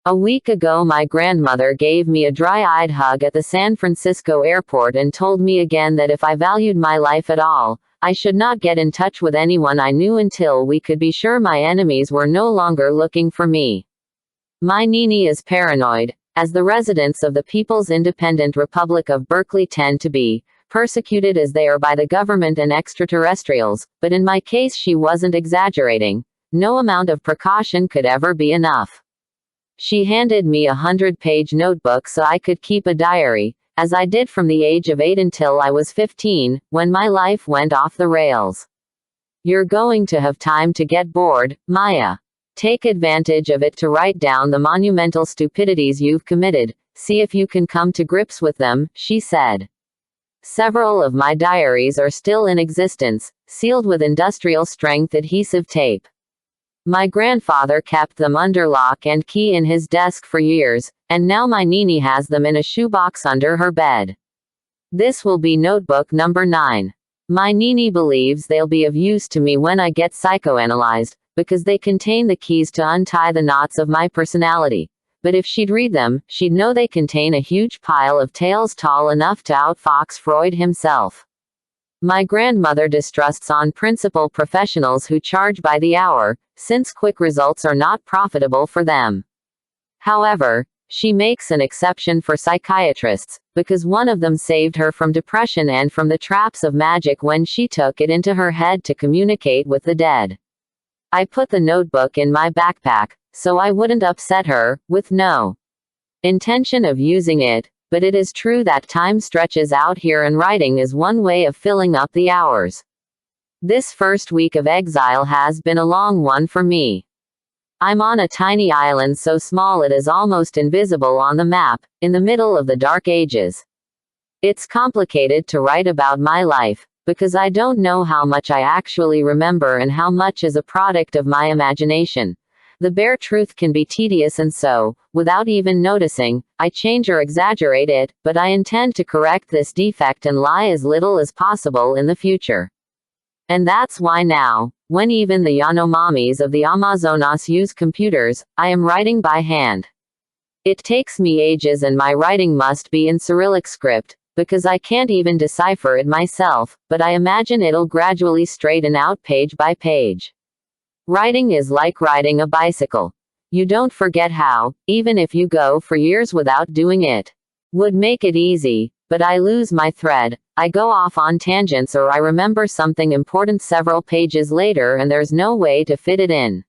A week ago my grandmother gave me a dry-eyed hug at the San Francisco airport and told me again that if I valued my life at all, I should not get in touch with anyone I knew until we could be sure my enemies were no longer looking for me. My Nini is paranoid, as the residents of the People's Independent Republic of Berkeley tend to be, persecuted as they are by the government and extraterrestrials, but in my case she wasn't exaggerating. No amount of precaution could ever be enough. She handed me a 100-page notebook so I could keep a diary, as I did from the age of 8 until I was 15, when my life went off the rails. You're going to have time to get bored, Maya. Take advantage of it to write down the monumental stupidities you've committed, see if you can come to grips with them, she said. Several of my diaries are still in existence, sealed with industrial-strength adhesive tape. My grandfather kept them under lock and key in his desk for years, and now my Nini has them in a shoebox under her bed. This will be notebook number 9. My Nini believes they'll be of use to me when I get psychoanalyzed, because they contain the keys to untie the knots of my personality. But if she'd read them, she'd know they contain a huge pile of tales tall enough to outfox Freud himself. My grandmother distrusts on principle professionals who charge by the hour, since quick results are not profitable for them. However, she makes an exception for psychiatrists, because one of them saved her from depression and from the traps of magic when she took it into her head to communicate with the dead. I put the notebook in my backpack, so I wouldn't upset her, with no intention of using it. But it is true that time stretches out here and writing is one way of filling up the hours. This first week of exile has been a long one for me. I'm on a tiny island so small it is almost invisible on the map, in the middle of the Dark Ages. It's complicated to write about my life, because I don't know how much I actually remember and how much is a product of my imagination. The bare truth can be tedious, and so, without even noticing, I change or exaggerate it, but I intend to correct this defect and lie as little as possible in the future. And that's why now, when even the Yanomamis of the Amazonas use computers, I am writing by hand. It takes me ages and my writing must be in Cyrillic script, because I can't even decipher it myself, but I imagine it'll gradually straighten out page by page. Writing is like riding a bicycle. You don't forget how, even if you go for years without doing it. Would make it easy, but I lose my thread, I go off on tangents, or I remember something important several pages later and there's no way to fit it in.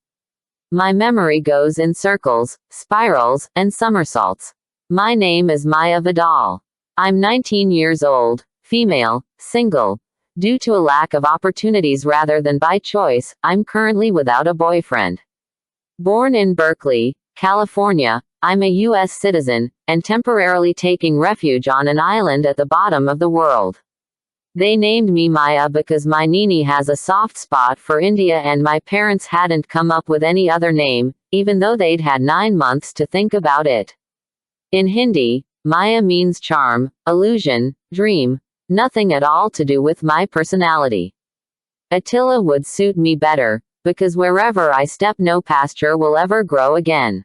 My memory goes in circles, spirals, and somersaults. My name is Maya Vidal. I'm 19 years old, female, single. Due to a lack of opportunities rather than by choice, I'm currently without a boyfriend. Born in Berkeley, California, I'm a U.S. citizen, and temporarily taking refuge on an island at the bottom of the world. They named me Maya because my Nini has a soft spot for India and my parents hadn't come up with any other name, even though they'd had 9 months to think about it. In Hindi, Maya means charm, illusion, dream. Nothing at all to do with my personality. Attila would suit me better, because wherever I step no pasture will ever grow again.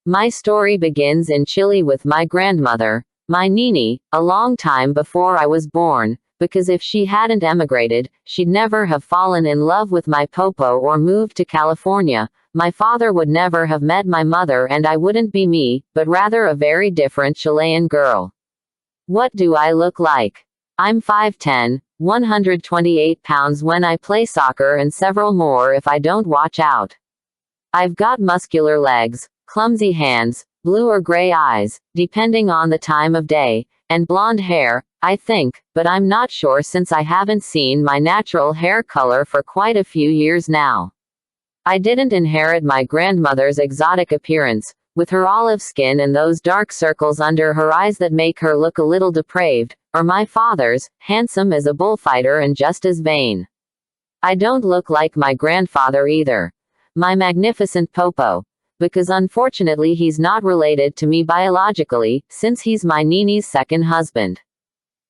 My story begins in Chile with my grandmother, my Nini, a long time before I was born, because if she hadn't emigrated, she'd never have fallen in love with my popo or moved to California. My father would never have met my mother and I wouldn't be me, but rather a very different Chilean girl. What do I look like? I'm 5'10", 128 pounds when I play soccer and several more if I don't watch out. I've got muscular legs, clumsy hands, blue or gray eyes, depending on the time of day, and blonde hair, I think, but I'm not sure since I haven't seen my natural hair color for quite a few years now. I didn't inherit my grandmother's exotic appearance, with her olive skin and those dark circles under her eyes that make her look a little depraved, or my father's, handsome as a bullfighter and just as vain. I don't look like my grandfather either. My magnificent popo. Because unfortunately he's not related to me biologically, since he's my Nini's second husband.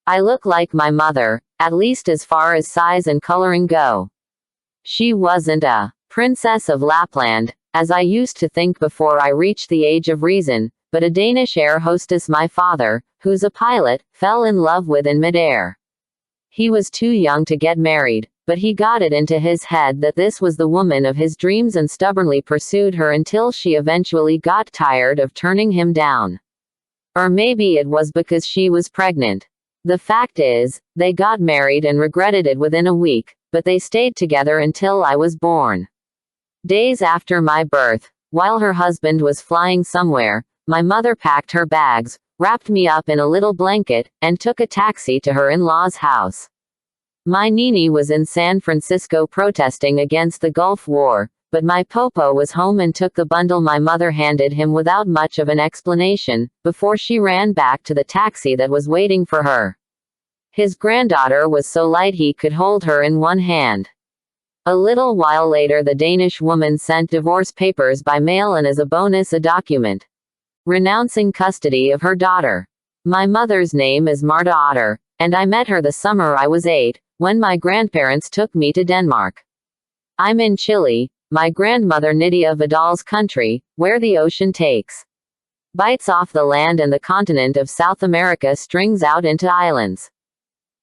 I look like my mother, at least as far as size and coloring go. She wasn't a princess of Lapland, as I used to think before I reached the age of reason, but a Danish air hostess my father, who's a pilot, fell in love with in midair. He was too young to get married, but he got it into his head that this was the woman of his dreams and stubbornly pursued her until she eventually got tired of turning him down. Or maybe it was because she was pregnant. The fact is, they got married and regretted it within a week, but they stayed together until I was born. Days after my birth, while her husband was flying somewhere, my mother packed her bags, wrapped me up in a little blanket, and took a taxi to her in-laws' house. My Nini was in San Francisco protesting against the Gulf War, but my Popo was home and took the bundle my mother handed him without much of an explanation, before she ran back to the taxi that was waiting for her. His granddaughter was so light he could hold her in one hand. A little while later the Danish woman sent divorce papers by mail and as a bonus a document renouncing custody of her daughter. My mother's name is Marta Otter, and I met her the summer I was 8, when my grandparents took me to Denmark. I'm in Chile, my grandmother Nydia Vidal's country, where the ocean takes bites off the land and the continent of South America strings out into islands.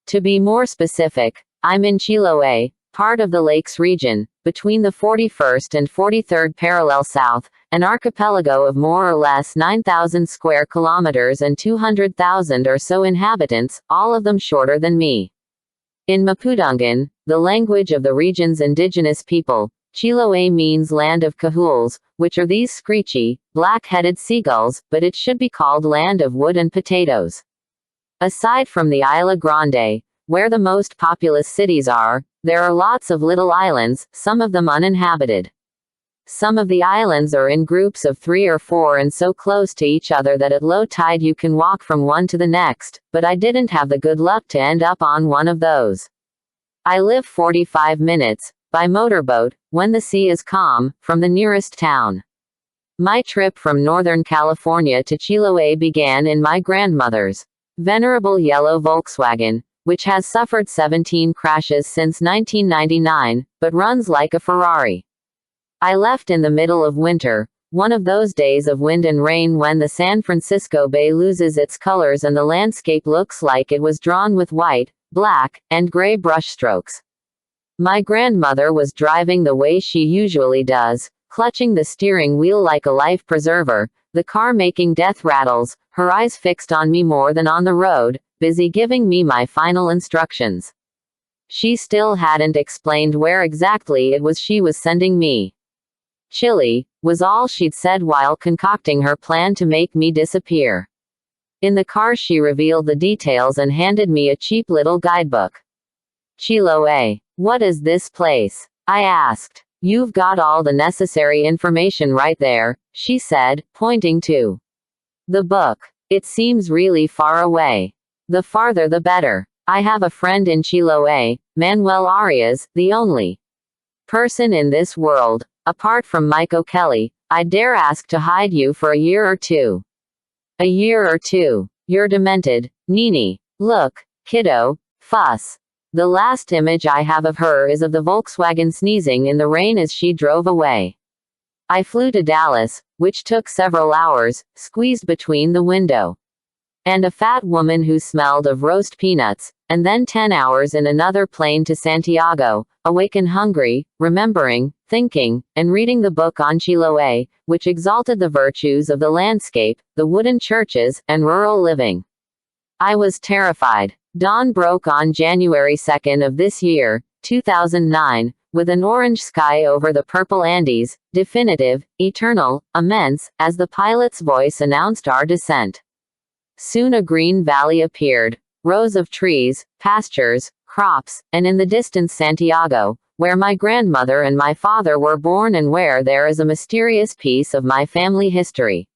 To be more specific, I'm in Chiloé, part of the Lakes region, between the 41st and 43rd parallel south, an archipelago of more or less 9,000 square kilometers and 200,000 or so inhabitants, all of them shorter than me. In Mapudungun, the language of the region's indigenous people, Chiloé means land of cahools, which are these screechy, black-headed seagulls, but it should be called land of wood and potatoes. Aside from the Isla Grande, where the most populous cities are, there are lots of little islands, some of them uninhabited. Some of the islands are in groups of 3 or 4 and so close to each other that at low tide you can walk from one to the next, but I didn't have the good luck to end up on one of those. I live 45 minutes, by motorboat, when the sea is calm, from the nearest town. My trip from Northern California to Chiloé began in my grandmother's venerable yellow Volkswagen, which has suffered 17 crashes since 1999, but runs like a Ferrari. I left in the middle of winter, one of those days of wind and rain when the San Francisco Bay loses its colors and the landscape looks like it was drawn with white, black, and gray brushstrokes. My grandmother was driving the way she usually does, clutching the steering wheel like a life preserver, the car making death rattles, her eyes fixed on me more than on the road, busy giving me my final instructions. She still hadn't explained where exactly it was she was sending me. Chile, was all she'd said while concocting her plan to make me disappear. In the car she revealed the details and handed me a cheap little guidebook. Chiloé. What is this place? I asked. You've got all the necessary information right there, she said, pointing to the book. It seems really far away. The farther the better. I have a friend in Chiloé, Manuel Arias, the only person in this world, apart from Mike O'Kelly, I dare ask to hide you for a year or two. A year or two. You're demented, Nini. Look, kiddo, fuss. The last image I have of her is of the Volkswagen sneezing in the rain as she drove away. I flew to Dallas, which took several hours, squeezed between the window and a fat woman who smelled of roast peanuts, and then 10 hours in another plane to Santiago, awake and hungry, remembering, thinking, and reading the book on Chiloé, which exalted the virtues of the landscape, the wooden churches, and rural living. I was terrified. Dawn broke on January 2nd of this year, 2009, with an orange sky over the purple Andes, definitive, eternal, immense, as the pilot's voice announced our descent. Soon a green valley appeared, rows of trees, pastures, crops, and in the distance Santiago, where my grandmother and my father were born and where there is a mysterious piece of my family history.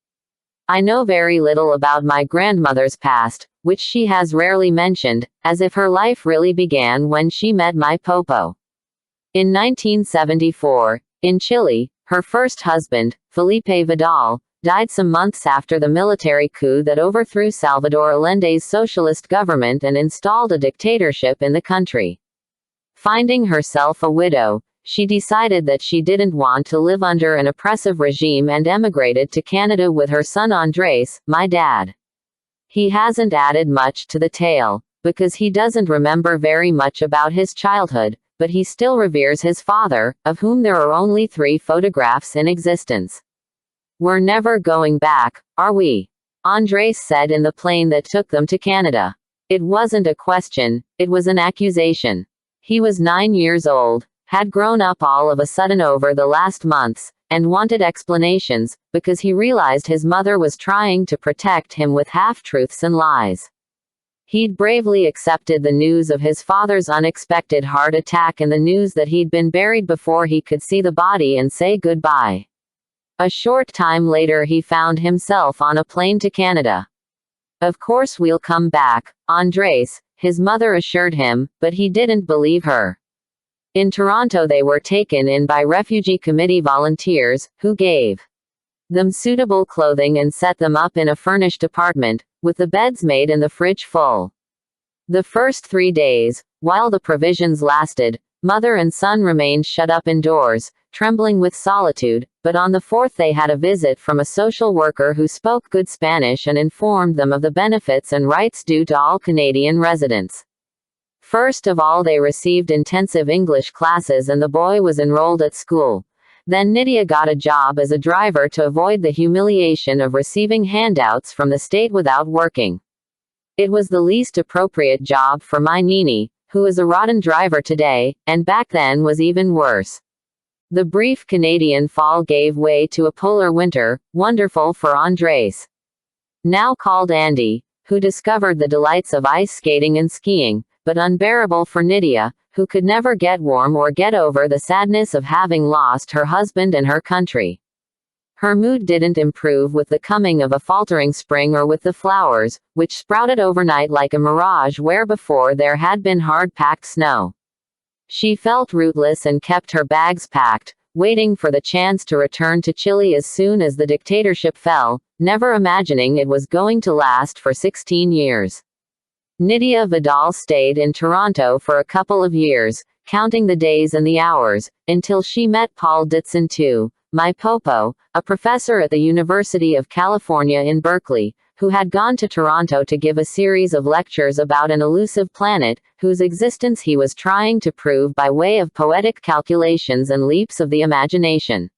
I know very little about my grandmother's past, which she has rarely mentioned, as if her life really began when she met my Popo. In 1974, in Chile, her first husband, Felipe Vidal, died some months after the military coup that overthrew Salvador Allende's socialist government and installed a dictatorship in the country. Finding herself a widow, she decided that she didn't want to live under an oppressive regime and emigrated to Canada with her son Andres, my dad. He hasn't added much to the tale, because he doesn't remember very much about his childhood, but he still reveres his father, of whom there are only 3 photographs in existence. We're never going back, are we? Andres said in the plane that took them to Canada. It wasn't a question, it was an accusation. He was 9 years old, had grown up all of a sudden over the last months, and wanted explanations, because he realized his mother was trying to protect him with half-truths and lies. He'd bravely accepted the news of his father's unexpected heart attack and the news that he'd been buried before he could see the body and say goodbye. A short time later he found himself on a plane to Canada. Of course we'll come back, Andres, his mother assured him, but he didn't believe her. In Toronto they were taken in by refugee committee volunteers, who gave them suitable clothing and set them up in a furnished apartment, with the beds made and the fridge full. The first 3 days, while the provisions lasted, mother and son remained shut up indoors, trembling with solitude, but on the 4th they had a visit from a social worker who spoke good Spanish and informed them of the benefits and rights due to all Canadian residents. First of all they received intensive English classes and the boy was enrolled at school. Then Nydia got a job as a driver to avoid the humiliation of receiving handouts from the state without working. It was the least appropriate job for my Nini, who is a rotten driver today, and back then was even worse. The brief Canadian fall gave way to a polar winter, wonderful for Andres, now called Andy, who discovered the delights of ice skating and skiing, but unbearable for Nydia, who could never get warm or get over the sadness of having lost her husband and her country. Her mood didn't improve with the coming of a faltering spring or with the flowers, which sprouted overnight like a mirage where before there had been hard-packed snow. She felt rootless and kept her bags packed, waiting for the chance to return to Chile as soon as the dictatorship fell, never imagining it was going to last for 16 years. Nydia Vidal stayed in Toronto for a couple of years, counting the days and the hours, until she met Paul Ditson II, my popo, a professor at the University of California in Berkeley, who had gone to Toronto to give a series of lectures about an elusive planet, whose existence he was trying to prove by way of poetic calculations and leaps of the imagination.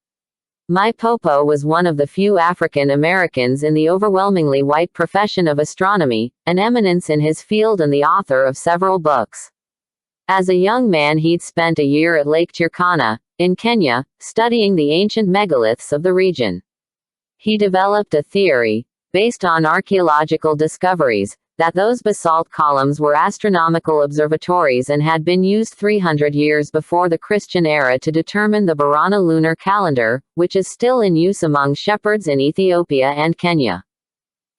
My popo was one of the few African Americans in the overwhelmingly white profession of astronomy, an eminence in his field and the author of several books. As a young man he'd spent a year at Lake Turkana, in Kenya, studying the ancient megaliths of the region. He developed a theory, based on archaeological discoveries, that those basalt columns were astronomical observatories and had been used 300 years before the Christian era to determine the Barana lunar calendar, which is still in use among shepherds in Ethiopia and Kenya.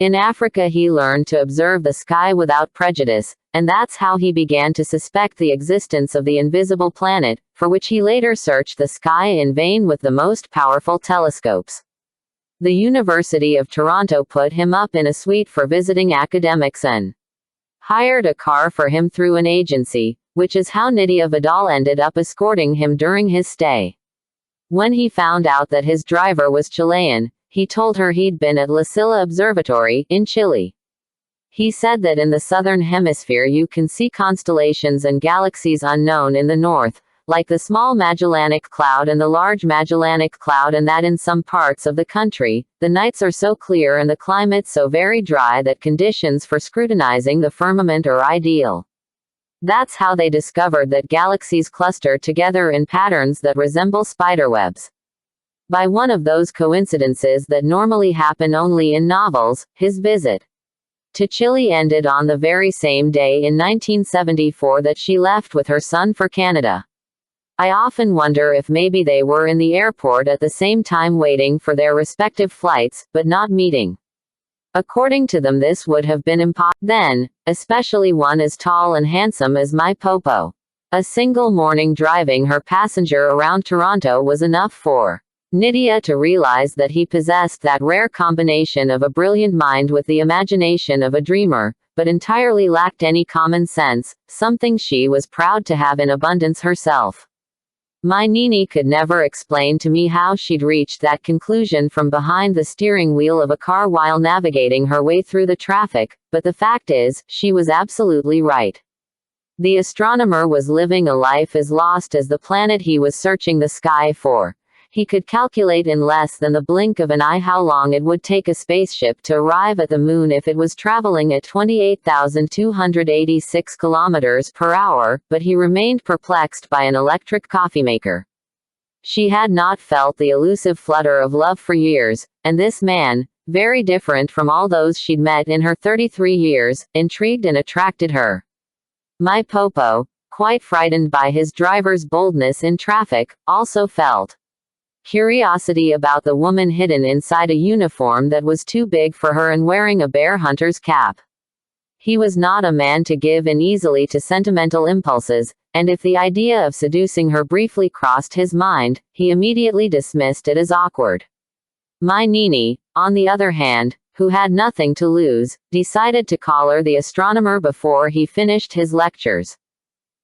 In Africa he learned to observe the sky without prejudice, and that's how he began to suspect the existence of the invisible planet, for which he later searched the sky in vain with the most powerful telescopes. The University of Toronto put him up in a suite for visiting academics and hired a car for him through an agency, which is how Nydia Vidal ended up escorting him during his stay. When he found out that his driver was Chilean, he told her he'd been at La Silla Observatory, in Chile. He said that in the southern hemisphere you can see constellations and galaxies unknown in the north, like the small Magellanic Cloud and the large Magellanic Cloud, and that in some parts of the country, the nights are so clear and the climate so very dry that conditions for scrutinizing the firmament are ideal. That's how they discovered that galaxies cluster together in patterns that resemble spiderwebs. By one of those coincidences that normally happen only in novels, his visit to Chile ended on the very same day in 1974 that she left with her son for Canada. I often wonder if maybe they were in the airport at the same time waiting for their respective flights, but not meeting. According to them this would have been impossible then, especially one as tall and handsome as my popo. A single morning driving her passenger around Toronto was enough for Nydia to realize that he possessed that rare combination of a brilliant mind with the imagination of a dreamer, but entirely lacked any common sense, something she was proud to have in abundance herself. My Nini could never explain to me how she'd reached that conclusion from behind the steering wheel of a car while navigating her way through the traffic, but the fact is, she was absolutely right. The astronomer was living a life as lost as the planet he was searching the sky for. He could calculate in less than the blink of an eye how long it would take a spaceship to arrive at the moon if it was traveling at 28,286 kilometers per hour, but he remained perplexed by an electric coffee maker. She had not felt the elusive flutter of love for years, and this man, very different from all those she'd met in her 33 years, intrigued and attracted her. My Popo, quite frightened by his driver's boldness in traffic, also felt curiosity about the woman hidden inside a uniform that was too big for her and wearing a bear hunter's cap. He was not a man to give in easily to sentimental impulses, and if the idea of seducing her briefly crossed his mind, he immediately dismissed it as awkward. My Nini, on the other hand, who had nothing to lose, decided to collar the astronomer before he finished his lectures.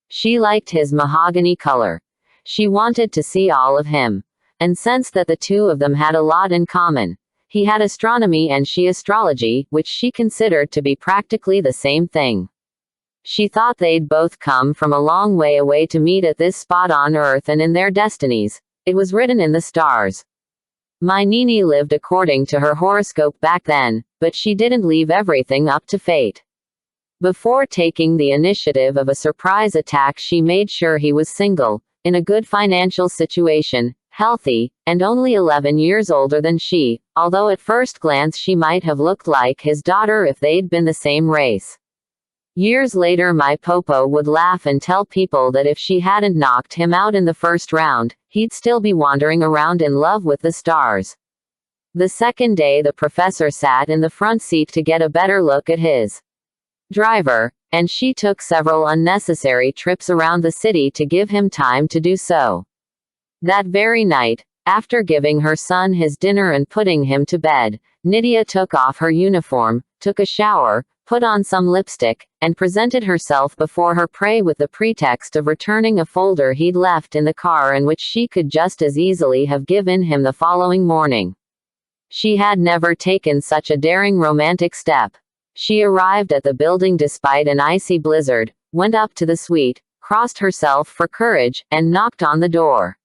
She liked his mahogany color. She wanted to see all of him, and sensed that the two of them had a lot in common. He had astronomy and she astrology, which she considered to be practically the same thing. She thought they'd both come from a long way away to meet at this spot on Earth, and in their destinies, it was written in the stars. My Nini lived according to her horoscope back then, but she didn't leave everything up to fate. Before taking the initiative of a surprise attack, she made sure he was single, in a good financial situation, healthy, and only 11 years older than she, although at first glance she might have looked like his daughter if they'd been the same race. Years later, my Popo would laugh and tell people that if she hadn't knocked him out in the first round, he'd still be wandering around in love with the stars. The second day, the professor sat in the front seat to get a better look at his driver, and she took several unnecessary trips around the city to give him time to do so. That very night, after giving her son his dinner and putting him to bed, Nydia took off her uniform, took a shower, put on some lipstick, and presented herself before her prey with the pretext of returning a folder he'd left in the car and which she could just as easily have given him the following morning. She had never taken such a daring romantic step. She arrived at the building despite an icy blizzard, went up to the suite, crossed herself for courage, and knocked on the door.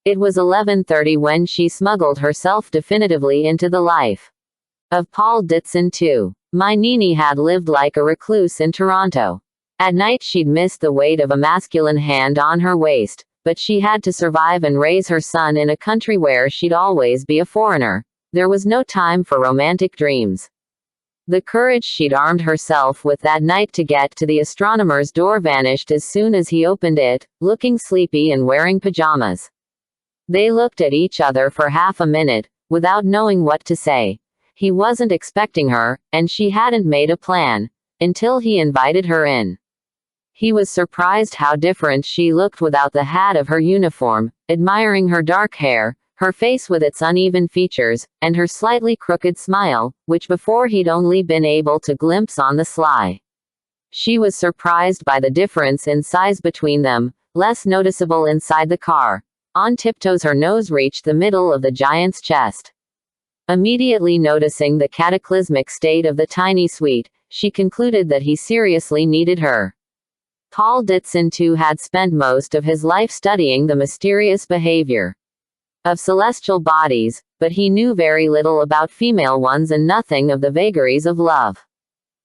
It was 11:30 when she smuggled herself definitively into the life of Book.1-2. My Nini had lived like a recluse in Toronto. At night she'd missed the weight of a masculine hand on her waist, but she had to survive and raise her son in a country where she'd always be a foreigner. There was no time for romantic dreams. The courage she'd armed herself with that night to get to the astronomer's door vanished as soon as he opened it, looking sleepy and wearing pajamas. They looked at each other for half a minute, without knowing what to say. He wasn't expecting her, and she hadn't made a plan, until he invited her in. He was surprised how different she looked without the hat of her uniform, admiring her dark hair, her face with its uneven features, and her slightly crooked smile, which before he'd only been able to glimpse on the sly. She was surprised by the difference in size between them, less noticeable inside the car. On tiptoes her nose reached the middle of the giant's chest. Immediately noticing the cataclysmic state of the tiny suite, she concluded that he seriously needed her. Book.1-2 had spent most of his life studying the mysterious behavior of celestial bodies, but he knew very little about female ones and nothing of the vagaries of love.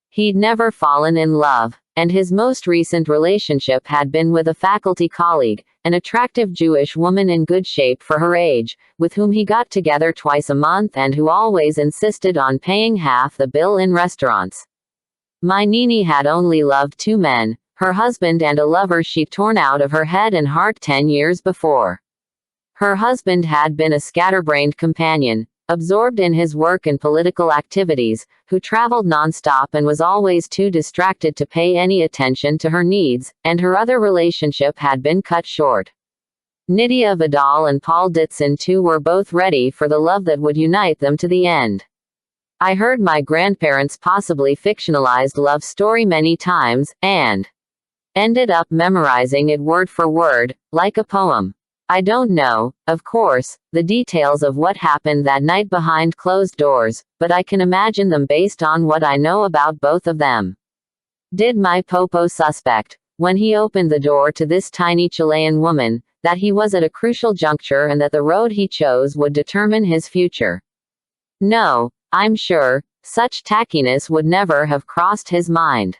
He'd never fallen in love, and his most recent relationship had been with a faculty colleague, an attractive Jewish woman in good shape for her age, with whom he got together twice a month and who always insisted on paying half the bill in restaurants. My Nini had only loved two men, her husband and a lover she'd torn out of her head and heart 10 years before. Her husband had been a scatterbrained companion, absorbed in his work and political activities, who traveled nonstop and was always too distracted to pay any attention to her needs, and her other relationship had been cut short. Nydia Vidal and Book.1-2 were both ready for the love that would unite them to the end. I heard my grandparents' possibly fictionalized love story many times, and ended up memorizing it word for word, like a poem. I don't know, of course, the details of what happened that night behind closed doors, but I can imagine them based on what I know about both of them. Did my popo suspect, when he opened the door to this tiny Chilean woman, that he was at a crucial juncture and that the road he chose would determine his future? No, I'm sure, such tackiness would never have crossed his mind.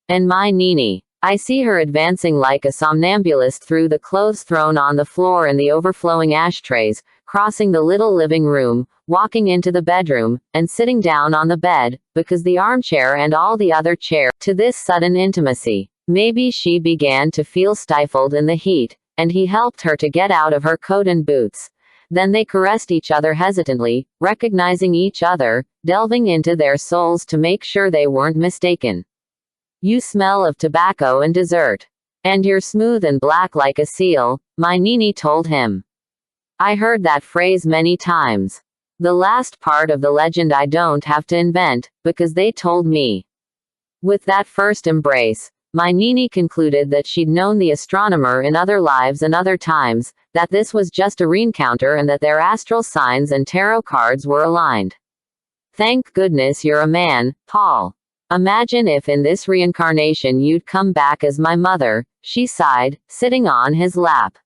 And my Nini. I see her advancing like a somnambulist through the clothes thrown on the floor and the overflowing ashtrays, crossing the little living room, walking into the bedroom, and sitting down on the bed, because the armchair and all the other chairs, to this sudden intimacy. Maybe she began to feel stifled in the heat, and he helped her to get out of her coat and boots. Then they caressed each other hesitantly, recognizing each other, delving into their souls to make sure they weren't mistaken. You smell of tobacco and dessert. And you're smooth and black like a seal, my Nini told him. I heard that phrase many times. The last part of the legend I don't have to invent, because they told me. With that first embrace, my Nini concluded that she'd known the astronomer in other lives and other times, that this was just a reencounter and that their astral signs and tarot cards were aligned. Thank goodness you're a man, Paul. Imagine if in this reincarnation you'd come back as my mother, she sighed, sitting on his lap.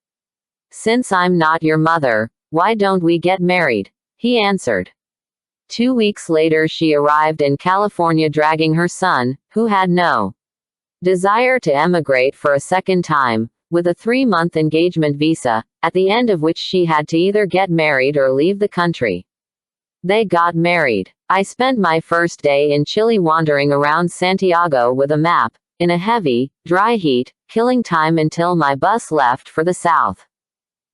Since I'm not your mother, why don't we get married? He answered. 2 weeks later she arrived in California dragging her son, who had no desire to emigrate for a second time, with a 3-month engagement visa, at the end of which she had to either get married or leave the country. They got married. I spent my first day in Chile wandering around Santiago with a map, in a heavy, dry heat, killing time until my bus left for the south.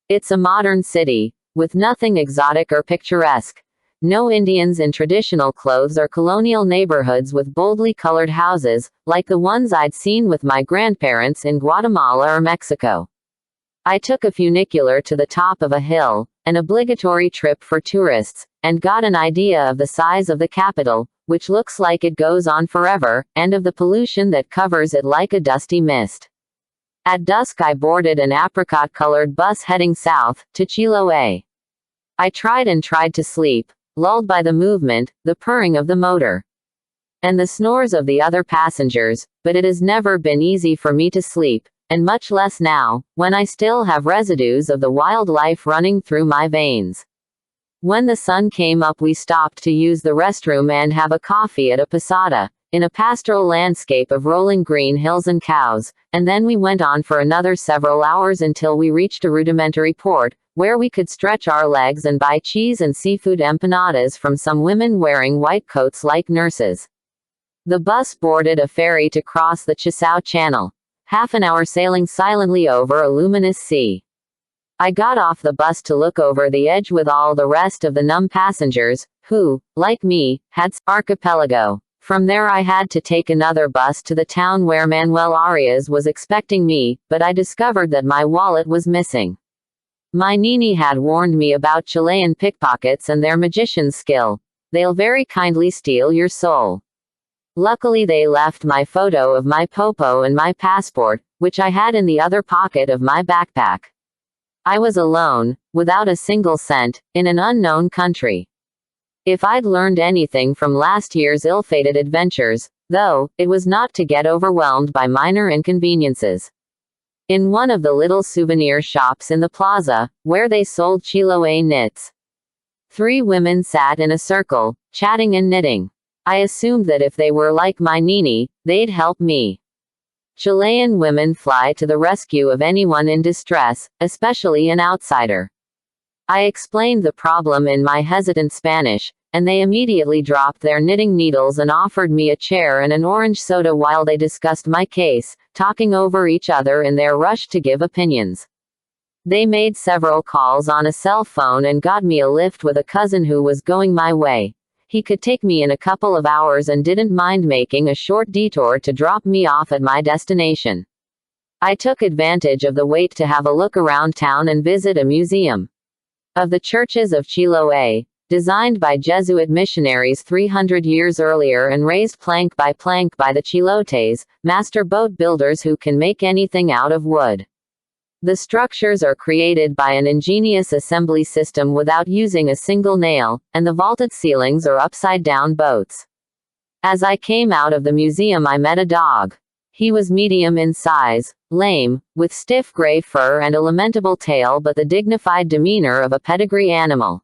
It's a modern city, with nothing exotic or picturesque. No Indians in traditional clothes or colonial neighborhoods with boldly colored houses, like the ones I'd seen with my grandparents in Guatemala or Mexico. I took a funicular to the top of a hill, an obligatory trip for tourists, and got an idea of the size of the capital, which looks like it goes on forever, and of the pollution that covers it like a dusty mist. At dusk I boarded an apricot-colored bus heading south, to Chiloé. I tried to sleep, lulled by the movement, the purring of the motor, and the snores of the other passengers, but it has never been easy for me to sleep, and much less now, when I still have residues of the wildlife running through my veins. When the sun came up we stopped to use the restroom and have a coffee at a posada, in a pastoral landscape of rolling green hills and cows, and then we went on for another several hours until we reached a rudimentary port, where we could stretch our legs and buy cheese and seafood empanadas from some women wearing white coats like nurses. The bus boarded a ferry to cross the Chisao Channel. Half an hour sailing silently over a luminous sea. I got off the bus to look over the edge with all the rest of the numb passengers, who, like me, had archipelago. From there I had to take another bus to the town where Manuel Arias was expecting me, but I discovered that my wallet was missing. My Nini had warned me about Chilean pickpockets and their magician's skill. They'll very kindly steal your soul. Luckily they left my photo of my popo and my passport, which I had in the other pocket of my backpack. I was alone, without a single cent, in an unknown country. If I'd learned anything from last year's ill-fated adventures, though, it was not to get overwhelmed by minor inconveniences. In one of the little souvenir shops in the plaza, where they sold Chiloé knits, 3 women sat in a circle, chatting and knitting. I assumed that if they were like my Nini, they'd help me. Chilean women fly to the rescue of anyone in distress, especially an outsider. I explained the problem in my hesitant Spanish, and they immediately dropped their knitting needles and offered me a chair and an orange soda while they discussed my case, talking over each other in their rush to give opinions. They made several calls on a cell phone and got me a lift with a cousin who was going my way. He could take me in a couple of hours and didn't mind making a short detour to drop me off at my destination. I took advantage of the wait to have a look around town and visit a museum of the churches of Chiloé, designed by Jesuit missionaries 300 years earlier and raised plank by the Chilotes, master boat builders who can make anything out of wood. The structures are created by an ingenious assembly system without using a single nail, and the vaulted ceilings are upside-down boats. As I came out of the museum, I met a dog. He was medium in size, lame, with stiff gray fur and a lamentable tail but the dignified demeanor of a pedigree animal.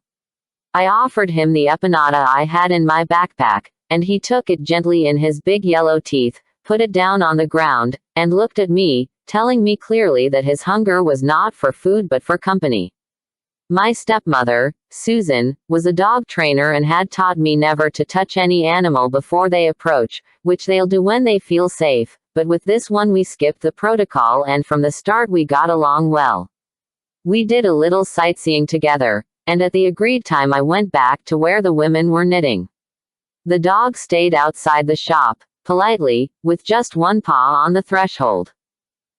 I offered him the empanada I had in my backpack, and he took it gently in his big yellow teeth, put it down on the ground, and looked at me, telling me clearly that his hunger was not for food but for company. My stepmother, Susan, was a dog trainer and had taught me never to touch any animal before they approach, which they'll do when they feel safe, but with this one we skipped the protocol and from the start we got along well. We did a little sightseeing together, and at the agreed time I went back to where the women were knitting. The dog stayed outside the shop, politely, with just one paw on the threshold.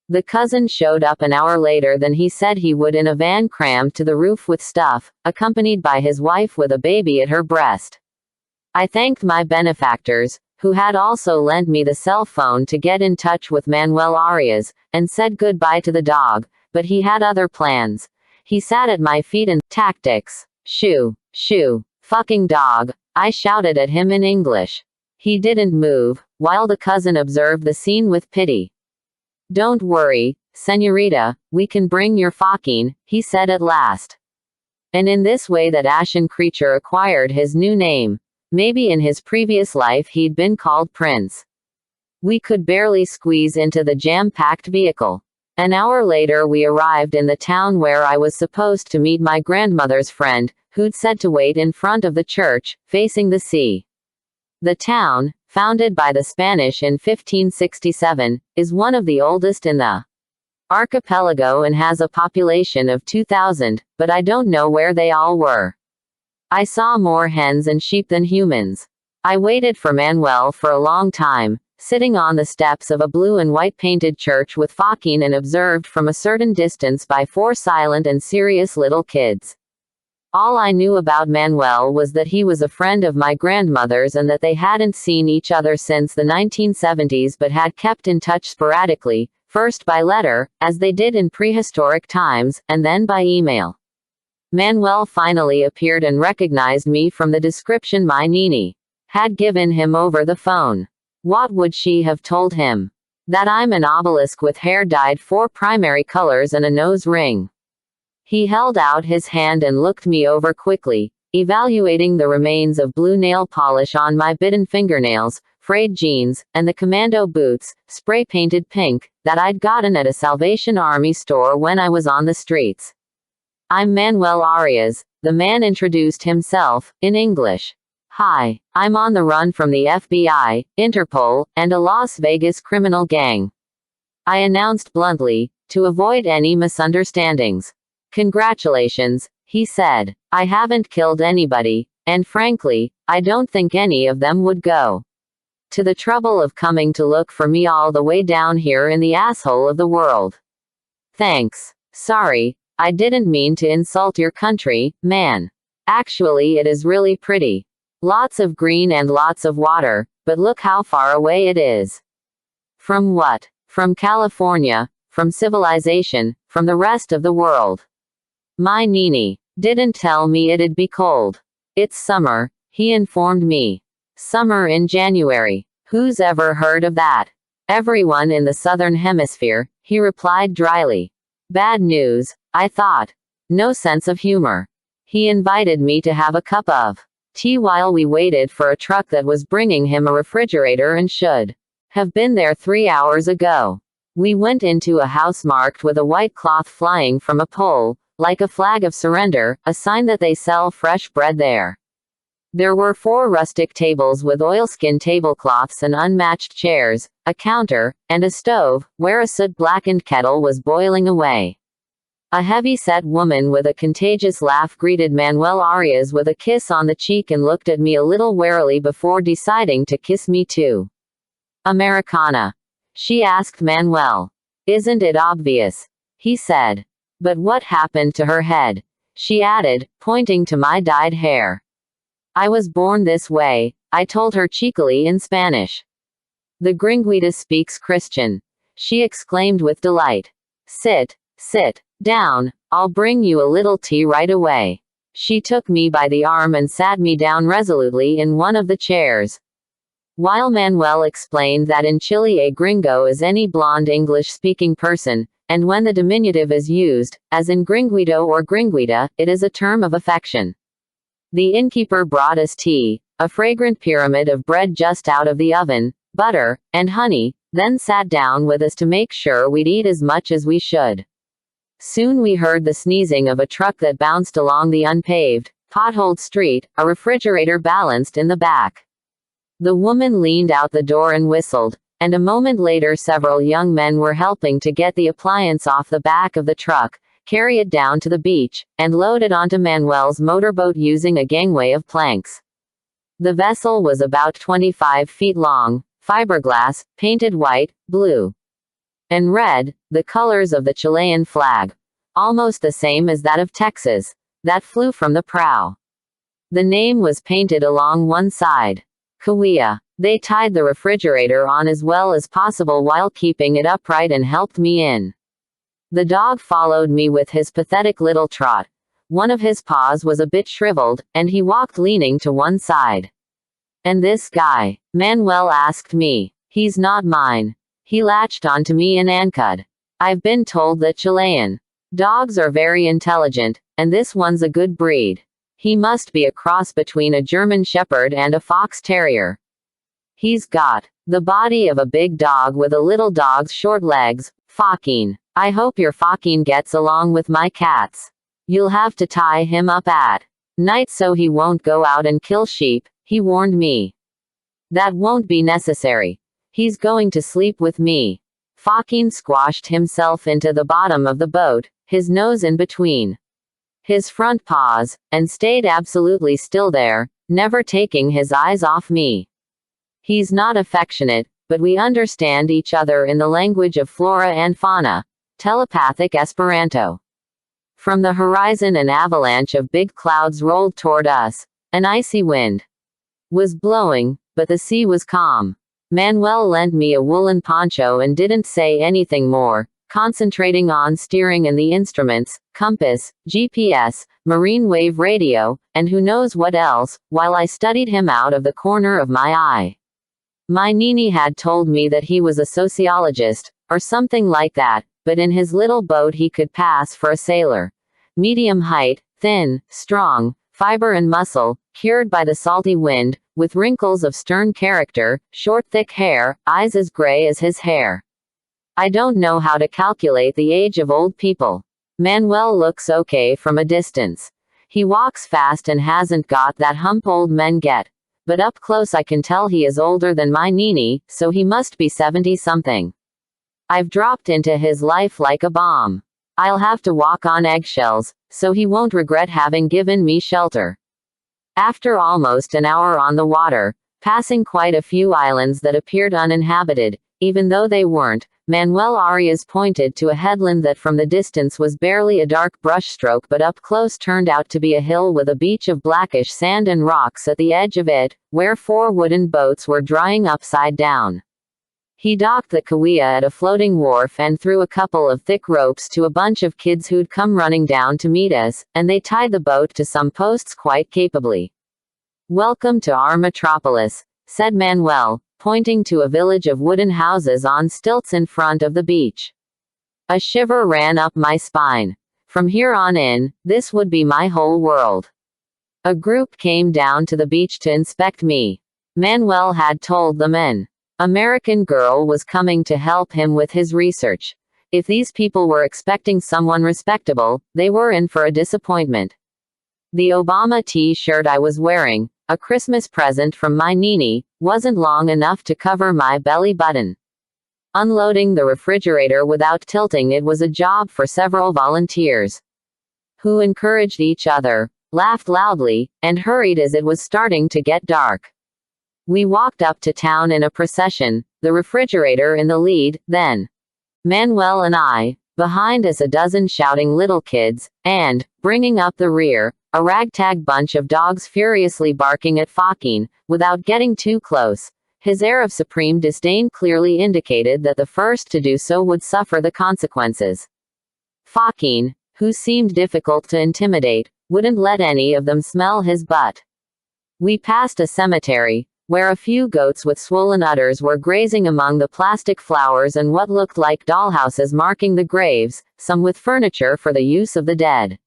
The cousin showed up an hour later than he said he would in a van crammed to the roof with stuff, accompanied by his wife with a baby at her breast. I thanked my benefactors, who had also lent me the cell phone to get in touch with Manuel Arias, and said goodbye to the dog, but he had other plans. He sat at my feet and, tactics. Shoo, shoo, fucking dog, I shouted at him in English. He didn't move, while the cousin observed the scene with pity. Don't worry, señorita, we can bring your fucking, he said at last. And in this way that ashen creature acquired his new name. Maybe in his previous life he'd been called Prince. We could barely squeeze into the jam-packed vehicle. An hour later we arrived in the town where I was supposed to meet my grandmother's friend, who'd said to wait in front of the church, facing the sea. The town, founded by the Spanish in 1567, is one of the oldest in the archipelago and has a population of 2,000, but I don't know where they all were. I saw more hens and sheep than humans. I waited for Manuel for a long time, sitting on the steps of a blue and white painted church with fucking and observed from a certain distance by 4 silent and serious little kids. All I knew about Manuel was that he was a friend of my grandmother's and that they hadn't seen each other since the 1970s but had kept in touch sporadically, first by letter, as they did in prehistoric times, and then by email. Manuel finally appeared and recognized me from the description my Nini had given him over the phone. What would she have told him? That I'm an obelisk with hair dyed 4 primary colors and a nose ring. He held out his hand and looked me over quickly, evaluating the remains of blue nail polish on my bitten fingernails, frayed jeans, and the commando boots, spray-painted pink, that I'd gotten at a Salvation Army store when I was on the streets. I'm Manuel Arias, the man introduced himself, in English. Hi, I'm on the run from the FBI, Interpol, and a Las Vegas criminal gang. I announced bluntly, to avoid any misunderstandings. Congratulations, he said. I haven't killed anybody, and frankly, I don't think any of them would go to the trouble of coming to look for me all the way down here in the asshole of the world. Thanks. Sorry, I didn't mean to insult your country, man. Actually, it is really pretty. Lots of green and lots of water, but look how far away it is. From what? From California, from civilization, from the rest of the world. My Nini didn't tell me it'd be cold. It's summer, he informed me. Summer in January. Who's ever heard of that? Everyone in the southern hemisphere, he replied dryly. Bad news, I thought. No sense of humor. He invited me to have a cup of tea while we waited for a truck that was bringing him a refrigerator and should have been there 3 hours ago. We went into a house marked with a white cloth flying from a pole, like a flag of surrender, a sign that they sell fresh bread there. There were 4 rustic tables with oilskin tablecloths and unmatched chairs, a counter, and a stove, where a soot-blackened kettle was boiling away. A heavy-set woman with a contagious laugh greeted Manuel Arias with a kiss on the cheek and looked at me a little warily before deciding to kiss me too. Americana? She asked Manuel. Isn't it obvious? He said. But what happened to her head? She added, pointing to my dyed hair. I was born this way, I told her cheekily in Spanish. The gringuita speaks Christian. She exclaimed with delight. Sit. Sit down. I'll bring you a little tea right away. She took me by the arm and sat me down resolutely in one of the chairs. While Manuel explained that in Chile a gringo is any blonde English-speaking person, and when the diminutive is used, as in gringuito or gringuita, it is a term of affection. The innkeeper brought us tea, a fragrant pyramid of bread just out of the oven, butter, and honey, then sat down with us to make sure we'd eat as much as we should. Soon we heard the sneezing of a truck that bounced along the unpaved, potholed street, a refrigerator balanced in the back. The woman leaned out the door and whistled, and a moment later several young men were helping to get the appliance off the back of the truck, carry it down to the beach, and load it onto Manuel's motorboat using a gangway of planks. The vessel was about 25 feet long, fiberglass, painted white, blue, and red, the colors of the Chilean flag, almost the same as that of Texas, that flew from the prow. The name was painted along one side. Kawia. They tied the refrigerator on as well as possible while keeping it upright and helped me in. The dog followed me with his pathetic little trot. One of his paws was a bit shriveled, and he walked leaning to one side. And this guy? Manuel asked me. He's not mine. He latched onto me in Ancud. I've been told that Chilean dogs are very intelligent, and this one's a good breed. He must be a cross between a German Shepherd and a Fox Terrier. He's got the body of a big dog with a little dog's short legs. Focking. I hope your Focking gets along with my cats. You'll have to tie him up at night so he won't go out and kill sheep, he warned me. That won't be necessary. He's going to sleep with me. Focking squashed himself into the bottom of the boat, his nose in between his front paws, and stayed absolutely still there, never taking his eyes off me. He's not affectionate, but we understand each other in the language of flora and fauna, telepathic Esperanto. From the horizon an avalanche of big clouds rolled toward us. An icy wind was blowing, but the sea was calm. Manuel lent me a woolen poncho and didn't say anything more, concentrating on steering and the instruments, compass, GPS, marine wave radio, and who knows what else, while I studied him out of the corner of my eye. My Nini had told me that he was a sociologist, or something like that, but in his little boat he could pass for a sailor. Medium height, thin, strong, fiber and muscle, cured by the salty wind, with wrinkles of stern character, short thick hair, eyes as gray as his hair. I don't know how to calculate the age of old people. Manuel looks okay from a distance. He walks fast and hasn't got that hump old men get. But up close I can tell he is older than my Nini, so he must be 70-something. I've dropped into his life like a bomb. I'll have to walk on eggshells, so he won't regret having given me shelter. After almost an hour on the water, passing quite a few islands that appeared uninhabited, even though they weren't, Manuel Arias pointed to a headland that from the distance was barely a dark brushstroke but up close turned out to be a hill with a beach of blackish sand and rocks at the edge of it, where 4 wooden boats were drying upside down. He docked the Kawia at a floating wharf and threw a couple of thick ropes to a bunch of kids who'd come running down to meet us, and they tied the boat to some posts quite capably. "Welcome to our metropolis," said Manuel, pointing to a village of wooden houses on stilts in front of the beach. A shiver ran up my spine. From here on in, this would be my whole world. A group came down to the beach to inspect me. Manuel had told the men. American girl was coming to help him with his research. If these people were expecting someone respectable, they were in for a disappointment. The Obama t-shirt I was wearing, a Christmas present from my Nini, wasn't long enough to cover my belly button. Unloading the refrigerator without tilting it was a job for several volunteers, who encouraged each other, laughed loudly, and hurried as it was starting to get dark. We walked up to town in a procession, the refrigerator in the lead, then Manuel and I, behind us a dozen shouting little kids, and, bringing up the rear, a ragtag bunch of dogs furiously barking at Focking, without getting too close. His air of supreme disdain clearly indicated that the first to do so would suffer the consequences. Fakin, who seemed difficult to intimidate, wouldn't let any of them smell his butt. We passed a cemetery, where a few goats with swollen udders were grazing among the plastic flowers and what looked like dollhouses marking the graves, some with furniture for the use of the dead.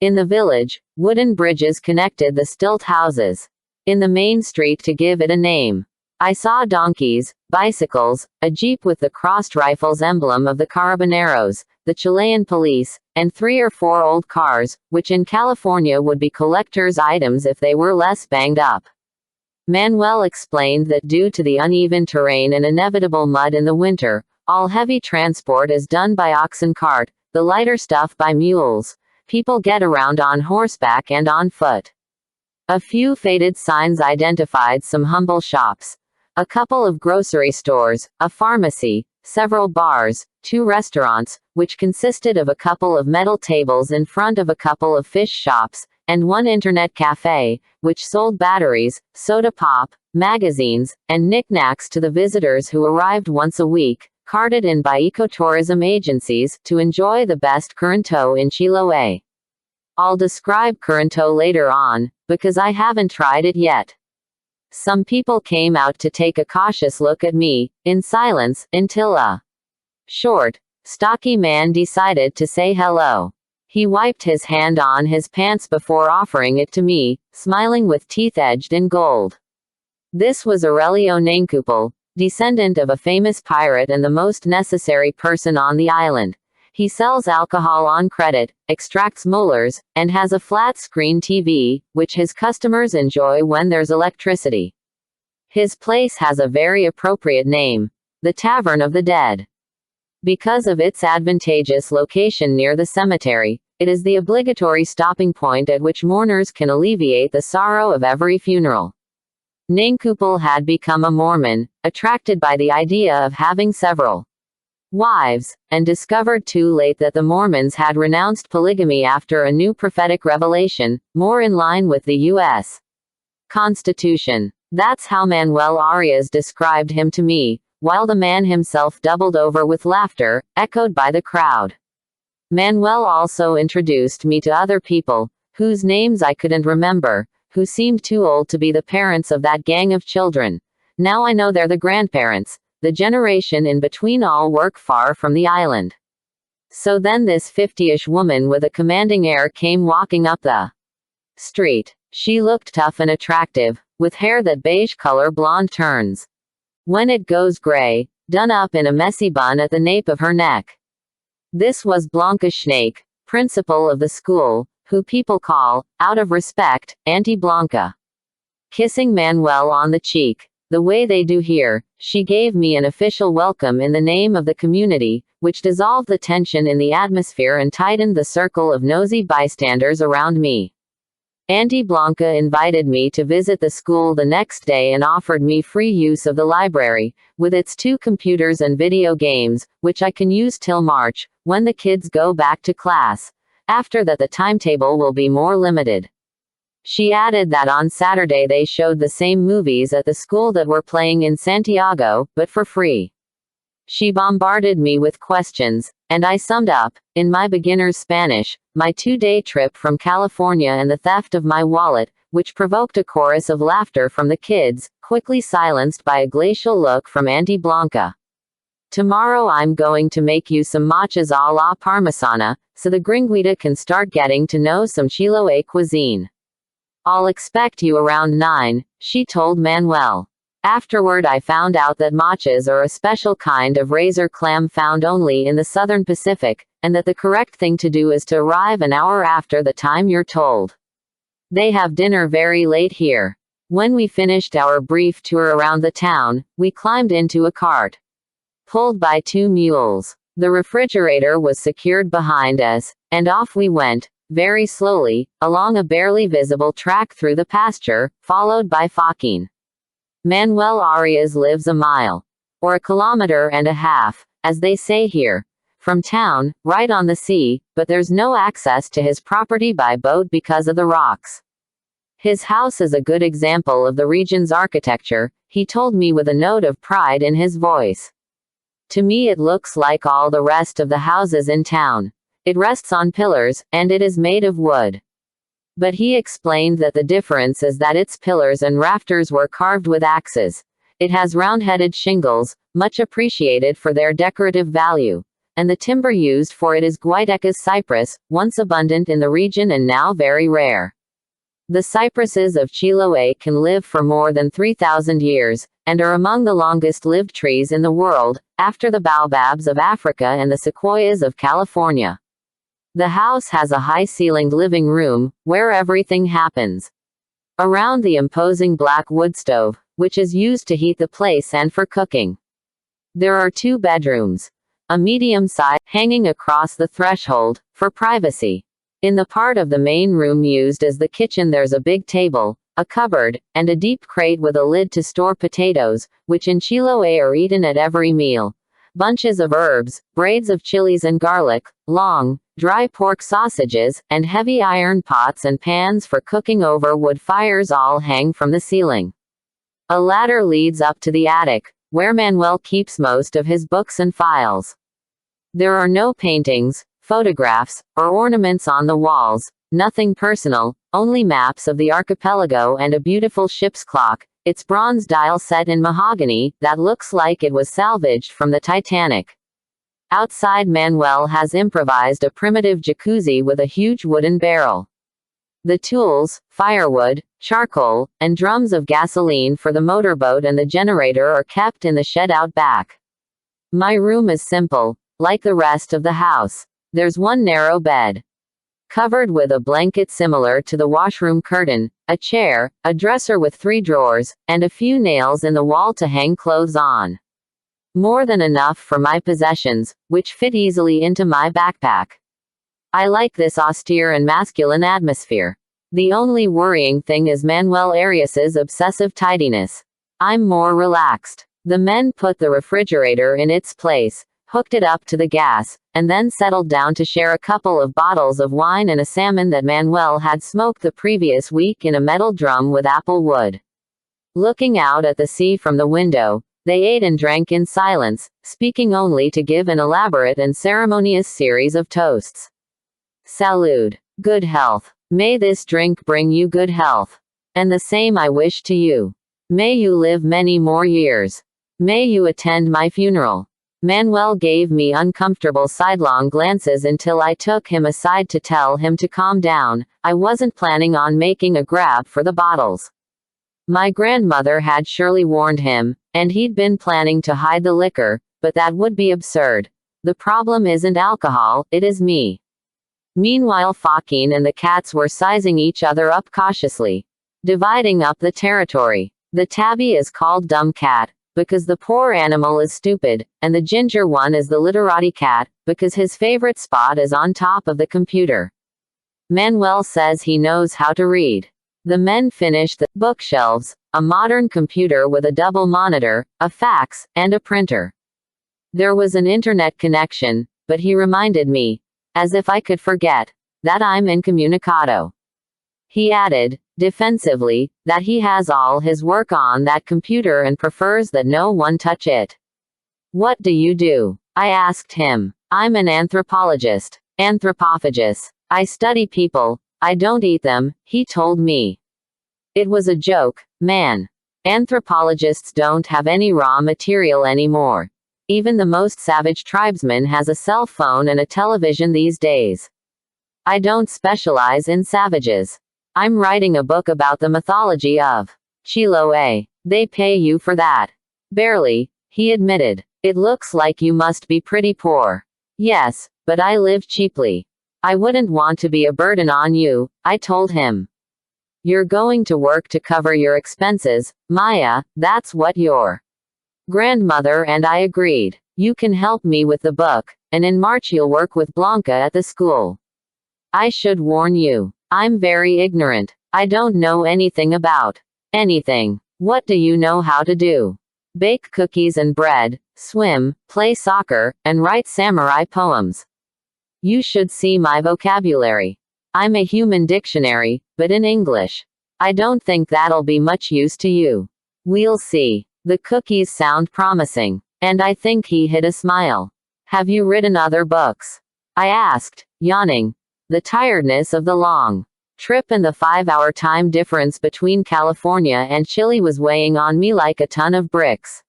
In the village, wooden bridges connected the stilt houses. In the main street to give it a name. I saw donkeys, bicycles, a jeep with the crossed rifles emblem of the Carabineros, the Chilean police, and 3 or 4 old cars, which in California would be collector's items if they were less banged up. Manuel explained that due to the uneven terrain and inevitable mud in the winter, all heavy transport is done by oxen cart, the lighter stuff by mules. People get around on horseback and on foot. A few faded signs identified some humble shops. A couple of grocery stores, a pharmacy, several bars, 2 restaurants, which consisted of a couple of metal tables in front of a couple of fish shops, and 1 internet cafe, which sold batteries, soda pop, magazines, and knickknacks to the visitors who arrived once a week, carted in by ecotourism agencies, to enjoy the best Currento in Chiloé. I'll describe Currento later on, because I haven't tried it yet. Some people came out to take a cautious look at me, in silence, until a short, stocky man decided to say hello. He wiped his hand on his pants before offering it to me, smiling with teeth edged in gold. This was Aurelio Nancupul, descendant of a famous pirate and the most necessary person on the island. He sells alcohol on credit, extracts molars, and has a flat-screen TV, which his customers enjoy when there's electricity. His place has a very appropriate name, the Tavern of the Dead. Because of its advantageous location near the cemetery, it is the obligatory stopping point at which mourners can alleviate the sorrow of every funeral. Nancupul had become a Mormon, attracted by the idea of having several wives, and discovered too late that the Mormons had renounced polygamy after a new prophetic revelation, more in line with the U.S. Constitution. That's how Manuel Arias described him to me, while the man himself doubled over with laughter, echoed by the crowd. Manuel also introduced me to other people, whose names I couldn't remember, who seemed too old to be the parents of that gang of children. Now I know they're the grandparents. The generation in between all work far from the island. So then this 50-ish woman with a commanding air came walking up the street. She looked tough and attractive, with hair that beige color blonde turns, when it goes gray, done up in a messy bun at the nape of her neck. This was Blanca Schneek, principal of the school, who people call, out of respect, Auntie Blanca. Kissing Manuel on the cheek, the way they do here, she gave me an official welcome in the name of the community, which dissolved the tension in the atmosphere and tightened the circle of nosy bystanders around me. Auntie Blanca invited me to visit the school the next day and offered me free use of the library, with its 2 computers and video games, which I can use till March, when the kids go back to class. After that the timetable will be more limited. She added that on Saturday they showed the same movies at the school that were playing in Santiago, but for free. She bombarded me with questions, and I summed up, in my beginner's Spanish, my 2-day trip from California and the theft of my wallet, which provoked a chorus of laughter from the kids, quickly silenced by a glacial look from Auntie Blanca. Tomorrow I'm going to make you some machas a la parmesana, so the gringuita can start getting to know some Chiloé cuisine. I'll expect you around 9, she told Manuel. Afterward I found out that machas are a special kind of razor clam found only in the southern Pacific, and that the correct thing to do is to arrive an hour after the time you're told. They have dinner very late here. When we finished our brief tour around the town, we climbed into a cart, pulled by 2 mules. The refrigerator was secured behind us, and off we went, very slowly, along a barely visible track through the pasture, followed by Fakin. Manuel Arias lives a mile, or a kilometer and a half, as they say here, from town, right on the sea, but there's no access to his property by boat because of the rocks. His house is a good example of the region's architecture, he told me with a note of pride in his voice. To me it looks like all the rest of the houses in town. It rests on pillars, and it is made of wood. But he explained that the difference is that its pillars and rafters were carved with axes. It has round-headed shingles, much appreciated for their decorative value. And the timber used for it is Guaitecas cypress, once abundant in the region and now very rare. The cypresses of Chiloé can live for more than 3,000 years, and are among the longest-lived trees in the world, after the baobabs of Africa and the sequoias of California. The house has a high-ceilinged living room, where everything happens. Around the imposing black wood stove, which is used to heat the place and for cooking. There are 2 bedrooms. A medium size, hanging across the threshold, for privacy. In the part of the main room used as the kitchen there's a big table, a cupboard, and a deep crate with a lid to store potatoes, which in Chiloé are eaten at every meal. Bunches of herbs, braids of chilies and garlic, long, dry pork sausages, and heavy iron pots and pans for cooking over wood fires all hang from the ceiling. A ladder leads up to the attic, where Manuel keeps most of his books and files. There are no paintings, photographs, or ornaments on the walls, nothing personal, only maps of the archipelago and a beautiful ship's clock, its bronze dial set in mahogany, that looks like it was salvaged from the Titanic. Outside, Manuel has improvised a primitive jacuzzi with a huge wooden barrel. The tools, firewood, charcoal, and drums of gasoline for the motorboat and the generator are kept in the shed out back. My room is simple, like the rest of the house. There's one narrow bed, covered with a blanket similar to the washroom curtain, a chair, a dresser with 3 drawers, and a few nails in the wall to hang clothes on. More than enough for my possessions, which fit easily into my backpack. I like this austere and masculine atmosphere. The only worrying thing is Manuel Arias's obsessive tidiness. I'm more relaxed. The men put the refrigerator in its place, hooked it up to the gas, and then settled down to share a couple of bottles of wine and a salmon that Manuel had smoked the previous week in a metal drum with apple wood. Looking out at the sea from the window, they ate and drank in silence, speaking only to give an elaborate and ceremonious series of toasts. Salud. Good health. May this drink bring you good health. And the same I wish to you. May you live many more years. May you attend my funeral. Manuel gave me uncomfortable sidelong glances until I took him aside to tell him to calm down. I wasn't planning on making a grab for the bottles. My grandmother had surely warned him, and he'd been planning to hide the liquor, but that would be absurd. The problem isn't alcohol, it is me. Meanwhile, Joaquin and the cats were sizing each other up cautiously, dividing up the territory. The tabby is called Dumb Cat, because the poor animal is stupid, and the ginger one is the literati cat, because his favorite spot is on top of the computer. Manuel says he knows how to read. The men finished the bookshelves, a modern computer with a double monitor, a fax, and a printer. There was an internet connection, but he reminded me, as if I could forget, that I'm incommunicado. He added, defensively, that he has all his work on that computer and prefers that no one touch it. What do you do? I asked him. I'm an anthropologist. Anthropophagus. I study people. I don't eat them, he told me. It was a joke, man. Anthropologists don't have any raw material anymore. Even the most savage tribesman has a cell phone and a television these days. I don't specialize in savages. I'm writing a book about the mythology of Chiloé. They pay you for that. Barely, he admitted. It looks like you must be pretty poor. Yes, but I live cheaply. I wouldn't want to be a burden on you, I told him. You're going to work to cover your expenses, Maya, that's what your grandmother and I agreed. You can help me with the book, and in March you'll work with Blanca at the school. I should warn you. I'm very ignorant. I don't know anything about anything. What do you know how to do? Bake cookies and bread, swim, play soccer, and write samurai poems. You should see my vocabulary. I'm a human dictionary, but in English. I don't think that'll be much use to you. We'll see. The cookies sound promising. And I think he hid a smile. Have you written other books? I asked, yawning. The tiredness of the long trip and the 5-hour time difference between California and Chile was weighing on me like a ton of bricks.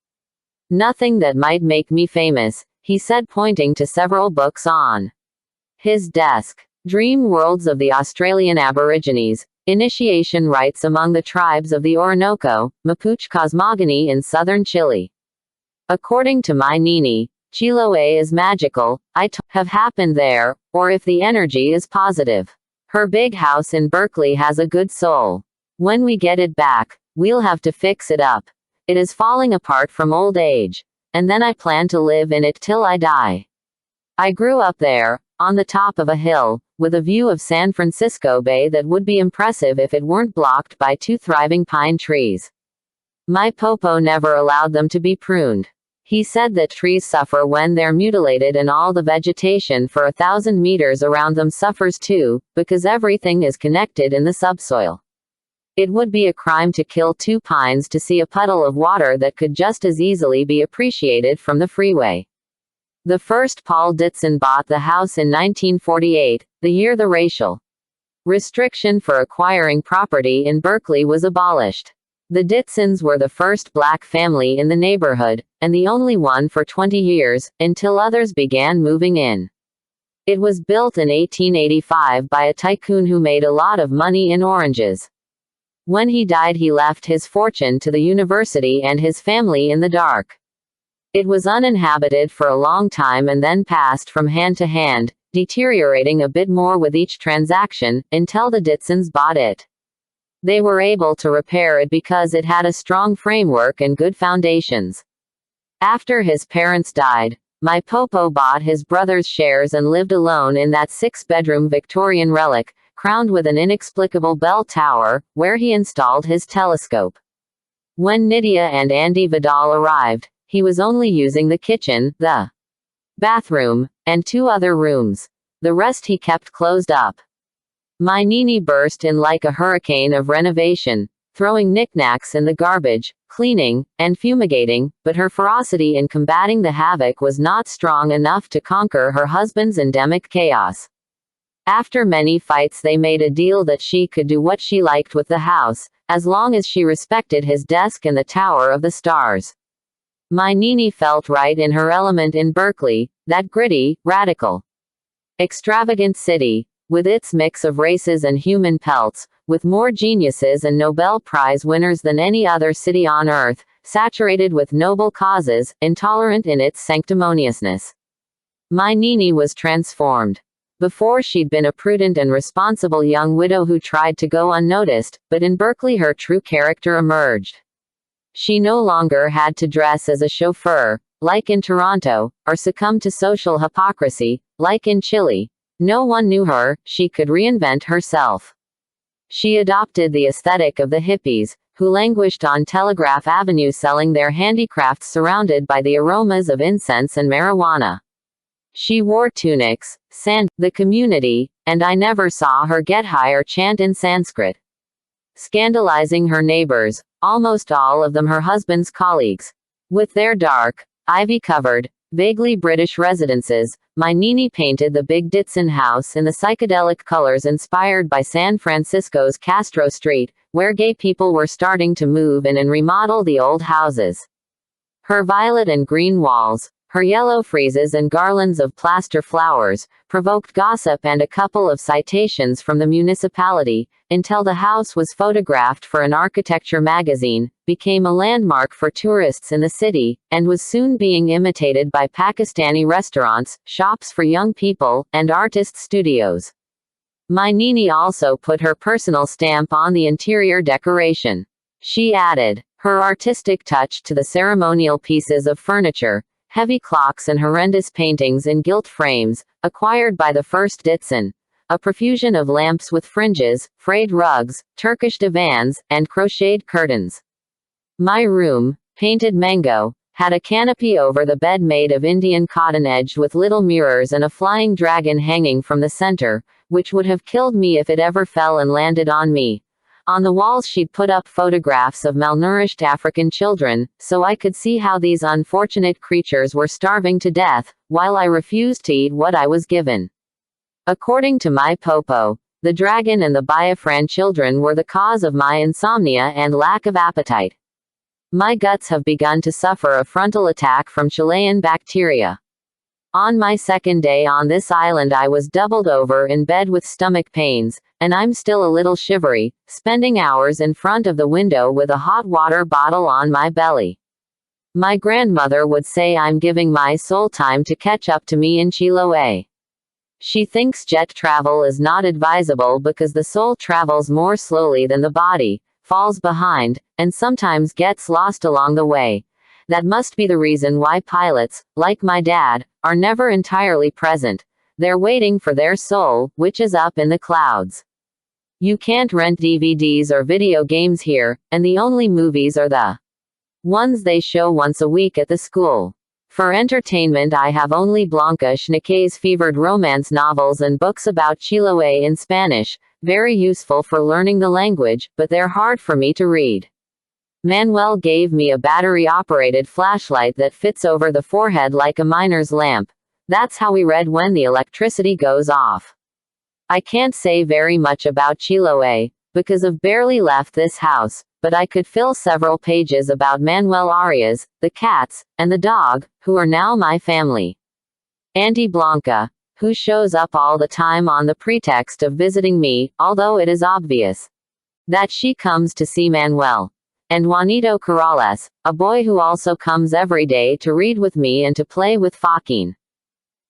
Nothing that might make me famous, he said, pointing to several books on his desk. Dream Worlds of the Australian Aborigines, Initiation Rites Among the Tribes of the Orinoco, Mapuche Cosmogony in Southern Chile. According to my Nini, Chiloé is magical. Have happened there, or if the energy is positive. Her big house in Berkeley has a good soul. When we get it back, we'll have to fix it up. It is falling apart from old age. And then I plan to live in it till I die. I grew up there, on the top of a hill, with a view of San Francisco Bay that would be impressive if it weren't blocked by 2 thriving pine trees. My popo never allowed them to be pruned. He said that trees suffer when they're mutilated, and all the vegetation for 1,000 meters around them suffers too, because everything is connected in the subsoil. It would be a crime to kill 2 pines to see a puddle of water that could just as easily be appreciated from the freeway. The first Paul Ditson bought the house in 1948, the year the racial restriction for acquiring property in Berkeley was abolished. The Ditsons were the first black family in the neighborhood, and the only one for 20 years, until others began moving in. It was built in 1885 by a tycoon who made a lot of money in oranges. When he died, he left his fortune to the university and his family in the dark. It was uninhabited for a long time and then passed from hand to hand, deteriorating a bit more with each transaction, until the Ditsons bought it. They were able to repair it because it had a strong framework and good foundations. After his parents died, my popo bought his brother's shares and lived alone in that 6-bedroom Victorian relic, crowned with an inexplicable bell tower, where he installed his telescope. When Nydia and Andy Vidal arrived, he was only using the kitchen, the bathroom, and 2 other rooms. The rest he kept closed up. My Nini burst in like a hurricane of renovation, throwing knickknacks in the garbage, cleaning, and fumigating, but her ferocity in combating the havoc was not strong enough to conquer her husband's endemic chaos. After many fights, they made a deal that she could do what she liked with the house, as long as she respected his desk and the Tower of the Stars. My Nini felt right in her element in Berkeley, that gritty, radical, extravagant city, with its mix of races and human pelts, with more geniuses and Nobel Prize winners than any other city on earth, saturated with noble causes, intolerant in its sanctimoniousness. My Nini was transformed. Before, she'd been a prudent and responsible young widow who tried to go unnoticed, but in Berkeley her true character emerged. She no longer had to dress as a chauffeur, like in Toronto, or succumb to social hypocrisy, like in Chile. No one knew her, she could reinvent herself. She adopted the aesthetic of the hippies, who languished on Telegraph Avenue selling their handicrafts surrounded by the aromas of incense and marijuana. She wore tunics, sang the community, and I never saw her get high or chant in Sanskrit. Scandalizing her neighbors, almost all of them her husband's colleagues. With their dark, ivy-covered, vaguely British residences, my Nini painted the Big Ditson house in the psychedelic colors inspired by San Francisco's Castro Street, where gay people were starting to move in and remodel the old houses. Her violet and green walls, her yellow friezes and garlands of plaster flowers, provoked gossip and a couple of citations from the municipality, until the house was photographed for an architecture magazine, became a landmark for tourists in the city, and was soon being imitated by Pakistani restaurants, shops for young people, and artist studios. My Nini also put her personal stamp on the interior decoration. She added her artistic touch to the ceremonial pieces of furniture, heavy clocks and horrendous paintings in gilt frames, acquired by the first Ditson, a profusion of lamps with fringes, frayed rugs, Turkish divans, and crocheted curtains. My room, painted mango, had a canopy over the bed made of Indian cotton edged with little mirrors and a flying dragon hanging from the center, which would have killed me if it ever fell and landed on me. On the walls she'd put up photographs of malnourished African children, so I could see how these unfortunate creatures were starving to death, while I refused to eat what I was given. According to my popo, the dragon and the Biafran children were the cause of my insomnia and lack of appetite. My guts have begun to suffer a frontal attack from Chilean bacteria. On my second day on this island I was doubled over in bed with stomach pains, and I'm still a little shivery, spending hours in front of the window with a hot water bottle on my belly. My grandmother would say I'm giving my soul time to catch up to me in Chiloé. She thinks jet travel is not advisable because the soul travels more slowly than the body, falls behind, and sometimes gets lost along the way. That must be the reason why pilots, like my dad, are never entirely present. They're waiting for their soul, which is up in the clouds. You can't rent DVDs or video games here, and the only movies are the ones they show once a week at the school. For entertainment I have only Blanca Schneeke's fevered romance novels and books about Chiloé in Spanish, very useful for learning the language, but they're hard for me to read. Manuel gave me a battery-operated flashlight that fits over the forehead like a miner's lamp. That's how we read when the electricity goes off. I can't say very much about Chiloé, because I've barely left this house, but I could fill several pages about Manuel Arias, the cats, and the dog, who are now my family. Auntie Blanca, who shows up all the time on the pretext of visiting me, although it is obvious that she comes to see Manuel. And Juanito Corrales, a boy who also comes every day to read with me and to play with Joaquin.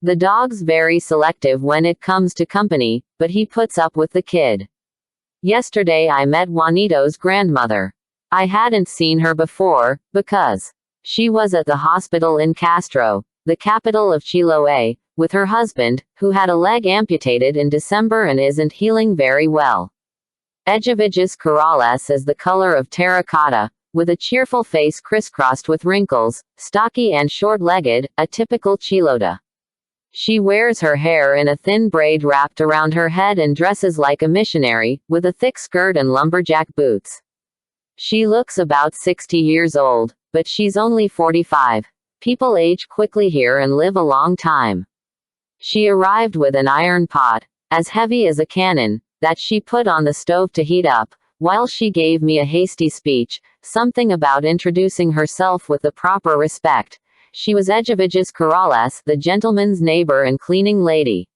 The dog's very selective when it comes to company, but he puts up with the kid. Yesterday I met Juanito's grandmother. I hadn't seen her before, because she was at the hospital in Castro, the capital of Chiloé, with her husband, who had a leg amputated in December and isn't healing very well. Echeviges Corrales is the color of terracotta, with a cheerful face crisscrossed with wrinkles, stocky and short-legged, a typical Chilota. She wears her hair in a thin braid wrapped around her head and dresses like a missionary, with a thick skirt and lumberjack boots. She looks about 60 years old, but she's only 45. People age quickly here and live a long time. She arrived with an iron pot, as heavy as a cannon, that she put on the stove to heat up, while she gave me a hasty speech, something about introducing herself with the proper respect. She was Echeviges Corrales, the gentleman's neighbor and cleaning lady.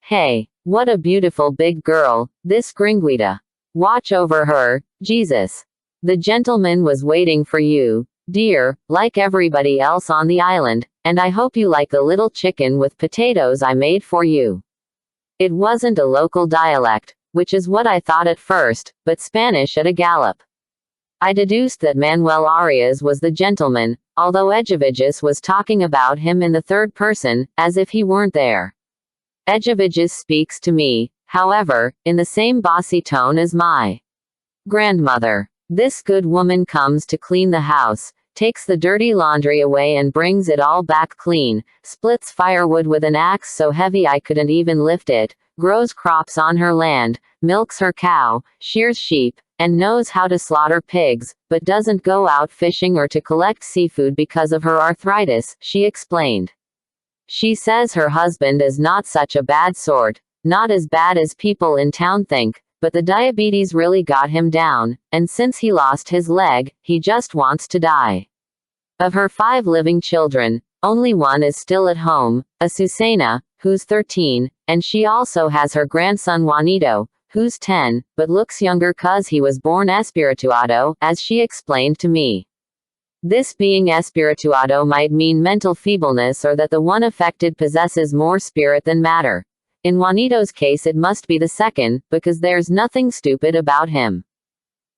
Hey, what a beautiful big girl, this Gringuita. Watch over her, Jesus. The gentleman was waiting for you, dear, like everybody else on the island, and I hope you like the little chicken with potatoes I made for you. It wasn't a local dialect, which is what I thought at first, but Spanish at a gallop. I deduced that Manuel Arias was the gentleman, although Echeviges was talking about him in the third person, as if he weren't there. Echeviges speaks to me, however, in the same bossy tone as my grandmother. This good woman comes to clean the house, takes the dirty laundry away and brings it all back clean, splits firewood with an axe so heavy I couldn't even lift it, grows crops on her land, milks her cow, shears sheep, and knows how to slaughter pigs, but doesn't go out fishing or to collect seafood because of her arthritis, she explained. She says her husband is not such a bad sort, not as bad as people in town think, but the diabetes really got him down, and since he lost his leg, he just wants to die. Of her 5 living children, only one is still at home, Azucena, who's 13, and she also has her grandson Juanito, who's 10, but looks younger 'cause he was born espirituado, as she explained to me. This being espirituado might mean mental feebleness or that the one affected possesses more spirit than matter. In Juanito's case it must be the second, because there's nothing stupid about him.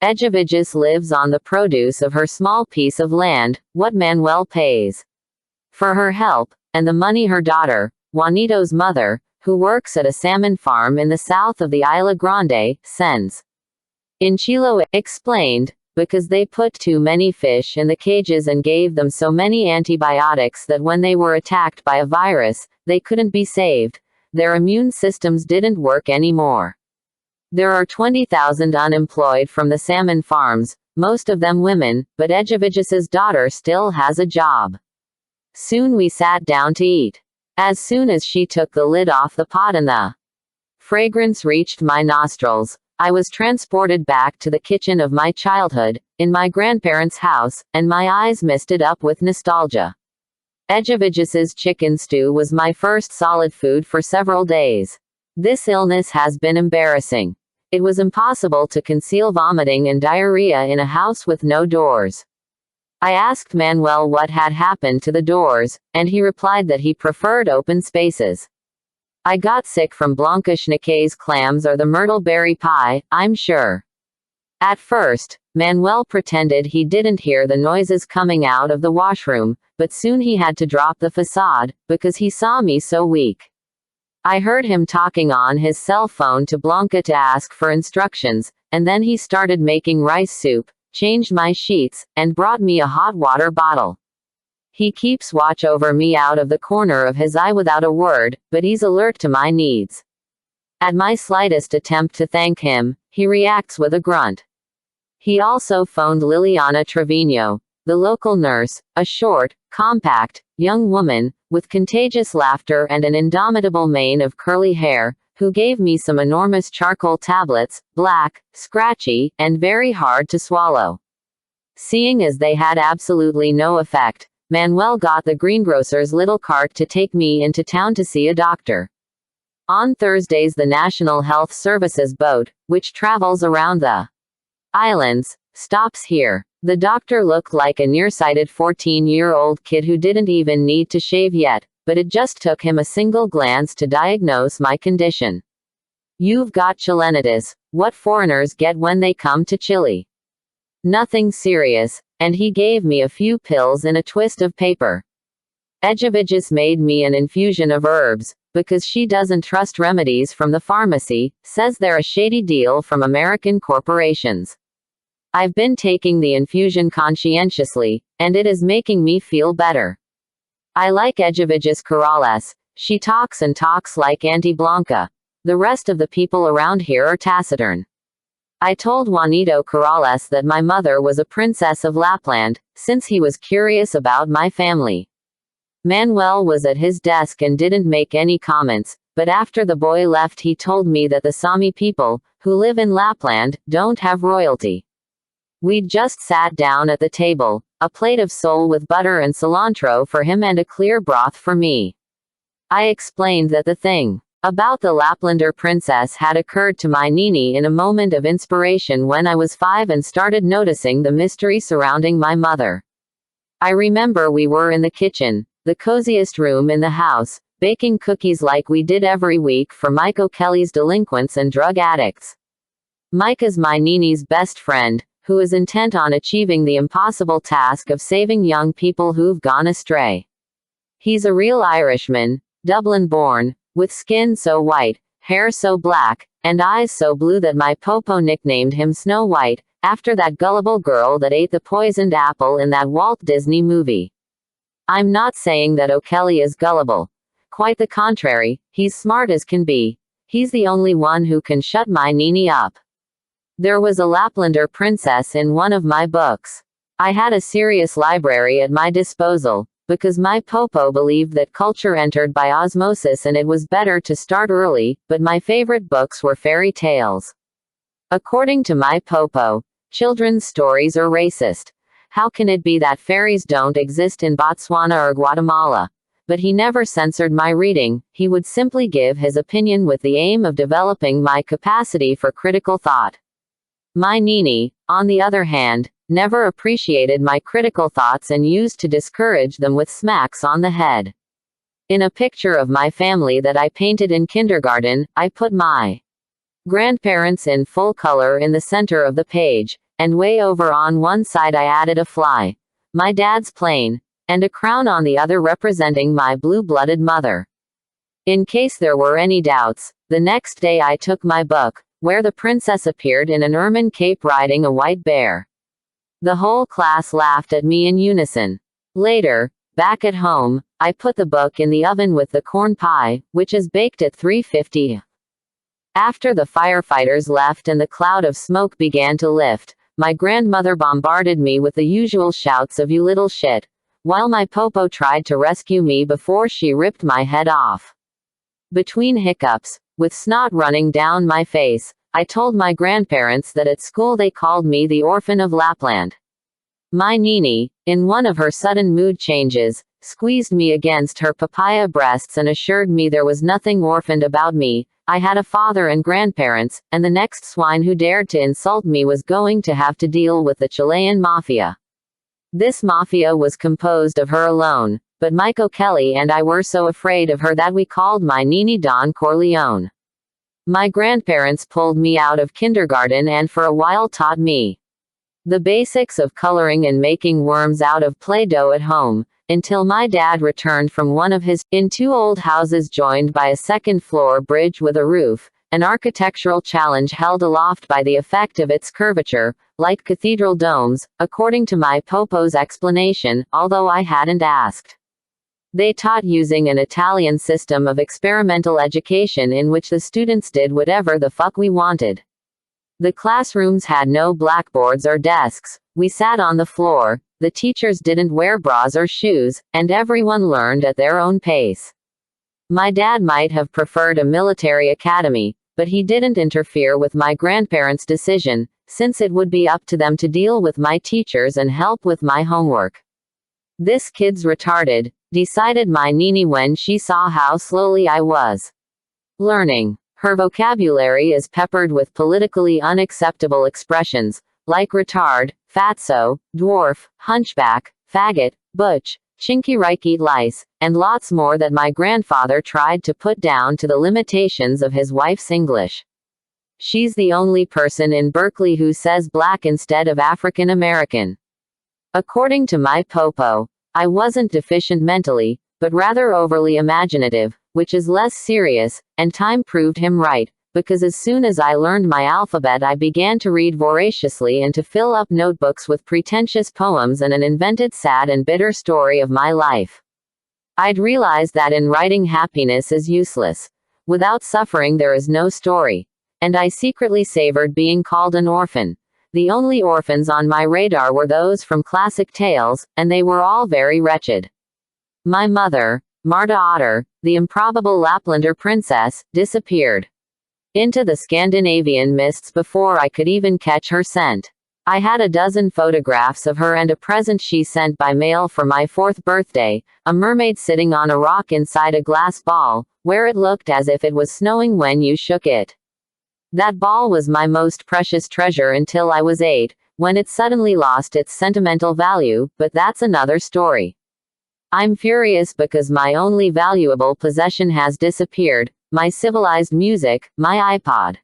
Echeviges lives on the produce of her small piece of land, what Manuel pays for her help, and the money her daughter, Juanito's mother, who works at a salmon farm in the south of the Isla Grande, sends. In Chiloé, explained, because they put too many fish in the cages and gave them so many antibiotics that when they were attacked by a virus, they couldn't be saved. Their immune systems didn't work anymore. There are 20,000 unemployed from the salmon farms, most of them women, but Edgevigis's daughter still has a job. Soon we sat down to eat. As soon as she took the lid off the pot and the fragrance reached my nostrils, I was transported back to the kitchen of my childhood, in my grandparents' house, and my eyes misted up with nostalgia. Edgevigis's chicken stew was my first solid food for several days. This illness has been embarrassing. It was impossible to conceal vomiting and diarrhea in a house with no doors. I asked Manuel what had happened to the doors, and he replied that he preferred open spaces. I got sick from Blanca Schnickay's clams or the myrtle berry pie, I'm sure. At first, Manuel pretended he didn't hear the noises coming out of the washroom, but soon he had to drop the facade, because he saw me so weak. I heard him talking on his cell phone to Blanca to ask for instructions, and then he started making rice soup, changed my sheets, and brought me a hot water bottle. He keeps watch over me out of the corner of his eye without a word, but he's alert to my needs. At my slightest attempt to thank him, he reacts with a grunt. He also phoned Liliana Trevino, the local nurse, a short, compact, young woman, with contagious laughter and an indomitable mane of curly hair, who gave me some enormous charcoal tablets, black, scratchy, and very hard to swallow. Seeing as they had absolutely no effect, Manuel got the greengrocer's little cart to take me into town to see a doctor. On Thursdays the National Health Services boat, which travels around the islands, stops here. The doctor looked like a nearsighted 14-year-old kid who didn't even need to shave yet, but it just took him a single glance to diagnose my condition. You've got Chilenitis, what foreigners get when they come to Chile. Nothing serious, and he gave me a few pills in a twist of paper. Edgevigis made me an infusion of herbs, because she doesn't trust remedies from the pharmacy, says they're a shady deal from American corporations. I've been taking the infusion conscientiously, and it is making me feel better. I like Edgevigis Corrales. She talks and talks like Auntie Blanca. The rest of the people around here are taciturn. I told Juanito Corrales that my mother was a princess of Lapland, since he was curious about my family. Manuel was at his desk and didn't make any comments, but after the boy left he told me that the Sami people, who live in Lapland, don't have royalty. We'd just sat down at the table, a plate of sole with butter and cilantro for him and a clear broth for me. I explained that the thing about the Laplander princess had occurred to my Nini in a moment of inspiration when I was 5 and started noticing the mystery surrounding my mother. I remember we were in the kitchen, the coziest room in the house, baking cookies like we did every week for Mike O'Kelly's delinquents and drug addicts. Mike is my Nini's best friend, who is intent on achieving the impossible task of saving young people who've gone astray. He's a real Irishman, Dublin-born, with skin so white, hair so black, and eyes so blue that my popo nicknamed him Snow White, after that gullible girl that ate the poisoned apple in that Walt Disney movie. I'm not saying that O'Kelly is gullible. Quite the contrary, he's smart as can be. He's the only one who can shut my Nini up. There was a Laplander princess in one of my books. I had a serious library at my disposal, because my popo believed that culture entered by osmosis and it was better to start early, but my favorite books were fairy tales. According to my popo, children's stories are racist. How can it be that fairies don't exist in Botswana or Guatemala? But he never censored my reading, he would simply give his opinion with the aim of developing my capacity for critical thought. My Nini, on the other hand, never appreciated my critical thoughts and used to discourage them with smacks on the head. In a picture of my family that I painted in kindergarten, I put my grandparents in full color in the center of the page, and way over on one side I added a fly, my dad's plane, and a crown on the other representing my blue-blooded mother. In case there were any doubts, the next day I took my book, where the princess appeared in an ermine cape riding a white bear. The whole class laughed at me in unison. Later, back at home, I put the book in the oven with the corn pie, which is baked at 350. After the firefighters left and the cloud of smoke began to lift, my grandmother bombarded me with the usual shouts of "you little shit," while my popo tried to rescue me before she ripped my head off. Between hiccups, with snot running down my face, I told my grandparents that at school they called me the orphan of Lapland. My Nini, in one of her sudden mood changes, squeezed me against her papaya breasts and assured me there was nothing orphaned about me. I had a father and grandparents, and the next swine who dared to insult me was going to have to deal with the Chilean mafia. This mafia was composed of her alone, but Michael Kelly and I were so afraid of her that we called my Nini Don Corleone. My grandparents pulled me out of kindergarten and for a while taught me the basics of coloring and making worms out of Play-Doh at home, until my dad returned from one of his in two old houses joined by a second-floor bridge with a roof, an architectural challenge held aloft by the effect of its curvature, like cathedral domes, according to my popo's explanation, although I hadn't asked. They taught using an Italian system of experimental education in which the students did whatever the fuck we wanted. The classrooms had no blackboards or desks, we sat on the floor, the teachers didn't wear bras or shoes, and everyone learned at their own pace. My dad might have preferred a military academy, but he didn't interfere with my grandparents' decision, since it would be up to them to deal with my teachers and help with my homework. "This kid's retarded," decided my Nini when she saw how slowly I was learning. Her vocabulary is peppered with politically unacceptable expressions, like retard, fatso, dwarf, hunchback, faggot, butch, chinky rike lice, and lots more that my grandfather tried to put down to the limitations of his wife's English. She's the only person in Berkeley who says black instead of African American. According to my popo, I wasn't deficient mentally, but rather overly imaginative, which is less serious, and time proved him right, because as soon as I learned my alphabet I began to read voraciously and to fill up notebooks with pretentious poems and an invented sad and bitter story of my life. I'd realized that in writing happiness is useless. Without suffering there is no story. And I secretly savored being called an orphan. The only orphans on my radar were those from classic tales, and they were all very wretched. My mother, Marta Otter, the improbable Laplander princess, disappeared into the Scandinavian mists before I could even catch her scent. I had a dozen photographs of her and a present she sent by mail for my 4th birthday, a mermaid sitting on a rock inside a glass ball, where it looked as if it was snowing when you shook it. That ball was my most precious treasure until I was 8, when it suddenly lost its sentimental value, but that's another story. I'm furious because my only valuable possession has disappeared, my civilized music, my iPod.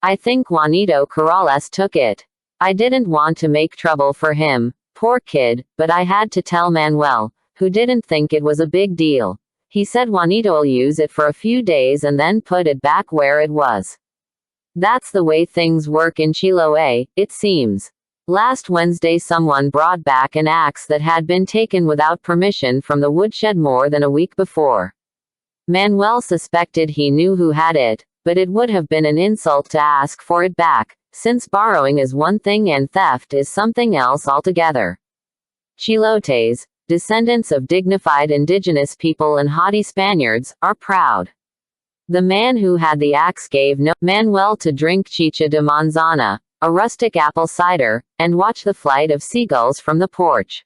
I think Juanito Corrales took it. I didn't want to make trouble for him, poor kid, but I had to tell Manuel, who didn't think it was a big deal. He said Juanito'll use it for a few days and then put it back where it was. That's the way things work in Chiloé, it seems. Last Wednesday someone brought back an axe that had been taken without permission from the woodshed more than a week before. Manuel suspected he knew who had it, but it would have been an insult to ask for it back, since borrowing is one thing and theft is something else altogether. Chilotes, descendants of dignified indigenous people and haughty Spaniards, are proud. The man who had the axe gave Manuel to drink chicha de manzana, a rustic apple cider, and watch the flight of seagulls from the porch.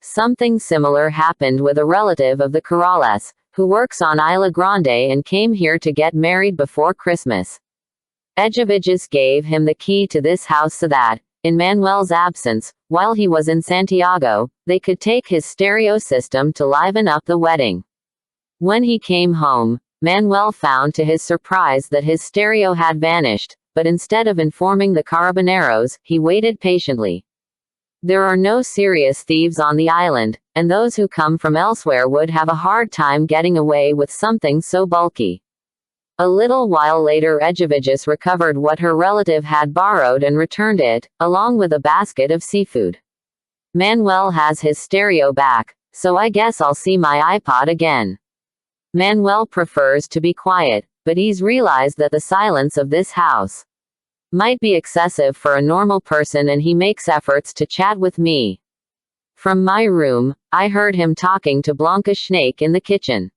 Something similar happened with a relative of the Corrales, who works on Isla Grande and came here to get married before Christmas. Echeviges gave him the key to this house so that, in Manuel's absence, while he was in Santiago, they could take his stereo system to liven up the wedding. When he came home, Manuel found to his surprise that his stereo had vanished, but instead of informing the carabineros, he waited patiently. There are no serious thieves on the island, and those who come from elsewhere would have a hard time getting away with something so bulky. A little while later Echeviges recovered what her relative had borrowed and returned it, along with a basket of seafood. Manuel has his stereo back, so I guess I'll see my iPod again. Manuel prefers to be quiet, but he's realized that the silence of this house might be excessive for a normal person, and he makes efforts to chat with me. From my room, I heard him talking to Blanca Snake in the kitchen.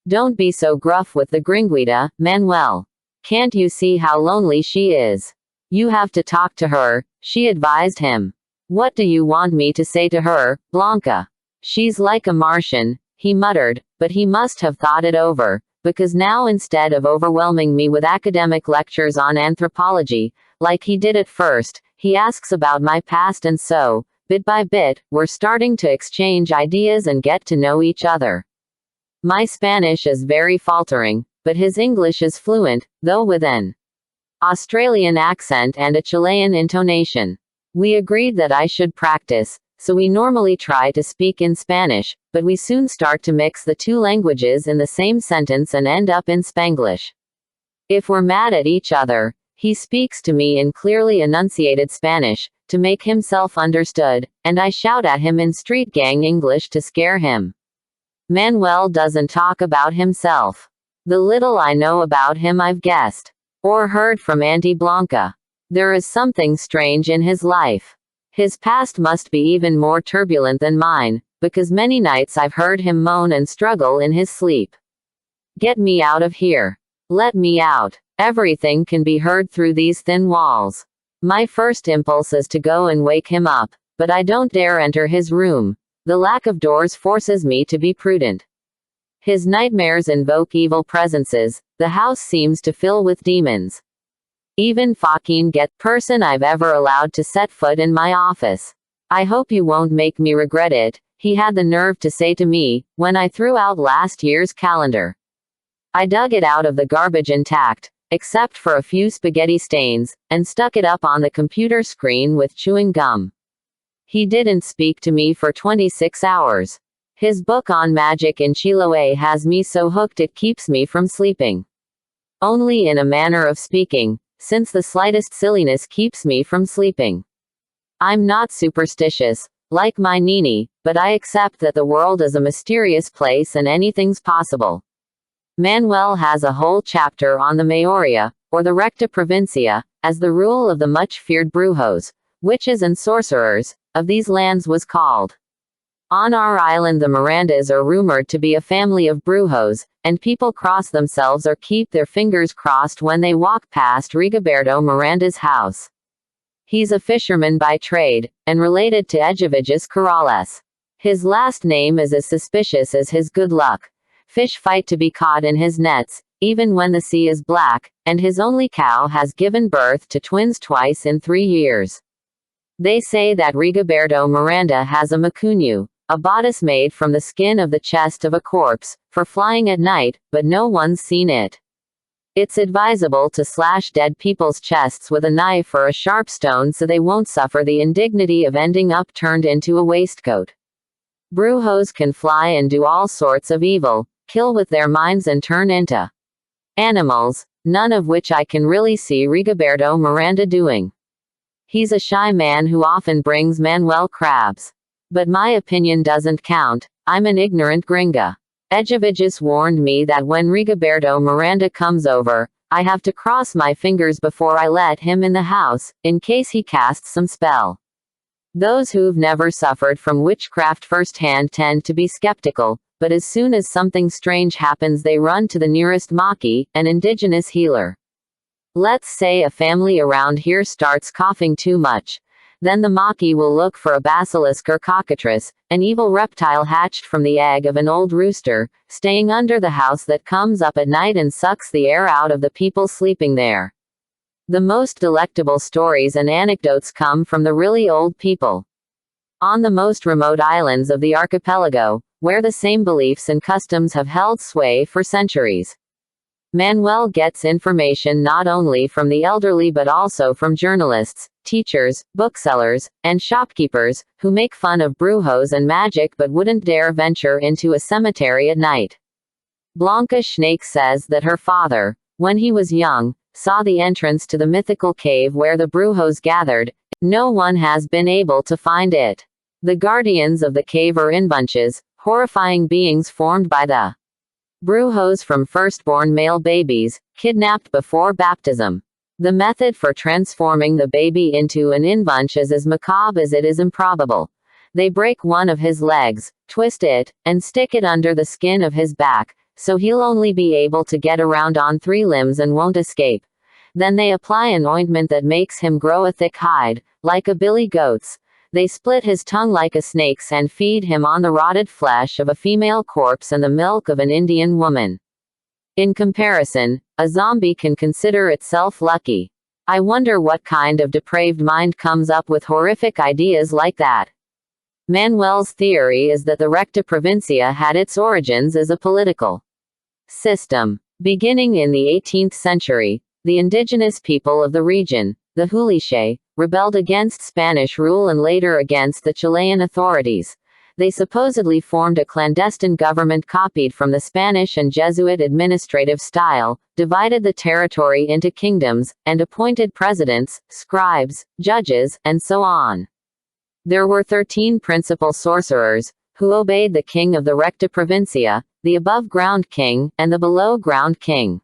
Don't be so gruff with the gringuita, Manuel. Can't you see how lonely she is? You have to talk to her, she advised him. What do you want me to say to her, Blanca? She's like a Martian, he muttered, but he must have thought it over, because now instead of overwhelming me with academic lectures on anthropology, like he did at first, he asks about my past, and so, bit by bit, we're starting to exchange ideas and get to know each other. My Spanish is very faltering, but his English is fluent, though with an Australian accent and a Chilean intonation. We agreed that I should practice, so we normally try to speak in Spanish, but we soon start to mix the two languages in the same sentence and end up in Spanglish. If we're mad at each other, he speaks to me in clearly enunciated Spanish, to make himself understood, and I shout at him in street gang English to scare him. Manuel doesn't talk about himself. The little I know about him I've guessed. Or heard from Auntie Blanca. There is something strange in his life. His past must be even more turbulent than mine, because many nights I've heard him moan and struggle in his sleep. Get me out of here. Let me out. Everything can be heard through these thin walls. My first impulse is to go and wake him up, but I don't dare enter his room. The lack of doors forces me to be prudent. His nightmares invoke evil presences, the house seems to fill with demons. Even Joaquin gets person I've ever allowed to set foot in my office. I hope you won't make me regret it, he had the nerve to say to me, when I threw out last year's calendar. I dug it out of the garbage intact, except for a few spaghetti stains, and stuck it up on the computer screen with chewing gum. He didn't speak to me for 26 hours. His book on magic in Chiloé has me so hooked it keeps me from sleeping. Only in a manner of speaking, since the slightest silliness keeps me from sleeping. I'm not superstitious, like my Nini, but I accept that the world is a mysterious place and anything's possible. Manuel has a whole chapter on the Mayoría, or the Recta Provincia, as the rule of the much-feared brujos, witches and sorcerers, of these lands was called. On our island the Mirandas are rumored to be a family of brujos, and people cross themselves or keep their fingers crossed when they walk past Rigoberto Miranda's house. He's a fisherman by trade, and related to Echevidges Corrales. His last name is as suspicious as his good luck. Fish fight to be caught in his nets, even when the sea is black, and his only cow has given birth to twins twice in 3 years. They say that Rigoberto Miranda has a macunyu, a bodice made from the skin of the chest of a corpse, for flying at night, but no one's seen it. It's advisable to slash dead people's chests with a knife or a sharp stone so they won't suffer the indignity of ending up turned into a waistcoat. Brujos can fly and do all sorts of evil, kill with their minds and turn into animals, none of which I can really see Rigoberto Miranda doing. He's a shy man who often brings Manuel crabs. But my opinion doesn't count, I'm an ignorant gringa. Echevidges warned me that when Rigoberto Miranda comes over, I have to cross my fingers before I let him in the house, in case he casts some spell. Those who've never suffered from witchcraft firsthand tend to be skeptical, but as soon as something strange happens they run to the nearest Maki, an indigenous healer. Let's say a family around here starts coughing too much. Then the Maki will look for a basilisk or cockatrice, an evil reptile hatched from the egg of an old rooster, staying under the house that comes up at night and sucks the air out of the people sleeping there. The most delectable stories and anecdotes come from the really old people. On the most remote islands of the archipelago, where the same beliefs and customs have held sway for centuries. Manuel gets information not only from the elderly but also from journalists, teachers, booksellers, and shopkeepers, who make fun of brujos and magic but wouldn't dare venture into a cemetery at night. Blanca Snake says that her father, when he was young, saw the entrance to the mythical cave where the brujos gathered. No one has been able to find it. The guardians of the cave are in bunches, horrifying beings formed by the Brujo's from firstborn male babies, kidnapped before baptism. The method for transforming the baby into an inbunch is as macabre as it is improbable. They break one of his legs, twist it, and stick it under the skin of his back, so he'll only be able to get around on 3 limbs and won't escape. Then they apply an ointment that makes him grow a thick hide, like a billy goat's. They split his tongue like a snake's and feed him on the rotted flesh of a female corpse and the milk of an Indian woman. In comparison, a zombie can consider itself lucky. I wonder what kind of depraved mind comes up with horrific ideas like that. Manuel's theory is that the Recta Provincia had its origins as a political system. Beginning in the 18th century, the indigenous people of the region, the Huilliche, rebelled against Spanish rule and later against the Chilean authorities. They supposedly formed a clandestine government copied from the Spanish and Jesuit administrative style, divided the territory into kingdoms, and appointed presidents, scribes, judges, and so on. There were 13 principal sorcerers, who obeyed the king of the Recta Provincia, the above-ground king, and the below-ground king.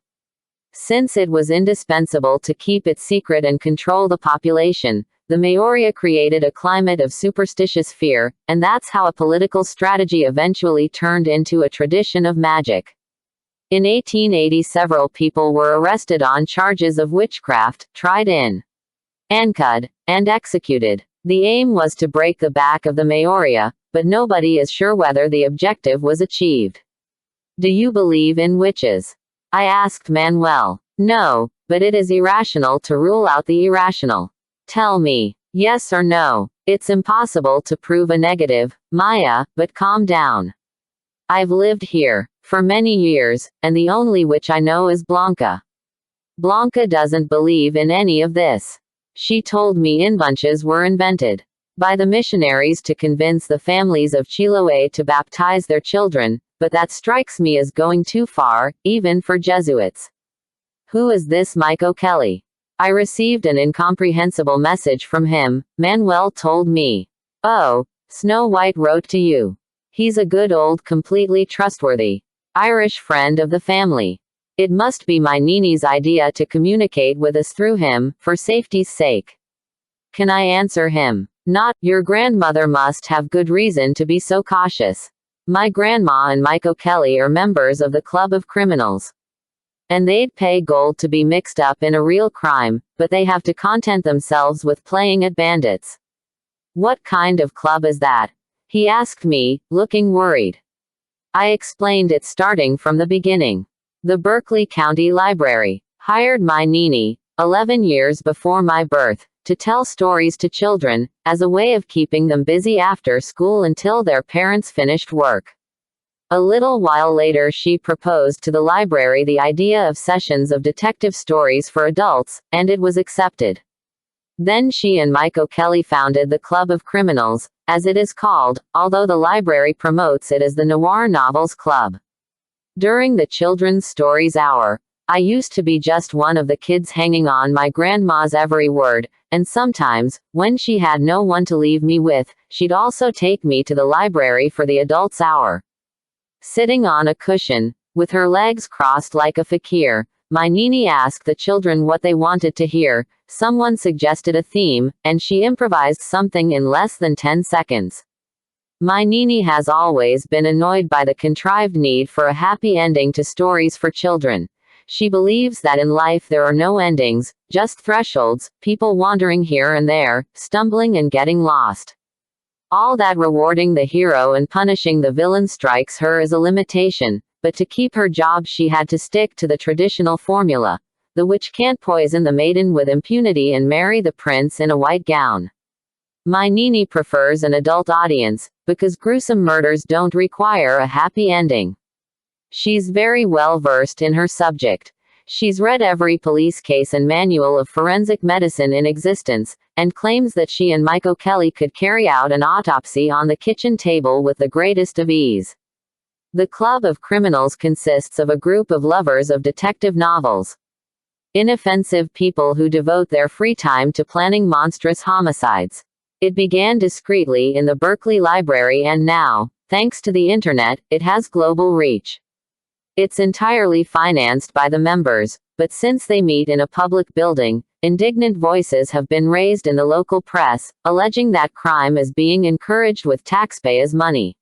Since it was indispensable to keep it secret and control the population, the Mayoría created a climate of superstitious fear, and that's how a political strategy eventually turned into a tradition of magic. In 1880 several people were arrested on charges of witchcraft, tried in Ancud, and executed. The aim was to break the back of the Mayoría, but nobody is sure whether the objective was achieved. Do you believe in witches? I asked Manuel. No, but it is irrational to rule out the irrational. Tell me, yes or no. It's impossible to prove a negative, Maya, but calm down. I've lived here for many years, and the only witch I know is Blanca. Blanca doesn't believe in any of this. She told me inbunches were invented by the missionaries to convince the families of Chiloé to baptize their children, but that strikes me as going too far, even for Jesuits. Who is this Mike O'Kelly? I received an incomprehensible message from him, Manuel told me. Oh, Snow White wrote to you. He's a good old completely trustworthy Irish friend of the family. It must be my Nini's idea to communicate with us through him, for safety's sake. Can I answer him? Not, your grandmother must have good reason to be so cautious. My grandma and Mike O'Kelly are members of the Club of Criminals. And they'd pay gold to be mixed up in a real crime, but they have to content themselves with playing at bandits. What kind of club is that? He asked me, looking worried. I explained it starting from the beginning. The Berkeley County Library hired my Nini, 11 years before my birth, to tell stories to children, as a way of keeping them busy after school until their parents finished work. A little while later she proposed to the library the idea of sessions of detective stories for adults, and it was accepted. Then she and Mike O'Kelly founded the Club of Criminals, as it is called, although the library promotes it as the Noir Novels Club. During the Children's Stories Hour, I used to be just one of the kids hanging on my grandma's every word, and sometimes, when she had no one to leave me with, she'd also take me to the library for the adults' hour. Sitting on a cushion, with her legs crossed like a fakir, my Nini asked the children what they wanted to hear, someone suggested a theme, and she improvised something in less than 10 seconds. My Nini has always been annoyed by the contrived need for a happy ending to stories for children. She believes that in life there are no endings, just thresholds, people wandering here and there, stumbling and getting lost. All that rewarding the hero and punishing the villain strikes her as a limitation, but to keep her job she had to stick to the traditional formula. The witch can't poison the maiden with impunity and marry the prince in a white gown. My Nini prefers an adult audience, because gruesome murders don't require a happy ending. She's very well versed in her subject. She's read every police case and manual of forensic medicine in existence, and claims that she and Mike O'Kelly could carry out an autopsy on the kitchen table with the greatest of ease. The Club of Criminals consists of a group of lovers of detective novels. Inoffensive people who devote their free time to planning monstrous homicides. It began discreetly in the Berkeley Library and now, thanks to the internet, it has global reach. It's entirely financed by the members, but since they meet in a public building, indignant voices have been raised in the local press, alleging that crime is being encouraged with taxpayers' money.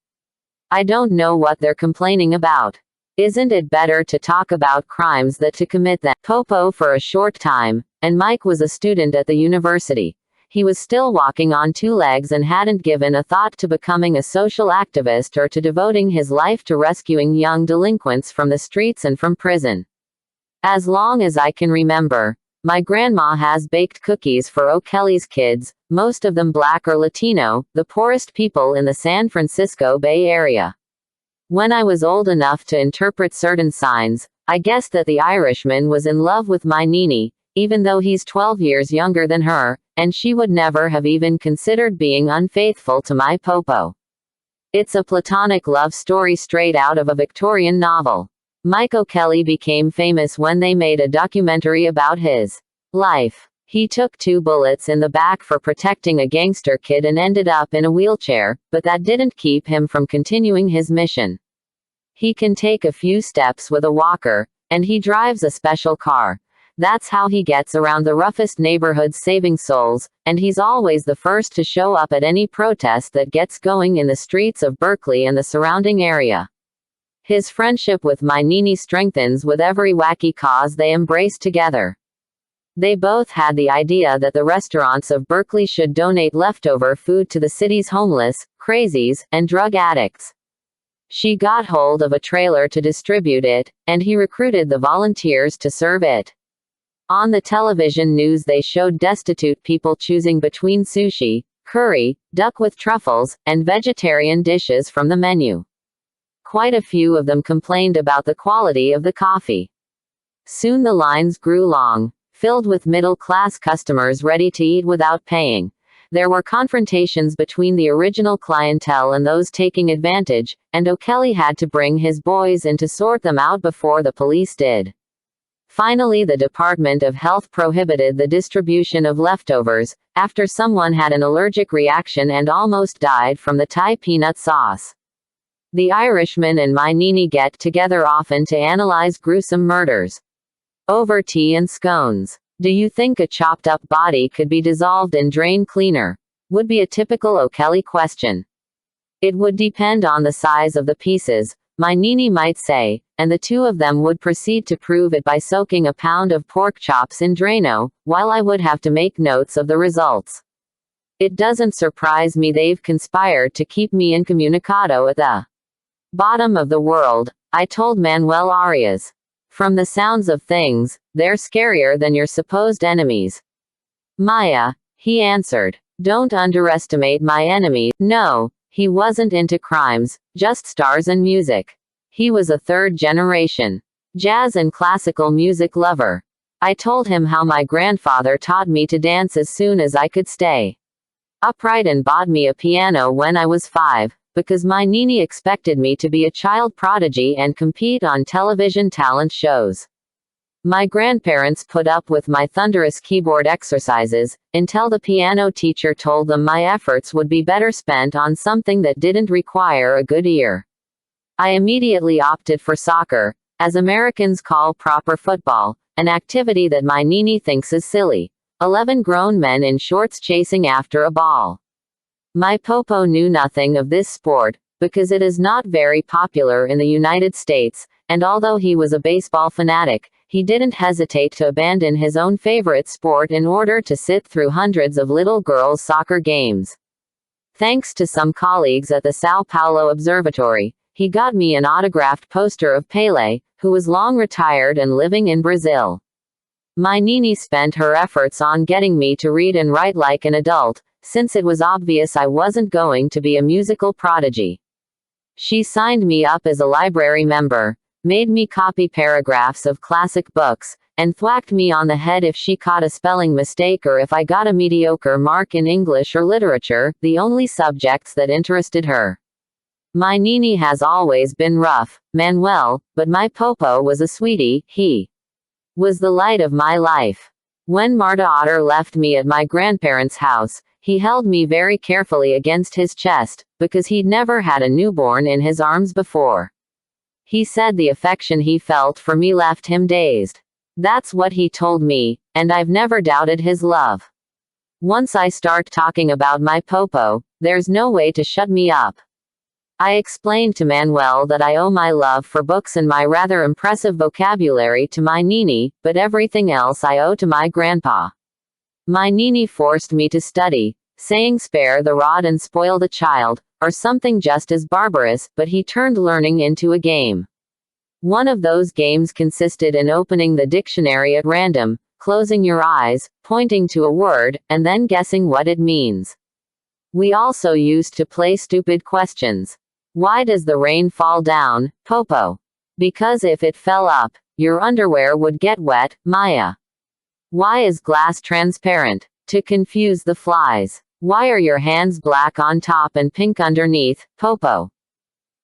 I don't know what they're complaining about. Isn't it better to talk about crimes than to commit them? Popo for a short time, and Mike was a student at the university. He was still walking on two legs and hadn't given a thought to becoming a social activist or to devoting his life to rescuing young delinquents from the streets and from prison. As long as I can remember, my grandma has baked cookies for O'Kelly's kids, most of them Black or Latino, the poorest people in the San Francisco Bay Area. When I was old enough to interpret certain signs, I guessed that the Irishman was in love with my Nini, even though he's 12 years younger than her, and she would never have even considered being unfaithful to my Popo. It's a platonic love story straight out of a Victorian novel. Mike O'Kelly became famous when they made a documentary about his life. He took 2 bullets in the back for protecting a gangster kid and ended up in a wheelchair, but that didn't keep him from continuing his mission. He can take a few steps with a walker, and he drives a special car. That's how he gets around the roughest neighborhoods saving souls, and he's always the first to show up at any protest that gets going in the streets of Berkeley and the surrounding area. His friendship with my Nini strengthens with every wacky cause they embrace together. They both had the idea that the restaurants of Berkeley should donate leftover food to the city's homeless, crazies, and drug addicts. She got hold of a trailer to distribute it, and he recruited the volunteers to serve it. On the television news they showed destitute people choosing between sushi, curry, duck with truffles, and vegetarian dishes from the menu. Quite a few of them complained about the quality of the coffee. Soon the lines grew long, filled with middle-class customers ready to eat without paying. There were confrontations between the original clientele and those taking advantage, and O'Kelly had to bring his boys in to sort them out before the police did. Finally, the Department of Health prohibited the distribution of leftovers, after someone had an allergic reaction and almost died from the Thai peanut sauce. The Irishman and my Nini get together often to analyze gruesome murders. Over tea and scones. Do you think a chopped-up body could be dissolved in drain cleaner? Would be a typical O'Kelly question. It would depend on the size of the pieces, my Nini might say, and the two of them would proceed to prove it by soaking a pound of pork chops in Drano, while I would have to make notes of the results. It doesn't surprise me they've conspired to keep me incommunicado at the bottom of the world, I told Manuel Arias. From the sounds of things, they're scarier than your supposed enemies. Maya, he answered. Don't underestimate my enemy. No, he wasn't into crimes, just stars and music. He was a third-generation jazz and classical music lover. I told him how my grandfather taught me to dance as soon as I could stay upright and bought me a piano when I was 5. Because my Nini expected me to be a child prodigy and compete on television talent shows. My grandparents put up with my thunderous keyboard exercises, until the piano teacher told them my efforts would be better spent on something that didn't require a good ear. I immediately opted for soccer, as Americans call proper football, an activity that my Nini thinks is silly. 11 grown men in shorts chasing after a ball. My Popo knew nothing of this sport, because it is not very popular in the United States, and although he was a baseball fanatic, he didn't hesitate to abandon his own favorite sport in order to sit through hundreds of little girls' soccer games. Thanks to some colleagues at the Sao Paulo Observatory, he got me an autographed poster of Pelé, who was long retired and living in Brazil. My Nini spent her efforts on getting me to read and write like an adult, since it was obvious I wasn't going to be a musical prodigy. She signed me up as a library member, made me copy paragraphs of classic books, and thwacked me on the head if she caught a spelling mistake or if I got a mediocre mark in English or literature, the only subjects that interested her. My Nini has always been rough, Manuel, but my Popo was a sweetie. He was the light of my life. When Marta Otter left me at my grandparents' house, he held me very carefully against his chest, because he'd never had a newborn in his arms before. He said the affection he felt for me left him dazed. That's what he told me, and I've never doubted his love. Once I start talking about my popo, there's no way to shut me up. I explained to Manuel that I owe my love for books and my rather impressive vocabulary to my Nini, but everything else I owe to my grandpa. My Nini forced me to study, saying spare the rod and spoil the child, or something just as barbarous, but he turned learning into a game. One of those games consisted in opening the dictionary at random, closing your eyes, pointing to a word, and then guessing what it means. We also used to play stupid questions. Why does the rain fall down, Popo? Because if it fell up, your underwear would get wet, Maya. Why is glass transparent? To confuse the flies. Why are your hands black on top and pink underneath, Popo?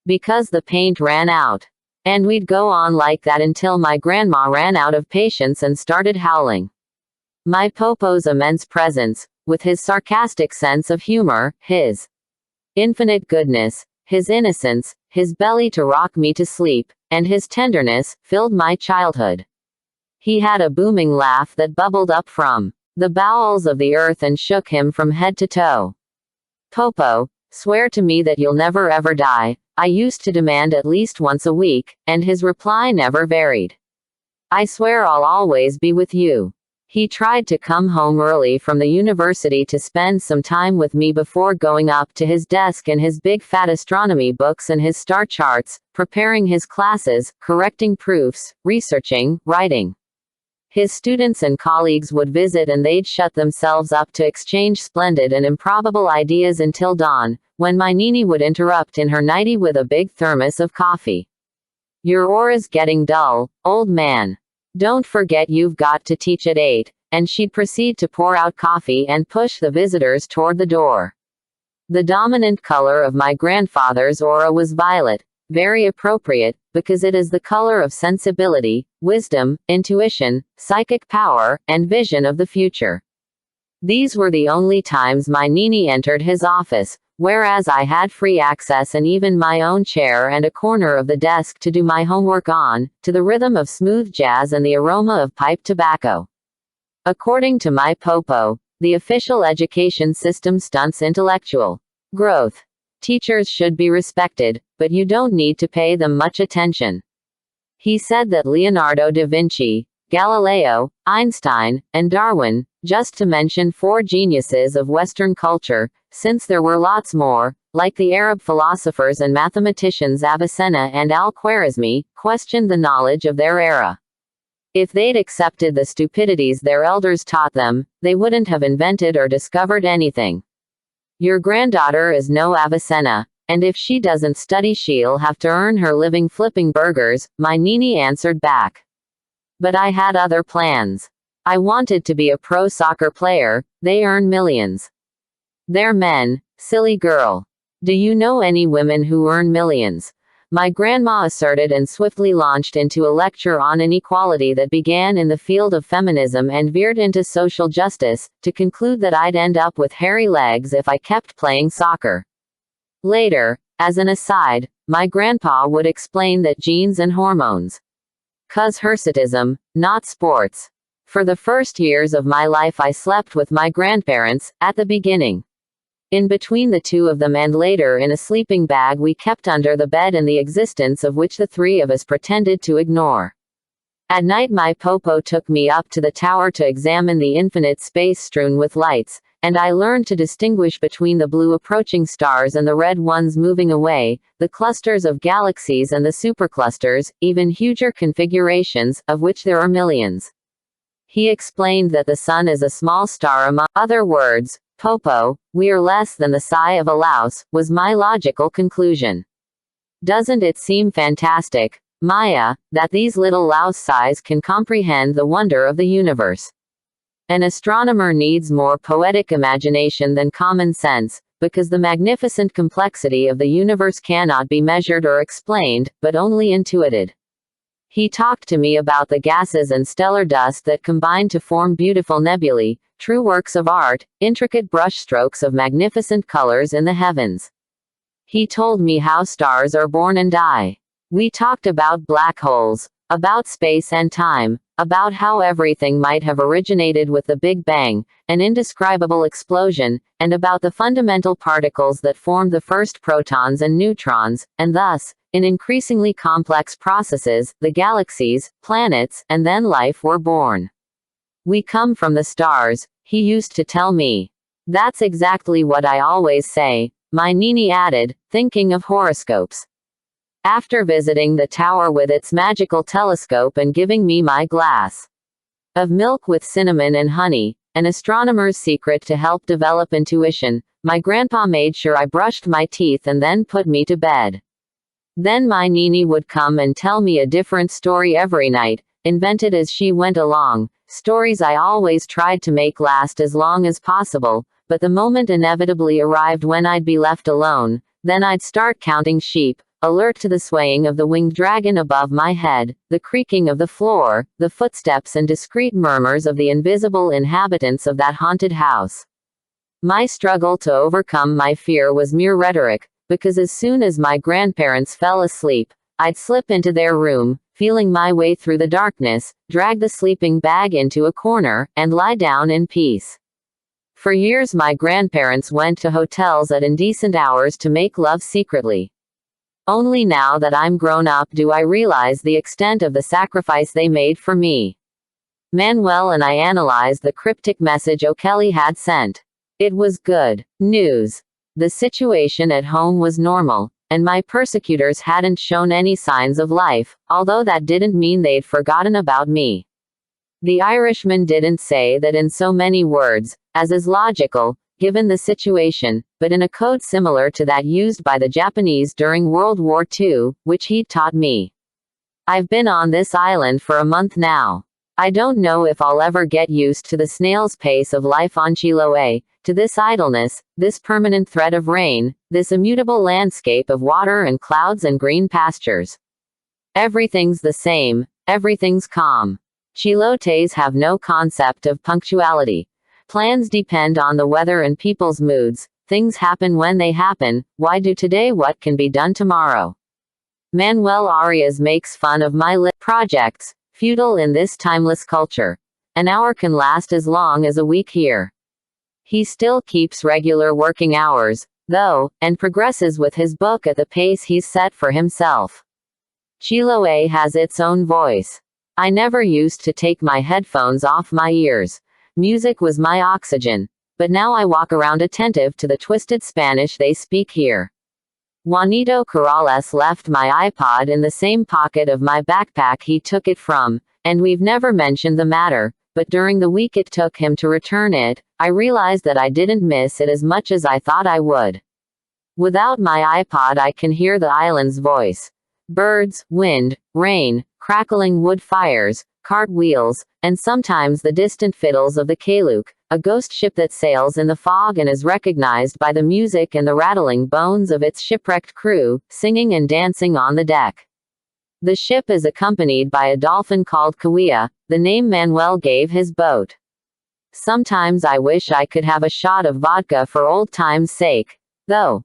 Because the paint ran out. And we'd go on like that until my grandma ran out of patience and started howling. My Popo's immense presence, with his sarcastic sense of humor, his infinite goodness, his innocence, his belly to rock me to sleep, and his tenderness, filled my childhood. He had a booming laugh that bubbled up from the bowels of the earth and shook him from head to toe. Popo, swear to me that you'll never ever die, I used to demand at least once a week, and his reply never varied. I swear I'll always be with you. He tried to come home early from the university to spend some time with me before going up to his desk and his big fat astronomy books and his star charts, preparing his classes, correcting proofs, researching, writing. His students and colleagues would visit and they'd shut themselves up to exchange splendid and improbable ideas until dawn, when my Nini would interrupt in her nightie with a big thermos of coffee. Your aura's getting dull, old man. Don't forget you've got to teach at 8, and she'd proceed to pour out coffee and push the visitors toward the door. The dominant color of my grandfather's aura was violet, very appropriate, because it is the color of sensibility, wisdom, intuition, psychic power, and vision of the future. These were the only times my Nini entered his office, whereas I had free access and even my own chair and a corner of the desk to do my homework on, to the rhythm of smooth jazz and the aroma of pipe tobacco. According to my Popo, the official education system stunts intellectual growth. Teachers should be respected, but you don't need to pay them much attention. He said that Leonardo da Vinci, Galileo, Einstein, and Darwin, just to mention 4 geniuses of Western culture, since there were lots more, like the Arab philosophers and mathematicians Avicenna and Al-Khwarizmi, questioned the knowledge of their era. If they'd accepted the stupidities their elders taught them, they wouldn't have invented or discovered anything. Your granddaughter is no Avicenna, and if she doesn't study she'll have to earn her living flipping burgers, my Nini answered back. But I had other plans. I wanted to be a pro soccer player, they earn millions. They're men, silly girl. Do you know any women who earn millions? My grandma asserted and swiftly launched into a lecture on inequality that began in the field of feminism and veered into social justice, to conclude that I'd end up with hairy legs if I kept playing soccer. Later, as an aside, my grandpa would explain that genes and hormones. 'Cause hirsutism, not sports. For the first years of my life I slept with my grandparents, at the beginning. In between the two of them and later in a sleeping bag we kept under the bed and the existence of which the 3 of us pretended to ignore. At night my Popo took me up to the tower to examine the infinite space strewn with lights, and I learned to distinguish between the blue approaching stars and the red ones moving away, the clusters of galaxies and the superclusters, even huger configurations, of which there are millions. He explained that the sun is a small star among other words. Popo, we're less than the sigh of a louse, was my logical conclusion. Doesn't it seem fantastic, Maya, that these little louse sighs can comprehend the wonder of the universe? An astronomer needs more poetic imagination than common sense, because the magnificent complexity of the universe cannot be measured or explained, but only intuited. He talked to me about the gases and stellar dust that combine to form beautiful nebulae, true works of art, intricate brushstrokes of magnificent colors in the heavens. He told me how stars are born and die. We talked about black holes, about space and time, about how everything might have originated with the Big Bang, an indescribable explosion, and about the fundamental particles that formed the first protons and neutrons, and thus, in increasingly complex processes, the galaxies, planets, and then life were born. We come from the stars, he used to tell me. That's exactly what I always say, my Nini added, thinking of horoscopes. After visiting the tower with its magical telescope and giving me my glass of milk with cinnamon and honey, an astronomer's secret to help develop intuition, my grandpa made sure I brushed my teeth and then put me to bed. Then my Nini would come and tell me a different story every night, invented as she went along, stories I always tried to make last as long as possible, but the moment inevitably arrived when I'd be left alone. Then I'd start counting sheep, alert to the swaying of the winged dragon above my head, the creaking of the floor, the footsteps and discreet murmurs of the invisible inhabitants of that haunted house. My struggle to overcome my fear was mere rhetoric, because as soon as my grandparents fell asleep, I'd slip into their room, feeling my way through the darkness, drag the sleeping bag into a corner, and lie down in peace. For years my grandparents went to hotels at indecent hours to make love secretly. Only now that I'm grown up do I realize the extent of the sacrifice they made for me. Manuel and I analyzed the cryptic message O'Kelly had sent. It was good news. The situation at home was normal, and my persecutors hadn't shown any signs of life, although that didn't mean they'd forgotten about me. The Irishman didn't say that in so many words, as is logical, given the situation, but in a code similar to that used by the Japanese during World War II, which he'd taught me. I've been on this island for a month now. I don't know if I'll ever get used to the snail's pace of life on Chiloé, to this idleness, this permanent thread of rain, this immutable landscape of water and clouds and green pastures. Everything's the same, everything's calm. Chilotes have no concept of punctuality. Plans depend on the weather and people's moods, things happen when they happen, why do today what can be done tomorrow? Manuel Arias makes fun of my projects, futile in this timeless culture. An hour can last as long as a week here. He still keeps regular working hours, though, and progresses with his book at the pace he's set for himself. Chiloé has its own voice. I never used to take my headphones off my ears. Music was my oxygen, but now I walk around attentive to the twisted Spanish they speak here. Juanito Corrales left my iPod in the same pocket of my backpack he took it from, and we've never mentioned the matter, but during the week it took him to return it, I realized that I didn't miss it as much as I thought I would. Without my iPod I can hear the island's voice. Birds, wind, rain, crackling wood fires, cartwheels, and sometimes the distant fiddles of the Kaluk, a ghost ship that sails in the fog and is recognized by the music and the rattling bones of its shipwrecked crew, singing and dancing on the deck. The ship is accompanied by a dolphin called Kawia, the name Manuel gave his boat. Sometimes I wish I could have a shot of vodka for old times' sake, though.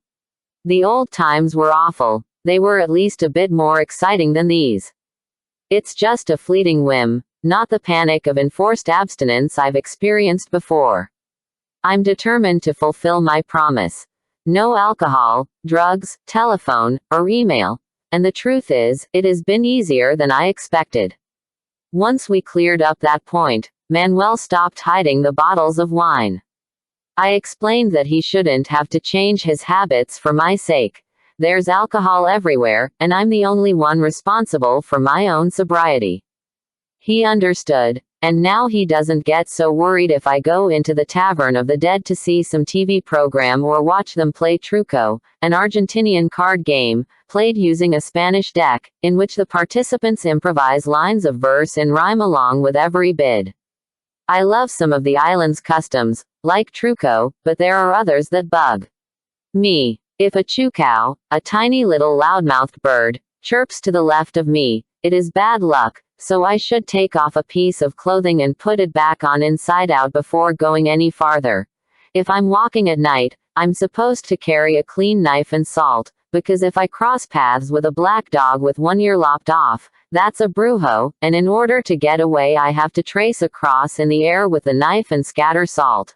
The old times were awful, they were at least a bit more exciting than these. It's just a fleeting whim, not the panic of enforced abstinence I've experienced before. I'm determined to fulfill my promise. No alcohol, drugs, telephone, or email. And the truth is, it has been easier than I expected. Once we cleared up that point, Manuel stopped hiding the bottles of wine. I explained that he shouldn't have to change his habits for my sake. There's alcohol everywhere, and I'm the only one responsible for my own sobriety. He understood, and now he doesn't get so worried if I go into the Tavern of the Dead to see some TV program or watch them play truco, an Argentinian card game, played using a Spanish deck, in which the participants improvise lines of verse in rhyme along with every bid. I love some of the island's customs, like truco, but there are others that bug me. If a chukau, a tiny little loudmouthed bird, chirps to the left of me, it is bad luck, so I should take off a piece of clothing and put it back on inside out before going any farther. If I'm walking at night, I'm supposed to carry a clean knife and salt, because if I cross paths with a black dog with one ear lopped off, that's a brujo, and in order to get away I have to trace a cross in the air with the knife and scatter salt.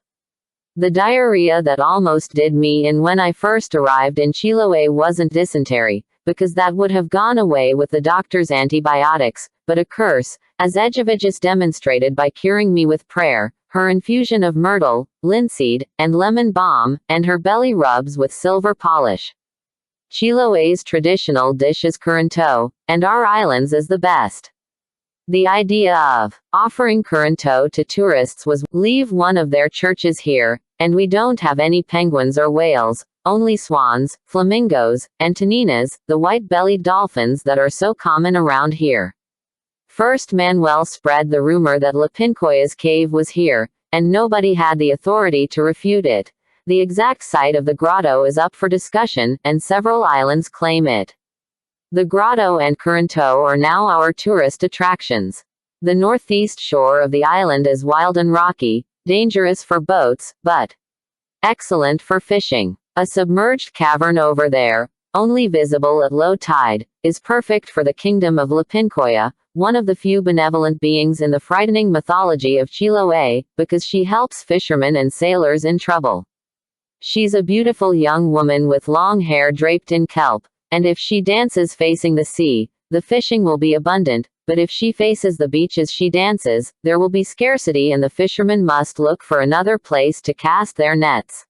The diarrhea that almost did me in when I first arrived in Chiloé wasn't dysentery, because that would have gone away with the doctor's antibiotics, but a curse, as Edgeviges demonstrated by curing me with prayer, her infusion of myrtle, linseed, and lemon balm, and her belly rubs with silver polish. Chiloé's traditional dish is currento, and our island's is the best. The idea of offering currento to tourists was, leave one of their churches here, and we don't have any penguins or whales, only swans, flamingos, and toninas, the white-bellied dolphins that are so common around here. First Manuel spread the rumor that Lipincoya's cave was here, and nobody had the authority to refute it. The exact site of the grotto is up for discussion, and several islands claim it. The grotto and currento are now our tourist attractions. The northeast shore of the island is wild and rocky, dangerous for boats, but excellent for fishing. A submerged cavern over there, only visible at low tide, is perfect for the kingdom of Lipincoya, one of the few benevolent beings in the frightening mythology of Chiloé, because she helps fishermen and sailors in trouble. She's a beautiful young woman with long hair draped in kelp, and if she dances facing the sea, the fishing will be abundant, but if she faces the beach as she dances, there will be scarcity and the fishermen must look for another place to cast their nets.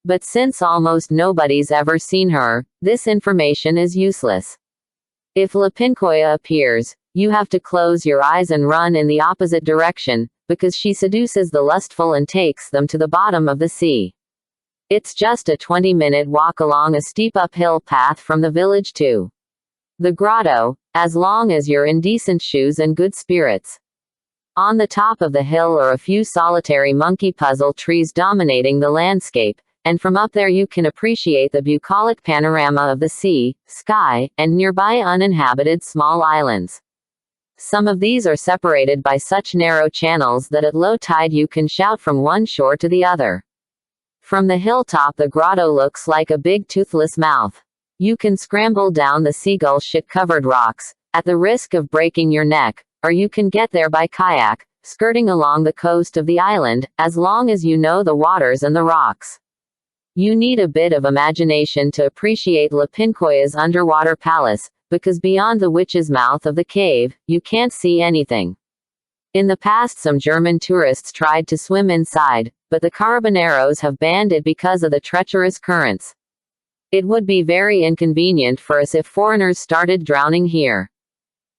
But since almost nobody's ever seen her, this information is useless. If Lipincoya appears, you have to close your eyes and run in the opposite direction, because she seduces the lustful and takes them to the bottom of the sea. It's just a 20-minute walk along a steep uphill path from the village to the grotto, as long as you're in decent shoes and good spirits. On the top of the hill are a few solitary monkey puzzle trees dominating the landscape, and from up there you can appreciate the bucolic panorama of the sea, sky, and nearby uninhabited small islands. Some of these are separated by such narrow channels that at low tide you can shout from one shore to the other. From the hilltop the grotto looks like a big toothless mouth. You can scramble down the seagull shit-covered rocks, at the risk of breaking your neck, or you can get there by kayak, skirting along the coast of the island, as long as you know the waters and the rocks. You need a bit of imagination to appreciate Lipincoya's underwater palace, because beyond the witch's mouth of the cave, you can't see anything. In the past some German tourists tried to swim inside, but the carabineros have banned it because of the treacherous currents. It would be very inconvenient for us if foreigners started drowning here.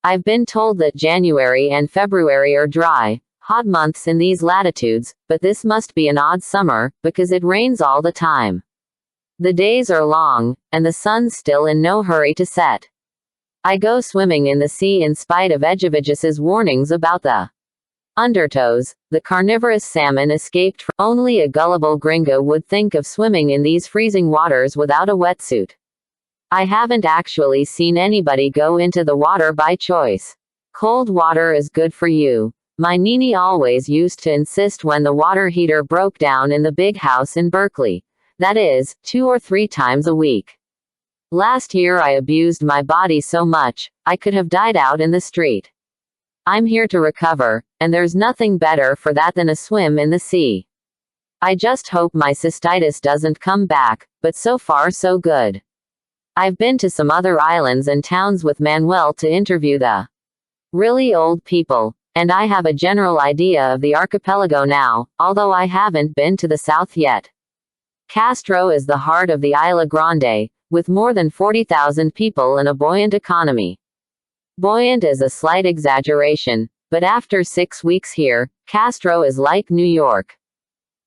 I've been told that January and February are dry, hot months in these latitudes, but this must be an odd summer, because it rains all the time. The days are long, and the sun's still in no hurry to set. I go swimming in the sea in spite of Edgeviges's warnings about the undertows. The carnivorous salmon escaped from. Only a gullible gringo would think of swimming in these freezing waters without a wetsuit. I haven't actually seen anybody go into the water by choice. Cold water is good for you. My Nini always used to insist when the water heater broke down in the big house in Berkeley. That is, 2 or 3 times a week. Last year I abused my body so much, I could have died out in the street. I'm here to recover, and there's nothing better for that than a swim in the sea. I just hope my cystitis doesn't come back, but so far so good. I've been to some other islands and towns with Manuel to interview the really old people, and I have a general idea of the archipelago now, although I haven't been to the south yet. Castro is the heart of the Isla Grande, with more than 40,000 people and a buoyant economy. Buoyant is a slight exaggeration, but after 6 weeks here, Castro is like New York.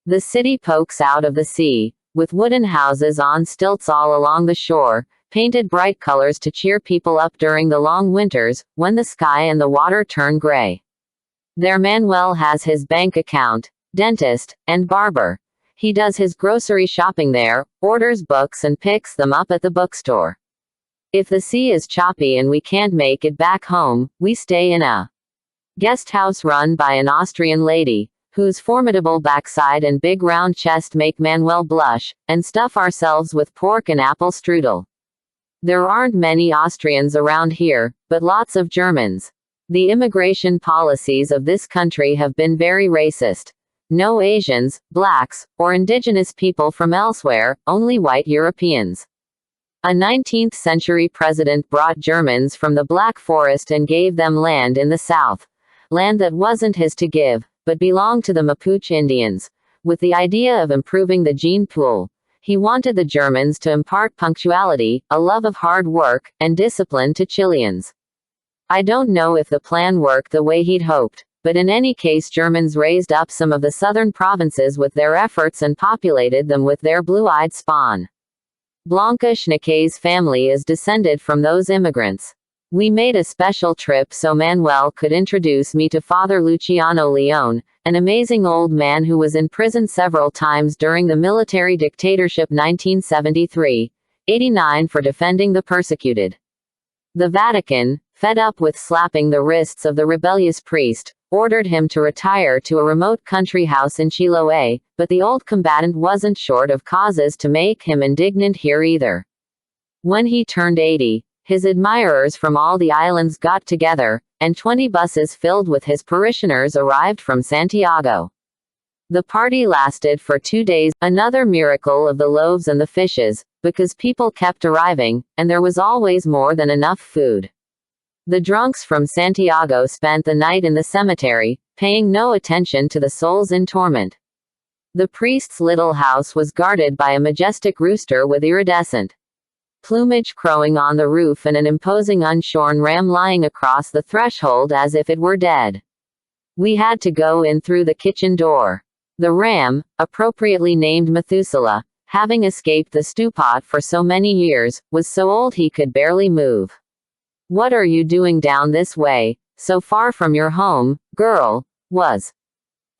The city pokes out of the sea, with wooden houses on stilts all along the shore, painted bright colors to cheer people up during the long winters, when the sky and the water turn gray. There Manuel has his bank account, dentist, and barber. He does his grocery shopping there, orders books and picks them up at the bookstore. If the sea is choppy and we can't make it back home, we stay in a guest house run by an Austrian lady, whose formidable backside and big round chest make Manuel blush, and stuff ourselves with pork and apple strudel. There aren't many Austrians around here, but lots of Germans. The immigration policies of this country have been very racist. No Asians, blacks, or indigenous people from elsewhere, only white Europeans. A 19th century president brought Germans from the Black Forest and gave them land in the south. Land that wasn't his to give, but belonged to the Mapuche Indians. With the idea of improving the gene pool, he wanted the Germans to impart punctuality, a love of hard work, and discipline to Chileans. I don't know if the plan worked the way he'd hoped, but in any case Germans raised up some of the southern provinces with their efforts and populated them with their blue-eyed spawn. Blanca Schneeke's family is descended from those immigrants. We made a special trip so Manuel could introduce me to Father Luciano Leone, an amazing old man who was in prison several times during the military dictatorship 1973-89 for defending the persecuted. The Vatican, fed up with slapping the wrists of the rebellious priest, ordered him to retire to a remote country house in Chiloé, but the old combatant wasn't short of causes to make him indignant here either. When he turned 80, his admirers from all the islands got together, and 20 buses filled with his parishioners arrived from Santiago. The party lasted for 2 days, another miracle of the loaves and the fishes, because people kept arriving, and there was always more than enough food. The drunks from Santiago spent the night in the cemetery, paying no attention to the souls in torment. The priest's little house was guarded by a majestic rooster with iridescent plumage crowing on the roof and an imposing unshorn ram lying across the threshold as if it were dead. We had to go in through the kitchen door. The ram, appropriately named Methuselah, having escaped the stew-pot for so many years, was so old he could barely move. "What are you doing down this way, so far from your home, girl?" was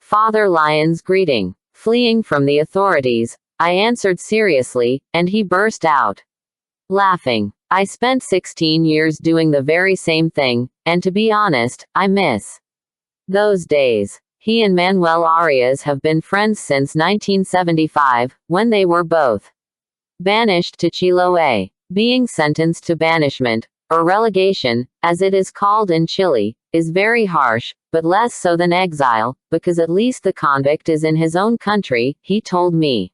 Father Lion's greeting. "Fleeing from the authorities," I answered seriously, and he burst out laughing. "I spent 16 years doing the very same thing, and to be honest, I miss those days." He and Manuel Arias have been friends since 1975, when they were both banished to Chiloé. Being sentenced to banishment, or relegation, as it is called in Chile, is very harsh, but less so than exile, because at least the convict is in his own country, he told me.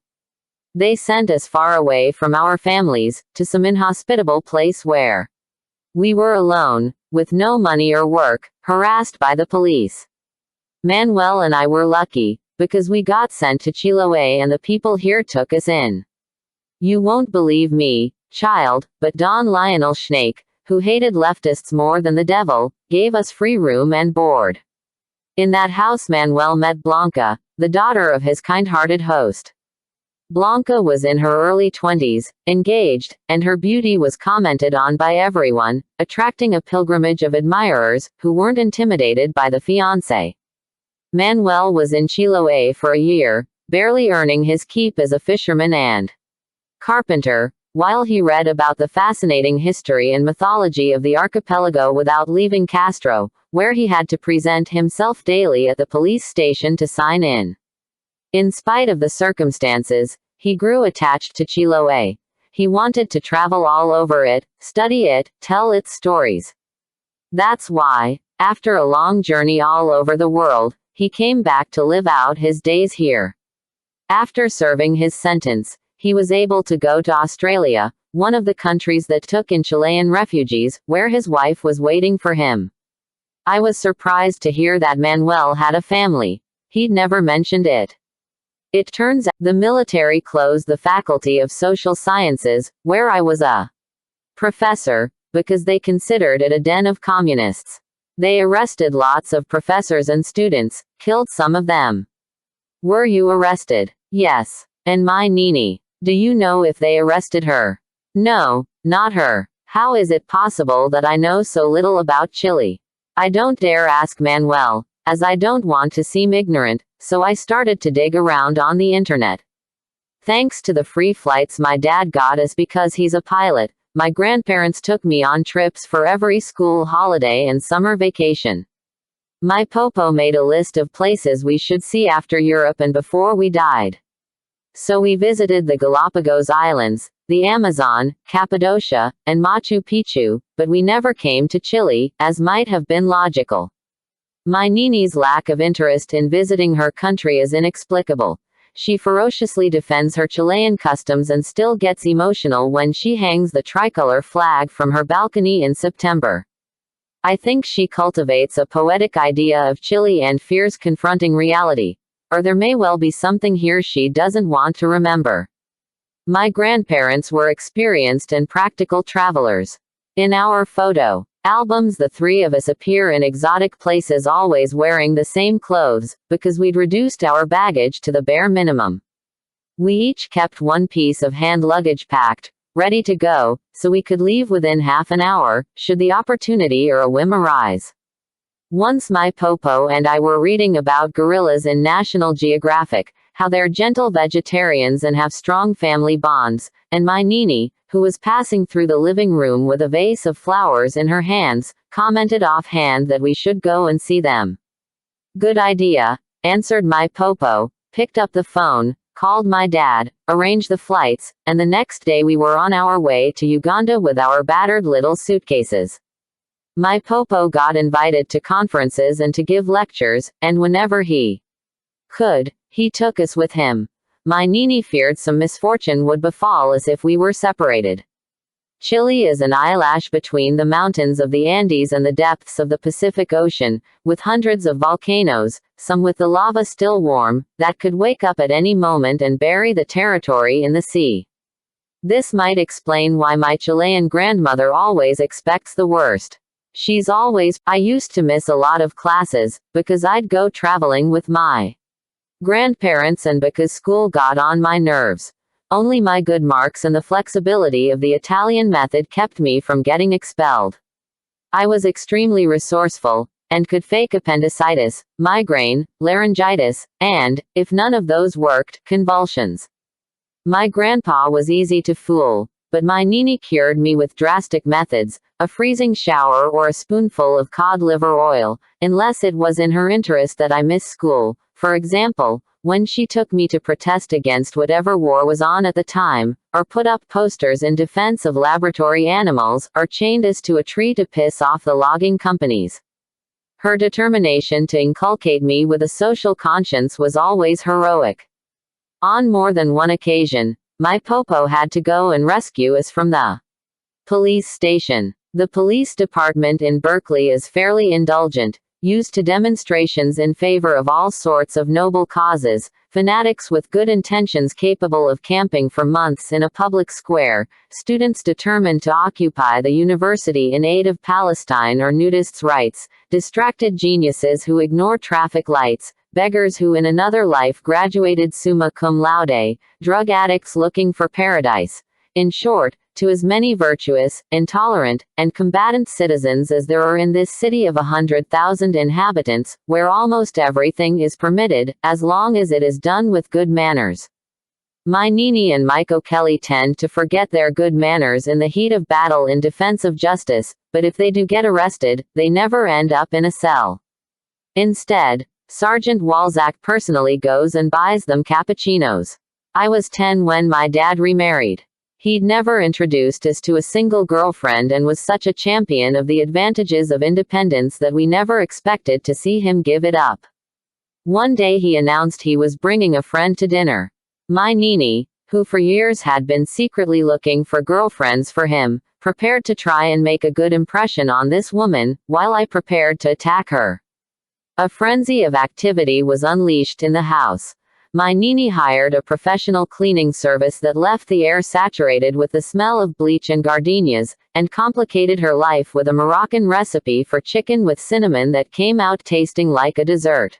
They sent us far away from our families, to some inhospitable place where we were alone, with no money or work, harassed by the police. Manuel and I were lucky, because we got sent to Chiloé and the people here took us in. You won't believe me, child, but Don Lionel Schneeke, who hated leftists more than the devil, gave us free room and board. In that house Manuel met Blanca, the daughter of his kind-hearted host. Blanca was in her early 20s, engaged, and her beauty was commented on by everyone, attracting a pilgrimage of admirers, who weren't intimidated by the fiancé. Manuel was in Chiloé for a year, barely earning his keep as a fisherman and carpenter, while he read about the fascinating history and mythology of the archipelago without leaving Castro, where he had to present himself daily at the police station to sign in. In spite of the circumstances, he grew attached to Chiloé. He wanted to travel all over it, study it, tell its stories. That's why, after a long journey all over the world, he came back to live out his days here. After serving his sentence, he was able to go to Australia, one of the countries that took in Chilean refugees, where his wife was waiting for him. I was surprised to hear that Manuel had a family. He'd never mentioned it. It turns out the military closed the Faculty of Social Sciences, where I was a professor, because they considered it a den of communists. They arrested lots of professors and students, killed some of them. Were you arrested? Yes. And my Nini. Do you know if they arrested her? No, not her. How is it possible that I know so little about Chile? I don't dare ask Manuel, as I don't want to seem ignorant, so I started to dig around on the internet. Thanks to the free flights my dad got us because he's a pilot, my grandparents took me on trips for every school holiday and summer vacation. My popo made a list of places we should see after Europe and before we died. So we visited the Galapagos Islands, the Amazon, Cappadocia, and Machu Picchu, but we never came to Chile, as might have been logical. My Nini's lack of interest in visiting her country is inexplicable. She ferociously defends her Chilean customs and still gets emotional when she hangs the tricolor flag from her balcony in September. I think she cultivates a poetic idea of Chile and fears confronting reality. Or there may well be something here she doesn't want to remember. My grandparents were experienced and practical travelers. In our photo albums, the three of us appear in exotic places, always wearing the same clothes, because we'd reduced our baggage to the bare minimum. We each kept one piece of hand luggage packed, ready to go, so we could leave within half an hour, should the opportunity or a whim arise. Once my Popo and I were reading about gorillas in National Geographic, how they're gentle vegetarians and have strong family bonds, and my Nini, who was passing through the living room with a vase of flowers in her hands, commented offhand that we should go and see them. Good idea, answered my Popo, picked up the phone, called my dad, arranged the flights, and the next day we were on our way to Uganda with our battered little suitcases. My Popo got invited to conferences and to give lectures, and whenever he could, he took us with him. My Nini feared some misfortune would befall us if we were separated. Chile is an eyelash between the mountains of the Andes and the depths of the Pacific Ocean, with hundreds of volcanoes, some with the lava still warm, that could wake up at any moment and bury the territory in the sea. This might explain why my Chilean grandmother always expects the worst. I used to miss a lot of classes, because I'd go traveling with my grandparents and because school got on my nerves. Only my good marks and the flexibility of the Italian method kept me from getting expelled. I was extremely resourceful, and could fake appendicitis, migraine, laryngitis, and, if none of those worked, convulsions. My grandpa was easy to fool, but my Nini cured me with drastic methods, a freezing shower or a spoonful of cod liver oil, unless it was in her interest that I miss school. For example, when she took me to protest against whatever war was on at the time, or put up posters in defense of laboratory animals, or chained us to a tree to piss off the logging companies. Her determination to inculcate me with a social conscience was always heroic. On more than one occasion, my Popo had to go and rescue us from the police station. The police department in Berkeley is fairly indulgent, used to demonstrations in favor of all sorts of noble causes, fanatics with good intentions capable of camping for months in a public square, students determined to occupy the university in aid of Palestine or nudists' rights, distracted geniuses who ignore traffic lights, beggars who in another life graduated summa cum laude, drug addicts looking for paradise. In short, to as many virtuous, intolerant, and combatant citizens as there are in this city of 100,000 inhabitants, where almost everything is permitted, as long as it is done with good manners. My Nini and Michael Kelly tend to forget their good manners in the heat of battle in defense of justice, but if they do get arrested, they never end up in a cell. Instead, Sergeant Walzak personally goes and buys them cappuccinos. I was 10 when my dad remarried. He'd never introduced us to a single girlfriend and was such a champion of the advantages of independence that we never expected to see him give it up. One day he announced he was bringing a friend to dinner. My Nini, who for years had been secretly looking for girlfriends for him, prepared to try and make a good impression on this woman, while I prepared to attack her. A frenzy of activity was unleashed in the house. My Nini hired a professional cleaning service that left the air saturated with the smell of bleach and gardenias, and complicated her life with a Moroccan recipe for chicken with cinnamon that came out tasting like a dessert.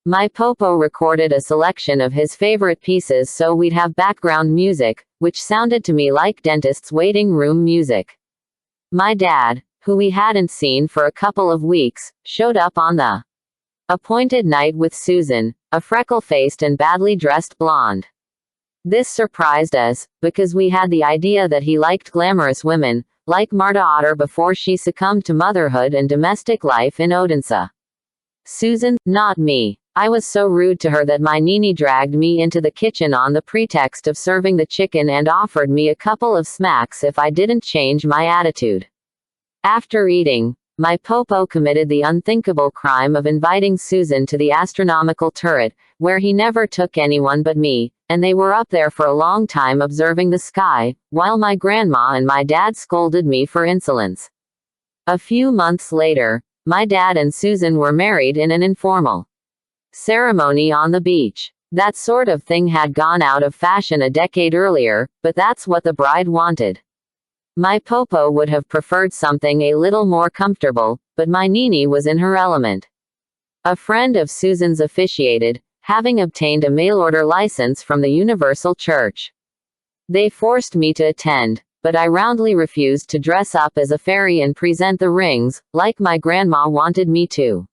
My Popo recorded a selection of his favorite pieces so we'd have background music, which sounded to me like dentist's waiting room music. My dad, who we hadn't seen for a couple of weeks, showed up on the appointed night with Susan, a freckle-faced and badly dressed blonde. This surprised us, because we had the idea that he liked glamorous women, like Marta Otter before she succumbed to motherhood and domestic life in Odense. Susan, not me. I was so rude to her that my Nini dragged me into the kitchen on the pretext of serving the chicken and offered me a couple of smacks if I didn't change my attitude. After eating, my popo committed the unthinkable crime of inviting Susan to the astronomical turret, where he never took anyone but me, and they were up there for a long time observing the sky, while my grandma and my dad scolded me for insolence. A few months later, my dad and Susan were married in an informal ceremony on the beach. That sort of thing had gone out of fashion a decade earlier, but that's what the bride wanted. My popo would have preferred something a little more comfortable, but my Nini was in her element. A friend of Susan's officiated, having obtained a mail-order license from the Universal Church. They forced me to attend, but I roundly refused to dress up as a fairy and present the rings, like my grandma wanted me to.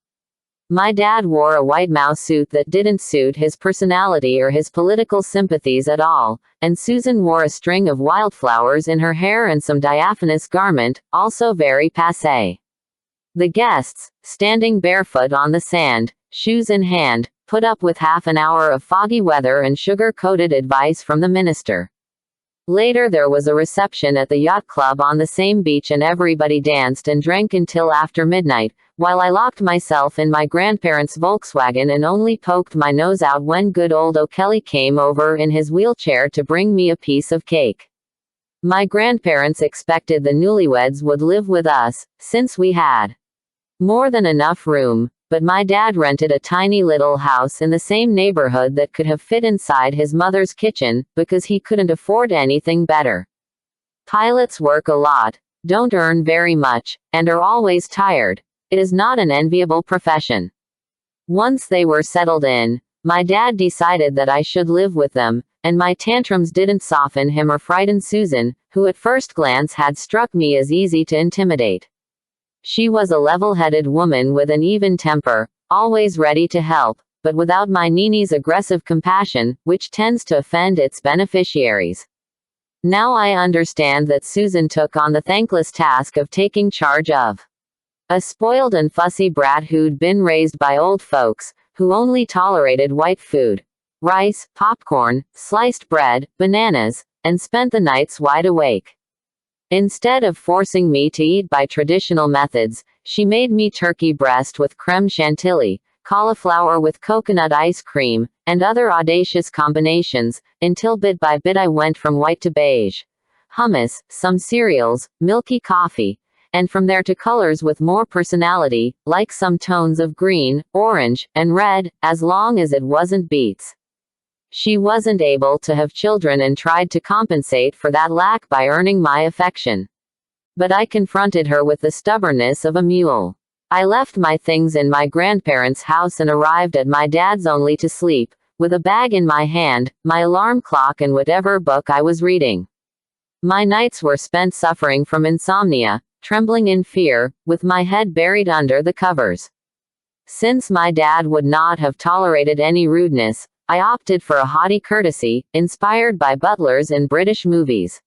My dad wore a white mouse suit that didn't suit his personality or his political sympathies at all, and Susan wore a string of wildflowers in her hair and some diaphanous garment, also very passé. The guests, standing barefoot on the sand, shoes in hand, put up with half an hour of foggy weather and sugar-coated advice from the minister. Later there was a reception at the yacht club on the same beach and everybody danced and drank until after midnight, while I locked myself in my grandparents' Volkswagen and only poked my nose out when good old O'Kelly came over in his wheelchair to bring me a piece of cake. My grandparents expected the newlyweds would live with us, since we had more than enough room, but my dad rented a tiny little house in the same neighborhood that could have fit inside his mother's kitchen, because he couldn't afford anything better. Pilots work a lot, don't earn very much, and are always tired. It is not an enviable profession. Once they were settled in, my dad decided that I should live with them, and my tantrums didn't soften him or frighten Susan, who at first glance had struck me as easy to intimidate. She was a level-headed woman with an even temper, always ready to help, but without my Nini's aggressive compassion, which tends to offend its beneficiaries. Now I understand that Susan took on the thankless task of taking charge of a spoiled and fussy brat who'd been raised by old folks, who only tolerated white food, rice, popcorn, sliced bread, bananas, and spent the nights wide awake. Instead of forcing me to eat by traditional methods, she made me turkey breast with creme chantilly, cauliflower with coconut ice cream, and other audacious combinations, until bit by bit I went from white to beige. Hummus, some cereals, milky coffee, and from there to colors with more personality, like some tones of green, orange, and red, as long as it wasn't beets. She wasn't able to have children and tried to compensate for that lack by earning my affection. But I confronted her with the stubbornness of a mule. I left my things in my grandparents' house and arrived at my dad's only to sleep, with a bag in my hand, my alarm clock and whatever book I was reading. My nights were spent suffering from insomnia, trembling in fear, with my head buried under the covers. Since my dad would not have tolerated any rudeness, I opted for a haughty courtesy, inspired by butlers in British movies.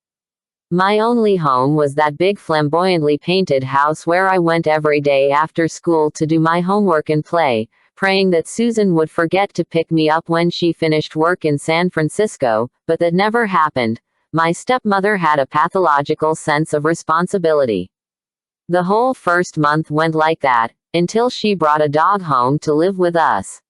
My only home was that big flamboyantly painted house where I went every day after school to do my homework and play, praying that Susan would forget to pick me up when she finished work in San Francisco, but that never happened. My stepmother had a pathological sense of responsibility. The whole first month went like that, until she brought a dog home to live with us.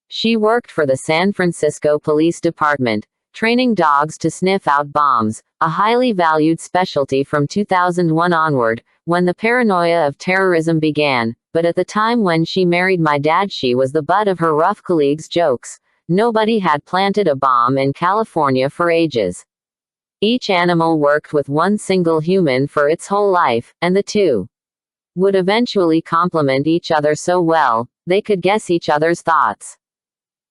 She worked for the San Francisco Police Department, training dogs to sniff out bombs, a highly valued specialty from 2001 onward, when the paranoia of terrorism began, but at the time when she married my dad she was the butt of her rough colleagues' jokes. Nobody had planted a bomb in California for ages. Each animal worked with one single human for its whole life, and the two would eventually complement each other so well, they could guess each other's thoughts.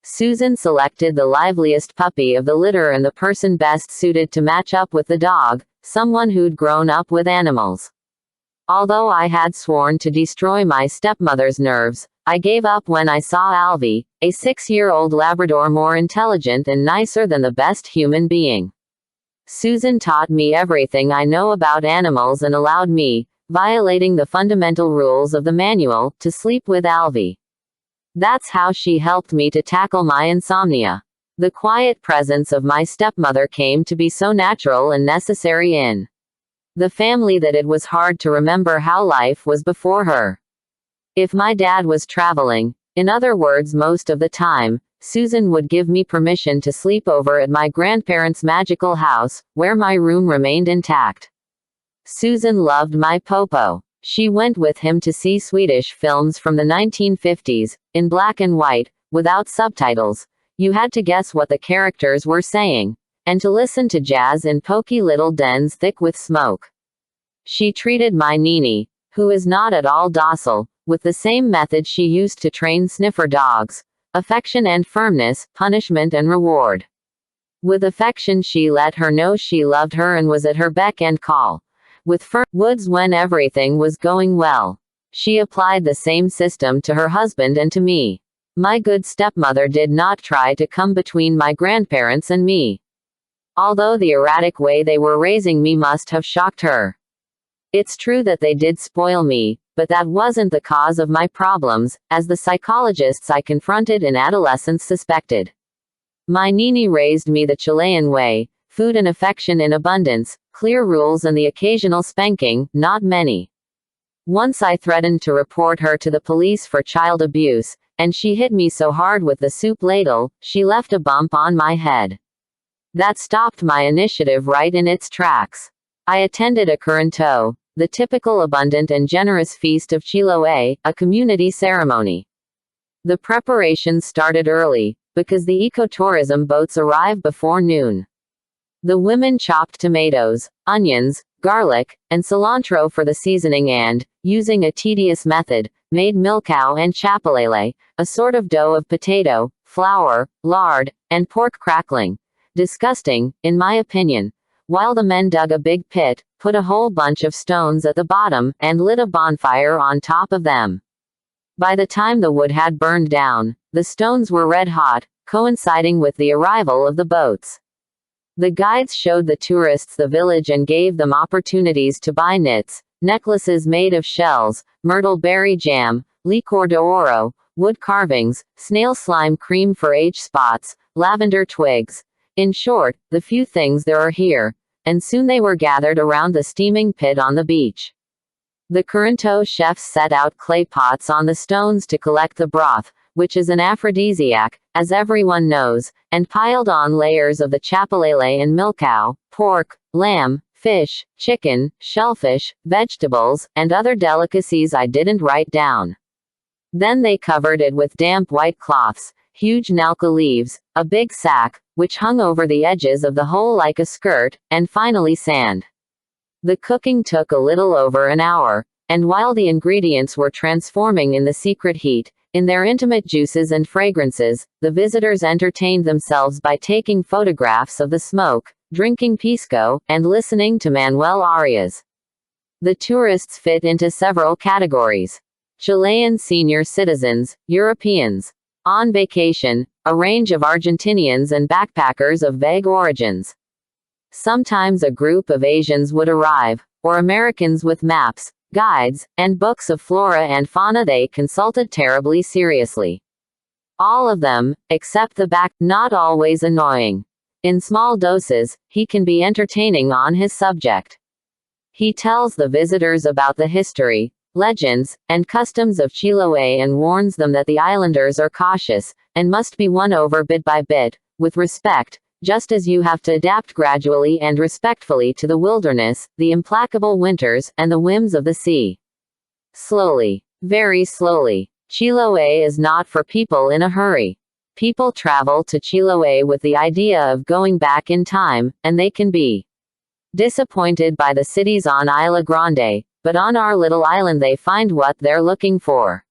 Susan selected the liveliest puppy of the litter and the person best suited to match up with the dog, someone who'd grown up with animals. Although I had sworn to destroy my stepmother's nerves, I gave up when I saw Alvy, a 6-year-old Labrador more intelligent and nicer than the best human being. Susan taught me everything I know about animals and allowed me, violating the fundamental rules of the manual, to sleep with Alvy. That's how she helped me to tackle my insomnia. The quiet presence of my stepmother came to be so natural and necessary in the family that it was hard to remember how life was before her. If my dad was traveling, in other words most of the time, Susan would give me permission to sleep over at my grandparents' magical house, where my room remained intact. Susan loved my popo. She went with him to see Swedish films from the 1950s, in black and white, without subtitles. You had to guess what the characters were saying, and to listen to jazz in poky little dens thick with smoke. She treated my Nini, who is not at all docile, with the same method she used to train sniffer dogs: affection and firmness, punishment and reward. With affection she let her know she loved her and was at her beck and call. With firm words when everything was going well. She applied the same system to her husband and to me. My good stepmother did not try to come between my grandparents and me. Although the erratic way they were raising me must have shocked her. It's true that they did spoil me, but that wasn't the cause of my problems, as the psychologists I confronted in adolescence suspected. My Nini raised me the Chilean way: food and affection in abundance, clear rules and the occasional spanking, not many. Once I threatened to report her to the police for child abuse, and she hit me so hard with the soup ladle, she left a bump on my head. That stopped my initiative right in its tracks. I attended a Curanto, the typical abundant and generous feast of Chiloé, a community ceremony. The preparations started early, because the ecotourism boats arrive before noon. The women chopped tomatoes, onions, garlic, and cilantro for the seasoning and, using a tedious method, made milcao and chapelele, a sort of dough of potato, flour, lard, and pork crackling. Disgusting, in my opinion. While the men dug a big pit, put a whole bunch of stones at the bottom, and lit a bonfire on top of them. By the time the wood had burned down, the stones were red hot, coinciding with the arrival of the boats. The guides showed the tourists the village and gave them opportunities to buy knits, necklaces made of shells, myrtle berry jam, licor de oro, wood carvings, snail slime cream for age spots, lavender twigs. In short, the few things there are here. And soon they were gathered around the steaming pit on the beach. The Curanto chefs set out clay pots on the stones to collect the broth, which is an aphrodisiac, as everyone knows, and piled on layers of the chapelele and milcao, pork, lamb, fish, chicken, shellfish, vegetables, and other delicacies I didn't write down. Then they covered it with damp white cloths, huge nalca leaves, a big sack, which hung over the edges of the hole like a skirt, and finally sand. The cooking took a little over an hour, and while the ingredients were transforming in the secret heat, in their intimate juices and fragrances, the visitors entertained themselves by taking photographs of the smoke, drinking pisco, and listening to Manuel arias. The tourists fit into several categories. Chilean senior citizens, Europeans. On vacation, a range of Argentinians and backpackers of vague origins. Sometimes a group of Asians would arrive, or Americans with maps, guides, and books of flora and fauna they consulted terribly seriously. All of them, except the not always annoying. In small doses, he can be entertaining on his subject. He tells the visitors about the history, legends, and customs of Chiloé and warns them that the islanders are cautious, and must be won over bit by bit, with respect, just as you have to adapt gradually and respectfully to the wilderness, the implacable winters, and the whims of the sea. Slowly. Very slowly. Chiloé is not for people in a hurry. People travel to Chiloé with the idea of going back in time, and they can be disappointed by the cities on Isla Grande, but on our little island they find what they're looking for.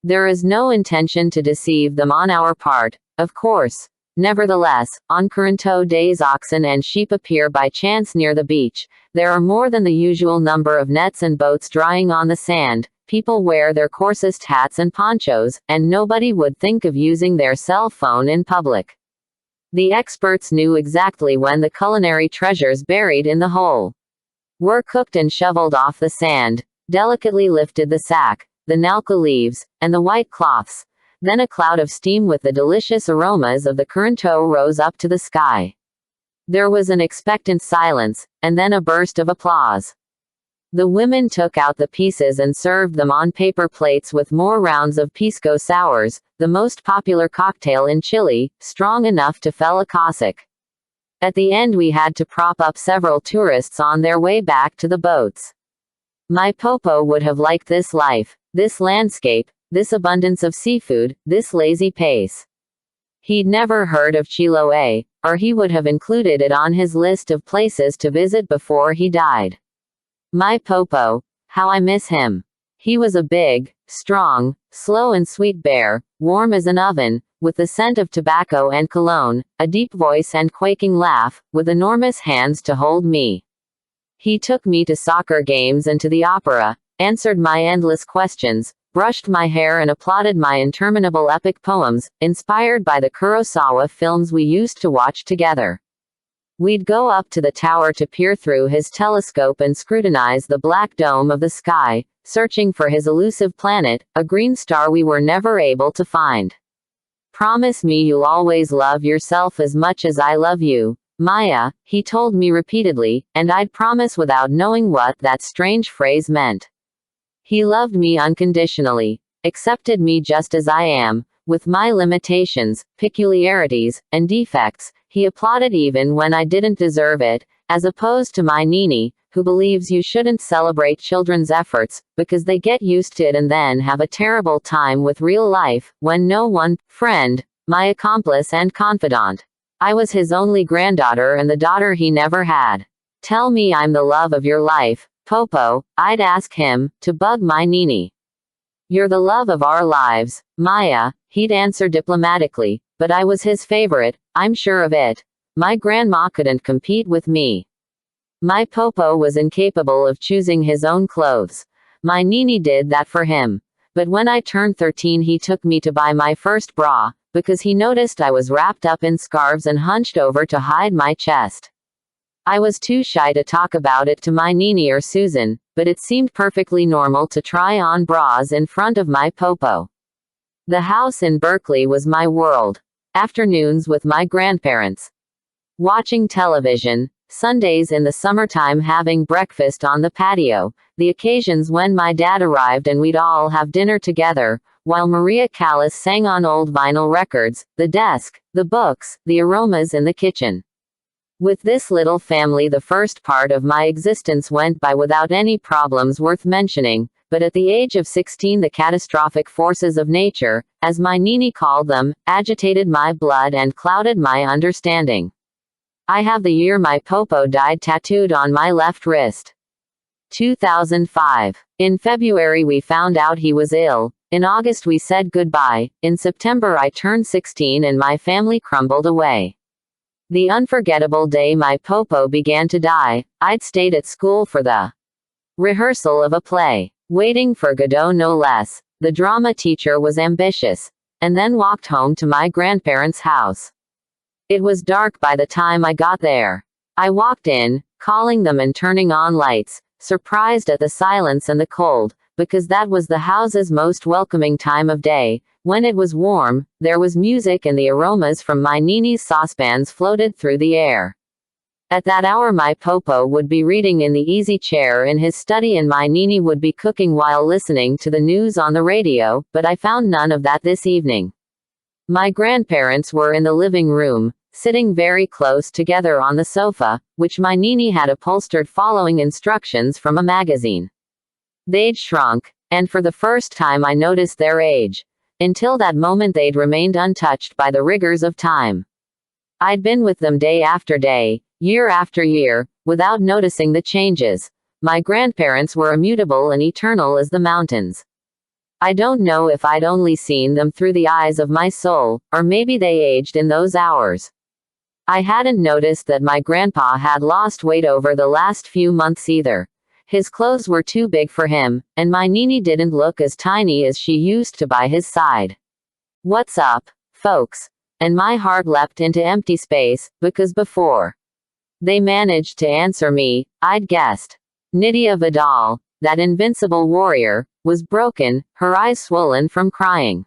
There is no intention to deceive them on our part, of course. Nevertheless, on Curanto days oxen and sheep appear by chance near the beach. There are more than the usual number of nets and boats drying on the sand. People wear their coarsest hats and ponchos, and nobody would think of using their cell phone in public. The experts knew exactly when the culinary treasures buried in the hole were cooked and shoveled off the sand, delicately lifted the sack, the nalca leaves, and the white cloths. Then a cloud of steam with the delicious aromas of the currento rose up to the sky. There was an expectant silence, and then a burst of applause. The women took out the pieces and served them on paper plates with more rounds of pisco sours, the most popular cocktail in Chile, strong enough to fell a Cossack. At the end we had to prop up several tourists on their way back to the boats. My popo would have liked this life, this landscape, this abundance of seafood, this lazy pace. He'd never heard of Chiloé, or he would have included it on his list of places to visit before he died. My popo, how I miss him. He was a big, strong, slow and sweet bear, warm as an oven, with the scent of tobacco and cologne, a deep voice and quaking laugh, with enormous hands to hold me. He took me to soccer games and to the opera, answered my endless questions, brushed my hair and applauded my interminable epic poems, inspired by the Kurosawa films we used to watch together. We'd go up to the tower to peer through his telescope and scrutinize the black dome of the sky, searching for his elusive planet, a green star we were never able to find. Promise me you'll always love yourself as much as I love you, Maya, he told me repeatedly, and I'd promise without knowing what that strange phrase meant. He loved me unconditionally, accepted me just as I am, with my limitations, peculiarities, and defects. He applauded even when I didn't deserve it, as opposed to my Nini, who believes you shouldn't celebrate children's efforts, because they get used to it and then have a terrible time with real life, when no one, friend, my accomplice and confidant. I was his only granddaughter and the daughter he never had. Tell me I'm the love of your life, Popo, I'd ask him, to bug my Nini. You're the love of our lives, Maya, he'd answer diplomatically, but I was his favorite, I'm sure of it. My grandma couldn't compete with me. My Popo was incapable of choosing his own clothes. My Nini did that for him. But when I turned 13 he took me to buy my first bra, because he noticed I was wrapped up in scarves and hunched over to hide my chest. I was too shy to talk about it to my Nini or Susan, but it seemed perfectly normal to try on bras in front of my Popo. The house in Berkeley was my world. Afternoons with my grandparents. Watching television, Sundays in the summertime having breakfast on the patio, the occasions when my dad arrived and we'd all have dinner together, while Maria Callas sang on old vinyl records, the desk, the books, the aromas in the kitchen. With this little family the first part of my existence went by without any problems worth mentioning, but at the age of 16 the catastrophic forces of nature, as my Nini called them, agitated my blood and clouded my understanding. I have the year my Popo died tattooed on my left wrist. 2005. In February we found out he was ill, in August we said goodbye, in September I turned 16 and my family crumbled away. The unforgettable day my Popo began to die, I'd stayed at school for the rehearsal of a play. Waiting for Godot no less, the drama teacher was ambitious, and then walked home to my grandparents' house. It was dark by the time I got there. I walked in, calling them and turning on lights, surprised at the silence and the cold, because that was the house's most welcoming time of day. When it was warm, there was music and the aromas from my Nini's saucepans floated through the air. At that hour my Popo would be reading in the easy chair in his study and my Nini would be cooking while listening to the news on the radio, but I found none of that this evening. My grandparents were in the living room, sitting very close together on the sofa, which my Nini had upholstered following instructions from a magazine. They'd shrunk, and for the first time I noticed their age. Until that moment they'd remained untouched by the rigors of time. I'd been with them day after day, year after year, without noticing the changes. My grandparents were immutable and eternal as the mountains. I don't know if I'd only seen them through the eyes of my soul, or maybe they aged in those hours. I hadn't noticed that my grandpa had lost weight over the last few months either. His clothes were too big for him, and my Nini didn't look as tiny as she used to by his side. What's up, folks? And my heart leapt into empty space, because before they managed to answer me, I'd guessed. Nydia Vidal, that invincible warrior, was broken, her eyes swollen from crying.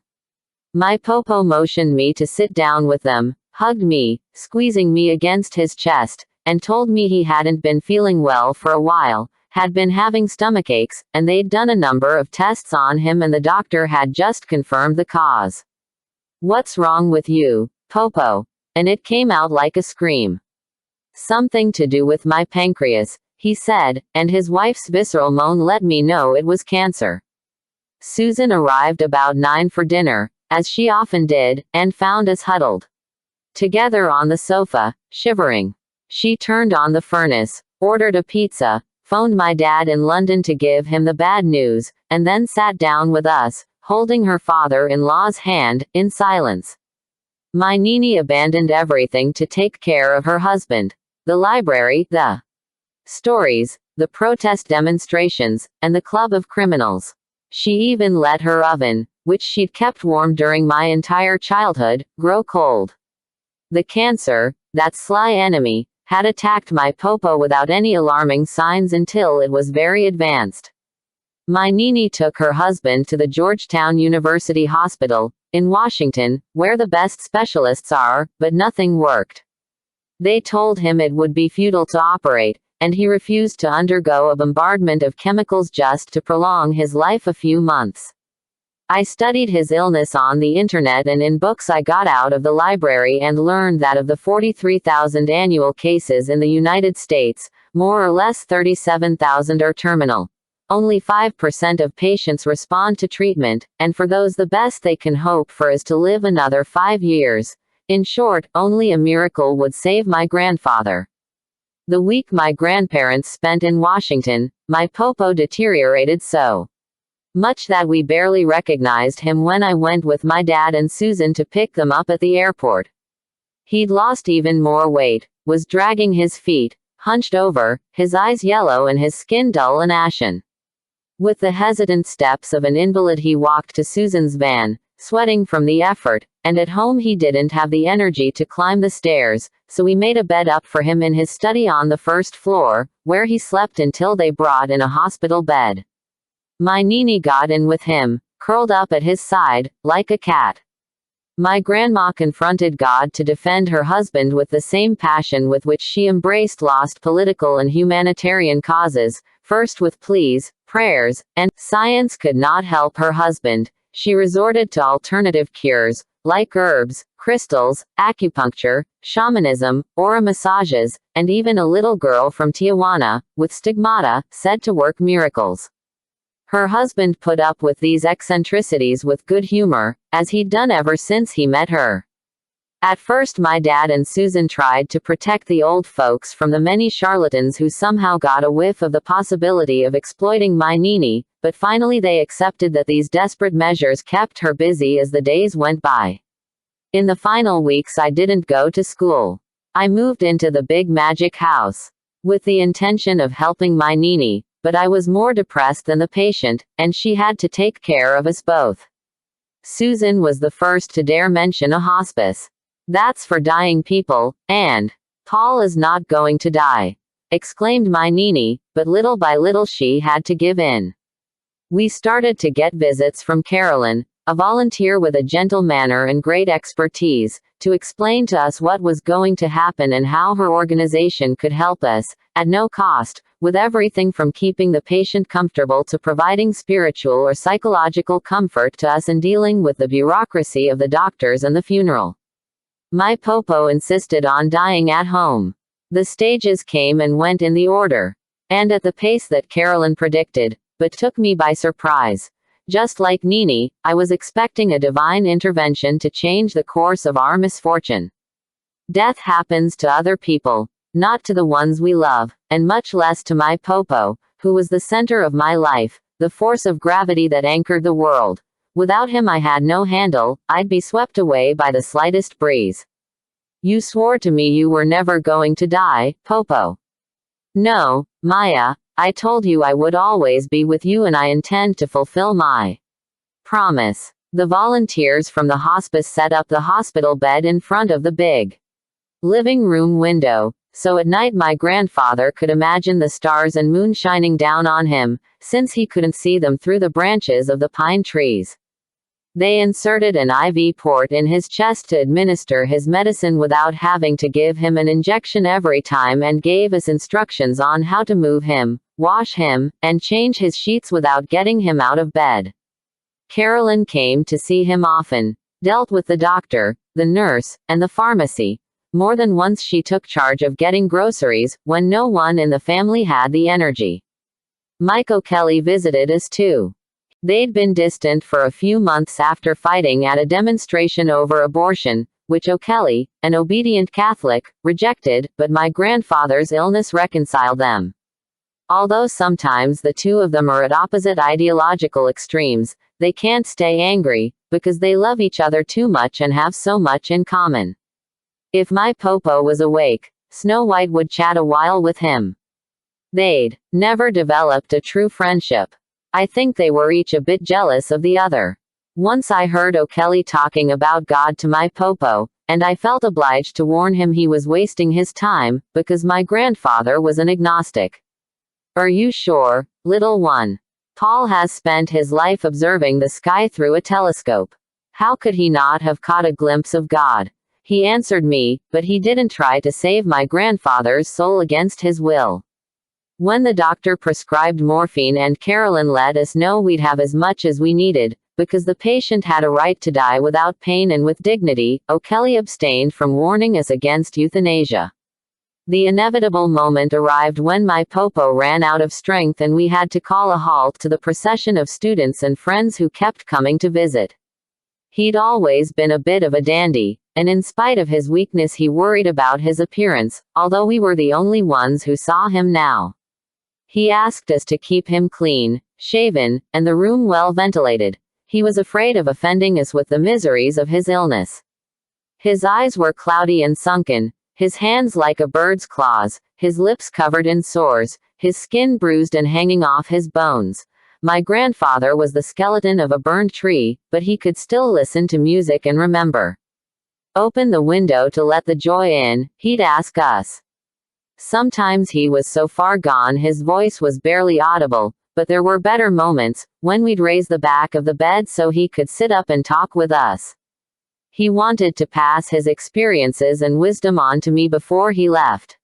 My popo motioned me to sit down with them, hugged me, squeezing me against his chest, and told me he hadn't been feeling well for a while, had been having stomachaches, and they'd done a number of tests on him and the doctor had just confirmed the cause. "What's wrong with you, Popo?" And it came out like a scream. "Something to do with my pancreas," he said, and his wife's visceral moan let me know it was cancer. Susan arrived about 9 for dinner, as she often did, and found us huddled together on the sofa, shivering. She turned on the furnace, ordered a pizza, phoned my dad in London to give him the bad news, and then sat down with us, holding her father-in-law's hand, in silence. My Nini abandoned everything to take care of her husband. The library, the stories, the protest demonstrations, and the club of criminals. She even let her oven, which she'd kept warm during my entire childhood, grow cold. The cancer, that sly enemy, had attacked my popo without any alarming signs until it was very advanced. My Nini took her husband to the Georgetown University Hospital, in Washington, where the best specialists are, but nothing worked. They told him it would be futile to operate, and he refused to undergo a bombardment of chemicals just to prolong his life a few months. I studied his illness on the internet and in books I got out of the library and learned that of the 43,000 annual cases in the United States, more or less 37,000 are terminal. Only 5% of patients respond to treatment, and for those the best they can hope for is to live another 5 years. In short, only a miracle would save my grandfather. The week my grandparents spent in Washington, my popo deteriorated so much that we barely recognized him when I went with my dad and Susan to pick them up at the airport. He'd lost even more weight, was dragging his feet, hunched over, his eyes yellow and his skin dull and ashen. With the hesitant steps of an invalid he walked to Susan's van, sweating from the effort, and at home he didn't have the energy to climb the stairs, so we made a bed up for him in his study on the first floor, where he slept until they brought in a hospital bed. My Nini got in with him, curled up at his side, like a cat. My grandma confronted God to defend her husband with the same passion with which she embraced lost political and humanitarian causes, first with pleas, prayers, and science could not help her husband. She resorted to alternative cures, like herbs, crystals, acupuncture, shamanism, aura massages, and even a little girl from Tijuana, with stigmata, said to work miracles. Her husband put up with these eccentricities with good humor, as he'd done ever since he met her. At first my dad and Susan tried to protect the old folks from the many charlatans who somehow got a whiff of the possibility of exploiting my Nini, but finally they accepted that these desperate measures kept her busy as the days went by. In the final weeks I didn't go to school. I moved into the big magic house, with the intention of helping my Nini, but I was more depressed than the patient, and she had to take care of us both. Susan was the first to dare mention a hospice. "That's for dying people, and Paul is not going to die," exclaimed my Nini, but little by little she had to give in. We started to get visits from Carolyn, a volunteer with a gentle manner and great expertise, to explain to us what was going to happen and how her organization could help us, at no cost, with everything from keeping the patient comfortable to providing spiritual or psychological comfort to us and dealing with the bureaucracy of the doctors and the funeral. My popo insisted on dying at home. The stages came and went in the order, and at the pace that Carolyn predicted, but took me by surprise. Just like Nini, I was expecting a divine intervention to change the course of our misfortune. Death happens to other people, not to the ones we love, and much less to my popo, who was the center of my life, the force of gravity that anchored the world. Without him I had no handle, I'd be swept away by the slightest breeze. "You swore to me you were never going to die, Popo." "No, Maya, I told you I would always be with you and I intend to fulfill my promise." The volunteers from the hospice set up the hospital bed in front of the big living room window, so at night my grandfather could imagine the stars and moon shining down on him, since he couldn't see them through the branches of the pine trees. They inserted an IV port in his chest to administer his medicine without having to give him an injection every time, and gave us instructions on how to move him, wash him, and change his sheets without getting him out of bed. Carolyn came to see him often, dealt with the doctor, the nurse, and the pharmacy. More than once she took charge of getting groceries, when no one in the family had the energy. Mike O'Kelly visited us too. They'd been distant for a few months after fighting at a demonstration over abortion, which O'Kelly, an obedient Catholic, rejected, but my grandfather's illness reconciled them. Although sometimes the two of them are at opposite ideological extremes, they can't stay angry, because they love each other too much and have so much in common. If my Popo was awake, Snow White would chat a while with him. They'd never developed a true friendship. I think they were each a bit jealous of the other. Once I heard O'Kelly talking about God to my Popo, and I felt obliged to warn him he was wasting his time, because my grandfather was an agnostic. Are you sure, little one? Paul has spent his life observing the sky through a telescope. How could he not have caught a glimpse of God? He answered me, but he didn't try to save my grandfather's soul against his will. When the doctor prescribed morphine and Carolyn let us know we'd have as much as we needed, because the patient had a right to die without pain and with dignity, O'Kelly abstained from warning us against euthanasia. The inevitable moment arrived when my Popo ran out of strength and we had to call a halt to the procession of students and friends who kept coming to visit. He'd always been a bit of a dandy, and in spite of his weakness he worried about his appearance, although we were the only ones who saw him now. He asked us to keep him clean, shaven, and the room well ventilated. He was afraid of offending us with the miseries of his illness. His eyes were cloudy and sunken, his hands like a bird's claws, his lips covered in sores, his skin bruised and hanging off his bones. My grandfather was the skeleton of a burned tree, but he could still listen to music and remember. Open the window to let the joy in, he'd ask us. Sometimes he was so far gone his voice was barely audible, but there were better moments, when we'd raise the back of the bed so he could sit up and talk with us. He wanted to pass his experiences and wisdom on to me before he left.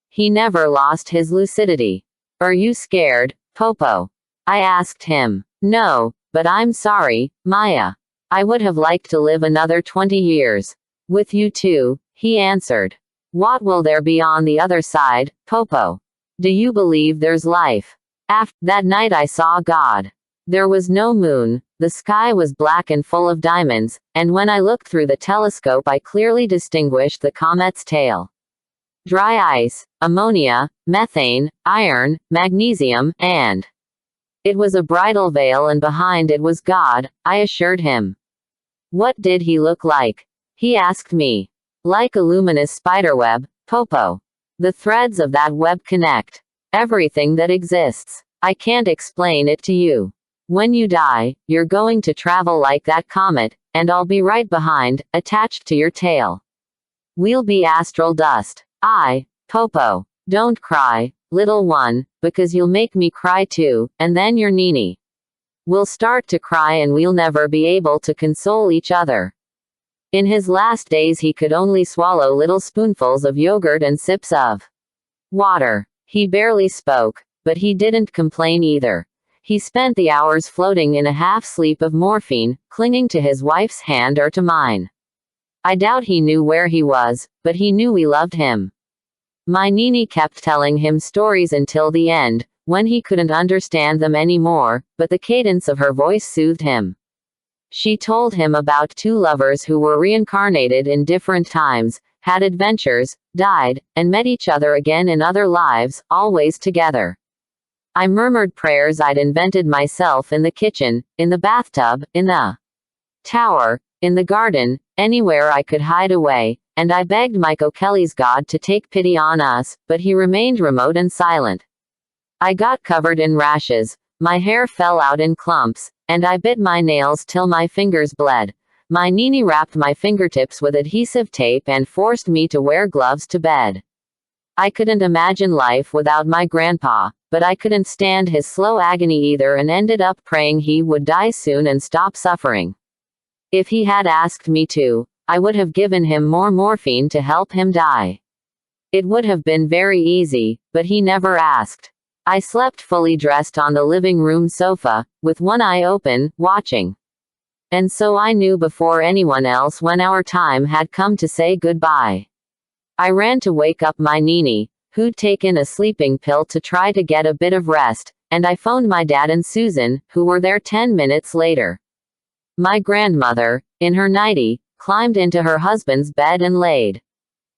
He never lost his lucidity. Are you scared, Popo? I asked him. No, but I'm sorry, Maya. I would have liked to live another 20 years. With you too, he answered. What will there be on the other side, Popo? Do you believe there's life? After that night I saw God. There was no moon, the sky was black and full of diamonds, and when I looked through the telescope I clearly distinguished the comet's tail. Dry ice, ammonia, methane, iron, magnesium, and it was a bridal veil, and behind it was God, I assured him. What did he look like? He asked me. Like a luminous spiderweb, Popo. The threads of that web connect everything that exists. I can't explain it to you. When you die, you're going to travel like that comet, and I'll be right behind, attached to your tail. We'll be astral dust. Popo. Don't cry, little one, because you'll make me cry too, and then your Nini. We'll start to cry and we'll never be able to console each other. In his last days he could only swallow little spoonfuls of yogurt and sips of water. He barely spoke, but he didn't complain either. He spent the hours floating in a half-sleep of morphine, clinging to his wife's hand or to mine. I doubt he knew where he was, but he knew we loved him. My Nini kept telling him stories until the end, when he couldn't understand them anymore, but the cadence of her voice soothed him. She told him about two lovers who were reincarnated in different times, had adventures, died, and met each other again in other lives, always together. I murmured prayers I'd invented myself in the kitchen, in the bathtub, in the tower, in the garden, anywhere I could hide away, and I begged Mike O'Kelly's God to take pity on us, but he remained remote and silent. I got covered in rashes, my hair fell out in clumps, and I bit my nails till my fingers bled. My Nini wrapped my fingertips with adhesive tape and forced me to wear gloves to bed. I couldn't imagine life without my grandpa, but I couldn't stand his slow agony either and ended up praying he would die soon and stop suffering. If he had asked me to, I would have given him more morphine to help him die. It would have been very easy, but he never asked. I slept fully dressed on the living room sofa, with one eye open, watching. And so I knew before anyone else when our time had come to say goodbye. I ran to wake up my Nini, who'd taken a sleeping pill to try to get a bit of rest, and I phoned my dad and Susan, who were there 10 minutes later. My grandmother, in her nightie, climbed into her husband's bed and laid.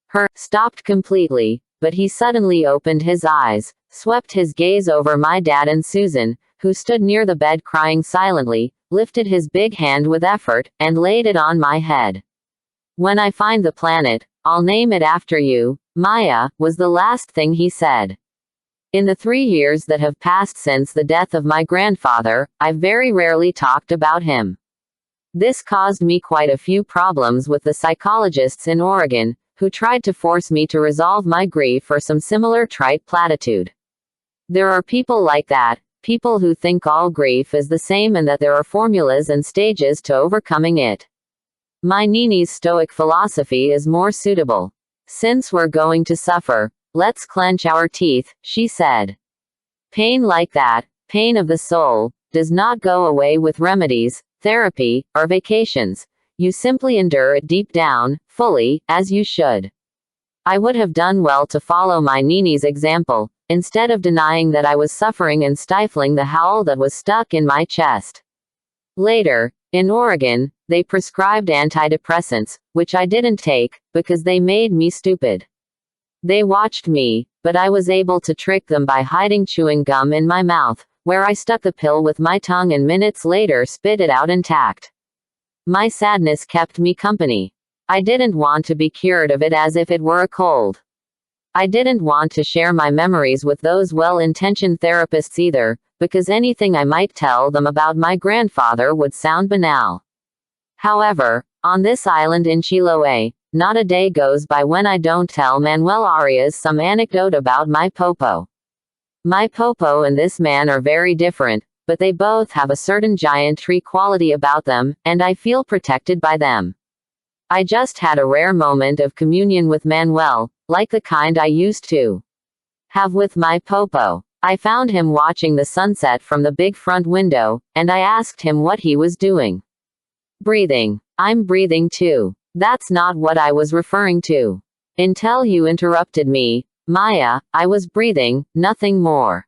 Her stopped completely, but he suddenly opened his eyes, swept his gaze over my dad and Susan, who stood near the bed crying silently, lifted his big hand with effort, and laid it on my head. "When I find the planet, I'll name it after you, Maya," was the last thing he said. In the 3 years that have passed since the death of my grandfather, I've very rarely talked about him. This caused me quite a few problems with the psychologists in Oregon, who tried to force me to resolve my grief for some similar trite platitude. There are people like that, people who think all grief is the same and that there are formulas and stages to overcoming it. My Nini's Stoic philosophy is more suitable. "Since we're going to suffer, let's clench our teeth," she said. Pain like that, pain of the soul, does not go away with remedies, therapy, or vacations. You simply endure it deep down, fully, as you should. I would have done well to follow my Nini's example, instead of denying that I was suffering and stifling the howl that was stuck in my chest. Later, in Oregon, they prescribed antidepressants, which I didn't take, because they made me stupid. They watched me, but I was able to trick them by hiding chewing gum in my mouth, where I stuck the pill with my tongue and minutes later spit it out intact. My sadness kept me company. I didn't want to be cured of it as if it were a cold. I didn't want to share my memories with those well-intentioned therapists either, because anything I might tell them about my grandfather would sound banal. However, on this island in Chiloé, not a day goes by when I don't tell Manuel Arias some anecdote about my popo. My popo and this man are very different, but they both have a certain giant tree quality about them, and I feel protected by them. I just had a rare moment of communion with Manuel, like the kind I used to have with my popo. I found him watching the sunset from the big front window, and I asked him what he was doing. "Breathing. I'm breathing too." That's not what I was referring to. Until you interrupted me, Maya, I was breathing, nothing more.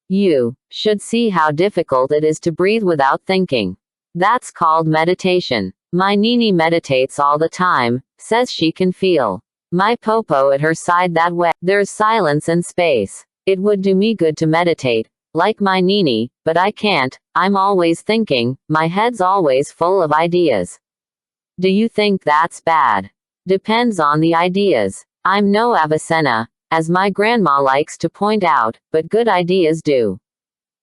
You should see how difficult it is to breathe without thinking. That's called meditation. My Nini meditates all the time, says she can feel my popo at her side that way. There's silence and space. It would do me good to meditate, like my Nini, but I can't. I'm always thinking, my head's always full of ideas. Do you think that's bad? Depends on the ideas. I'm no Avicenna, as my grandma likes to point out, but good ideas do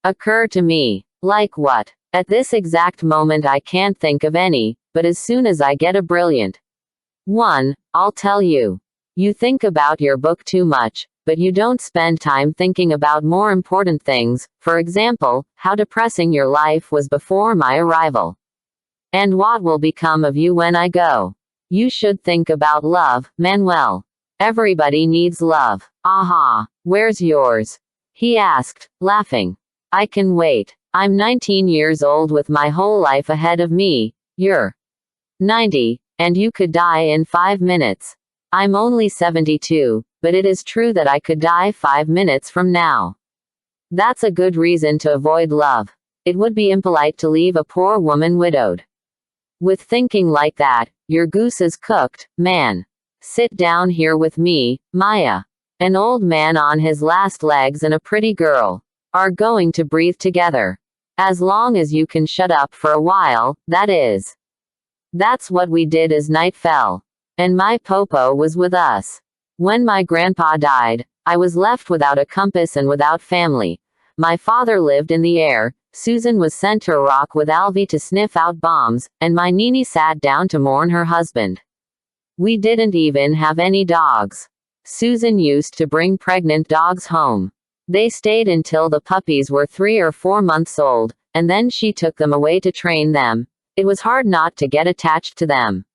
occur to me. Like what? At this exact moment I can't think of any, but as soon as I get a brilliant one, I'll tell you. You think about your book too much, but you don't spend time thinking about more important things, for example, how depressing your life was before my arrival. And what will become of you when I go? You should think about love, Manuel. Everybody needs love. Aha. Where's yours? He asked, laughing. I can wait. I'm 19 years old with my whole life ahead of me. You're 90, and you could die in 5 minutes. I'm only 72, but it is true that I could die 5 minutes from now. That's a good reason to avoid love. It would be impolite to leave a poor woman widowed. With thinking like that, your goose is cooked, man. Sit down here with me, Maya. An old man on his last legs and a pretty girl are going to breathe together. As long as you can shut up for a while, that is. That's what we did as night fell. And my popo was with us. When my grandpa died, I was left without a compass and without family. My father lived in the air, Susan was sent to Iraq with Alvy to sniff out bombs, and my Nini sat down to mourn her husband. We didn't even have any dogs. Susan used to bring pregnant dogs home. They stayed until the puppies were 3 or 4 months old, and then she took them away to train them. It was hard not to get attached to them.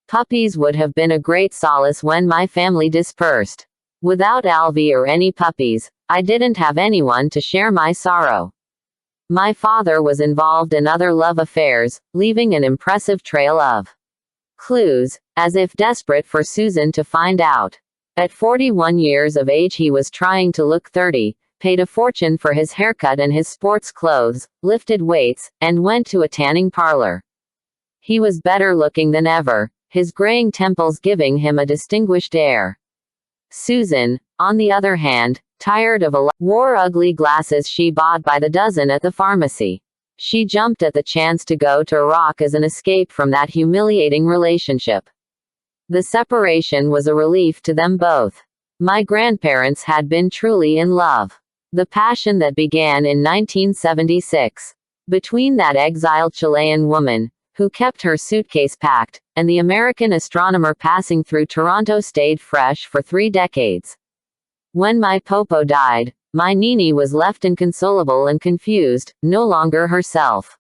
Puppies would have been a great solace when my family dispersed. Without Alvy or any puppies, I didn't have anyone to share my sorrow. My father was involved in other love affairs, leaving an impressive trail of clues, as if desperate for Susan to find out. At 41 years of age he was trying to look 30, paid a fortune for his haircut and his sports clothes, lifted weights, and went to a tanning parlor. He was better looking than ever, his graying temples giving him a distinguished air. Susan, on the other hand, tired of wore ugly glasses she bought by the dozen at the pharmacy. She jumped at the chance to go to Iraq as an escape from that humiliating relationship. The separation was a relief to them both. My grandparents had been truly in love. The passion that began in 1976. Between that exiled Chilean woman, who kept her suitcase packed, and the American astronomer passing through Toronto stayed fresh for 3 decades. When my Popo died, my Nini was left inconsolable and confused, no longer herself.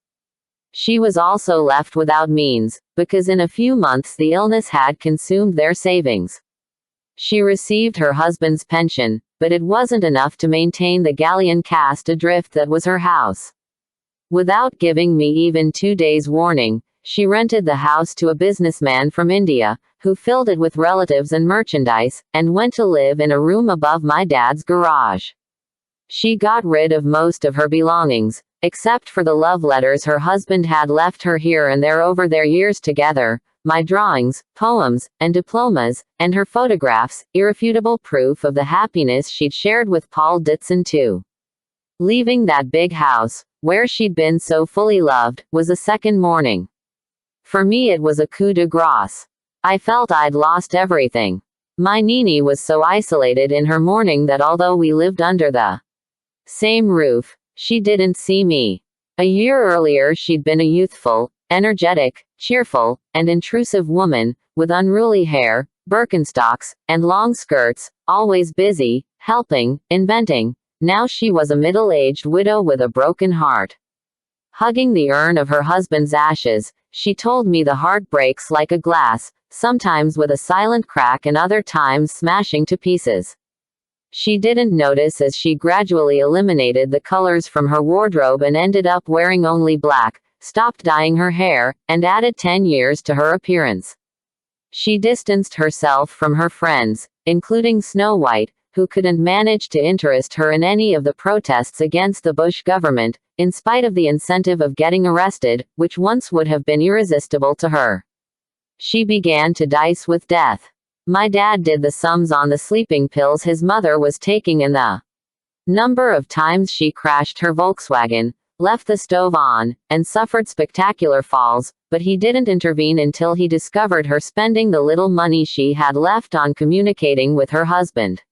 She was also left without means, because in a few months the illness had consumed their savings. She received her husband's pension, but it wasn't enough to maintain the galleon cast adrift that was her house. Without giving me even 2 days' warning, she rented the house to a businessman from India, who filled it with relatives and merchandise, and went to live in a room above my dad's garage. She got rid of most of her belongings, except for the love letters her husband had left her here and there over their years together, my drawings, poems, and diplomas, and her photographs, irrefutable proof of the happiness she'd shared with Book.1-2. Leaving that big house, where she'd been so fully loved, was a second morning. For me it was a coup de grace. I felt I'd lost everything. My Nini was so isolated in her mourning that although we lived under the same roof, she didn't see me. A year earlier she'd been a youthful, energetic, cheerful, and intrusive woman, with unruly hair, Birkenstocks, and long skirts, always busy, helping, inventing. Now she was a middle-aged widow with a broken heart. Hugging the urn of her husband's ashes, she told me the heart breaks like a glass, sometimes with a silent crack and other times smashing to pieces. She didn't notice as she gradually eliminated the colors from her wardrobe and ended up wearing only black, stopped dyeing her hair, and added 10 years to her appearance. She distanced herself from her friends, including Snow White, who couldn't manage to interest her in any of the protests against the Bush government, in spite of the incentive of getting arrested, which once would have been irresistible to her. She began to dice with death. My dad did the sums on the sleeping pills his mother was taking and the number of times she crashed her Volkswagen, left the stove on, and suffered spectacular falls, but he didn't intervene until he discovered her spending the little money she had left on communicating with her husband.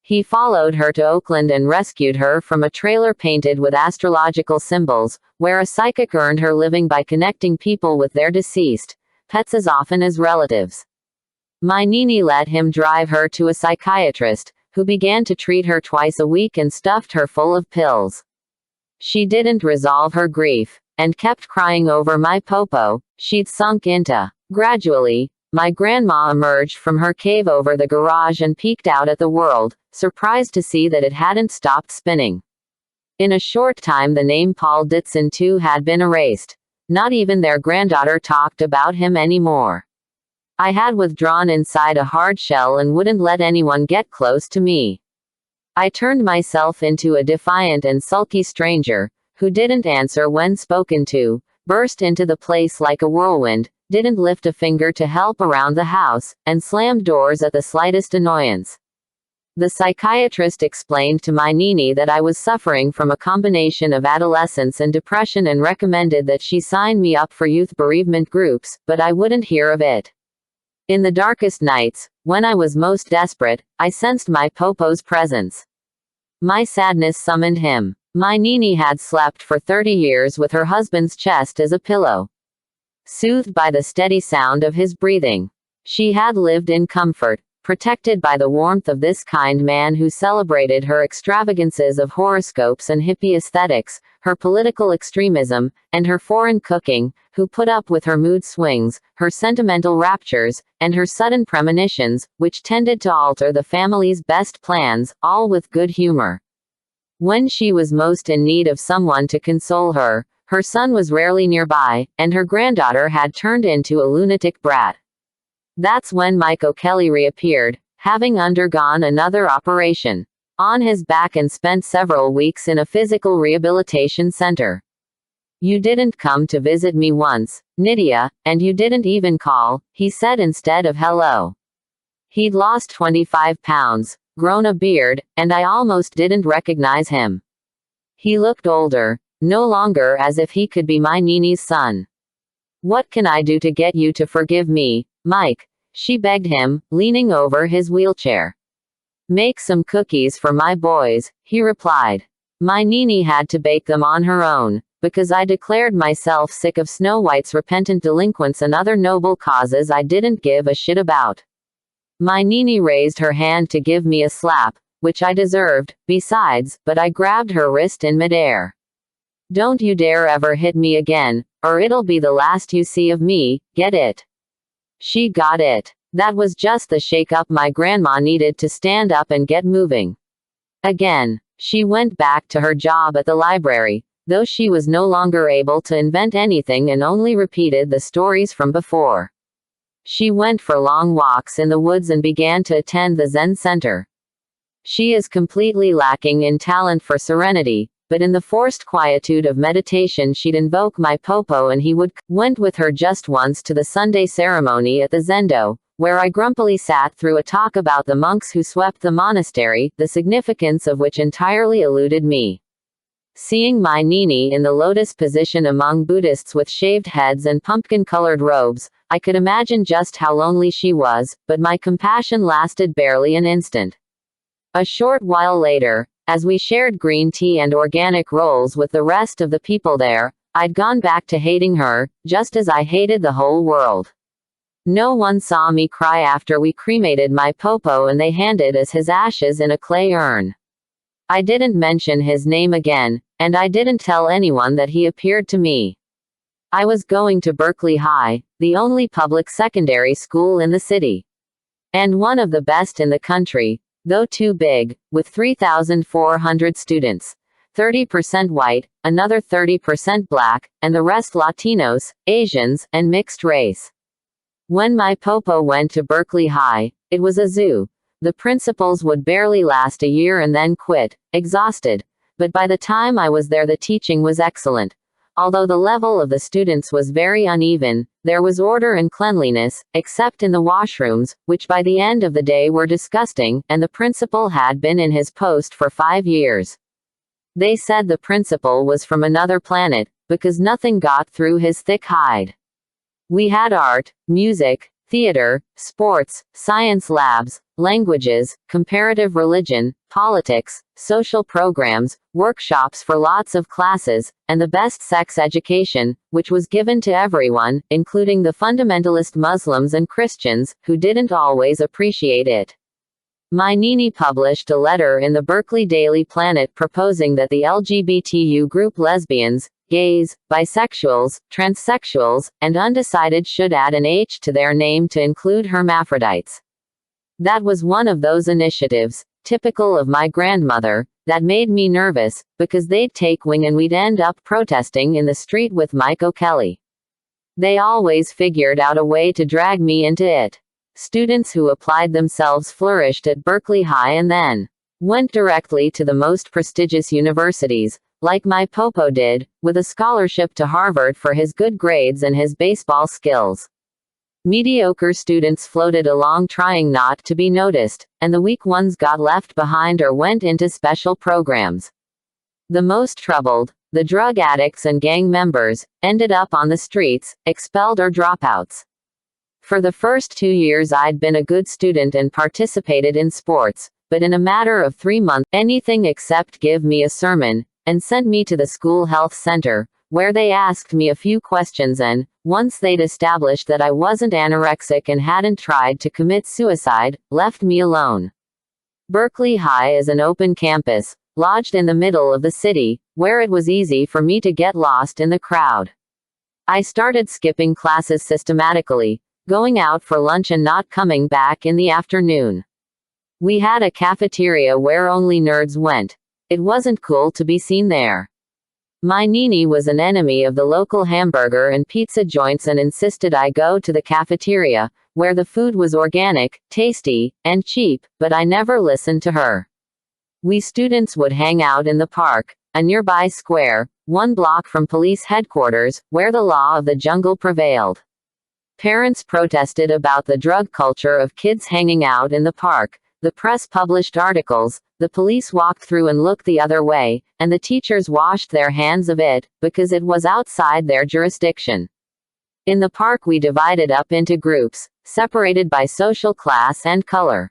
He followed her to Oakland and rescued her from a trailer painted with astrological symbols, where a psychic earned her living by connecting people with their deceased, pets as often as relatives. My Nini let him drive her to a psychiatrist, who began to treat her twice a week and stuffed her full of pills. She didn't resolve her grief, and kept crying over my Popo, she'd sunk into. Gradually, my grandma emerged from her cave over the garage and peeked out at the world, surprised to see that it hadn't stopped spinning. In a short time the name Book.1-2 had been erased. Not even their granddaughter talked about him anymore. I had withdrawn inside a hard shell and wouldn't let anyone get close to me. I turned myself into a defiant and sulky stranger, who didn't answer when spoken to, burst into the place like a whirlwind, didn't lift a finger to help around the house, and slammed doors at the slightest annoyance. The psychiatrist explained to my Nini that I was suffering from a combination of adolescence and depression and recommended that she sign me up for youth bereavement groups, but I wouldn't hear of it. In the darkest nights, when I was most desperate, I sensed my Popo's presence. My sadness summoned him. My Nini had slept for 30 years with her husband's chest as a pillow. Soothed by the steady sound of his breathing. She had lived in comfort, protected by the warmth of this kind man who celebrated her extravagances of horoscopes and hippie aesthetics, her political extremism, and her foreign cooking, who put up with her mood swings, her sentimental raptures, and her sudden premonitions, which tended to alter the family's best plans, all with good humor. When she was most in need of someone to console her, her son was rarely nearby, and her granddaughter had turned into a lunatic brat. That's when Mike O'Kelly reappeared, having undergone another operation on his back and spent several weeks in a physical rehabilitation center. "You didn't come to visit me once, Nydia, and you didn't even call," he said instead of hello. He'd lost 25 pounds, grown a beard, and I almost didn't recognize him. He looked older, no longer as if he could be my Nini's son. "What can I do to get you to forgive me, Mike?" she begged him, leaning over his wheelchair. "Make some cookies for my boys," he replied. My Nini had to bake them on her own, because I declared myself sick of Snow White's repentant delinquents and other noble causes I didn't give a shit about. My Nini raised her hand to give me a slap, which I deserved, besides, but I grabbed her wrist in midair. "Don't you dare ever hit me again, or it'll be the last you see of me, get it?" She got it. That was just the shake-up my grandma needed to stand up and get moving. Again, she went back to her job at the library, though she was no longer able to invent anything and only repeated the stories from before. She went for long walks in the woods and began to attend the Zen Center. She is completely lacking in talent for serenity, but in the forced quietude of meditation she'd invoke my popo and he went with her just once to the Sunday ceremony at the Zendo, where I grumpily sat through a talk about the monks who swept the monastery, the significance of which entirely eluded me. Seeing my Nini in the lotus position among Buddhists with shaved heads and pumpkin-colored robes, I could imagine just how lonely she was, but my compassion lasted barely an instant. A short while later, as we shared green tea and organic rolls with the rest of the people there, I'd gone back to hating her, just as I hated the whole world. No one saw me cry after we cremated my popo and they handed us his ashes in a clay urn. I didn't mention his name again, and I didn't tell anyone that he appeared to me. I was going to Berkeley High, the only public secondary school in the city. And one of the best in the country, though too big, with 3,400 students. 30% white, another 30% black, and the rest Latinos, Asians, and mixed race. When my popo went to Berkeley High, it was a zoo. The principals would barely last a year and then quit, exhausted. But by the time I was there the teaching was excellent. Although the level of the students was very uneven, there was order and cleanliness, except in the washrooms, which by the end of the day were disgusting, and the principal had been in his post for 5 years. They said the principal was from another planet, because nothing got through his thick hide. We had art, music, theater, sports, science labs, languages, comparative religion, politics, social programs, workshops for lots of classes, and the best sex education, which was given to everyone, including the fundamentalist Muslims and Christians, who didn't always appreciate it. My Nini published a letter in the Berkeley Daily Planet proposing that the LGBTQ group lesbians, gays, bisexuals, transsexuals, and undecided should add an H to their name to include hermaphrodites. That was one of those initiatives, typical of my grandmother, that made me nervous, because they'd take wing and we'd end up protesting in the street with Mike O'Kelly. They always figured out a way to drag me into it. Students who applied themselves flourished at Berkeley High and then went directly to the most prestigious universities, like my popo did, with a scholarship to Harvard for his good grades and his baseball skills. Mediocre students floated along trying not to be noticed, and the weak ones got left behind or went into special programs. The most troubled, the drug addicts and gang members, ended up on the streets, expelled or dropouts. For the first 2 years I'd been a good student and participated in sports, but in a matter of 3 months, anything except give me a sermon, and sent me to the school health center, where they asked me a few questions and, once they'd established that I wasn't anorexic and hadn't tried to commit suicide, left me alone. Berkeley High is an open campus, lodged in the middle of the city, where it was easy for me to get lost in the crowd. I started skipping classes systematically, going out for lunch and not coming back in the afternoon. We had a cafeteria where only nerds went. It wasn't cool to be seen there. My Nini was an enemy of the local hamburger and pizza joints and insisted I go to the cafeteria, where the food was organic, tasty, and cheap, but I never listened to her. We students would hang out in the park, a nearby square, 1 block from police headquarters, where the law of the jungle prevailed. Parents protested about the drug culture of kids hanging out in the park. The press published articles, the police walked through and looked the other way, and the teachers washed their hands of it, because it was outside their jurisdiction. In the park we divided up into groups, separated by social class and color.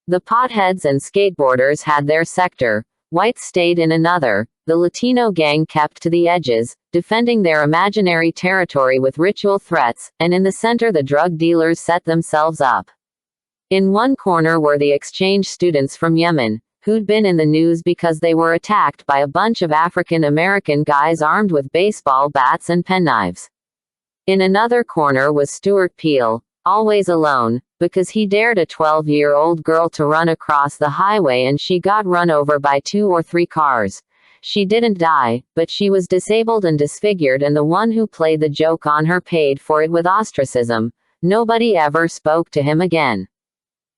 The potheads and skateboarders had their sector, whites stayed in another, the Latino gang kept to the edges, defending their imaginary territory with ritual threats, and in the center the drug dealers set themselves up. In one corner were the exchange students from Yemen, who'd been in the news because they were attacked by a bunch of African American guys armed with baseball bats and penknives. In another corner was Stuart Peele, always alone, because he dared a 12-year-old girl to run across the highway and she got run over by 2 or 3 cars. She didn't die, but she was disabled and disfigured, and the one who played the joke on her paid for it with ostracism. Nobody ever spoke to him again.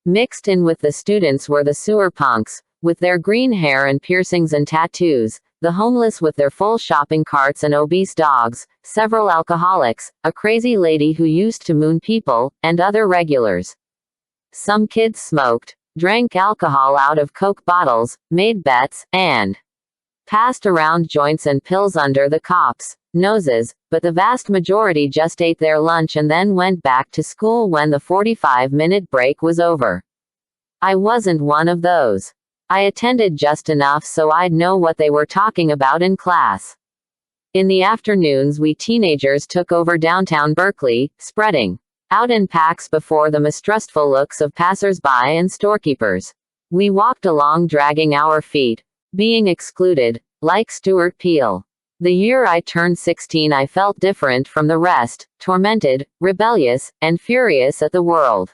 Mixed in with the students were the sewer punks, with their green hair and piercings and tattoos, the homeless with their full shopping carts and obese dogs, several alcoholics, a crazy lady who used to moon people, and other regulars. Some kids smoked, drank alcohol out of Coke bottles, made bets, and passed around joints and pills under the cops' noses, but the vast majority just ate their lunch and then went back to school when the 45-minute break was over. I wasn't one of those. I attended just enough so I'd know what they were talking about in class. In the afternoons we teenagers took over downtown Berkeley, spreading out in packs before the mistrustful looks of passers-by and storekeepers. We walked along dragging our feet, being excluded, like Stuart Peele. The year I turned 16 I felt different from the rest, tormented, rebellious, and furious at the world.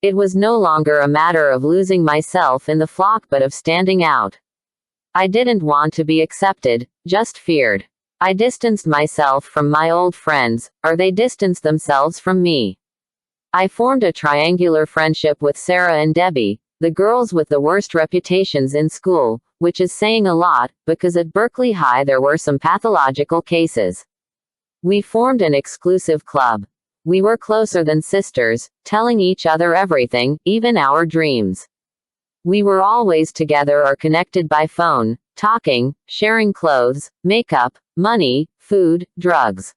It was no longer a matter of losing myself in the flock but of standing out. I didn't want to be accepted, just feared. I distanced myself from my old friends, or they distanced themselves from me. I formed a triangular friendship with Sarah and Debbie, the girls with the worst reputations in school, which is saying a lot, because at Berkeley High there were some pathological cases. We formed an exclusive club. We were closer than sisters, telling each other everything, even our dreams. We were always together or connected by phone, talking, sharing clothes, makeup, money, food, drugs.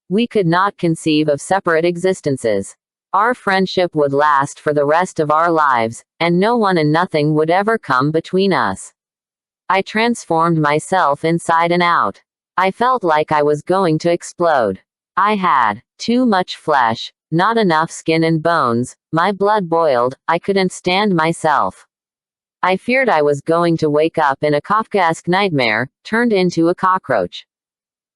We could not conceive of separate existences. Our friendship would last for the rest of our lives, and no one and nothing would ever come between us. I transformed myself inside and out. I felt like I was going to explode. I had too much flesh, not enough skin and bones, my blood boiled, I couldn't stand myself. I feared I was going to wake up in a Kafkaesque nightmare, turned into a cockroach.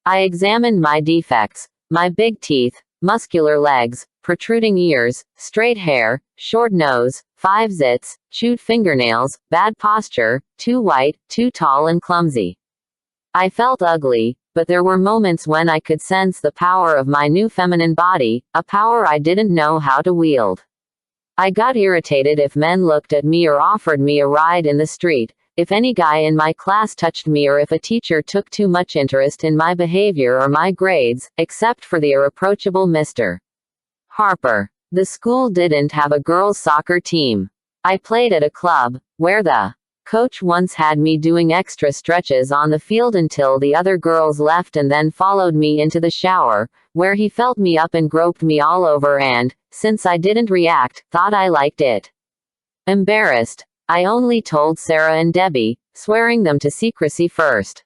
I examined my defects, my big teeth, muscular legs, protruding ears, straight hair, short nose, 5 zits, chewed fingernails, bad posture, too white, too tall and clumsy. I felt ugly, but there were moments when I could sense the power of my new feminine body, a power I didn't know how to wield. I got irritated if men looked at me or offered me a ride in the street, if any guy in my class touched me, or if a teacher took too much interest in my behavior or my grades, except for the irreproachable Mr. Harper. The school didn't have a girls' soccer team. I played at a club, where the coach once had me doing extra stretches on the field until the other girls left and then followed me into the shower, where he felt me up and groped me all over and, since I didn't react, thought I liked it. Embarrassed, I only told Sarah and Debbie, swearing them to secrecy first.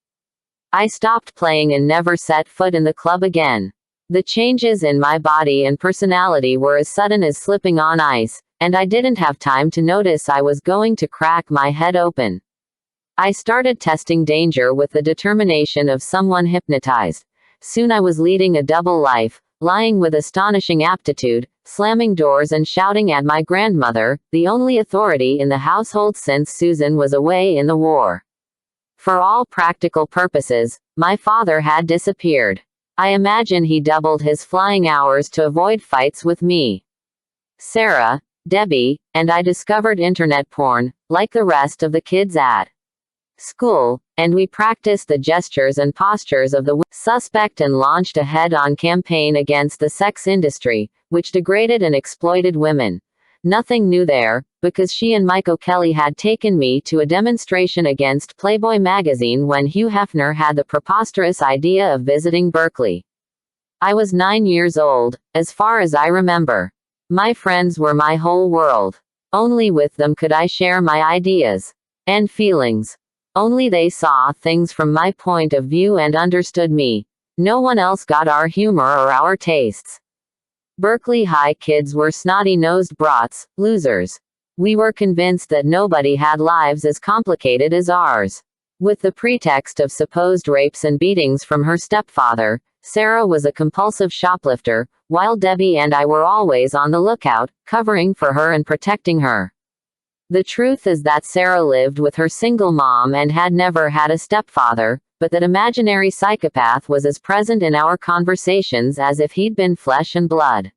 I stopped playing and never set foot in the club again. The changes in my body and personality were as sudden as slipping on ice, and I didn't have time to notice I was going to crack my head open. I started testing danger with the determination of someone hypnotized. Soon I was leading a double life, lying with astonishing aptitude, slamming doors and shouting at my grandmother, the only authority in the household since Susan was away in the war. For all practical purposes, my father had disappeared. I imagine he doubled his flying hours to avoid fights with me. Sarah, Debbie, and I discovered internet porn, like the rest of the kids at school, and we practiced the gestures and postures of the suspect and launched a head-on campaign against the sex industry, which degraded and exploited women. Nothing new there, because she and Mike O'Kelly had taken me to a demonstration against Playboy magazine when Hugh Hefner had the preposterous idea of visiting Berkeley. I was 9 years old, as far as I remember. My friends were my whole world. Only with them could I share my ideas and feelings. Only they saw things from my point of view and understood me. No one else got our humor or our tastes. Berkeley High kids were snotty-nosed brats, losers. We were convinced that nobody had lives as complicated as ours. With the pretext of supposed rapes and beatings from her stepfather, Sarah was a compulsive shoplifter, while Debbie and I were always on the lookout, covering for her and protecting her. The truth is that Sarah lived with her single mom and had never had a stepfather, but that imaginary psychopath was as present in our conversations as if he'd been flesh and blood.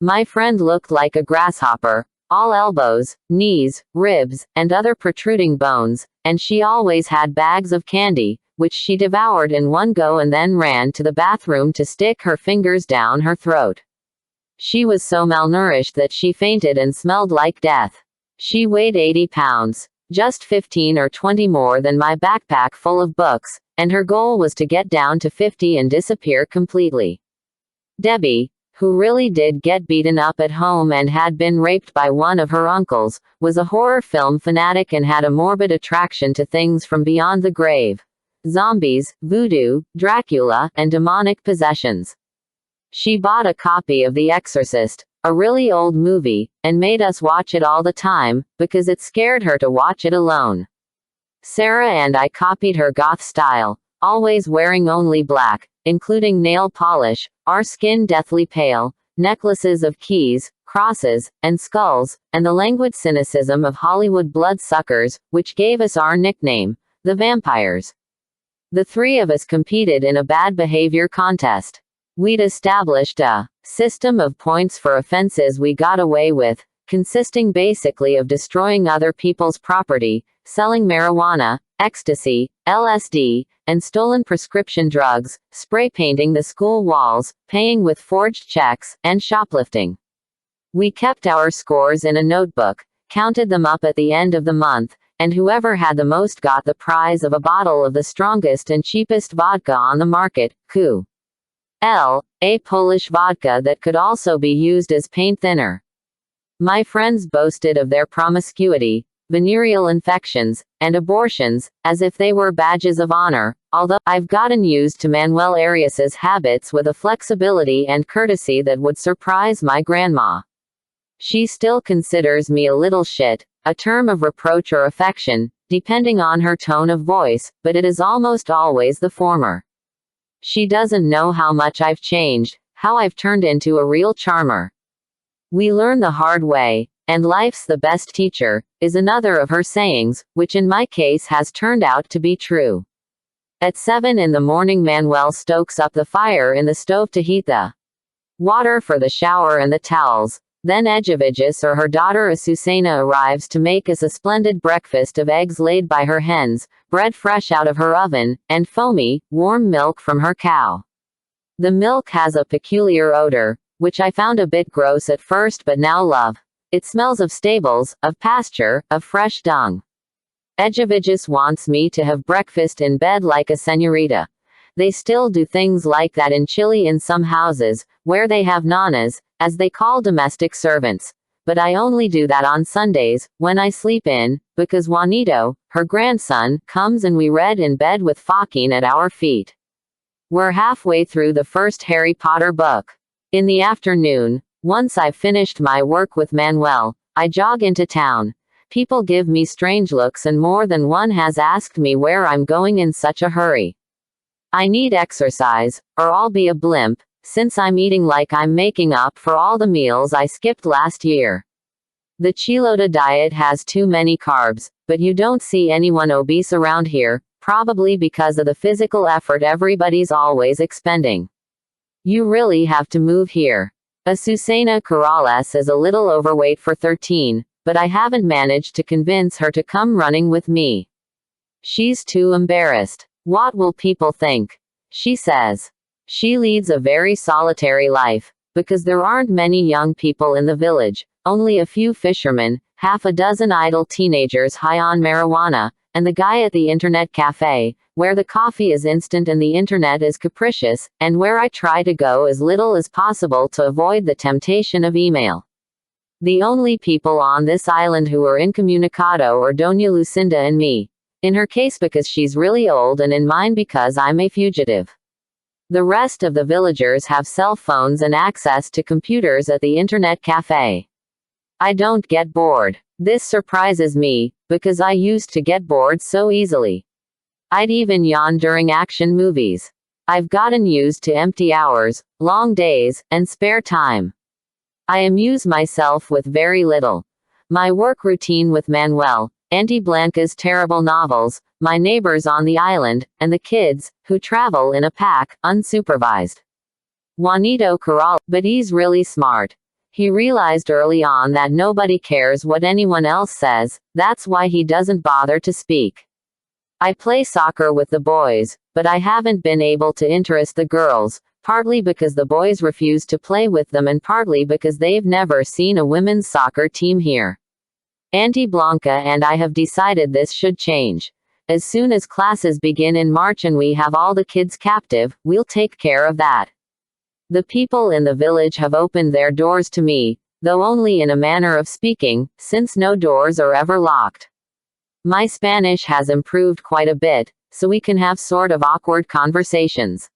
My friend looked like a grasshopper, all elbows, knees, ribs, and other protruding bones, and she always had bags of candy, which she devoured in one go and then ran to the bathroom to stick her fingers down her throat. She was so malnourished that she fainted and smelled like death. She weighed 80 pounds, just 15 or 20 more than my backpack full of books, and her goal was to get down to 50 and disappear completely. Debbie, who really did get beaten up at home and had been raped by one of her uncles, was a horror film fanatic and had a morbid attraction to things from beyond the grave. Zombies, voodoo, Dracula, and demonic possessions. She bought a copy of The Exorcist, a really old movie, and made us watch it all the time, because it scared her to watch it alone. Sarah and I copied her goth style, always wearing only black, including nail polish, our skin deathly pale, necklaces of keys, crosses, and skulls, and the languid cynicism of Hollywood bloodsuckers, which gave us our nickname, the Vampires. The three of us competed in a bad behavior contest. We'd established a system of points for offenses we got away with, consisting basically of destroying other people's property, selling marijuana, ecstasy, LSD, and stolen prescription drugs, spray painting the school walls, paying with forged checks, and shoplifting. We kept our scores in a notebook, counted them up at the end of the month, and whoever had the most got the prize of a bottle of the strongest and cheapest vodka on the market, a Polish vodka that could also be used as paint thinner. My friends boasted of their promiscuity, venereal infections, and abortions, as if they were badges of honor, although I've gotten used to Manuel Arias's habits with a flexibility and courtesy that would surprise my grandma. She still considers me a little shit, a term of reproach or affection, depending on her tone of voice, but it is almost always the former. She doesn't know how much I've changed, how I've turned into a real charmer. We learn the hard way, and life's the best teacher, is another of her sayings, which in my case has turned out to be true. At 7 in the morning Manuel stokes up the fire in the stove to heat the water for the shower and the towels. Then Edgeviges or her daughter Azucena arrives to make us a splendid breakfast of eggs laid by her hens, bread fresh out of her oven, and foamy, warm milk from her cow. The milk has a peculiar odor, which I found a bit gross at first but now love. It smells of stables, of pasture, of fresh dung. Edgeviges wants me to have breakfast in bed like a señorita. They still do things like that in Chile in some houses, where they have nanas, as they call domestic servants. But I only do that on Sundays, when I sleep in, because Juanito, her grandson, comes and we read in bed with Joaquin at our feet. We're halfway through the first Harry Potter book. In the afternoon, once I've finished my work with Manuel, I jog into town. People give me strange looks and more than one has asked me where I'm going in such a hurry. I need exercise, or I'll be a blimp, since I'm eating like I'm making up for all the meals I skipped last year. The Chilota diet has too many carbs, but you don't see anyone obese around here, probably because of the physical effort everybody's always expending. You really have to move here. Azucena Corrales is a little overweight for 13, but I haven't managed to convince her to come running with me. She's too embarrassed. What will people think? She says. She leads a very solitary life, because there aren't many young people in the village, only a few fishermen, half a dozen idle teenagers high on marijuana, and the guy at the internet cafe, where the coffee is instant and the internet is capricious, and where I try to go as little as possible to avoid the temptation of email. The only people on this island who are incommunicado are Doña Lucinda and me. In her case because she's really old and in mine because I'm a fugitive. The rest of the villagers have cell phones and access to computers at the internet cafe. I don't get bored. This surprises me, because I used to get bored so easily. I'd even yawn during action movies. I've gotten used to empty hours, long days, and spare time. I amuse myself with very little. My work routine with Manuel, Auntie Blanca's terrible novels, my neighbors on the island, and the kids, who travel in a pack, unsupervised. Juanito Corral, but he's really smart. He realized early on that nobody cares what anyone else says, that's why he doesn't bother to speak. I play soccer with the boys, but I haven't been able to interest the girls, partly because the boys refuse to play with them and partly because they've never seen a women's soccer team here. Auntie Blanca and I have decided this should change. As soon as classes begin in March and we have all the kids captive, we'll take care of that. The people in the village have opened their doors to me, though only in a manner of speaking, since no doors are ever locked. My Spanish has improved quite a bit, so we can have sort of awkward conversations.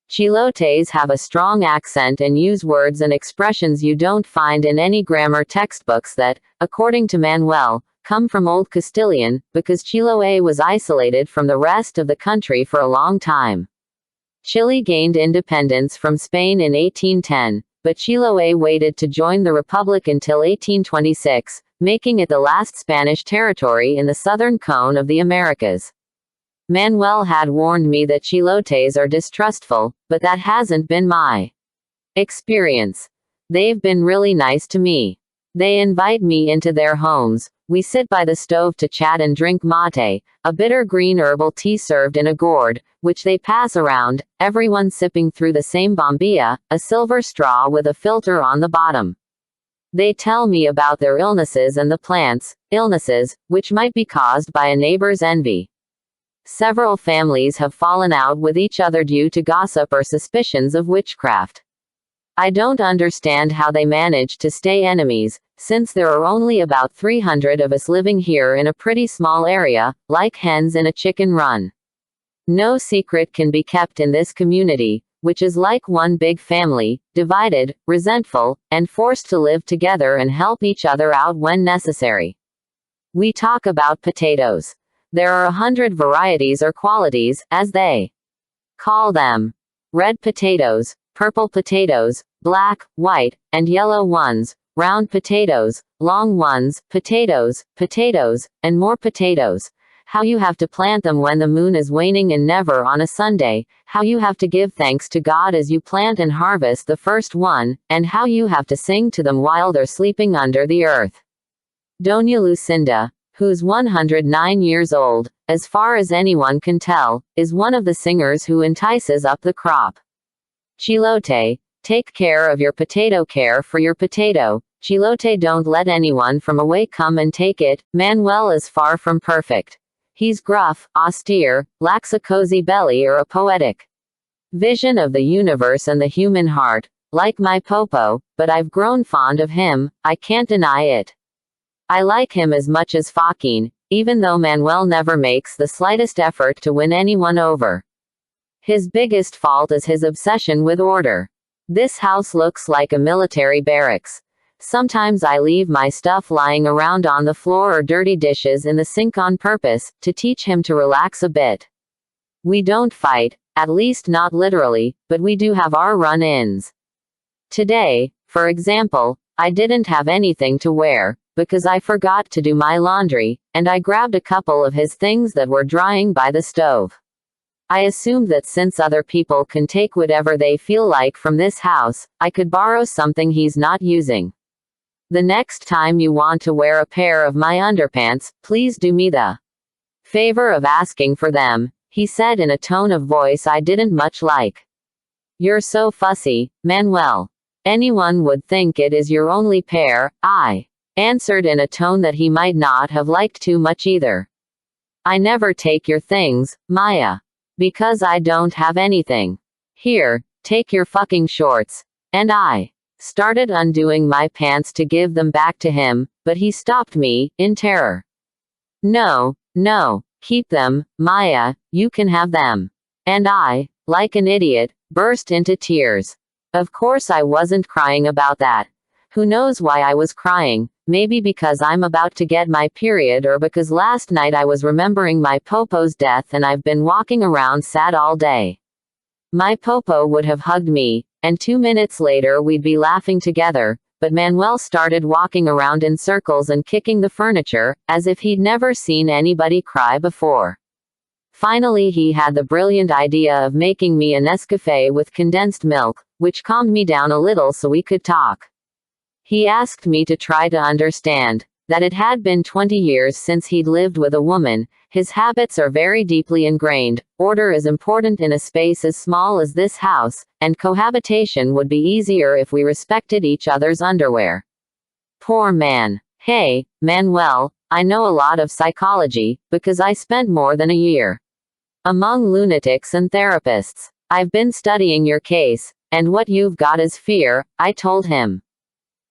Chilotes have a strong accent and use words and expressions you don't find in any grammar textbooks that, according to Manuel, come from Old Castilian, because Chiloé was isolated from the rest of the country for a long time. Chile gained independence from Spain in 1810, but Chiloé waited to join the Republic until 1826, making it the last Spanish territory in the southern cone of the Americas. Manuel had warned me that Chilotes are distrustful, but that hasn't been my experience. They've been really nice to me. They invite me into their homes. We sit by the stove to chat and drink mate, a bitter green herbal tea served in a gourd, which they pass around, everyone sipping through the same bombilla, a silver straw with a filter on the bottom. They tell me about their illnesses and the plants, illnesses, which might be caused by a neighbor's envy. Several families have fallen out with each other due to gossip or suspicions of witchcraft. I don't understand how they manage to stay enemies, since there are only about 300 of us living here in a pretty small area, like hens in a chicken run. No secret can be kept in this community, which is like one big family, divided, resentful, and forced to live together and help each other out when necessary. We talk about potatoes. There are 100 varieties or qualities, as they call them. Red potatoes, purple potatoes, black, white, and yellow ones, round potatoes, long ones, potatoes, and more potatoes. How you have to plant them when the moon is waning and never on a Sunday, how you have to give thanks to God as you plant and harvest the first one, and how you have to sing to them while they're sleeping under the earth. Doña Lucinda, who's 109 years old, as far as anyone can tell, is one of the singers who entices up the crop. Chilote, take care of your potato, care for your potato. Chilote, don't let anyone from away come and take it. Manuel is far from perfect. He's gruff, austere, lacks a cozy belly or a poetic vision of the universe and the human heart, like my Popo, but I've grown fond of him, I can't deny it. I like him as much as Joaquin, even though Manuel never makes the slightest effort to win anyone over. His biggest fault is his obsession with order. This house looks like a military barracks. Sometimes I leave my stuff lying around on the floor or dirty dishes in the sink on purpose, to teach him to relax a bit. We don't fight, at least not literally, but we do have our run-ins. Today, for example, I didn't have anything to wear, because I forgot to do my laundry, and I grabbed a couple of his things that were drying by the stove. I assumed that since other people can take whatever they feel like from this house, I could borrow something he's not using. The next time you want to wear a pair of my underpants, please do me the favor of asking for them, he said in a tone of voice I didn't much like. You're so fussy, Manuel. Anyone would think it is your only pair, I answered in a tone that he might not have liked too much either. I never take your things, Maya. Because I don't have anything. Here, take your fucking shorts. And I started undoing my pants to give them back to him, but he stopped me, in terror. No, no, keep them, Maya, you can have them. And I, like an idiot, burst into tears. Of course I wasn't crying about that. Who knows why I was crying, maybe because I'm about to get my period or because last night I was remembering my popo's death and I've been walking around sad all day. My popo would have hugged me, and 2 minutes later we'd be laughing together, but Manuel started walking around in circles and kicking the furniture, as if he'd never seen anybody cry before. Finally he had the brilliant idea of making me a Nescafe with condensed milk, which calmed me down a little so we could talk. He asked me to try to understand that it had been 20 years since he'd lived with a woman. His habits are very deeply ingrained, order is important in a space as small as this house, and cohabitation would be easier if we respected each other's underwear. Poor man. Hey, Manuel, I know a lot of psychology, because I spent more than a year among lunatics and therapists. I've been studying your case, and what you've got is fear, I told him.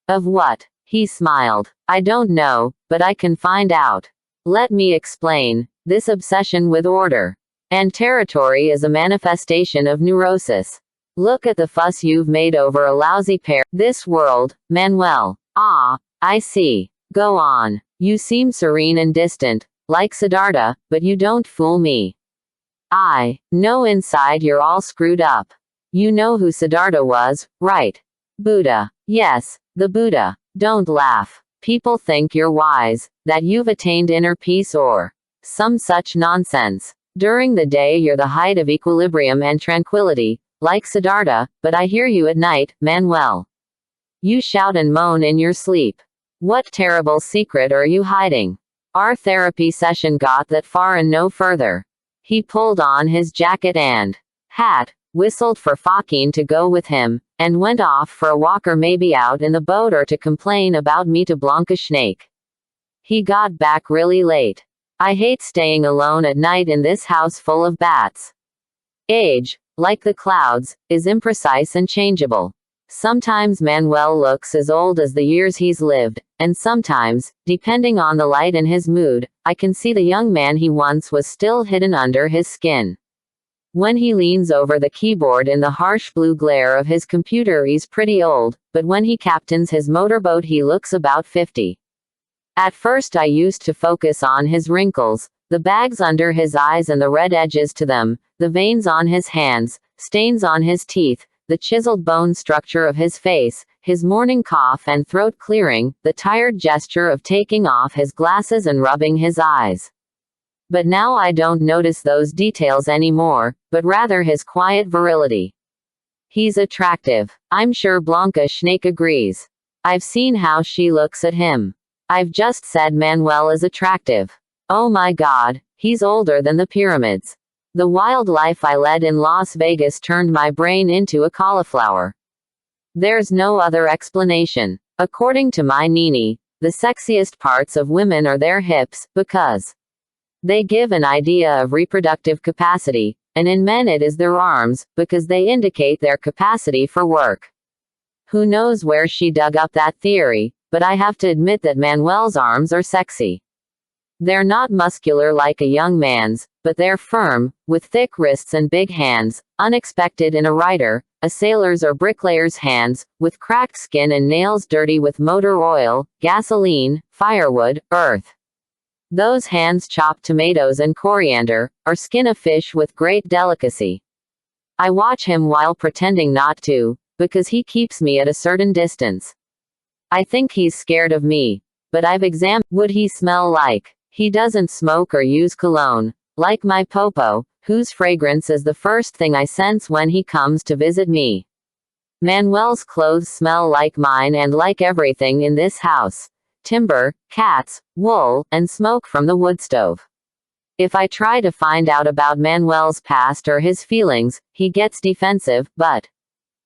Of what? He smiled. I don't know, but I can find out. Let me explain. This obsession with order and territory is a manifestation of neurosis. Look at the fuss you've made over a lousy pair. This world, Manuel. Ah, I see. Go on. You seem serene and distant, like Siddhartha, but you don't fool me. I know inside you're all screwed up. You know who Siddhartha was, right? Buddha. Yes, the Buddha. Don't laugh. People think you're wise, that you've attained inner peace or some such nonsense. During the day you're the height of equilibrium and tranquility, like Siddhartha, but I hear you at night, Manuel. You shout and moan in your sleep. What terrible secret are you hiding? Our therapy session got that far and no further. He pulled on his jacket and hat, whistled for Fakin to go with him, and went off for a walk or maybe out in the boat or to complain about me to Blanca Snake. He got back really late. I hate staying alone at night in this house full of bats. Age, like the clouds, is imprecise and changeable. Sometimes Manuel looks as old as the years he's lived, and sometimes, depending on the light and his mood, I can see the young man he once was still hidden under his skin. When he leans over the keyboard in the harsh blue glare of his computer he's pretty old, but when he captains his motorboat he looks about 50. At first I used to focus on his wrinkles, the bags under his eyes and the red edges to them, the veins on his hands, stains on his teeth, the chiseled bone structure of his face, his morning cough and throat clearing, the tired gesture of taking off his glasses and rubbing his eyes. But now I don't notice those details anymore, but rather his quiet virility. He's attractive. I'm sure Blanca Snake agrees. I've seen how she looks at him. I've just said Manuel is attractive. Oh my God, he's older than the pyramids. The wild life I led in Las Vegas turned my brain into a cauliflower. There's no other explanation. According to my Nini, the sexiest parts of women are their hips, because they give an idea of reproductive capacity, and in men it is their arms, because they indicate their capacity for work. Who knows where she dug up that theory, but I have to admit that Manuel's arms are sexy. They're not muscular like a young man's, but they're firm, with thick wrists and big hands, unexpected in a writer, a sailor's or bricklayer's hands, with cracked skin and nails dirty with motor oil, gasoline, firewood, earth. Those hands chop tomatoes and coriander, or skin a fish with great delicacy. I watch him while pretending not to, because he keeps me at a certain distance. I think he's scared of me, but I've examined what he smell like. He doesn't smoke or use cologne, like my popo, whose fragrance is the first thing I sense when he comes to visit me. Manuel's clothes smell like mine and like everything in this house. Timber, cats, wool, and smoke from the wood stove. If I try to find out about Manuel's past or his feelings, he gets defensive, but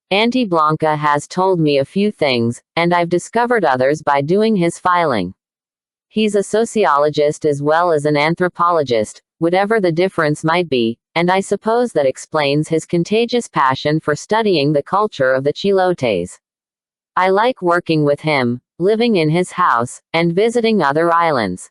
Auntie Blanca has told me a few things, and I've discovered others by doing his filing. He's a sociologist as well as an anthropologist, whatever the difference might be, and I suppose that explains his contagious passion for studying the culture of the Chilotes. I like working with him, living in his house, and visiting other islands.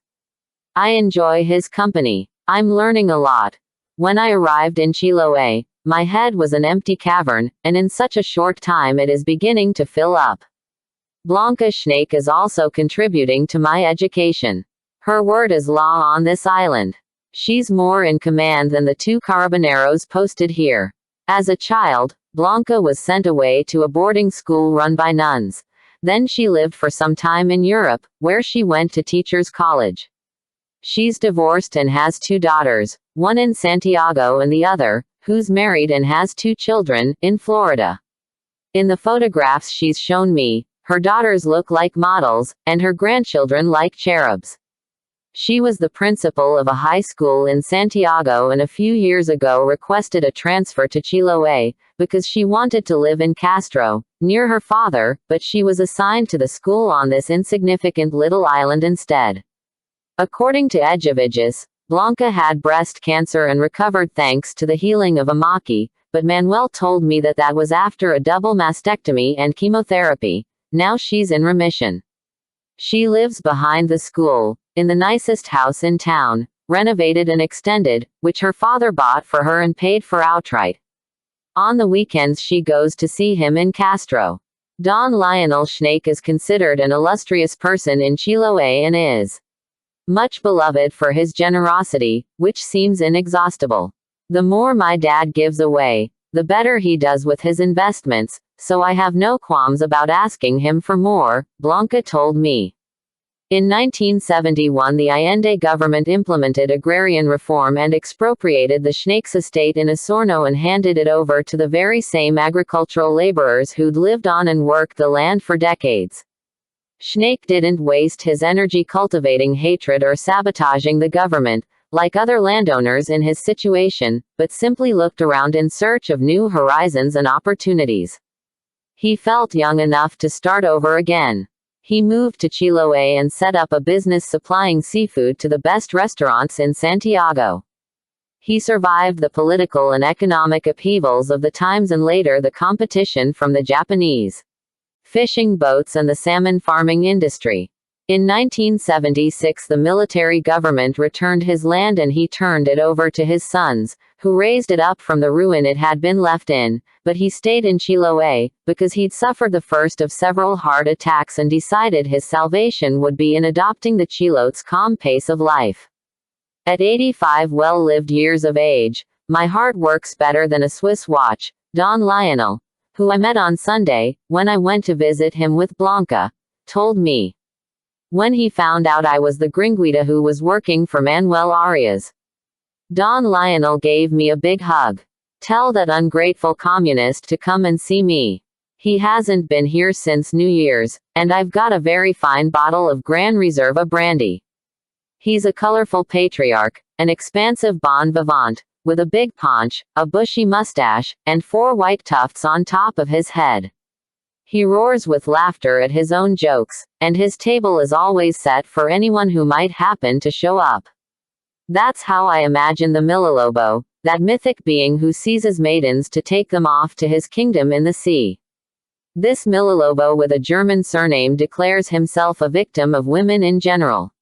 I enjoy his company. I'm learning a lot. When I arrived in Chiloé, my head was an empty cavern, and in such a short time it is beginning to fill up. Blanca Schnake is also contributing to my education. Her word is law on this island. She's more in command than the 2 carabineros posted here. As a child, Blanca was sent away to a boarding school run by nuns. Then she lived for some time in Europe, where she went to teachers' college. She's divorced and has 2 daughters, one in Santiago and the other, who's married and has 2 children, in Florida. In the photographs she's shown me, her daughters look like models, and her grandchildren like cherubs. She was the principal of a high school in Santiago and a few years ago requested a transfer to Chiloé, because she wanted to live in Castro, near her father, but she was assigned to the school on this insignificant little island instead. According to Edgeviges, Blanca had breast cancer and recovered thanks to the healing of a maqui, but Manuel told me that that was after a double mastectomy and chemotherapy. Now she's in remission. She lives behind the school, in the nicest house in town, renovated and extended, which her father bought for her and paid for outright. On the weekends she goes to see him in Castro. Don Lionel Schnake is considered an illustrious person in Chiloé and is much beloved for his generosity, which seems inexhaustible. The more my dad gives away, the better he does with his investments, so I have no qualms about asking him for more, Blanca told me. In 1971 the Allende government implemented agrarian reform and expropriated the Schnake's estate in Osorno and handed it over to the very same agricultural laborers who'd lived on and worked the land for decades. Schnake didn't waste his energy cultivating hatred or sabotaging the government, like other landowners in his situation, but simply looked around in search of new horizons and opportunities. He felt young enough to start over again. He moved to Chiloé and set up a business supplying seafood to the best restaurants in Santiago. He survived the political and economic upheavals of the times and later the competition from the Japanese fishing boats and the salmon farming industry. In 1976 the military government returned his land and he turned it over to his sons, who raised it up from the ruin it had been left in, but he stayed in Chiloé, because he'd suffered the first of several heart attacks and decided his salvation would be in adopting the Chilotes' calm pace of life. At 85 well-lived years of age, my heart works better than a Swiss watch, Don Lionel, who I met on Sunday, when I went to visit him with Blanca, told me. When he found out I was the gringuita who was working for Manuel Arias. Don Lionel gave me a big hug. Tell that ungrateful communist to come and see me. He hasn't been here since New Year's, and I've got a very fine bottle of Gran Reserva brandy. He's a colorful patriarch, an expansive bon vivant, with a big paunch, a bushy mustache, and 4 white tufts on top of his head. He roars with laughter at his own jokes, and his table is always set for anyone who might happen to show up. That's how I imagine the Mililobo, that mythic being who seizes maidens to take them off to his kingdom in the sea. This Mililobo with a German surname declares himself a victim of women in general.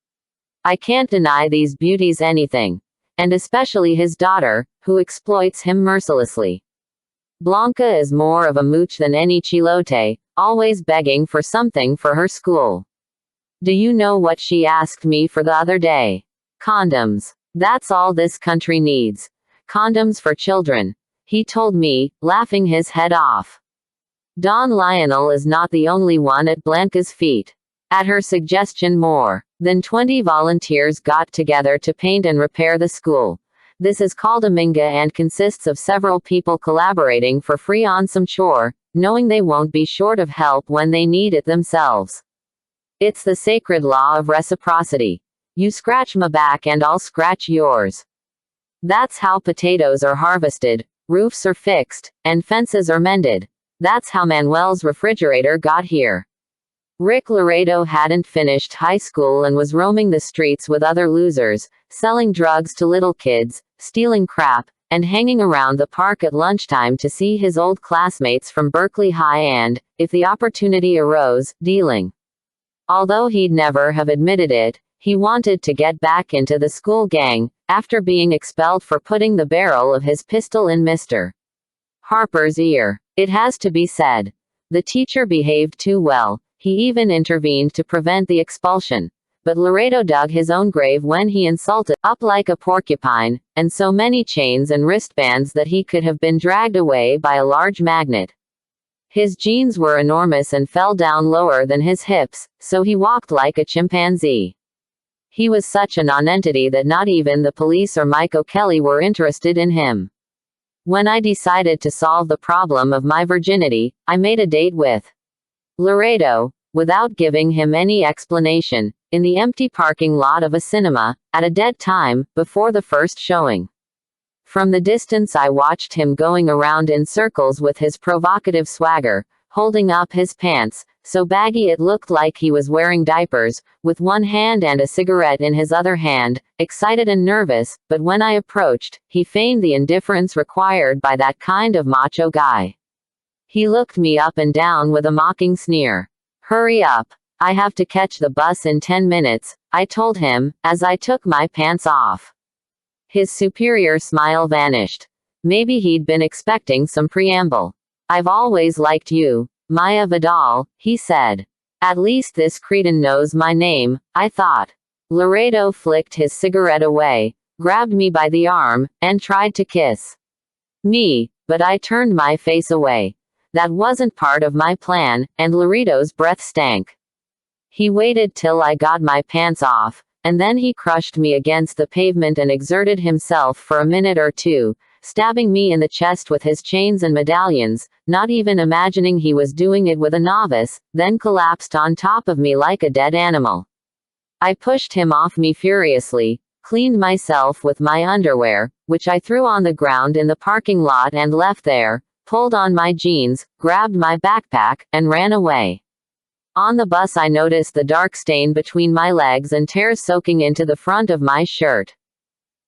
I can't deny these beauties anything. And especially his daughter, who exploits him mercilessly. Blanca is more of a mooch than any chilote, always begging for something for her school. Do you know what she asked me for the other day? Condoms. That's all this country needs. Condoms for children. He told me, laughing his head off. Don Lionel is not the only one at Blanca's feet. At her suggestion, more than 20 volunteers got together to paint and repair the school. This is called a minga and consists of several people collaborating for free on some chore, knowing they won't be short of help when they need it themselves. It's the sacred law of reciprocity. You scratch my back and I'll scratch yours. That's how potatoes are harvested, roofs are fixed, and fences are mended. That's how Manuel's refrigerator got here. Rick Laredo hadn't finished high school and was roaming the streets with other losers, selling drugs to little kids, stealing crap, and hanging around the park at lunchtime to see his old classmates from Berkeley High and, if the opportunity arose, dealing. Although he'd never have admitted it, he wanted to get back into the school gang, after being expelled for putting the barrel of his pistol in Mr. Harper's ear. It has to be said. The teacher behaved too well. He even intervened to prevent the expulsion. But Laredo dug his own grave when he insulted up like a porcupine, and so many chains and wristbands that he could have been dragged away by a large magnet. His jeans were enormous and fell down lower than his hips, so he walked like a chimpanzee. He was such a nonentity that not even the police or Mike O'Kelly were interested in him. When I decided to solve the problem of my virginity, I made a date with Laredo, without giving him any explanation, in the empty parking lot of a cinema, at a dead time, before the first showing. From the distance I watched him going around in circles with his provocative swagger, holding up his pants, so baggy it looked like he was wearing diapers, with one hand and a cigarette in his other hand, excited and nervous, but when I approached, he feigned the indifference required by that kind of macho guy. He looked me up and down with a mocking sneer. Hurry up. I have to catch the bus in 10 minutes, I told him, as I took my pants off. His superior smile vanished. Maybe he'd been expecting some preamble. I've always liked you, Maya Vidal, he said. At least this cretin knows my name, I thought. Laredo flicked his cigarette away, grabbed me by the arm, and tried to kiss me, but I turned my face away. That wasn't part of my plan, and Laredo's breath stank. He waited till I got my pants off, and then he crushed me against the pavement and exerted himself for a minute or two, stabbing me in the chest with his chains and medallions, not even imagining he was doing it with a novice, then collapsed on top of me like a dead animal. I pushed him off me furiously, cleaned myself with my underwear, which I threw on the ground in the parking lot and left there, pulled on my jeans, grabbed my backpack, and ran away. On the bus I noticed the dark stain between my legs and tears soaking into the front of my shirt.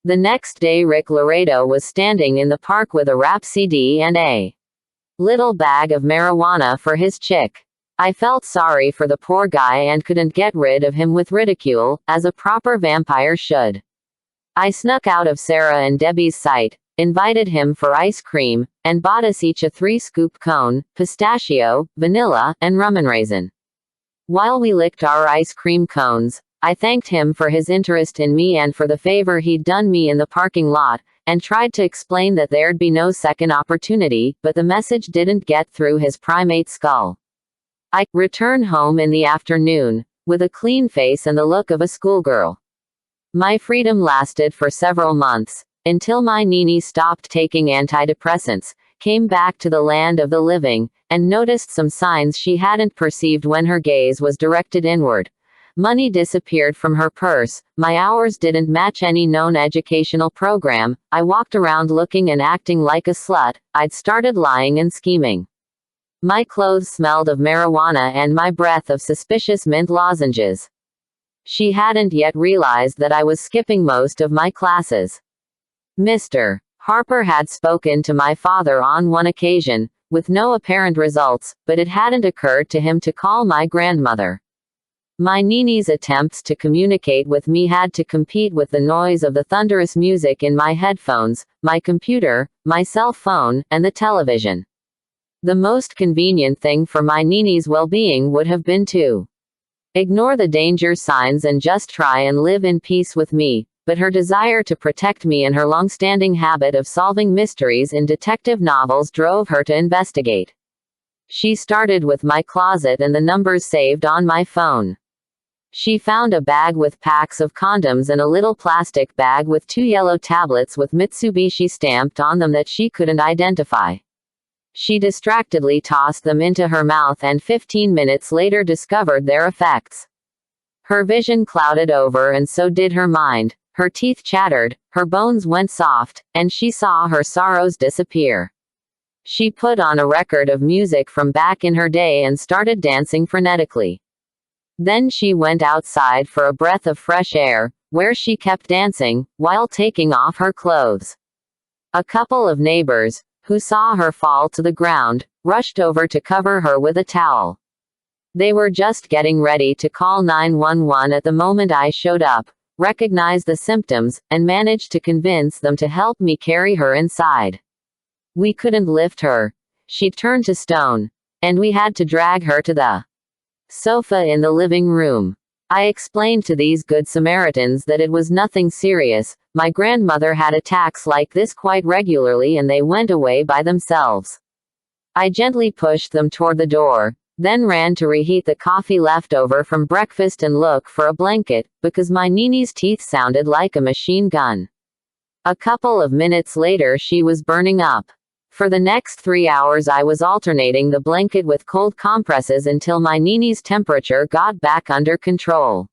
The next day Rick Laredo was standing in the park with a rap CD and a little bag of marijuana for his chick. I felt sorry for the poor guy and couldn't get rid of him with ridicule, as a proper vampire should. I snuck out of Sarah and Debbie's sight, invited him for ice cream, and bought us each a 3-scoop cone, pistachio, vanilla, and rum and raisin. While we licked our ice cream cones, I thanked him for his interest in me and for the favor he'd done me in the parking lot, and tried to explain that there'd be no second opportunity, but the message didn't get through his primate skull. I returned home in the afternoon, with a clean face and the look of a schoolgirl. My freedom lasted for several months, until my Nini stopped taking antidepressants, came back to the land of the living, and noticed some signs she hadn't perceived when her gaze was directed inward. Money disappeared from her purse, my hours didn't match any known educational program, I walked around looking and acting like a slut, I'd started lying and scheming. My clothes smelled of marijuana and my breath of suspicious mint lozenges. She hadn't yet realized that I was skipping most of my classes. Mr. Harper had spoken to my father on one occasion, with no apparent results, but it hadn't occurred to him to call my grandmother. My Nini's attempts to communicate with me had to compete with the noise of the thunderous music in my headphones, my computer, my cell phone, and the television. The most convenient thing for my Nini's well-being would have been to ignore the danger signs and just try and live in peace with me, but her desire to protect me and her long-standing habit of solving mysteries in detective novels drove her to investigate. She started with my closet and the numbers saved on my phone. She found a bag with packs of condoms and a little plastic bag with 2 yellow tablets with Mitsubishi stamped on them that she couldn't identify. She distractedly tossed them into her mouth and 15 minutes later discovered their effects. Her vision clouded over and so did her mind. Her teeth chattered, her bones went soft, and she saw her sorrows disappear. She put on a record of music from back in her day and started dancing frenetically. Then she went outside for a breath of fresh air, where she kept dancing, while taking off her clothes. A couple of neighbors, who saw her fall to the ground, rushed over to cover her with a towel. They were just getting ready to call 911 at the moment I showed up, recognized the symptoms, and managed to convince them to help me carry her inside. We couldn't lift her. She'd turned to stone, and we had to drag her to the sofa in the living room. I explained to these good Samaritans that it was nothing serious. My grandmother had attacks like this quite regularly and they went away by themselves. I gently pushed them toward the door, then ran to reheat the coffee left over from breakfast and look for a blanket, because my Nini's teeth sounded like a machine gun. A couple of minutes later she was burning up. For the next 3 hours I was alternating the blanket with cold compresses until my Nini's temperature got back under control.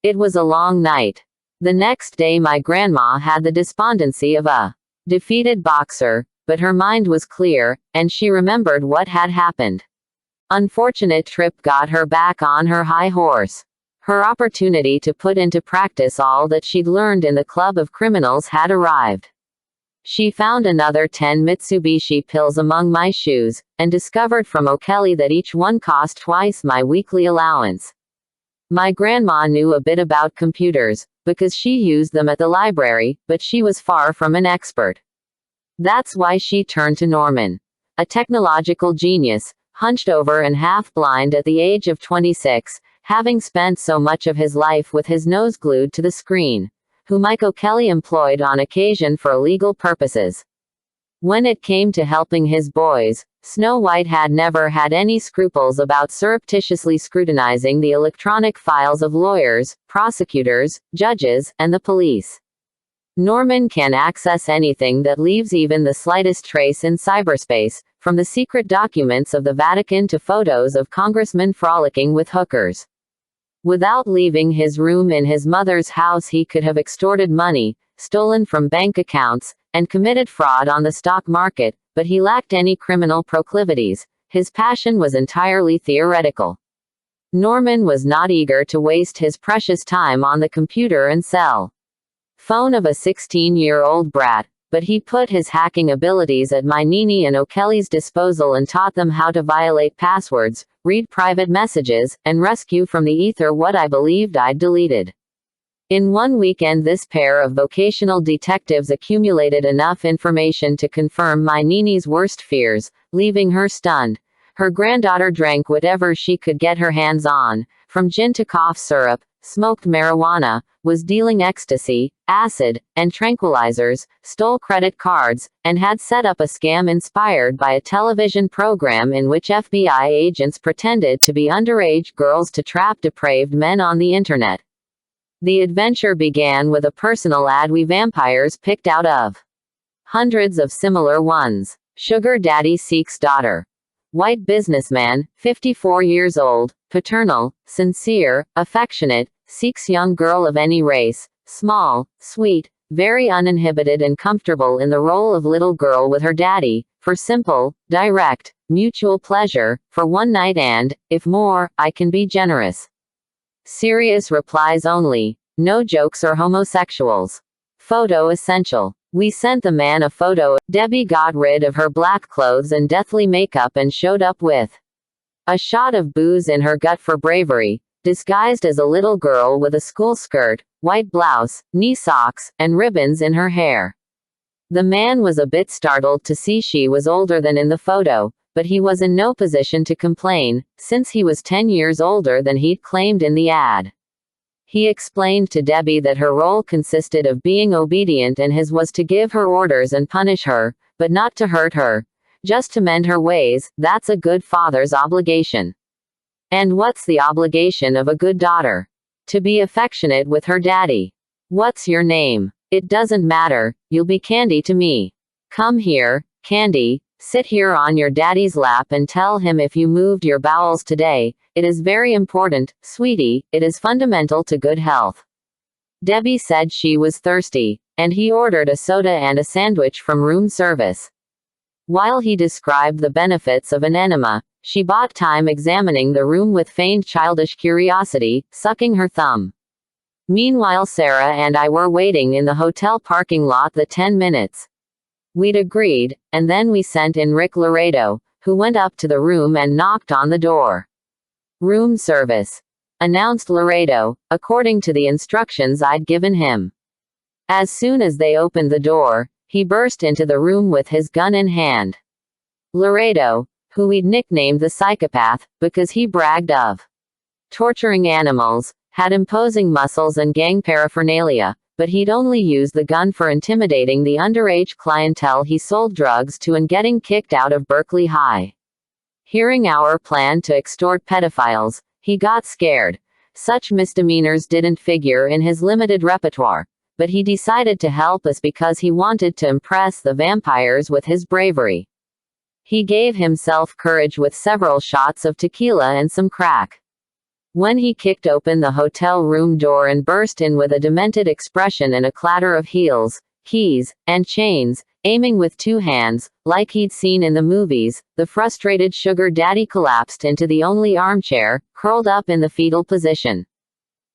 It was a long night. The next day my grandma had the despondency of a defeated boxer, but her mind was clear, and she remembered what had happened. Unfortunate trip got her back on her high horse. Her opportunity to put into practice all that she'd learned in the club of criminals had arrived. She found another 10 Mitsubishi pills among my shoes, and discovered from O'Kelly that each one cost twice my weekly allowance. My grandma knew a bit about computers, because she used them at the library, but she was far from an expert. That's why she turned to Norman, a technological genius, hunched over and half-blind at the age of 26, having spent so much of his life with his nose glued to the screen, who Mike O'Kelly employed on occasion for illegal purposes. When it came to helping his boys, Snow White had never had any scruples about surreptitiously scrutinizing the electronic files of lawyers, prosecutors, judges, and the police. Norman can access anything that leaves even the slightest trace in cyberspace, from the secret documents of the Vatican to photos of congressmen frolicking with hookers. Without leaving his room in his mother's house he could have extorted money, stolen from bank accounts, and committed fraud on the stock market, but he lacked any criminal proclivities. His passion was entirely theoretical. Norman was not eager to waste his precious time on the computer and cell phone of a 16-year-old brat, but he put his hacking abilities at my Nini and O'Kelly's disposal and taught them how to violate passwords, read private messages, and rescue from the ether what I believed I'd deleted. In one weekend this pair of vocational detectives accumulated enough information to confirm my Nini's worst fears, leaving her stunned. Her granddaughter drank whatever she could get her hands on, from gin to cough syrup, smoked marijuana, was dealing ecstasy, acid, and tranquilizers, stole credit cards, and had set up a scam inspired by a television program in which FBI agents pretended to be underage girls to trap depraved men on the internet. The adventure began with a personal ad we vampires picked out of hundreds of similar ones. Sugar daddy seeks daughter. White businessman, 54 years old, paternal, sincere, affectionate, seeks young girl of any race, small, sweet, very uninhibited and comfortable in the role of little girl with her daddy, for simple, direct, mutual pleasure, for one night and, if more, I can be generous. Serious replies only. No jokes or homosexuals. Photo essential. We sent the man a photo. Debbie got rid of her black clothes and deathly makeup and showed up with a shot of booze in her gut for bravery, disguised as a little girl with a school skirt, white blouse, knee socks, and ribbons in her hair. The man was a bit startled to see she was older than in the photo, but he was in no position to complain, since he was 10 years older than he'd claimed in the ad. He explained to Debbie that her role consisted of being obedient and his was to give her orders and punish her, but not to hurt her. Just to mend her ways. That's a good father's obligation. And what's the obligation of a good daughter? To be affectionate with her daddy. What's your name? It doesn't matter, you'll be Candy to me. Come here, Candy, sit here on your daddy's lap and tell him if you moved your bowels today. It is very important, sweetie, it is fundamental to good health. Debbie said she was thirsty, and he ordered a soda and a sandwich from room service. While he described the benefits of an enema, she bought time examining the room with feigned childish curiosity, sucking her thumb. Meanwhile, Sarah and I were waiting in the hotel parking lot the 10 minutes. We'd agreed, and then we sent in Rick Laredo, who went up to the room and knocked on the door. Room service, announced Laredo, according to the instructions I'd given him. As soon as they opened the door, he burst into the room with his gun in hand. Laredo, who we'd nicknamed the psychopath, because he bragged of torturing animals, had imposing muscles and gang paraphernalia, but he'd only used the gun for intimidating the underage clientele he sold drugs to and getting kicked out of Berkeley High. Hearing our plan to extort pedophiles, he got scared. Such misdemeanors didn't figure in his limited repertoire, but he decided to help us because he wanted to impress the vampires with his bravery. He gave himself courage with several shots of tequila and some crack. When he kicked open the hotel room door and burst in with a demented expression and a clatter of heels, keys, and chains, aiming with two hands, like he'd seen in the movies, the frustrated sugar daddy collapsed into the only armchair, curled up in the fetal position.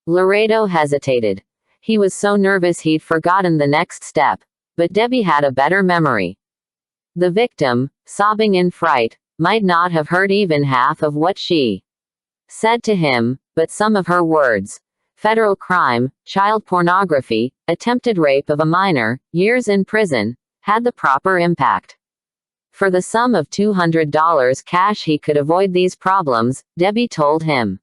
Laredo hesitated. He was so nervous he'd forgotten the next step, but Debbie had a better memory. The victim, sobbing in fright, might not have heard even half of what she said to him, but some of her words. Federal crime, child pornography, attempted rape of a minor, years in prison, had the proper impact. For the sum of $200 cash he could avoid these problems, Debbie told him.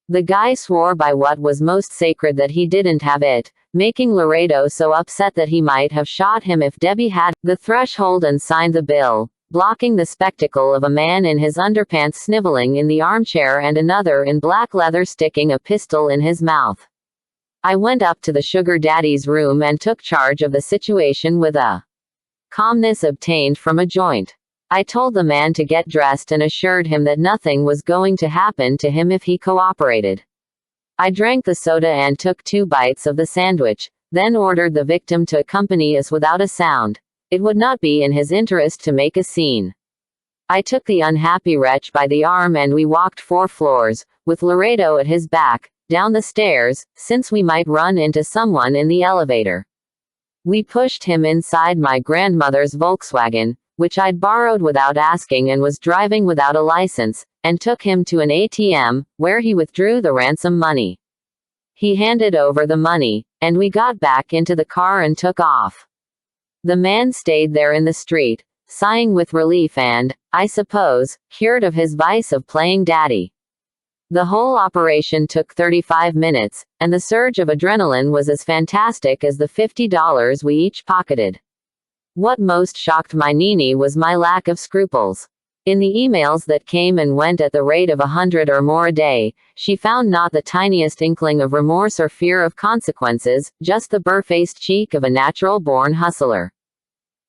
The guy swore by what was most sacred that he didn't have it, making Laredo so upset that he might have shot him if Debbie had the threshold and signed the bill, blocking the spectacle of a man in his underpants sniveling in the armchair and another in black leather sticking a pistol in his mouth. I went up to the sugar daddy's room and took charge of the situation with a calmness obtained from a joint. I told the man to get dressed and assured him that nothing was going to happen to him if he cooperated. I drank the soda and took 2 bites of the sandwich, then ordered the victim to accompany us without a sound. It would not be in his interest to make a scene. I took the unhappy wretch by the arm and we walked 4 floors, with Laredo at his back, down the stairs, since we might run into someone in the elevator. We pushed him inside my grandmother's Volkswagen, which I'd borrowed without asking and was driving without a license, and took him to an ATM, where he withdrew the ransom money. He handed over the money, and we got back into the car and took off. The man stayed there in the street, sighing with relief and, I suppose, cured of his vice of playing daddy. The whole operation took 35 minutes, and the surge of adrenaline was as fantastic as the $50 we each pocketed. What most shocked my Nini was my lack of scruples. In the emails that came and went at the rate of 100 or more a day, she found not the tiniest inkling of remorse or fear of consequences, just the barefaced cheek of a natural-born hustler.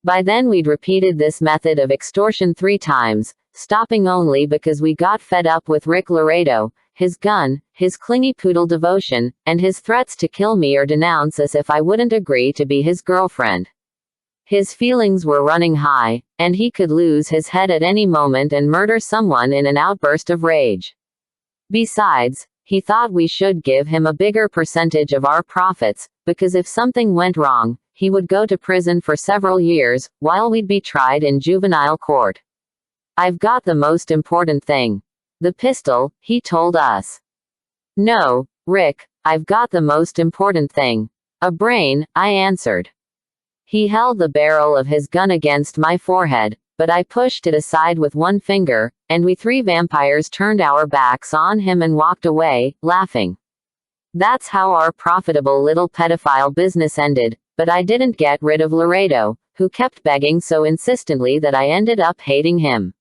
By then we'd repeated this method of extortion 3 times, stopping only because we got fed up with Rick Laredo, his gun, his clingy poodle devotion, and his threats to kill me or denounce us if I wouldn't agree to be his girlfriend. His feelings were running high, and he could lose his head at any moment and murder someone in an outburst of rage. Besides, he thought we should give him a bigger percentage of our profits, because if something went wrong, he would go to prison for several years, while we'd be tried in juvenile court. I've got the most important thing. The pistol, he told us. No, Rick, I've got the most important thing. A brain, I answered. He held the barrel of his gun against my forehead, but I pushed it aside with one finger, and we three vampires turned our backs on him and walked away, laughing. That's how our profitable little pedophile business ended, but I didn't get rid of Laredo, who kept begging so insistently that I ended up hating him.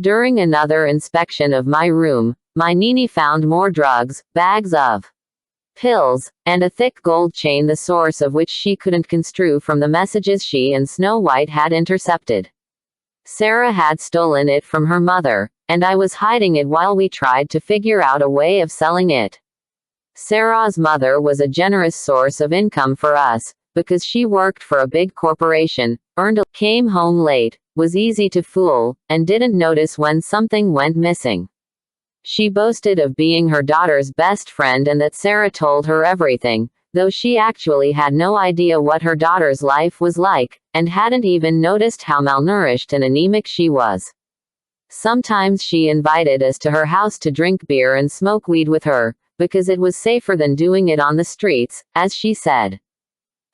During another inspection of my room, my Nini found more drugs, bags of pills, and a thick gold chain, the source of which she couldn't construe from the messages she and Snow White had intercepted. Sarah had stolen it from her mother, and I was hiding it while we tried to figure out a way of selling it. Sarah's mother was a generous source of income for us, because she worked for a big corporation, came home late, was easy to fool, and didn't notice when something went missing. She boasted of being her daughter's best friend and that Sarah told her everything, though she actually had no idea what her daughter's life was like, and hadn't even noticed how malnourished and anemic she was. Sometimes she invited us to her house to drink beer and smoke weed with her, because it was safer than doing it on the streets, as she said.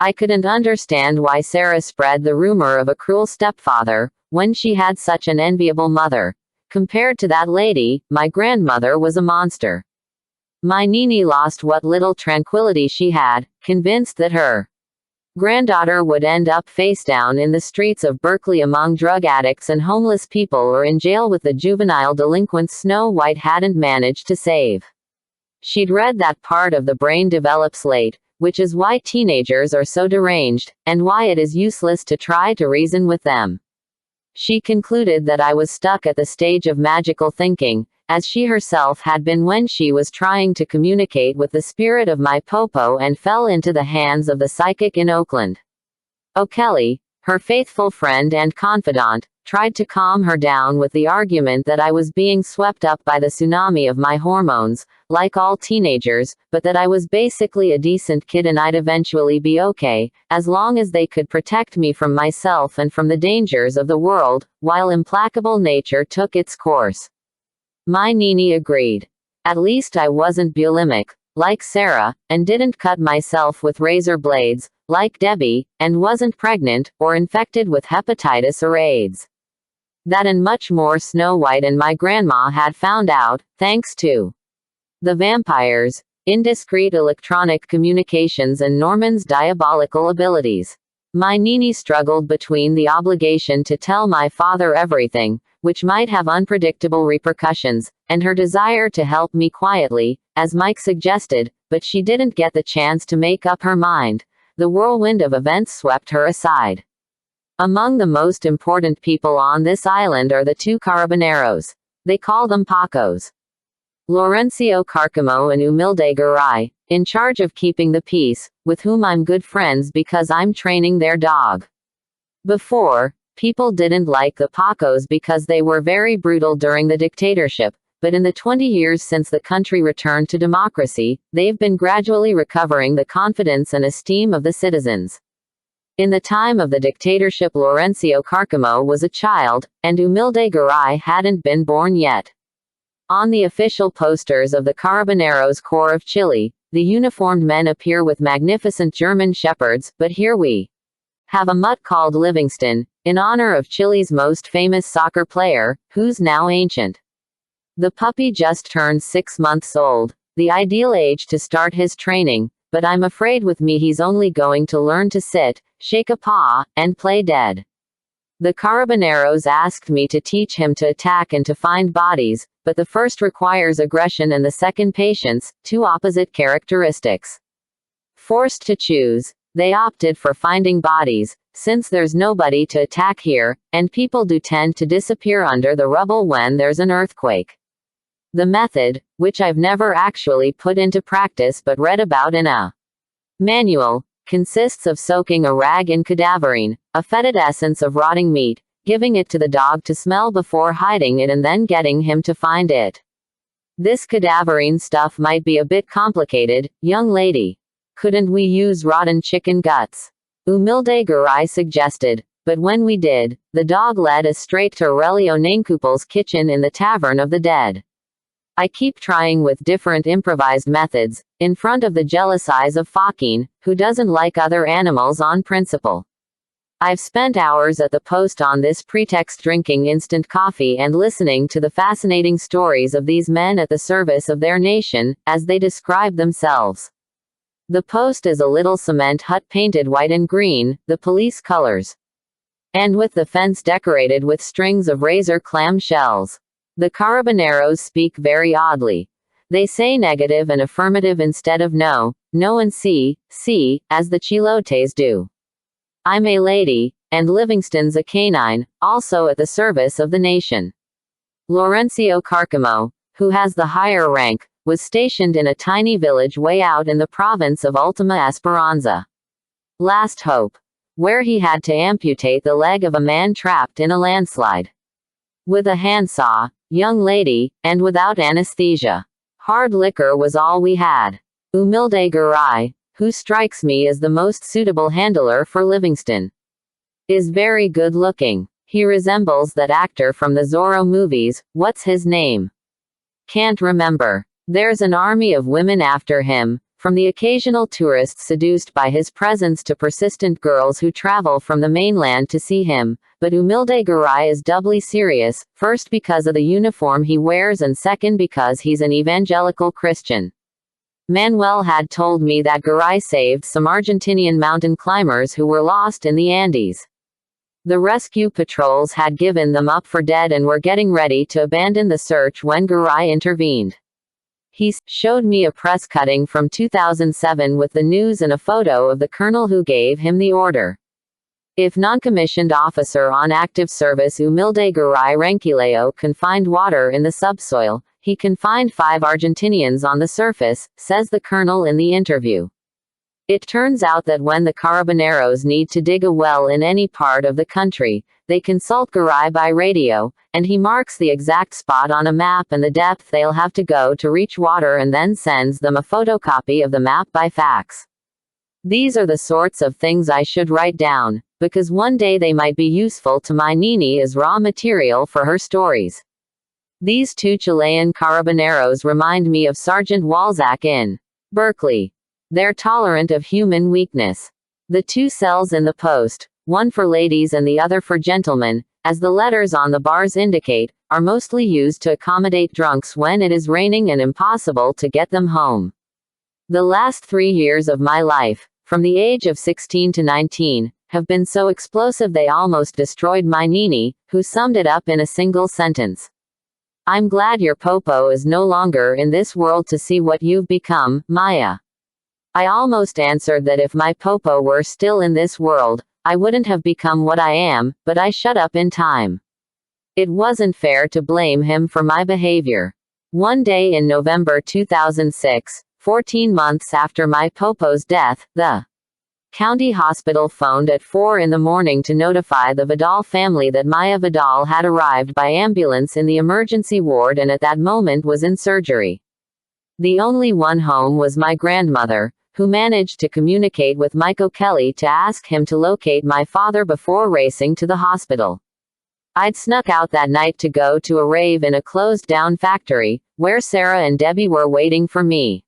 I couldn't understand why Sarah spread the rumor of a cruel stepfather, when she had such an enviable mother. Compared to that lady, my grandmother was a monster. My Nini lost what little tranquility she had, convinced that her granddaughter would end up face down in the streets of Berkeley among drug addicts and homeless people, or in jail with the juvenile delinquents Snow White hadn't managed to save. She'd read that part of the brain develops late, which is why teenagers are so deranged, and why it is useless to try to reason with them. She concluded that I was stuck at the stage of magical thinking, as she herself had been when she was trying to communicate with the spirit of my popo and fell into the hands of the psychic in Oakland. O'Kelly, her faithful friend and confidant, tried to calm her down with the argument that I was being swept up by the tsunami of my hormones, like all teenagers, but that I was basically a decent kid and I'd eventually be okay, as long as they could protect me from myself and from the dangers of the world, while implacable nature took its course. My Nini agreed. At least I wasn't bulimic, like Sarah, and didn't cut myself with razor blades, like Debbie, and wasn't pregnant, or infected with hepatitis or AIDS. That and much more Snow White and my grandma had found out, thanks to the vampires, indiscreet electronic communications, and Norman's diabolical abilities. My Nini struggled between the obligation to tell my father everything, which might have unpredictable repercussions, and her desire to help me quietly, as Mike suggested, but she didn't get the chance to make up her mind. The whirlwind of events swept her aside. Among the most important people on this island are the two carabineros. They call them Pacos. Laurencio Carcamo and Humilde Garay, in charge of keeping the peace, with whom I'm good friends because I'm training their dog. Before, people didn't like the Pacos because they were very brutal during the dictatorship, but in the 20 years since the country returned to democracy, they've been gradually recovering the confidence and esteem of the citizens. In the time of the dictatorship, Laurencio Carcamo was a child, and Humilde Garay hadn't been born yet. On the official posters of the Carabineros Corps of Chile, the uniformed men appear with magnificent German shepherds, but here we have a mutt called Livingston, in honor of Chile's most famous soccer player, who's now ancient. The puppy just turned 6 months old, the ideal age to start his training, but I'm afraid with me he's only going to learn to sit, shake a paw, and play dead. The Carabineros asked me to teach him to attack and to find bodies, but the first requires aggression and the second patience, two opposite characteristics. Forced to choose, they opted for finding bodies, since there's nobody to attack here, and people do tend to disappear under the rubble when there's an earthquake. The method, which I've never actually put into practice but read about in a manual, consists of soaking a rag in cadaverine, a fetid essence of rotting meat, giving it to the dog to smell before hiding it and then getting him to find it. This cadaverine stuff might be a bit complicated, young lady. Couldn't we use rotten chicken guts? Humilde Garay suggested, but when we did, the dog led us straight to Aurelio Nankupal's kitchen in the Tavern of the Dead. I keep trying with different improvised methods, in front of the jealous eyes of Fakin, who doesn't like other animals on principle. I've spent hours at the post on this pretext drinking instant coffee and listening to the fascinating stories of these men at the service of their nation, as they describe themselves. The post is a little cement hut painted white and green, the police colors. And with the fence decorated with strings of razor clam shells. The carabineros speak very oddly. They say negative and affirmative instead of no, no and sí, as the chilotes do. I'm a lady, and Livingston's a canine, also at the service of the nation. Laurencio Carcamo, who has the higher rank, was stationed in a tiny village way out in the province of Ultima Esperanza. Last Hope. Where he had to amputate the leg of a man trapped in a landslide. With a handsaw, young lady, and without anesthesia. Hard liquor was all we had. Humilde Garay, who strikes me as the most suitable handler for Livingston, is very good looking. He resembles that actor from the Zorro movies, what's his name? Can't remember. There's an army of women after him, from the occasional tourists seduced by his presence to persistent girls who travel from the mainland to see him, but Humilde Garay is doubly serious, first because of the uniform he wears and second because he's an evangelical Christian. Manuel had told me that Garay saved some Argentinian mountain climbers who were lost in the Andes. The rescue patrols had given them up for dead and were getting ready to abandon the search when Garay intervened. He showed me a press cutting from 2007 with the news and a photo of the colonel who gave him the order. If non-commissioned officer on active service Humilde Garay Ranquileo can find water in the subsoil, he can find 5 Argentinians on the surface, says the colonel in the interview. It turns out that when the carabineros need to dig a well in any part of the country, they consult Garay by radio, and he marks the exact spot on a map and the depth they'll have to go to reach water and then sends them a photocopy of the map by fax. These are the sorts of things I should write down, because one day they might be useful to my Nini as raw material for her stories. These 2 Chilean carabineros remind me of Sergeant Walzak in Berkeley. They're tolerant of human weakness. The 2 cells in the post, one for ladies and the other for gentlemen, as the letters on the bars indicate, are mostly used to accommodate drunks when it is raining and impossible to get them home. The last 3 years of my life, from the age of 16 to 19, have been so explosive they almost destroyed my Nini, who summed it up in a single sentence. I'm glad your popo is no longer in this world to see what you've become, Maya. I almost answered that if my popo were still in this world, I wouldn't have become what I am, but I shut up in time. It wasn't fair to blame him for my behavior. One day in November 2006, 14 months after my popo's death, the county hospital phoned at 4 in the morning to notify the Vidal family that Maya Vidal had arrived by ambulance in the emergency ward and at that moment was in surgery. The only one home was my grandmother, who managed to communicate with Michael Kelly to ask him to locate my father before racing to the hospital. I'd snuck out that night to go to a rave in a closed-down factory, where Sarah and Debbie were waiting for me.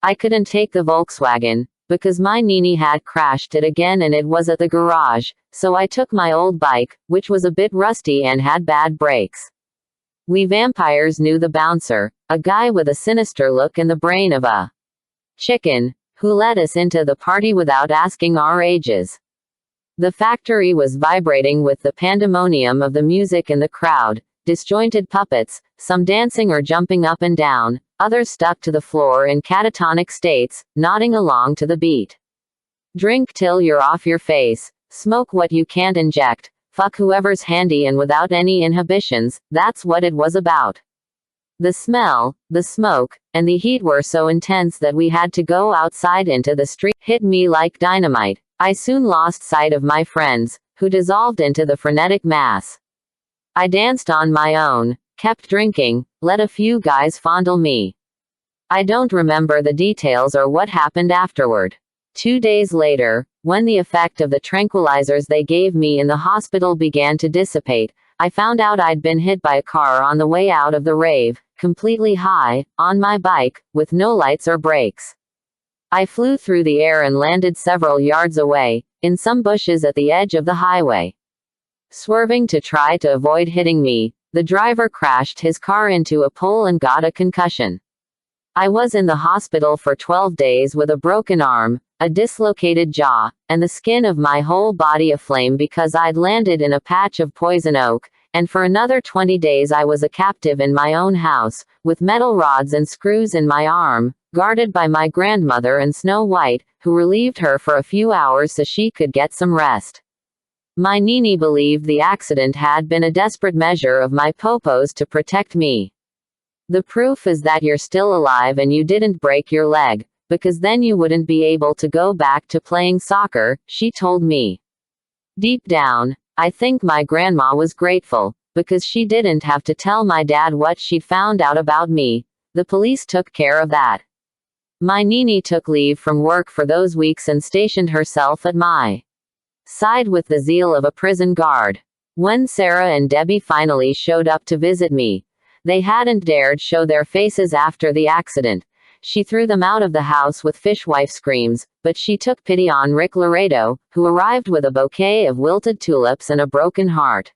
I couldn't take the Volkswagen, because my Nini had crashed it again and it was at the garage, so I took my old bike, which was a bit rusty and had bad brakes. We vampires knew the bouncer, a guy with a sinister look and the brain of a chicken, who let us into the party without asking our ages. The factory was vibrating with the pandemonium of the music and the crowd, disjointed puppets, some dancing or jumping up and down, others stuck to the floor in catatonic states, nodding along to the beat. Drink till you're off your face, smoke what you can't inject, fuck whoever's handy and without any inhibitions, that's what it was about. The smell, the smoke, and the heat were so intense that we had to go outside into the street. Hit me like dynamite. I soon lost sight of my friends, who dissolved into the frenetic mass. I danced on my own, kept drinking, let a few guys fondle me. I don't remember the details or what happened afterward. 2 days later, when the effect of the tranquilizers they gave me in the hospital began to dissipate, I found out I'd been hit by a car on the way out of the rave, completely high, on my bike, with no lights or brakes. I flew through the air and landed several yards away, in some bushes at the edge of the highway. Swerving to try to avoid hitting me, the driver crashed his car into a pole and got a concussion. I was in the hospital for 12 days with a broken arm, a dislocated jaw, and the skin of my whole body aflame because I'd landed in a patch of poison oak, and for another 20 days I was a captive in my own house, with metal rods and screws in my arm, guarded by my grandmother and Snow White, who relieved her for a few hours so she could get some rest. My Nini believed the accident had been a desperate measure of my popos to protect me. The proof is that you're still alive and you didn't break your leg, because then you wouldn't be able to go back to playing soccer, she told me. Deep down, I think my grandma was grateful, because she didn't have to tell my dad what she'd found out about me. The police took care of that. My Nini took leave from work for those weeks and stationed herself at my side with the zeal of a prison guard. When Sarah and Debbie finally showed up to visit me, they hadn't dared show their faces after the accident. She threw them out of the house with fishwife screams, but she took pity on Rick Laredo, who arrived with a bouquet of wilted tulips and a broken heart.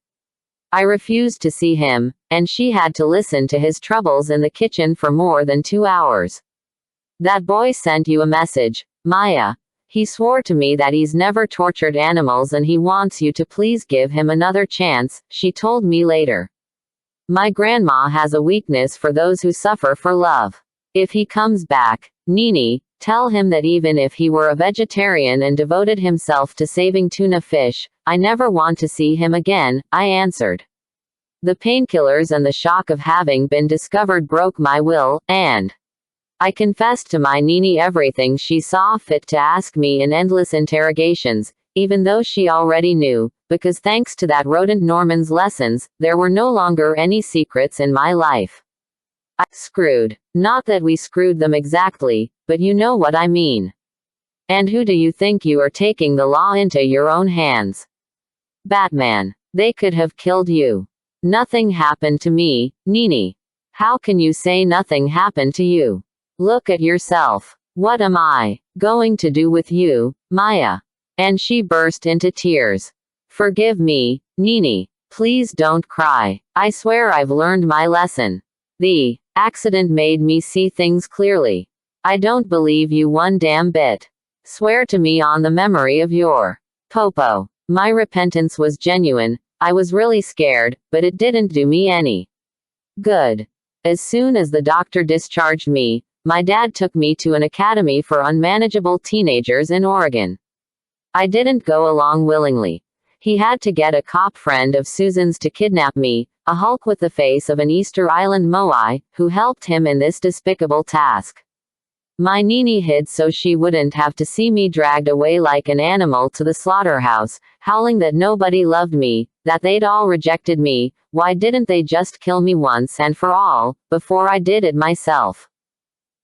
I refused to see him, and she had to listen to his troubles in the kitchen for more than 2 hours. That boy sent you a message, Maya. He swore to me that he's never tortured animals and he wants you to please give him another chance, she told me later. My grandma has a weakness for those who suffer for love. If he comes back, Nini, tell him that even if he were a vegetarian and devoted himself to saving tuna fish, I never want to see him again, I answered. The painkillers and the shock of having been discovered broke my will, and I confessed to my Nini everything she saw fit to ask me in endless interrogations, even though she already knew, because thanks to that rodent Norman's lessons, there were no longer any secrets in my life. I screwed. Not that we screwed them exactly, but you know what I mean. And who do you think you are taking the law into your own hands? Batman. They could have killed you. Nothing happened to me, Nini. How can you say nothing happened to you? Look at yourself. What am I going to do with you, Maya? And she burst into tears. Forgive me, Nini. Please don't cry. I swear I've learned my lesson. The accident made me see things clearly. I don't believe you one damn bit. Swear to me on the memory of your popo. My repentance was genuine. I was really scared, but it didn't do me any good. As soon as the doctor discharged me, my dad took me to an academy for unmanageable teenagers in Oregon. I didn't go along willingly. He had to get a cop friend of Susan's to kidnap me, a hulk with the face of an Easter Island Moai, who helped him in this despicable task. My Nini hid so she wouldn't have to see me dragged away like an animal to the slaughterhouse, howling that nobody loved me, that they'd all rejected me. Why didn't they just kill me once and for all, before I did it myself?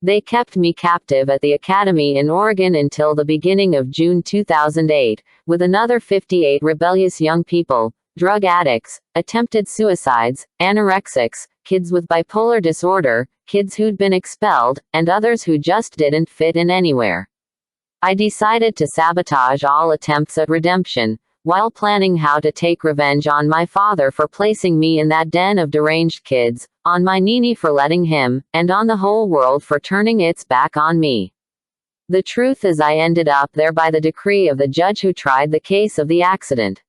They kept me captive at the academy in Oregon until the beginning of June 2008, with another 58 rebellious young people, drug addicts, attempted suicides, anorexics, kids with bipolar disorder, kids who'd been expelled, and others who just didn't fit in anywhere. I decided to sabotage all attempts at redemption, while planning how to take revenge on my father for placing me in that den of deranged kids, on my Nini for letting him, and on the whole world for turning its back on me. The truth is I ended up there by the decree of the judge who tried the case of the accident.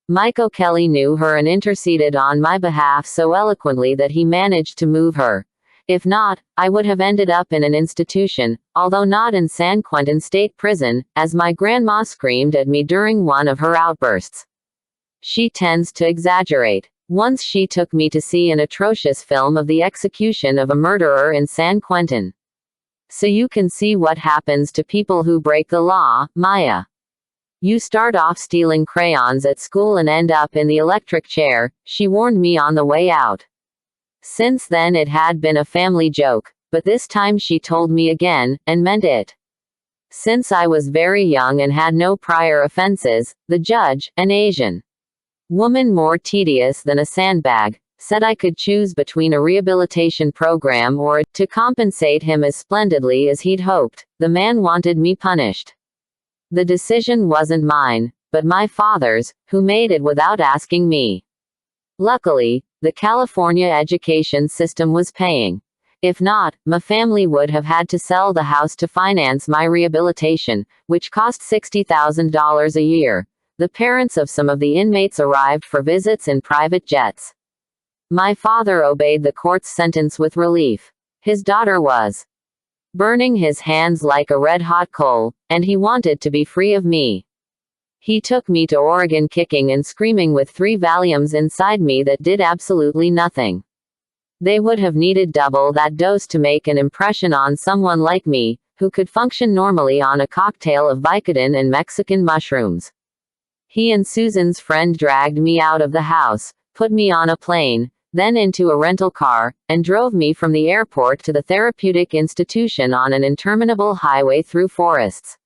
Mike O'Kelly knew her and interceded on my behalf so eloquently that he managed to move her. If not, I would have ended up in an institution, although not in San Quentin State Prison, as my grandma screamed at me during one of her outbursts. She tends to exaggerate. Once she took me to see an atrocious film of the execution of a murderer in San Quentin. So you can see what happens to people who break the law, Maya. You start off stealing crayons at school and end up in the electric chair, she warned me on the way out. Since then it had been a family joke, but this time she told me again, and meant it. Since I was very young and had no prior offenses, the judge, an Asian woman more tedious than a sandbag, said I could choose between a rehabilitation program or to compensate him as splendidly as he'd hoped. The man wanted me punished. The decision wasn't mine, but my father's, who made it without asking me. Luckily, the California education system was paying. If not, my family would have had to sell the house to finance my rehabilitation, which cost $60,000 a year. The parents of some of the inmates arrived for visits in private jets. My father obeyed the court's sentence with relief. His daughter was burning his hands like a red-hot coal, and he wanted to be free of me. He took me to Oregon kicking and screaming with 3 Valiums inside me that did absolutely nothing. They would have needed double that dose to make an impression on someone like me, who could function normally on a cocktail of Vicodin and Mexican mushrooms. He and Susan's friend dragged me out of the house, put me on a plane, then into a rental car, and drove me from the airport to the therapeutic institution on an interminable highway through forests.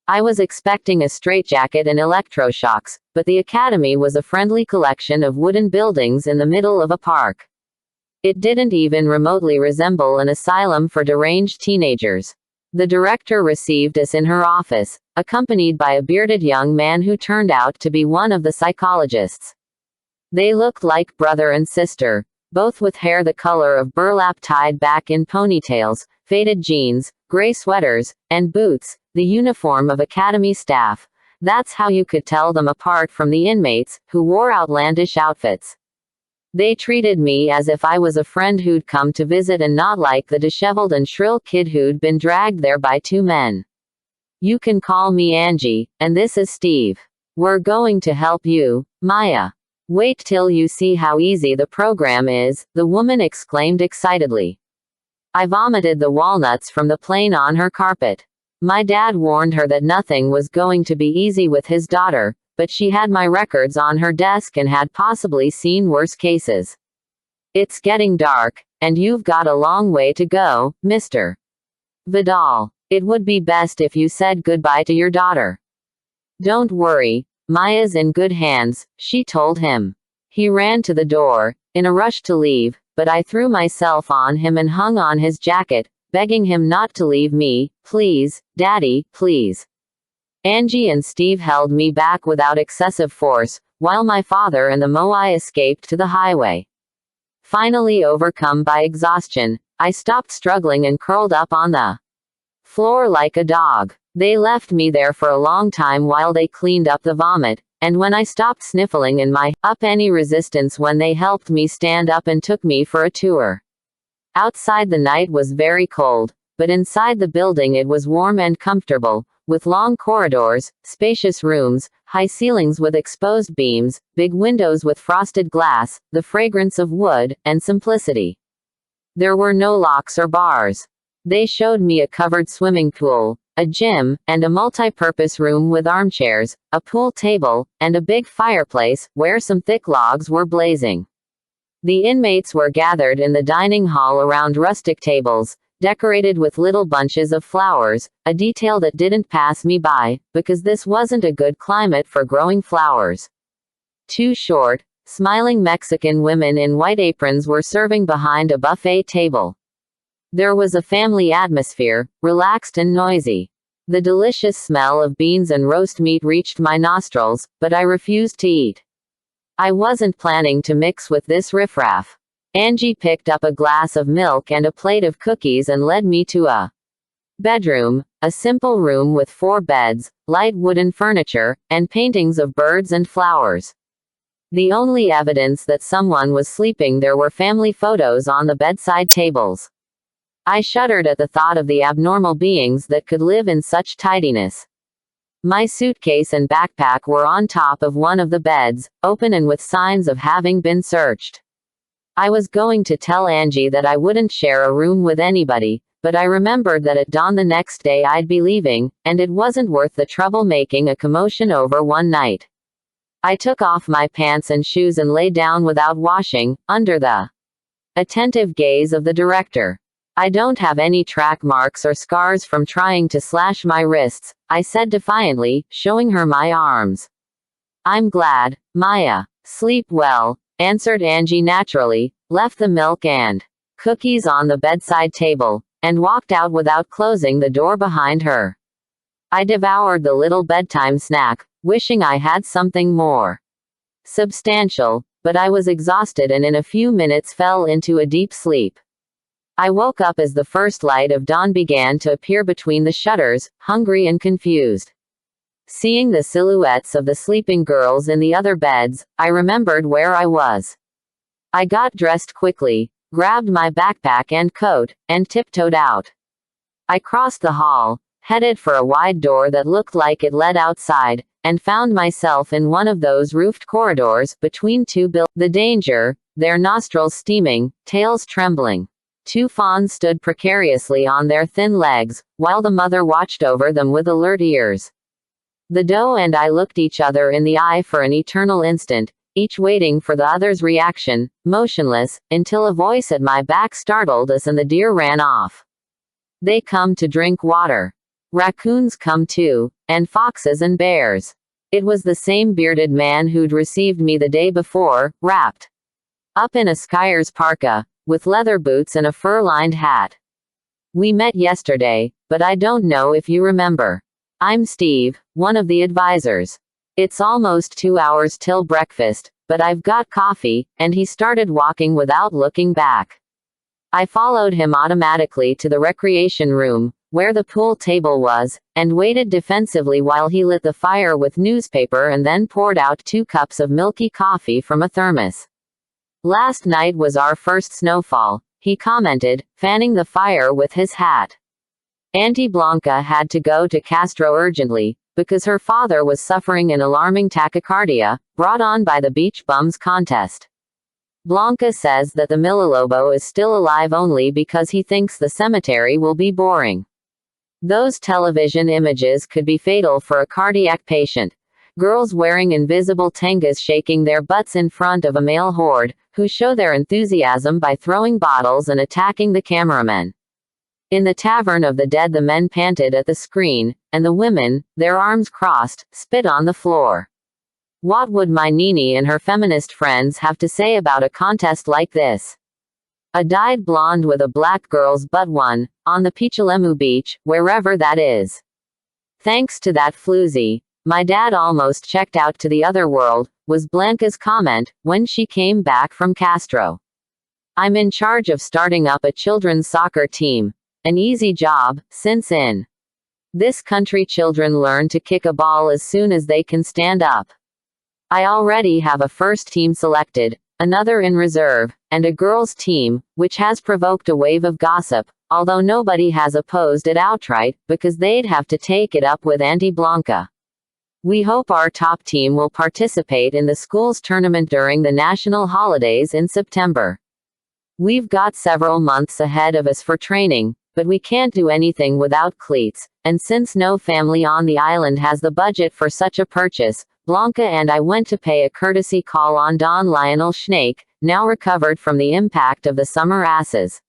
I was expecting a straitjacket and electroshocks, but the academy was a friendly collection of wooden buildings in the middle of a park. It didn't even remotely resemble an asylum for deranged teenagers. The director received us in her office, accompanied by a bearded young man who turned out to be one of the psychologists. They looked like brother and sister, both with hair the color of burlap tied back in ponytails, faded jeans, gray sweaters, and boots, the uniform of academy staff. That's how you could tell them apart from the inmates, who wore outlandish outfits. They treated me as if I was a friend who'd come to visit and not like the disheveled and shrill kid who'd been dragged there by 2 men. You can call me Angie, and this is Steve. We're going to help you, Maya. Wait till you see how easy the program is, the woman exclaimed excitedly. I vomited the walnuts from the plane on her carpet. My dad warned her that nothing was going to be easy with his daughter, but she had my records on her desk and had possibly seen worse cases. It's getting dark, and you've got a long way to go, Mr. Vidal. It would be best if you said goodbye to your daughter. Don't worry, Maya's in good hands, she told him. He ran to the door, in a rush to leave, but I threw myself on him and hung on his jacket, begging him not to leave me. Please, Daddy, please. Angie and Steve held me back without excessive force, while my father and the Moai escaped to the highway. Finally overcome by exhaustion, I stopped struggling and curled up on the floor like a dog. They left me there for a long time while they cleaned up the vomit, and when I stopped sniffling and up any resistance when they helped me stand up and took me for a tour. Outside the night was very cold, but inside the building it was warm and comfortable, with long corridors, spacious rooms, high ceilings with exposed beams, big windows with frosted glass, the fragrance of wood, and simplicity. There were no locks or bars. They showed me a covered swimming pool, a gym, and a multi-purpose room with armchairs, a pool table, and a big fireplace, where some thick logs were blazing. The inmates were gathered in the dining hall around rustic tables, decorated with little bunches of flowers, a detail that didn't pass me by, because this wasn't a good climate for growing flowers. 2 short, smiling Mexican women in white aprons were serving behind a buffet table. There was a family atmosphere, relaxed and noisy. The delicious smell of beans and roast meat reached my nostrils, but I refused to eat. I wasn't planning to mix with this riffraff. Angie picked up a glass of milk and a plate of cookies and led me to a bedroom, a simple room with 4 beds, light wooden furniture, and paintings of birds and flowers. The only evidence that someone was sleeping there were family photos on the bedside tables. I shuddered at the thought of the abnormal beings that could live in such tidiness. My suitcase and backpack were on top of one of the beds, open and with signs of having been searched. I was going to tell Angie that I wouldn't share a room with anybody, but I remembered that at dawn the next day I'd be leaving, and it wasn't worth the trouble making a commotion over one night. I took off my pants and shoes and lay down without washing, under the attentive gaze of the director. I don't have any track marks or scars from trying to slash my wrists, I said defiantly, showing her my arms. I'm glad, Maya. Sleep well, answered Angie naturally, left the milk and cookies on the bedside table, and walked out without closing the door behind her. I devoured the little bedtime snack, wishing I had something more substantial, but I was exhausted and in a few minutes fell into a deep sleep. I woke up as the first light of dawn began to appear between the shutters, hungry and confused. Seeing the silhouettes of the sleeping girls in the other beds, I remembered where I was. I got dressed quickly, grabbed my backpack and coat, and tiptoed out. I crossed the hall, headed for a wide door that looked like it led outside, and found myself in one of those roofed corridors between two buildings. The danger, their nostrils steaming, tails trembling. Two fawns stood precariously on their thin legs, while the mother watched over them with alert ears. The doe and I looked each other in the eye for an eternal instant, each waiting for the other's reaction, motionless, until a voice at my back startled us and the deer ran off. They come to drink water. Raccoons come too, and foxes and bears. It was the same bearded man who'd received me the day before, wrapped up in a skier's parka, with leather boots and a fur-lined hat. We met yesterday, but I don't know if you remember. I'm Steve, one of the advisors. It's almost 2 hours till breakfast, but I've got coffee, and he started walking without looking back. I followed him automatically to the recreation room, where the pool table was, and waited defensively while he lit the fire with newspaper and then poured out 2 cups of milky coffee from a thermos. Last night was our first snowfall, he commented, fanning the fire with his hat. Auntie Blanca had to go to Castro urgently, because her father was suffering an alarming tachycardia, brought on by the beach bums contest. Blanca says that the Milalobo is still alive only because he thinks the cemetery will be boring. Those television images could be fatal for a cardiac patient. Girls wearing invisible tangas shaking their butts in front of a male horde, who show their enthusiasm by throwing bottles and attacking the cameramen. In the Tavern of the Dead the men panted at the screen, and the women, their arms crossed, spit on the floor. What would my Nini and her feminist friends have to say about a contest like this? A dyed blonde with a black girl's butt one, on the Pichilemu beach, wherever that is. Thanks to that floozy, my dad almost checked out to the other world, was Blanca's comment, when she came back from Castro. I'm in charge of starting up a children's soccer team. An easy job, since in this country children learn to kick a ball as soon as they can stand up. I already have a first team selected, another in reserve, and a girls' team, which has provoked a wave of gossip, although nobody has opposed it outright, because they'd have to take it up with Auntie Blanca. We hope our top team will participate in the school's tournament during the national holidays in September. We've got several months ahead of us for training, but we can't do anything without cleats, and since no family on the island has the budget for such a purchase, Blanca and I went to pay a courtesy call on Don Lionel Schnake, now recovered from the impact of the summer asses.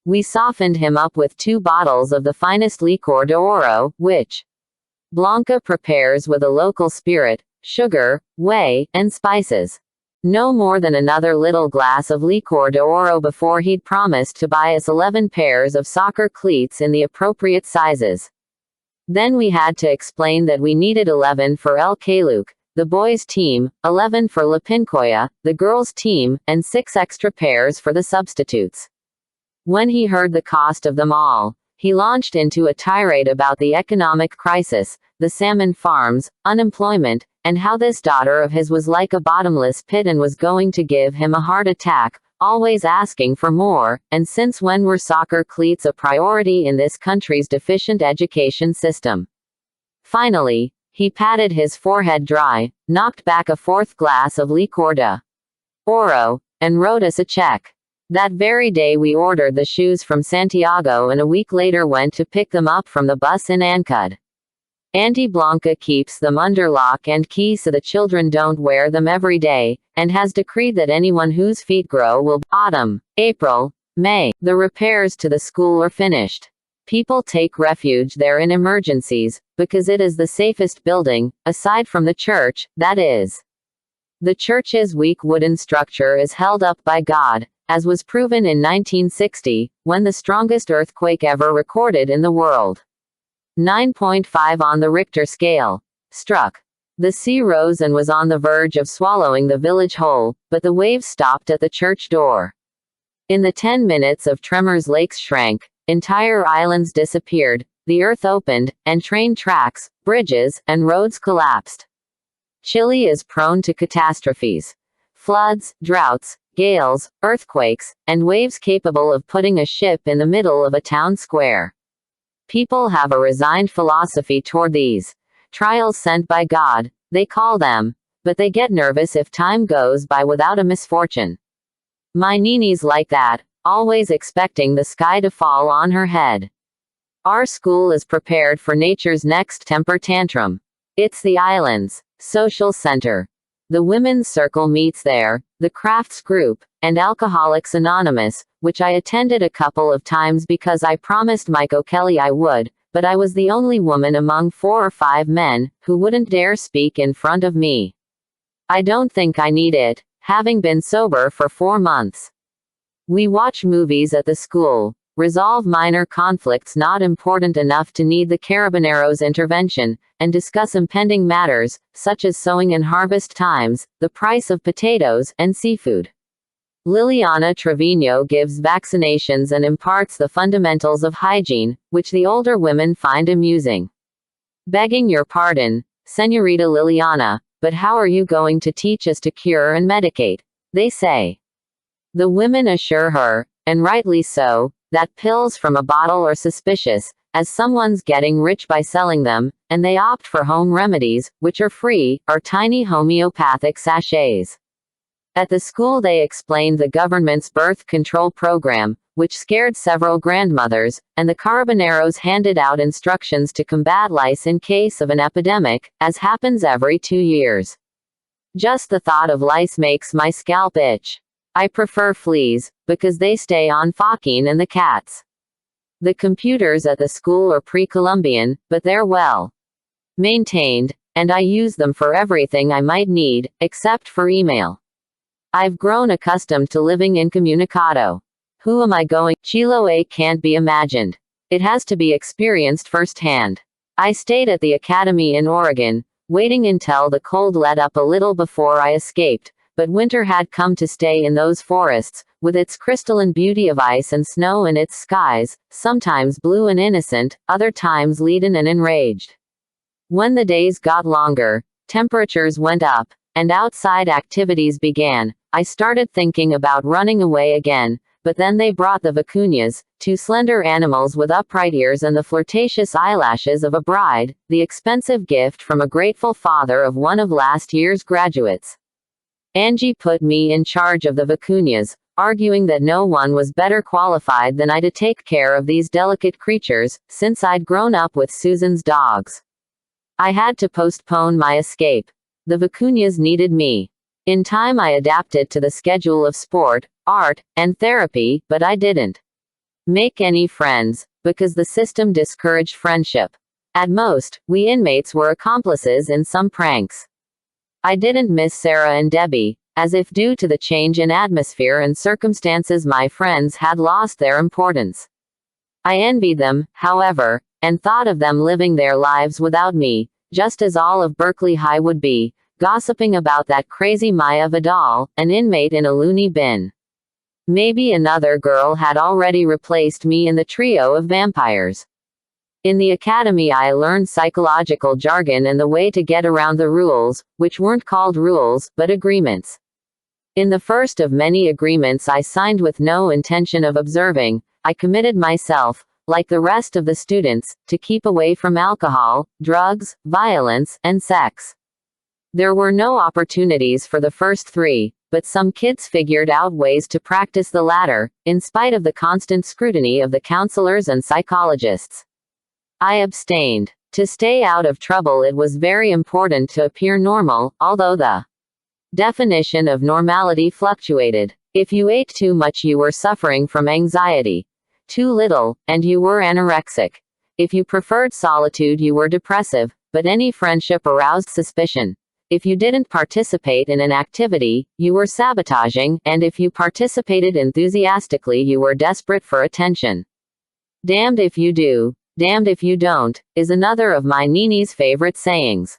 We softened him up with 2 bottles of the finest licor de oro, which Blanca prepares with a local spirit, sugar, whey, and spices. No more than another little glass of licor de oro before he'd promised to buy us 11 pairs of soccer cleats in the appropriate sizes. Then we had to explain that we needed 11 for El Caluk, the boys' team, 11 for La Pincoya, the girls' team, and 6 extra pairs for the substitutes. When he heard the cost of them all, he launched into a tirade about the economic crisis, the salmon farms, unemployment, and how this daughter of his was like a bottomless pit and was going to give him a heart attack, always asking for more, and since when were soccer cleats a priority in this country's deficient education system? Finally, he patted his forehead dry, knocked back a 4th glass of licor de oro, and wrote us a check. That very day we ordered the shoes from Santiago and a week later went to pick them up from the bus in Ancud. Auntie Blanca keeps them under lock and key so the children don't wear them every day, and has decreed that anyone whose feet grow will autumn, April, May. The repairs to the school are finished. People take refuge there in emergencies, because it is the safest building, aside from the church, that is. The church's weak wooden structure is held up by God, as was proven in 1960, when the strongest earthquake ever recorded in the world, 9.5 on the Richter scale, struck. The sea rose and was on the verge of swallowing the village whole, but the waves stopped at the church door. In the 10 minutes of tremors, lakes shrank, entire islands disappeared, the earth opened, and train tracks, bridges, and roads collapsed. Chile is prone to catastrophes. Floods, droughts, gales, earthquakes, and waves capable of putting a ship in the middle of a town square. People have a resigned philosophy toward these trials sent by God, they call them, but they get nervous if time goes by without a misfortune. My Nini's like that, always expecting the sky to fall on her head. Our school is prepared for nature's next temper tantrum. It's the island's social center. The women's circle meets there, the crafts group, and Alcoholics Anonymous, which I attended a couple of times because I promised Mike O'Kelly I would, but I was the only woman among 4 or 5 men who wouldn't dare speak in front of me. I don't think I need it, having been sober for 4 months. We watch movies at the school, resolve minor conflicts not important enough to need the Carabineros' intervention, and discuss impending matters, such as sowing and harvest times, the price of potatoes, and seafood. Liliana Trevino gives vaccinations and imparts the fundamentals of hygiene, which the older women find amusing. Begging your pardon, Senorita Liliana, but how are you going to teach us to cure and medicate? They say. The women assure her, and rightly so, that pills from a bottle are suspicious, as someone's getting rich by selling them, and they opt for home remedies, which are free, or tiny homeopathic sachets. At the school they explained the government's birth control program, which scared several grandmothers, and the Carabineros handed out instructions to combat lice in case of an epidemic, as happens every 2 years. Just the thought of lice makes my scalp itch. I prefer fleas, because they stay on Joaquin and the cats. The computers at the school are pre-Columbian, but they're well maintained, and I use them for everything I might need, except for email. I've grown accustomed to living incommunicado. Who am I going? Chiloé can't be imagined. It has to be experienced firsthand. I stayed at the academy in Oregon, waiting until the cold let up a little before I escaped, but winter had come to stay in those forests, with its crystalline beauty of ice and snow and its skies, sometimes blue and innocent, other times leaden and enraged. When the days got longer, temperatures went up, and outside activities began, I started thinking about running away again, but then they brought the vicuñas, 2 slender animals with upright ears and the flirtatious eyelashes of a bride, the expensive gift from a grateful father of one of last year's graduates. Angie put me in charge of the vicuñas, arguing that no one was better qualified than I to take care of these delicate creatures, since I'd grown up with Susan's dogs. I had to postpone my escape. The vicuñas needed me. In time I adapted to the schedule of sport, art, and therapy, but I didn't make any friends, because the system discouraged friendship. At most, we inmates were accomplices in some pranks. I didn't miss Sarah and Debbie, as if due to the change in atmosphere and circumstances my friends had lost their importance. I envied them, however, and thought of them living their lives without me, just as all of Berkeley High would be, gossiping about that crazy Maya Vidal, an inmate in a loony bin. Maybe another girl had already replaced me in the trio of vampires. In the academy I learned psychological jargon and the way to get around the rules, which weren't called rules, but agreements. In the first of many agreements I signed with no intention of observing, I committed myself, like the rest of the students, to keep away from alcohol, drugs, violence, and sex. There were no opportunities for the first 3, but some kids figured out ways to practice the latter, in spite of the constant scrutiny of the counselors and psychologists. I abstained. To stay out of trouble it was very important to appear normal, although the definition of normality fluctuated. If you ate too much you were suffering from anxiety. Too little, and you were anorexic. If you preferred solitude you were depressive, but any friendship aroused suspicion. If you didn't participate in an activity, you were sabotaging, and if you participated enthusiastically, you were desperate for attention. Damned if you do, damned if you don't, is another of my Nini's favorite sayings.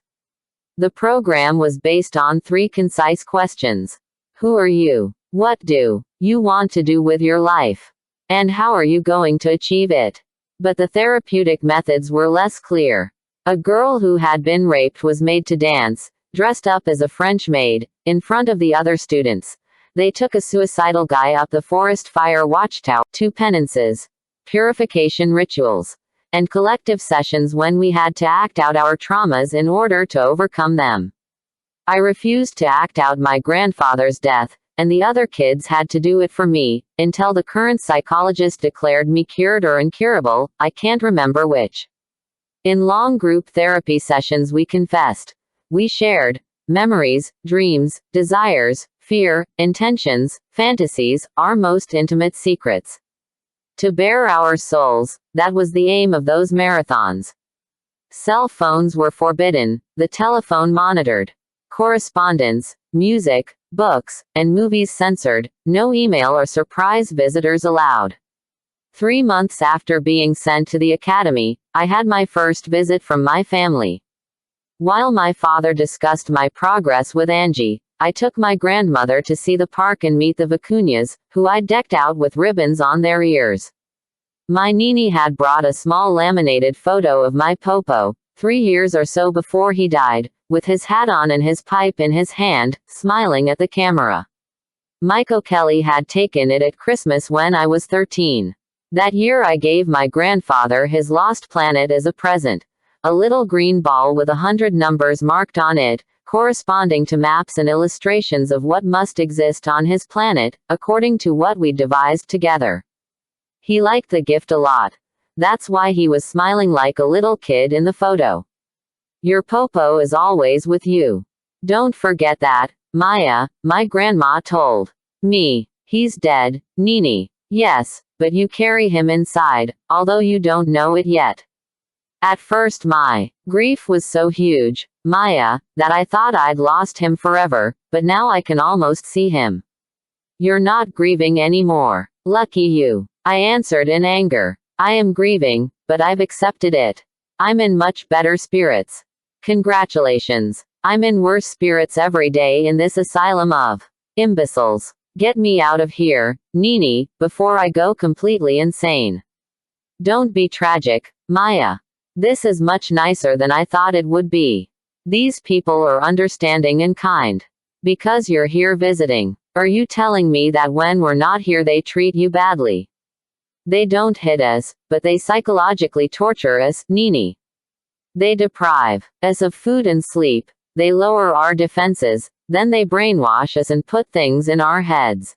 The program was based on 3 concise questions. Who are you? What do you want to do with your life? And how are you going to achieve it? But the therapeutic methods were less clear. A girl who had been raped was made to dance, dressed up as a French maid, in front of the other students. They took a suicidal guy up the forest fire watchtower, 2 penances, purification rituals, and collective sessions when we had to act out our traumas in order to overcome them. I refused to act out my grandfather's death, and the other kids had to do it for me, until the current psychologist declared me cured or incurable, I can't remember which. In long group therapy sessions we confessed. We shared memories, dreams, desires, fear, intentions, fantasies, our most intimate secrets. To bare our souls, that was the aim of those marathons. Cell phones were forbidden, the telephone monitored. Correspondence, music, books, and movies censored, no email or surprise visitors allowed. 3 months after being sent to the academy, I had my first visit from my family. While my father discussed my progress with Angie, I took my grandmother to see the park and meet the vicuñas, who I'd decked out with ribbons on their ears. My Nini had brought a small laminated photo of my Popo, 3 years or so before he died, with his hat on and his pipe in his hand, smiling at the camera. Michael Kelly had taken it at Christmas when I was 13. That year I gave my grandfather his lost planet as a present. A little green ball with 100 numbers marked on it, corresponding to maps and illustrations of what must exist on his planet, according to what we devised together. He liked the gift a lot. That's why he was smiling like a little kid in the photo. Your Popo is always with you. Don't forget that, Maya, my grandma told me. He's dead, Nini. Yes, but you carry him inside, although you don't know it yet. At first my grief was so huge, Maya, that I thought I'd lost him forever, but now I can almost see him. You're not grieving anymore. Lucky you. I answered in anger. I am grieving, but I've accepted it. I'm in much better spirits. Congratulations. I'm in worse spirits every day in this asylum of imbeciles. Get me out of here, Nini, before I go completely insane. Don't be tragic, Maya. This is much nicer than I thought it would be. These people are understanding and kind. Because you're here visiting. Are you telling me that when we're not here they treat you badly? They don't hit us, but they psychologically torture us, Nini. They deprive us of food and sleep, they lower our defenses, then they brainwash us and put things in our heads.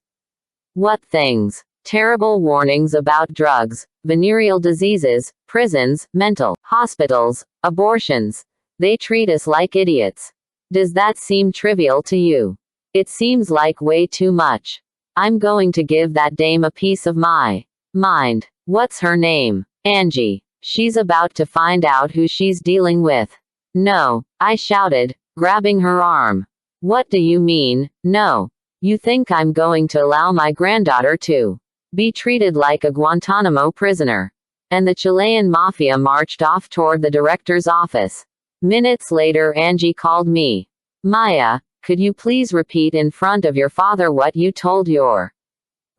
What things? Terrible warnings about drugs, venereal diseases, prisons, mental hospitals, abortions. They treat us like idiots. Does that seem trivial to you? It seems like way too much. I'm going to give that dame a piece of my mind. What's her name? Angie. She's about to find out who she's dealing with. No, I shouted, grabbing her arm. What do you mean, no? You think I'm going to allow my granddaughter to be treated like a Guantanamo prisoner? And the Chilean mafia marched off toward the director's office. Minutes later Angie called me. Maya, could you please repeat in front of your father what you told your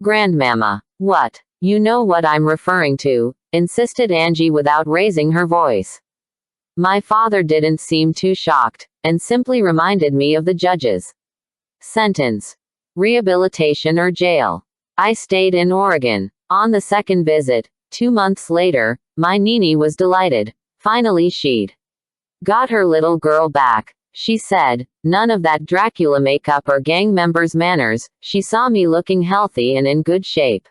grandmama? What? You know what I'm referring to, insisted Angie without raising her voice. My father didn't seem too shocked, and simply reminded me of the judge's sentence. Rehabilitation or jail. I stayed in Oregon. On the second visit, 2 months later, my Nini was delighted. Finally she'd got her little girl back. She said, none of that Dracula makeup or gang members' manners. She saw me looking healthy and in good shape.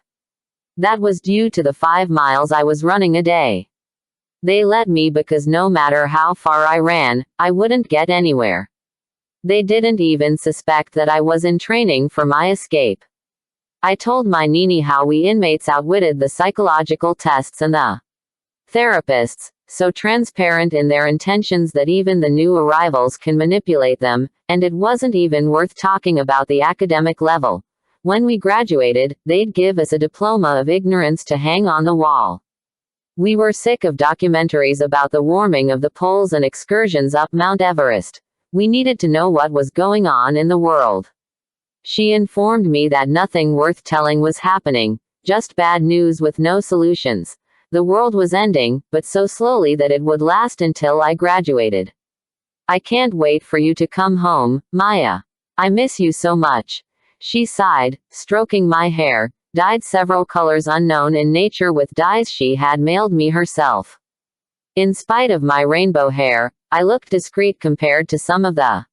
That was due to the 5 miles I was running a day. They let me because no matter how far I ran, I wouldn't get anywhere. They didn't even suspect that I was in training for my escape. I told my Nini how we inmates outwitted the psychological tests and the therapists, so transparent in their intentions that even the new arrivals can manipulate them, and it wasn't even worth talking about the academic level. When we graduated, they'd give us a diploma of ignorance to hang on the wall. We were sick of documentaries about the warming of the poles and excursions up Mount Everest. We needed to know what was going on in the world. She informed me that nothing worth telling was happening, just bad news with no solutions. The world was ending, but so slowly that it would last until I graduated. I can't wait for you to come home, Maya. I miss you so much. She sighed, stroking my hair, dyed several colors unknown in nature with dyes she had mailed me herself. In spite of my rainbow hair, I looked discreet compared to some of the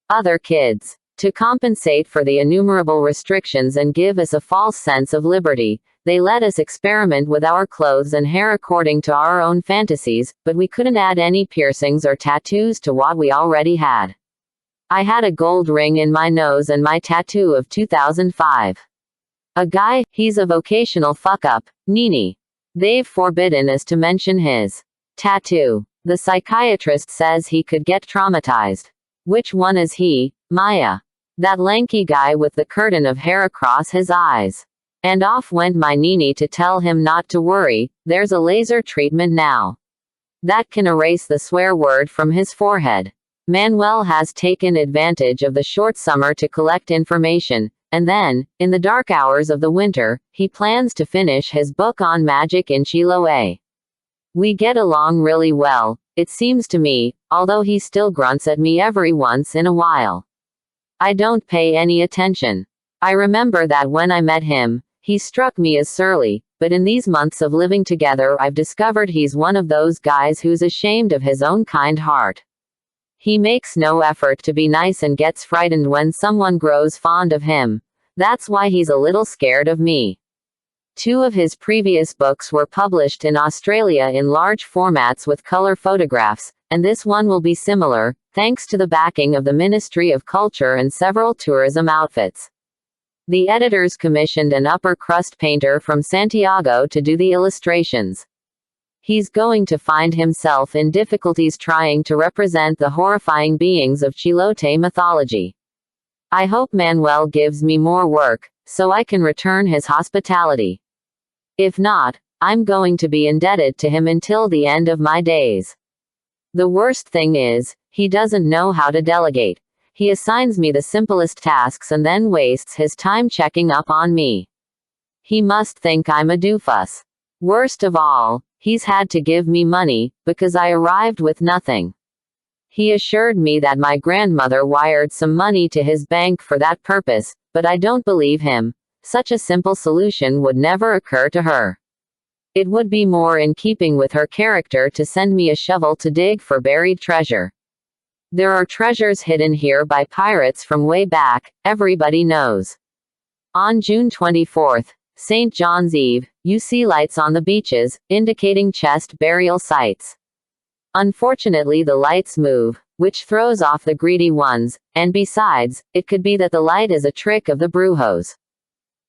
other kids. To compensate for the innumerable restrictions and give us a false sense of liberty, they let us experiment with our clothes and hair according to our own fantasies, but we couldn't add any piercings or tattoos to what we already had. I had a gold ring in my nose and my tattoo of 2005. A guy, he's a vocational fuck-up, Nini. They've forbidden us to mention his tattoo. The psychiatrist says he could get traumatized. Which one is he, Maya? That lanky guy with the curtain of hair across his eyes. And off went my Nini to tell him not to worry, there's a laser treatment now. That can erase the swear word from his forehead. Manuel has taken advantage of the short summer to collect information, and then, in the dark hours of the winter, he plans to finish his book on magic in Chiloé. We get along really well, it seems to me, although he still grunts at me every once in a while. I don't pay any attention. I remember that when I met him, he struck me as surly, but in these months of living together I've discovered he's one of those guys who's ashamed of his own kind heart. He makes no effort to be nice and gets frightened when someone grows fond of him. That's why he's a little scared of me. 2 of his previous books were published in Australia in large formats with color photographs, and this one will be similar, thanks to the backing of the Ministry of Culture and several tourism outfits. The editors commissioned an upper-crust painter from Santiago to do the illustrations. He's going to find himself in difficulties trying to represent the horrifying beings of Chilote mythology. I hope Manuel gives me more work, so I can return his hospitality. If not, I'm going to be indebted to him until the end of my days. The worst thing is, he doesn't know how to delegate. He assigns me the simplest tasks and then wastes his time checking up on me. He must think I'm a doofus. Worst of all, he's had to give me money, because I arrived with nothing. He assured me that my grandmother wired some money to his bank for that purpose, but I don't believe him. Such a simple solution would never occur to her. It would be more in keeping with her character to send me a shovel to dig for buried treasure. There are treasures hidden here by pirates from way back, everybody knows. On June 24th, St. John's Eve, you see lights on the beaches, indicating chest burial sites. Unfortunately the lights move, which throws off the greedy ones, and besides, it could be that the light is a trick of the brujos.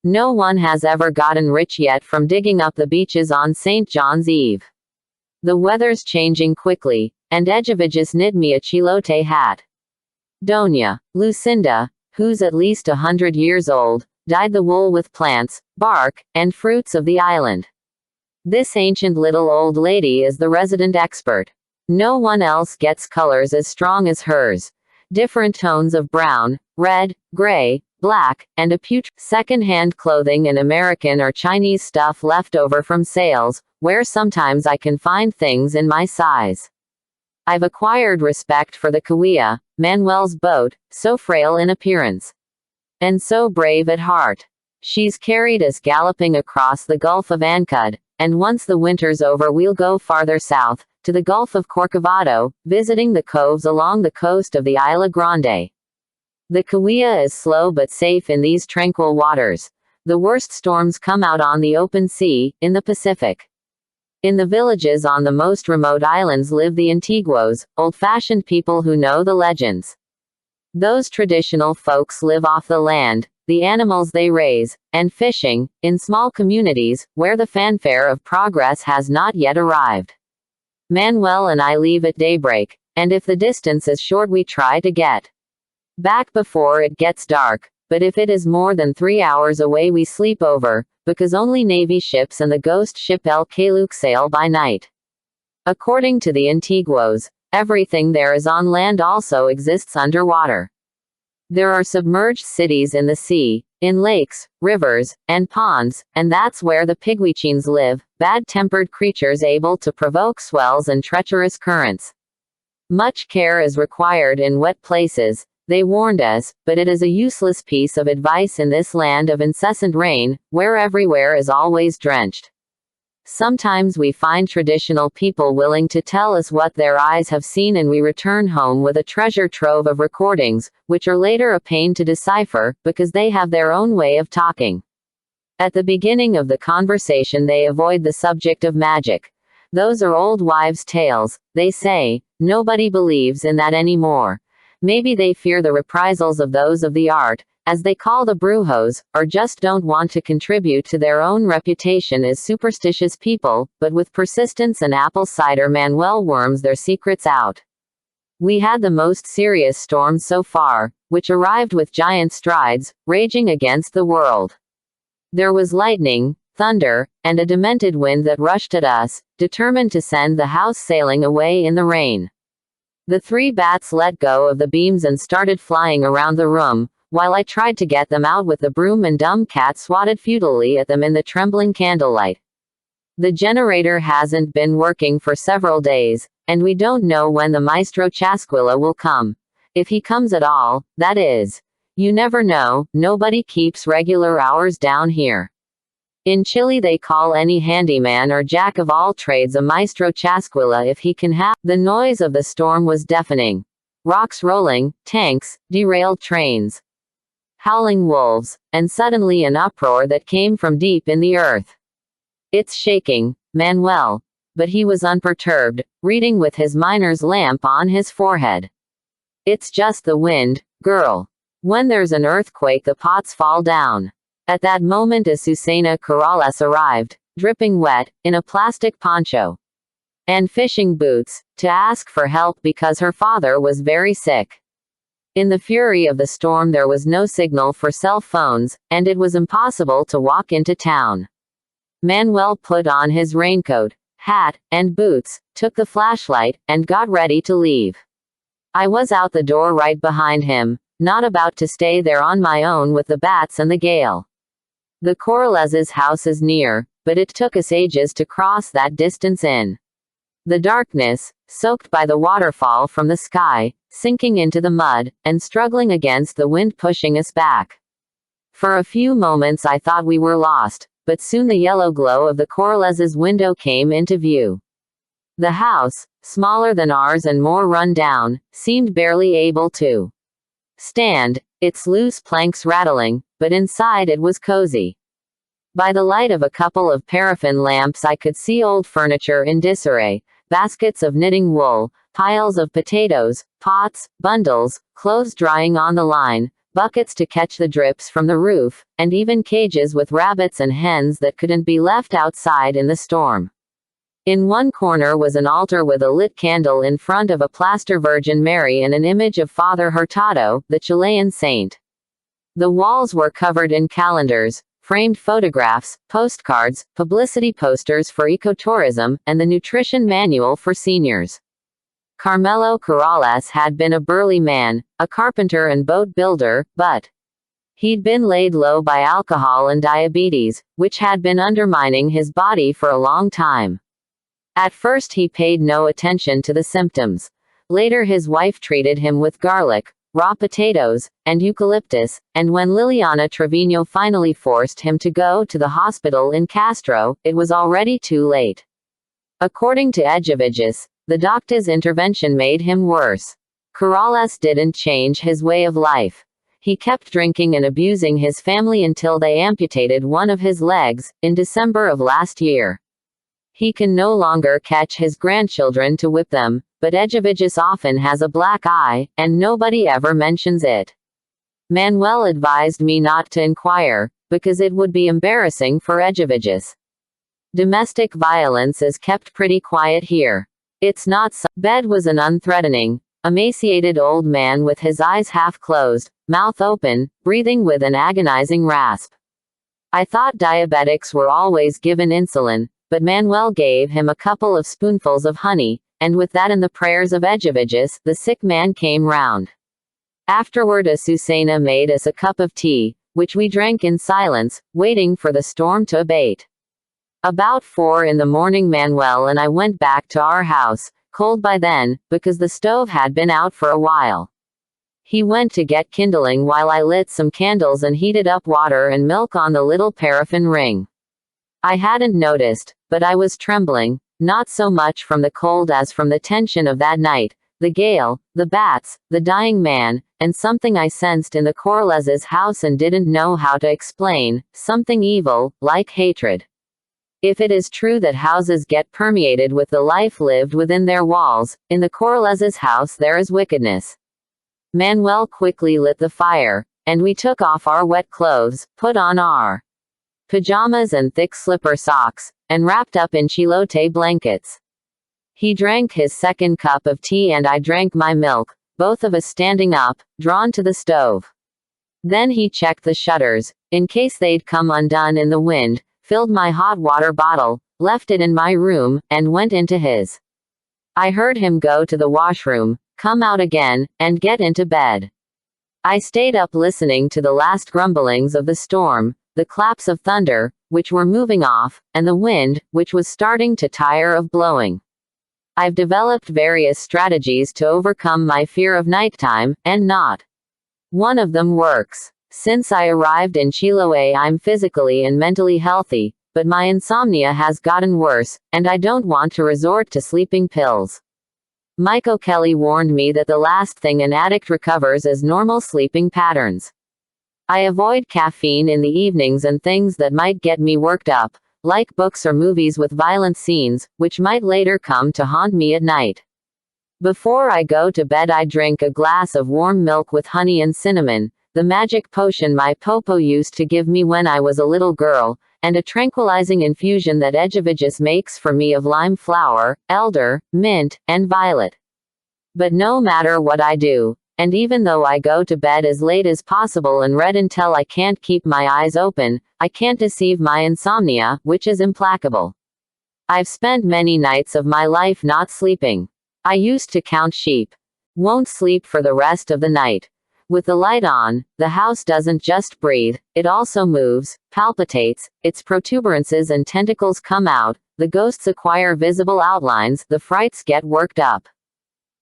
No one has ever gotten rich yet from digging up the beaches on St. John's Eve. The weather's changing quickly, and Edgeviges knit me a chilote hat. Doña Lucinda, who's at least 100 years old, dyed the wool with plants, bark, and fruits of the island. This ancient little old lady is the resident expert. No one else gets colors as strong as hers. Different tones of brown, red, gray, black, and a second-hand clothing and American or Chinese stuff left over from sales, where sometimes I can find things in my size. I've acquired respect for the Cahuilla, Manuel's boat, so frail in appearance. And so brave at heart. She's carried us galloping across the Gulf of Ancud, and once the winter's over we'll go farther south, to the Gulf of Corcovado, visiting the coves along the coast of the Isla Grande. The Cahuilla is slow but safe in these tranquil waters. The worst storms come out on the open sea, in the Pacific. In the villages on the most remote islands live the Antiguos, old-fashioned people who know the legends. Those traditional folks live off the land, the animals they raise, and fishing, in small communities, where the fanfare of progress has not yet arrived. Manuel and I leave at daybreak, and if the distance is short we try to get back before it gets dark, but if it is more than 3 hours away we sleep over, because only Navy ships and the ghost ship El Kaluk sail by night. According to the Antiguos, everything there is on land also exists underwater. There are submerged cities in the sea, in lakes, rivers, and ponds, and that's where the piguichines live, bad-tempered creatures able to provoke swells and treacherous currents. Much care is required in wet places, they warned us, but it is a useless piece of advice in this land of incessant rain, where everywhere is always drenched. Sometimes we find traditional people willing to tell us what their eyes have seen and we return home with a treasure trove of recordings, which are later a pain to decipher, because they have their own way of talking. At the beginning of the conversation they avoid the subject of magic. Those are old wives' tales, they say, nobody believes in that anymore. Maybe they fear the reprisals of those of the art, as they call the brujos, or just don't want to contribute to their own reputation as superstitious people, but with persistence and apple cider Manuel worms their secrets out. We had the most serious storm so far, which arrived with giant strides, raging against the world. There was lightning, thunder, and a demented wind that rushed at us, determined to send the house sailing away in the rain. The 3 bats let go of the beams and started flying around the room, while I tried to get them out with the broom and dumb cat swatted futilely at them in the trembling candlelight. The generator hasn't been working for several days, and we don't know when the Maestro Chasquilla will come. If he comes at all, that is. You never know, nobody keeps regular hours down here. In Chile they call any handyman or jack of all trades a Maestro Chasquilla if he can have. The noise of the storm was deafening. Rocks rolling, tanks, derailed trains, howling wolves, and suddenly an uproar that came from deep in the earth. It's shaking, Manuel. But he was unperturbed, reading with his miner's lamp on his forehead. It's just the wind, girl. When there's an earthquake the pots fall down. At that moment Azucena Corrales arrived, dripping wet, in a plastic poncho and fishing boots, to ask for help because her father was very sick. In the fury of the storm there was no signal for cell phones, and it was impossible to walk into town. Manuel put on his raincoat, hat, and boots, took the flashlight, and got ready to leave. I was out the door right behind him, not about to stay there on my own with the bats and the gale. The Corrales' house is near, but it took us ages to cross that distance in the darkness, soaked by the waterfall from the sky, sinking into the mud, and struggling against the wind pushing us back. For a few moments I thought we were lost, but soon the yellow glow of the Corrales' window came into view. The house, smaller than ours and more run down, seemed barely able to stand, its loose planks rattling, but inside it was cozy. By the light of a couple of paraffin lamps I could see old furniture in disarray, baskets of knitting wool, piles of potatoes, pots, bundles, clothes drying on the line, buckets to catch the drips from the roof, and even cages with rabbits and hens that couldn't be left outside in the storm. In one corner was an altar with a lit candle in front of a plaster Virgin Mary and an image of Father Hurtado, the Chilean saint. The walls were covered in calendars, framed photographs, postcards, publicity posters for ecotourism, and the nutrition manual for seniors. Carmelo Corrales had been a burly man, a carpenter and boat builder, but he'd been laid low by alcohol and diabetes, which had been undermining his body for a long time. At first he paid no attention to the symptoms. Later his wife treated him with garlic, raw potatoes, and eucalyptus, and when Liliana Trevino finally forced him to go to the hospital in Castro, it was already too late. According to Echeviges, the doctor's intervention made him worse. Corrales didn't change his way of life. He kept drinking and abusing his family until they amputated one of his legs, in December of last year. He can no longer catch his grandchildren to whip them, but Echeviges often has a black eye, and nobody ever mentions it. Manuel advised me not to inquire, because it would be embarrassing for Echeviges. Domestic violence is kept pretty quiet here. It's not so. Bed was an unthreatening, emaciated old man with his eyes half closed, mouth open, breathing with an agonizing rasp. I thought diabetics were always given insulin, but Manuel gave him a couple of spoonfuls of honey, and with that and the prayers of Edgeviges, the sick man came round. Afterward Azucena made us a cup of tea, which we drank in silence, waiting for the storm to abate. About 4 in the morning Manuel and I went back to our house, cold by then, because the stove had been out for a while. He went to get kindling while I lit some candles and heated up water and milk on the little paraffin ring. I hadn't noticed, but I was trembling, not so much from the cold as from the tension of that night, the gale, the bats, the dying man, and something I sensed in the Corlez's house and didn't know how to explain, something evil, like hatred. If it is true that houses get permeated with the life lived within their walls, in the Corlez's house there is wickedness. Manuel quickly lit the fire, and we took off our wet clothes, put on our pajamas and thick slipper socks, and wrapped up in chilote blankets. He drank his second cup of tea and I drank my milk, both of us standing up, drawn to the stove. Then he checked the shutters, in case they'd come undone in the wind, filled my hot water bottle, left it in my room, and went into his. I heard him go to the washroom, come out again, and get into bed. I stayed up listening to the last grumblings of the storm, the claps of thunder, which were moving off, and the wind, which was starting to tire of blowing. I've developed various strategies to overcome my fear of nighttime, and not one of them works. Since I arrived in Chiloé I'm physically and mentally healthy, but my insomnia has gotten worse, and I don't want to resort to sleeping pills. Mike O'Kelly warned me that the last thing an addict recovers is normal sleeping patterns. I avoid caffeine in the evenings and things that might get me worked up, like books or movies with violent scenes, which might later come to haunt me at night. Before I go to bed I drink a glass of warm milk with honey and cinnamon, the magic potion my popo used to give me when I was a little girl, and a tranquilizing infusion that Edgeviges makes for me of lime flower, elder, mint, and violet. But no matter what I do, and even though I go to bed as late as possible and read until I can't keep my eyes open, I can't deceive my insomnia, which is implacable. I've spent many nights of my life not sleeping. I used to count sheep. Won't sleep for the rest of the night. With the light on, the house doesn't just breathe, it also moves, palpitates, its protuberances and tentacles come out, the ghosts acquire visible outlines, the frights get worked up.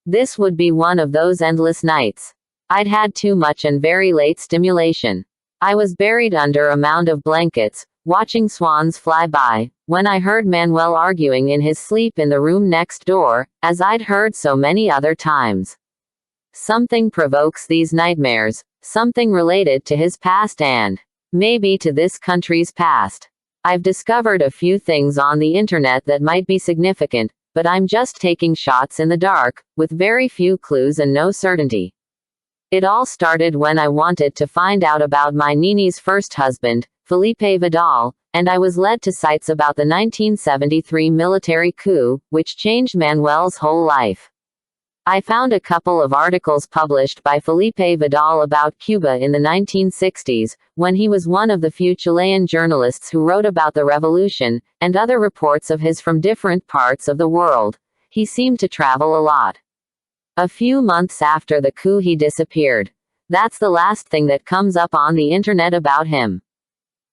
This would be one of those endless nights. I'd had too much and very late stimulation. I was buried under a mound of blankets, watching swans fly by, when I heard Manuel arguing in his sleep in the room next door, as I'd heard so many other times. Something provokes these nightmares, something related to his past and, maybe to this country's past. I've discovered a few things on the internet that might be significant, but I'm just taking shots in the dark, with very few clues and no certainty. It all started when I wanted to find out about my Nini's first husband, Felipe Vidal, and I was led to sites about the 1973 military coup, which changed Manuel's whole life. I found a couple of articles published by Felipe Vidal about Cuba in the 1960s, when he was one of the few Chilean journalists who wrote about the revolution, and other reports of his from different parts of the world. He seemed to travel a lot. A few months after the coup he disappeared. That's the last thing that comes up on the internet about him.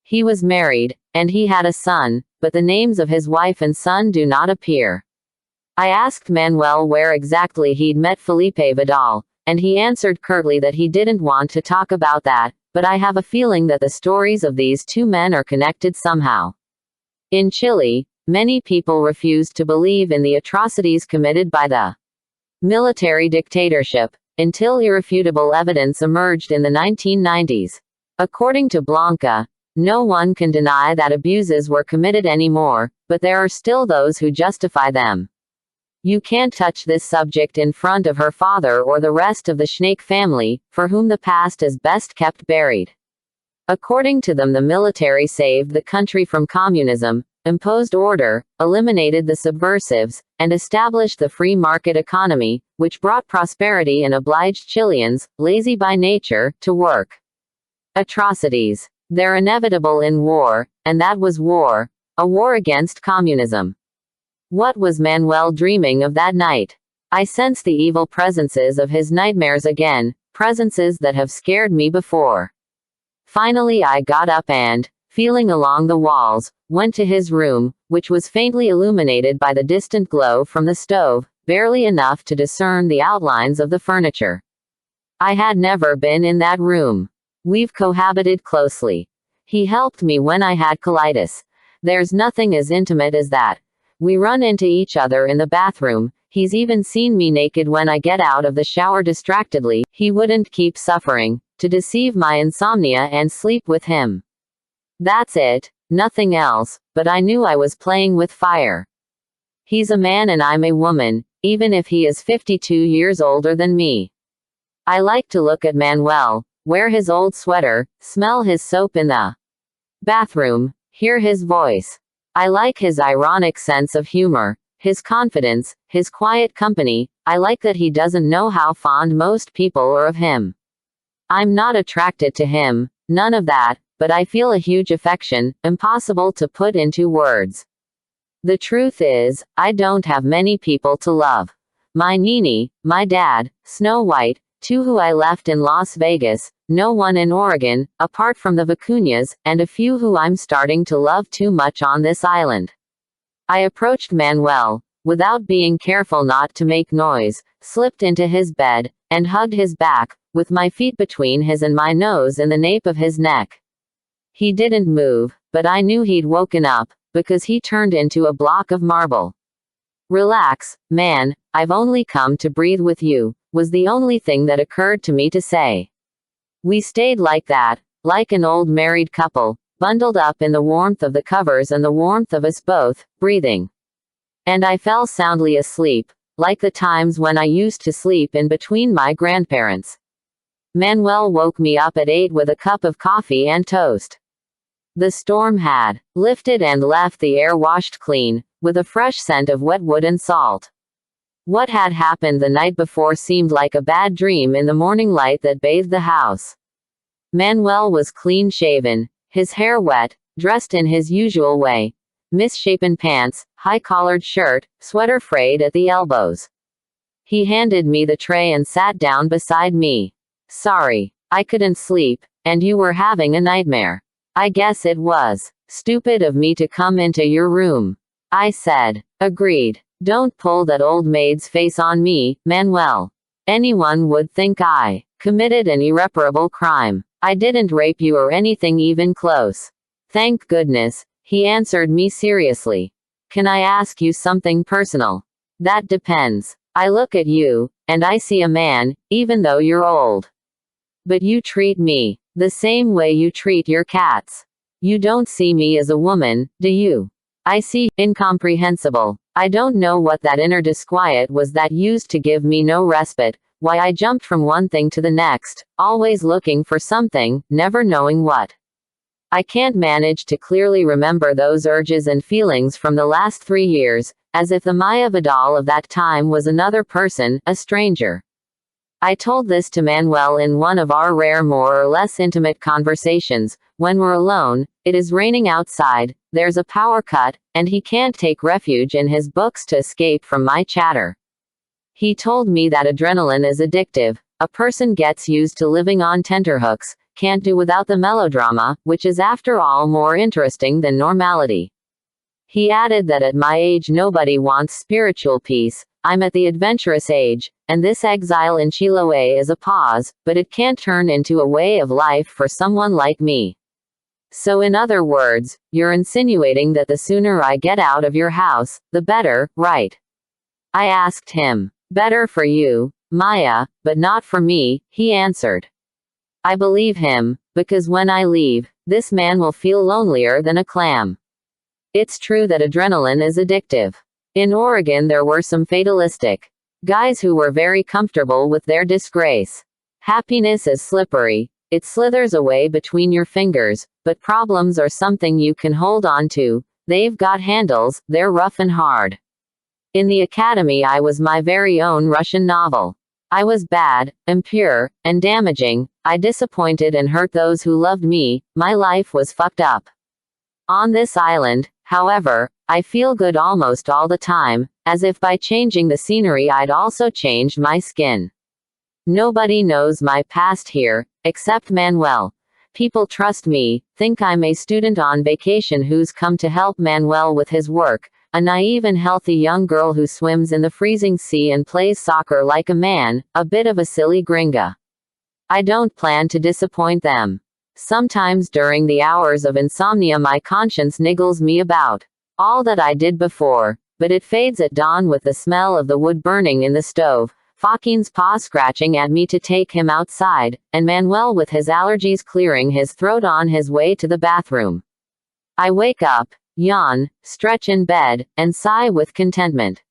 He was married, and he had a son, but the names of his wife and son do not appear. I asked Manuel where exactly he'd met Felipe Vidal, and he answered curtly that he didn't want to talk about that, but I have a feeling that the stories of these two men are connected somehow. In Chile, many people refused to believe in the atrocities committed by the military dictatorship, until irrefutable evidence emerged in the 1990s. According to Blanca, no one can deny that abuses were committed anymore, but there are still those who justify them. You can't touch this subject in front of her father or the rest of the Schnake family, for whom the past is best kept buried. According to them, the military saved the country from communism, imposed order, eliminated the subversives, and established the free market economy, which brought prosperity and obliged Chileans, lazy by nature, to work. Atrocities. They're inevitable in war, and that was war. A war against communism. What was Manuel dreaming of that night? I sense the evil presences of his nightmares again, presences that have scared me before. Finally I got up and, feeling along the walls, went to his room, which was faintly illuminated by the distant glow from the stove, barely enough to discern the outlines of the furniture. I had never been in that room. We've cohabited closely. He helped me when I had colitis. There's nothing as intimate as that. We run into each other in the bathroom. He's even seen me naked when I get out of the shower distractedly. He wouldn't keep suffering, to deceive my insomnia and sleep with him. That's it, nothing else, but I knew I was playing with fire. He's a man and I'm a woman, even if he is 52 years older than me. I like to look at Manuel, wear his old sweater, smell his soap in the bathroom, hear his voice. I like his ironic sense of humor, his confidence, his quiet company. I like that he doesn't know how fond most people are of him. I'm not attracted to him, none of that, but I feel a huge affection, impossible to put into words. The truth is, I don't have many people to love. My Nini, my dad, Snow White, two who I left in Las Vegas, no one in Oregon, apart from the Vicuñas, and a few who I'm starting to love too much on this island. I approached Manuel, without being careful not to make noise, slipped into his bed, and hugged his back, with my feet between his and my nose in the nape of his neck. He didn't move, but I knew he'd woken up, because he turned into a block of marble. Relax, man, I've only come to breathe with you, was the only thing that occurred to me to say. We stayed like that, like an old married couple, bundled up in the warmth of the covers and the warmth of us both, breathing. And I fell soundly asleep, like the times when I used to sleep in between my grandparents. Manuel woke me up at 8 with a cup of coffee and toast. The storm had lifted and left the air washed clean, with a fresh scent of wet wood and salt. What had happened the night before seemed like a bad dream in the morning light that bathed the house. Manuel was clean-shaven, his hair wet, dressed in his usual way. Misshapen pants, high-collared shirt, sweater frayed at the elbows. He handed me the tray and sat down beside me. Sorry, I couldn't sleep, and you were having a nightmare. I guess it was stupid of me to come into your room. I said. Agreed. Don't pull that old maid's face on me, Manuel. Anyone would think I committed an irreparable crime. I didn't rape you or anything even close. Thank goodness, he answered me seriously. Can I ask you something personal? That depends. I look at you, and I see a man, even though you're old. But you treat me the same way you treat your cats. You don't see me as a woman, do you? I see. Incomprehensible. I don't know what that inner disquiet was that used to give me no respite, why I jumped from one thing to the next, always looking for something, never knowing what. I can't manage to clearly remember those urges and feelings from the last 3 years, as if the Maya Vidal of that time was another person, a stranger. I told this to Manuel in one of our rare more or less intimate conversations. When we're alone, it is raining outside, there's a power cut, and he can't take refuge in his books to escape from my chatter. He told me that adrenaline is addictive, a person gets used to living on tenterhooks, can't do without the melodrama, which is after all more interesting than normality. He added that at my age nobody wants spiritual peace. I'm at the adventurous age, and this exile in Chiloé is a pause, but it can't turn into a way of life for someone like me. So in other words, you're insinuating that the sooner I get out of your house, the better, right? I asked him. Better for you, Maya, but not for me, he answered. I believe him, because when I leave, this man will feel lonelier than a clam. It's true that adrenaline is addictive. In Oregon there were some fatalistic guys who were very comfortable with their disgrace. Happiness is slippery. It slithers away between your fingers, but problems are something you can hold on to. They've got handles, they're rough and hard. In the academy I was my very own Russian novel. I was bad, impure, and damaging. I disappointed and hurt those who loved me. My life was fucked up. On this island, however, I feel good almost all the time, as if by changing the scenery I'd also changed my skin. Nobody knows my past here, except Manuel. People trust me, think I'm a student on vacation who's come to help Manuel with his work, a naive and healthy young girl who swims in the freezing sea and plays soccer like a man, a bit of a silly gringa. I don't plan to disappoint them. Sometimes during the hours of insomnia my conscience niggles me about all that I did before, but it fades at dawn with the smell of the wood burning in the stove, Joaquin's paw scratching at me to take him outside, and Manuel with his allergies clearing his throat on his way to the bathroom. I wake up, yawn, stretch in bed, and sigh with contentment.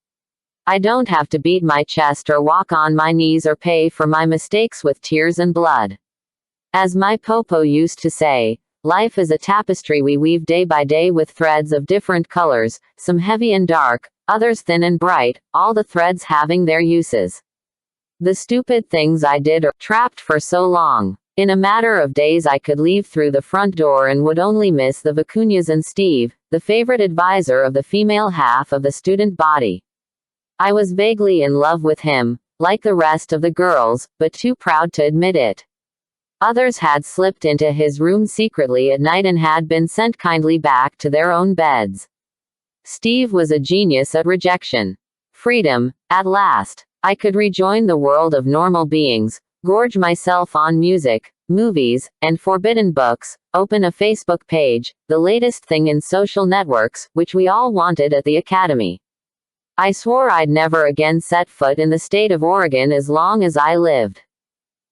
I don't have to beat my chest or walk on my knees or pay for my mistakes with tears and blood. As my popo used to say, life is a tapestry we weave day by day with threads of different colors, some heavy and dark, others thin and bright, all the threads having their uses. The stupid things I did or trapped for so long. In a matter of days I could leave through the front door and would only miss the Vicuñas and Steve, the favorite advisor of the female half of the student body. I was vaguely in love with him, like the rest of the girls, but too proud to admit it. Others had slipped into his room secretly at night and had been sent kindly back to their own beds. Steve was a genius at rejection. Freedom, at last. I could rejoin the world of normal beings, gorge myself on music, movies, and forbidden books, open a Facebook page, the latest thing in social networks, which we all wanted at the academy. I swore I'd never again set foot in the state of Oregon as long as I lived.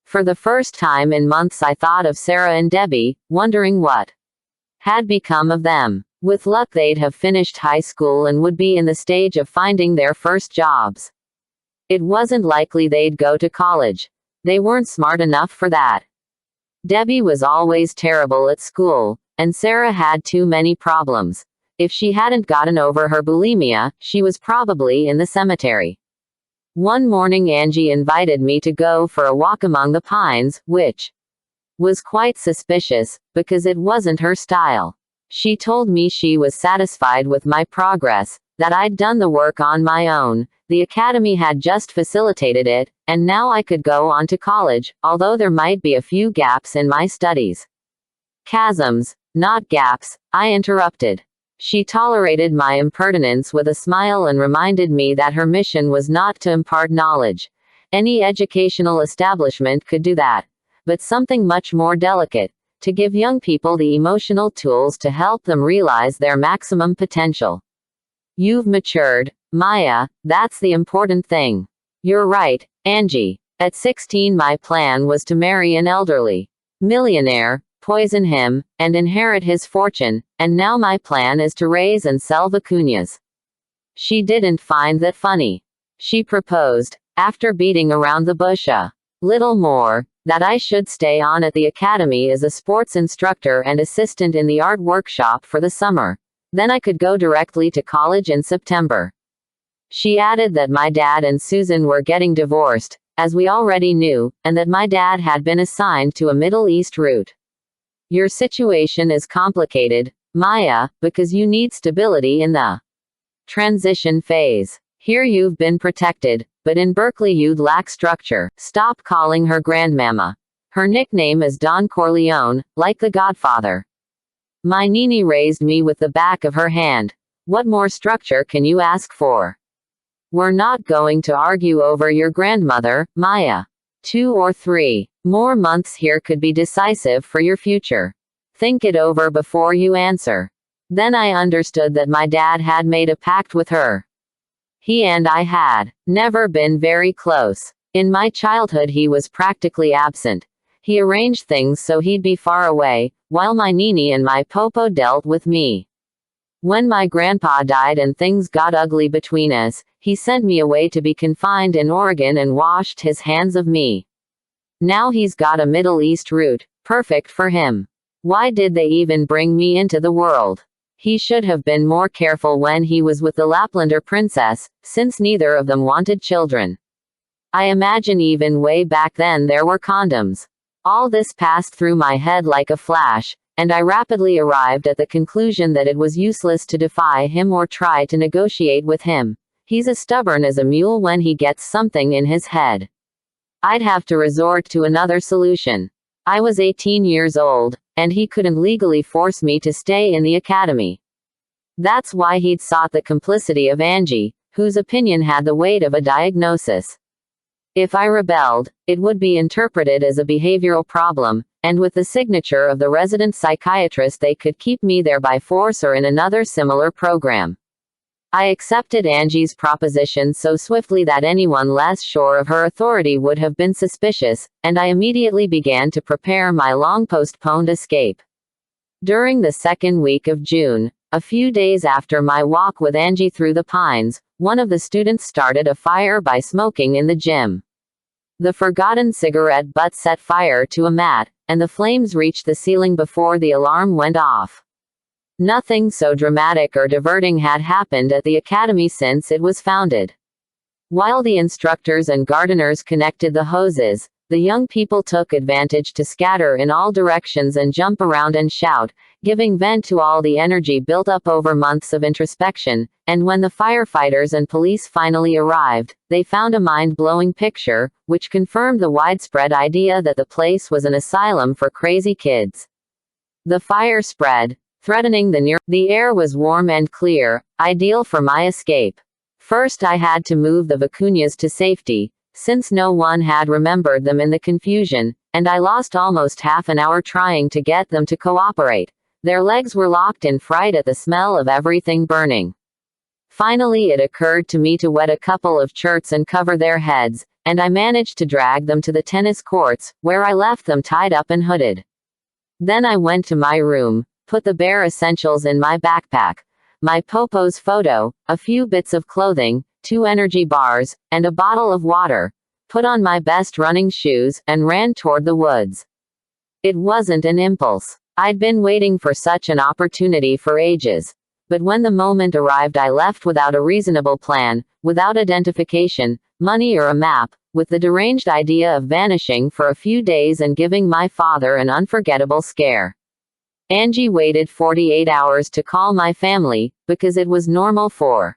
For the first time in months I thought of Sarah and Debbie, wondering what had become of them. With luck they'd have finished high school and would be in the stage of finding their first jobs. It wasn't likely they'd go to college. They weren't smart enough for that. Debbie was always terrible at school, and Sarah had too many problems. If she hadn't gotten over her bulimia, she was probably in the cemetery. One morning Angie invited me to go for a walk among the pines, which was quite suspicious, because it wasn't her style. She told me she was satisfied with my progress, that I'd done the work on my own, the academy had just facilitated it, and now I could go on to college, although there might be a few gaps in my studies. Chasms, not gaps, I interrupted. She tolerated my impertinence with a smile and reminded me that her mission was not to impart knowledge. Any educational establishment could do that. But something much more delicate, to give young people the emotional tools to help them realize their maximum potential. You've matured, Maya, that's the important thing. You're right, Angie. At 16 my plan was to marry an elderly millionaire, poison him, and inherit his fortune, and now my plan is to raise and sell vicuñas. She didn't find that funny. She proposed, after beating around the bush a little more, that I should stay on at the academy as a sports instructor and assistant in the art workshop for the summer. Then I could go directly to college in September. She added that my dad and Susan were getting divorced, as we already knew, and that my dad had been assigned to a Middle East route. Your situation is complicated, Maya, because you need stability in the transition phase. Here you've been protected, but in Berkeley you'd lack structure. Stop calling her grandmama. Her nickname is Don Corleone, like the Godfather. My Nini raised me with the back of her hand. What more structure can you ask for? We're not going to argue over your grandmother, Maya. 2 or 3 more months here could be decisive for your future. Think it over before you answer. Then I understood that my dad had made a pact with her. He and I had never been very close. In my childhood he was practically absent. He arranged things so he'd be far away, while my Nini and my Popo dealt with me. When my grandpa died and things got ugly between us, he sent me away to be confined in Oregon and washed his hands of me. Now he's got a Middle East route, perfect for him. Why did they even bring me into the world? He should have been more careful when he was with the Laplander princess, since neither of them wanted children. I imagine even way back then there were condoms. All this passed through my head like a flash, and I rapidly arrived at the conclusion that it was useless to defy him or try to negotiate with him. He's as stubborn as a mule when he gets something in his head. I'd have to resort to another solution. I was 18 years old, and he couldn't legally force me to stay in the academy. That's why he'd sought the complicity of Angie, whose opinion had the weight of a diagnosis. If I rebelled, it would be interpreted as a behavioral problem, and with the signature of the resident psychiatrist they could keep me there by force or in another similar program. I accepted Angie's proposition so swiftly that anyone less sure of her authority would have been suspicious, and I immediately began to prepare my long-postponed escape. During the second week of June, a few days after my walk with Angie through the pines, one of the students started a fire by smoking in the gym. The forgotten cigarette butt set fire to a mat, and the flames reached the ceiling before the alarm went off. Nothing so dramatic or diverting had happened at the academy since it was founded. While the instructors and gardeners connected the hoses, the young people took advantage to scatter in all directions and jump around and shout, giving vent to all the energy built up over months of introspection, and when the firefighters and police finally arrived, they found a mind-blowing picture, which confirmed the widespread idea that the place was an asylum for crazy kids. The fire spread, threatening the air was warm and clear, ideal for my escape. First I had to move the vicuñas to safety, since no one had remembered them in the confusion, and I lost almost half an hour trying to get them to cooperate. Their legs were locked in fright at the smell of everything burning. Finally it occurred to me to wet a couple of shirts and cover their heads, and I managed to drag them to the tennis courts, where I left them tied up and hooded. Then I went to my room, put the bare essentials in my backpack, my popo's photo, a few bits of clothing, 2 energy bars, and a bottle of water, put on my best running shoes, and ran toward the woods. It wasn't an impulse. I'd been waiting for such an opportunity for ages. But when the moment arrived I left without a reasonable plan, without identification, money or a map, with the deranged idea of vanishing for a few days and giving my father an unforgettable scare. Angie waited 48 hours to call my family, because it was normal for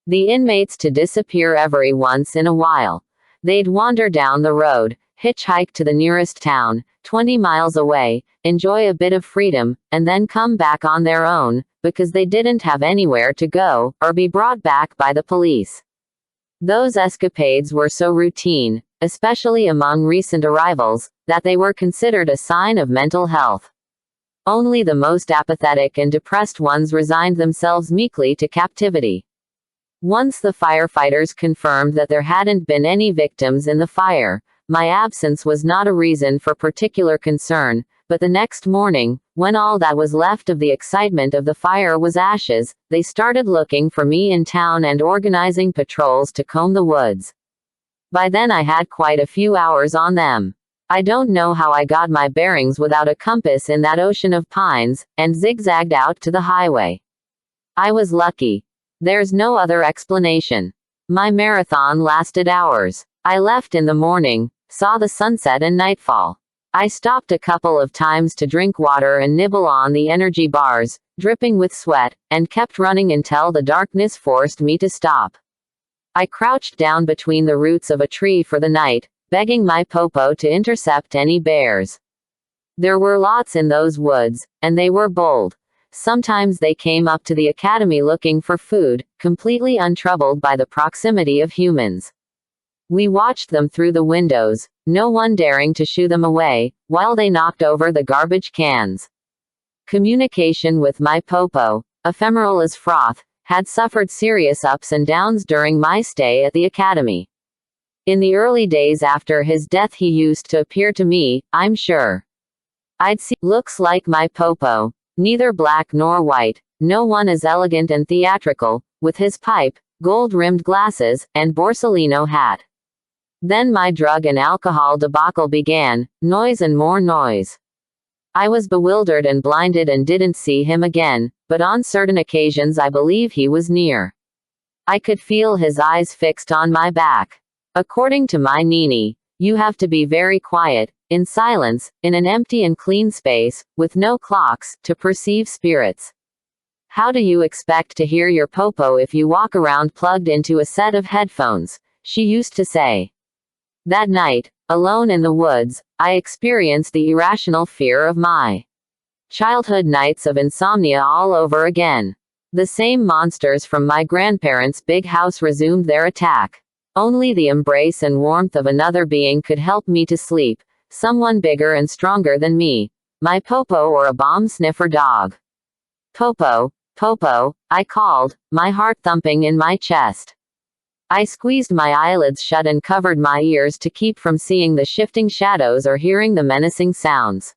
the inmates to disappear every once in a while. They'd wander down the road, hitchhike to the nearest town, 20 miles away, enjoy a bit of freedom, and then come back on their own, because they didn't have anywhere to go, or be brought back by the police. Those escapades were so routine, especially among recent arrivals, that they were considered a sign of mental health. Only the most apathetic and depressed ones resigned themselves meekly to captivity. Once the firefighters confirmed that there hadn't been any victims in the fire, my absence was not a reason for particular concern, but the next morning, when all that was left of the excitement of the fire was ashes, they started looking for me in town and organizing patrols to comb the woods. By then I had quite a few hours on them. I don't know how I got my bearings without a compass in that ocean of pines, and zigzagged out to the highway. I was lucky. There's no other explanation. My marathon lasted hours. I left in the morning, saw the sunset and nightfall. I stopped a couple of times to drink water and nibble on the energy bars, dripping with sweat, and kept running until the darkness forced me to stop. I crouched down between the roots of a tree for the night, begging my popo to intercept any bears. There were lots in those woods, and they were bold. Sometimes they came up to the academy looking for food, completely untroubled by the proximity of humans. We watched them through the windows, no one daring to shoo them away, while they knocked over the garbage cans. Communication with my popo, ephemeral as froth, had suffered serious ups and downs during my stay at the academy. In the early days after his death he used to appear to me, I'm sure. I'd see looks like my popo, neither black nor white, no one as elegant and theatrical, with his pipe, gold-rimmed glasses, and Borsalino hat. Then my drug and alcohol debacle began, noise and more noise. I was bewildered and blinded and didn't see him again, but on certain occasions I believe he was near. I could feel his eyes fixed on my back. According to my Nini, you have to be very quiet, in silence, in an empty and clean space, with no clocks, to perceive spirits. How do you expect to hear your popo if you walk around plugged into a set of headphones? She used to say. That night, alone in the woods, I experienced the irrational fear of my childhood nights of insomnia all over again. The same monsters from my grandparents' big house resumed their attack. Only the embrace and warmth of another being could help me to sleep, someone bigger and stronger than me, my popo or a bomb sniffer dog. Popo, popo, I called, my heart thumping in my chest. I squeezed my eyelids shut and covered my ears to keep from seeing the shifting shadows or hearing the menacing sounds.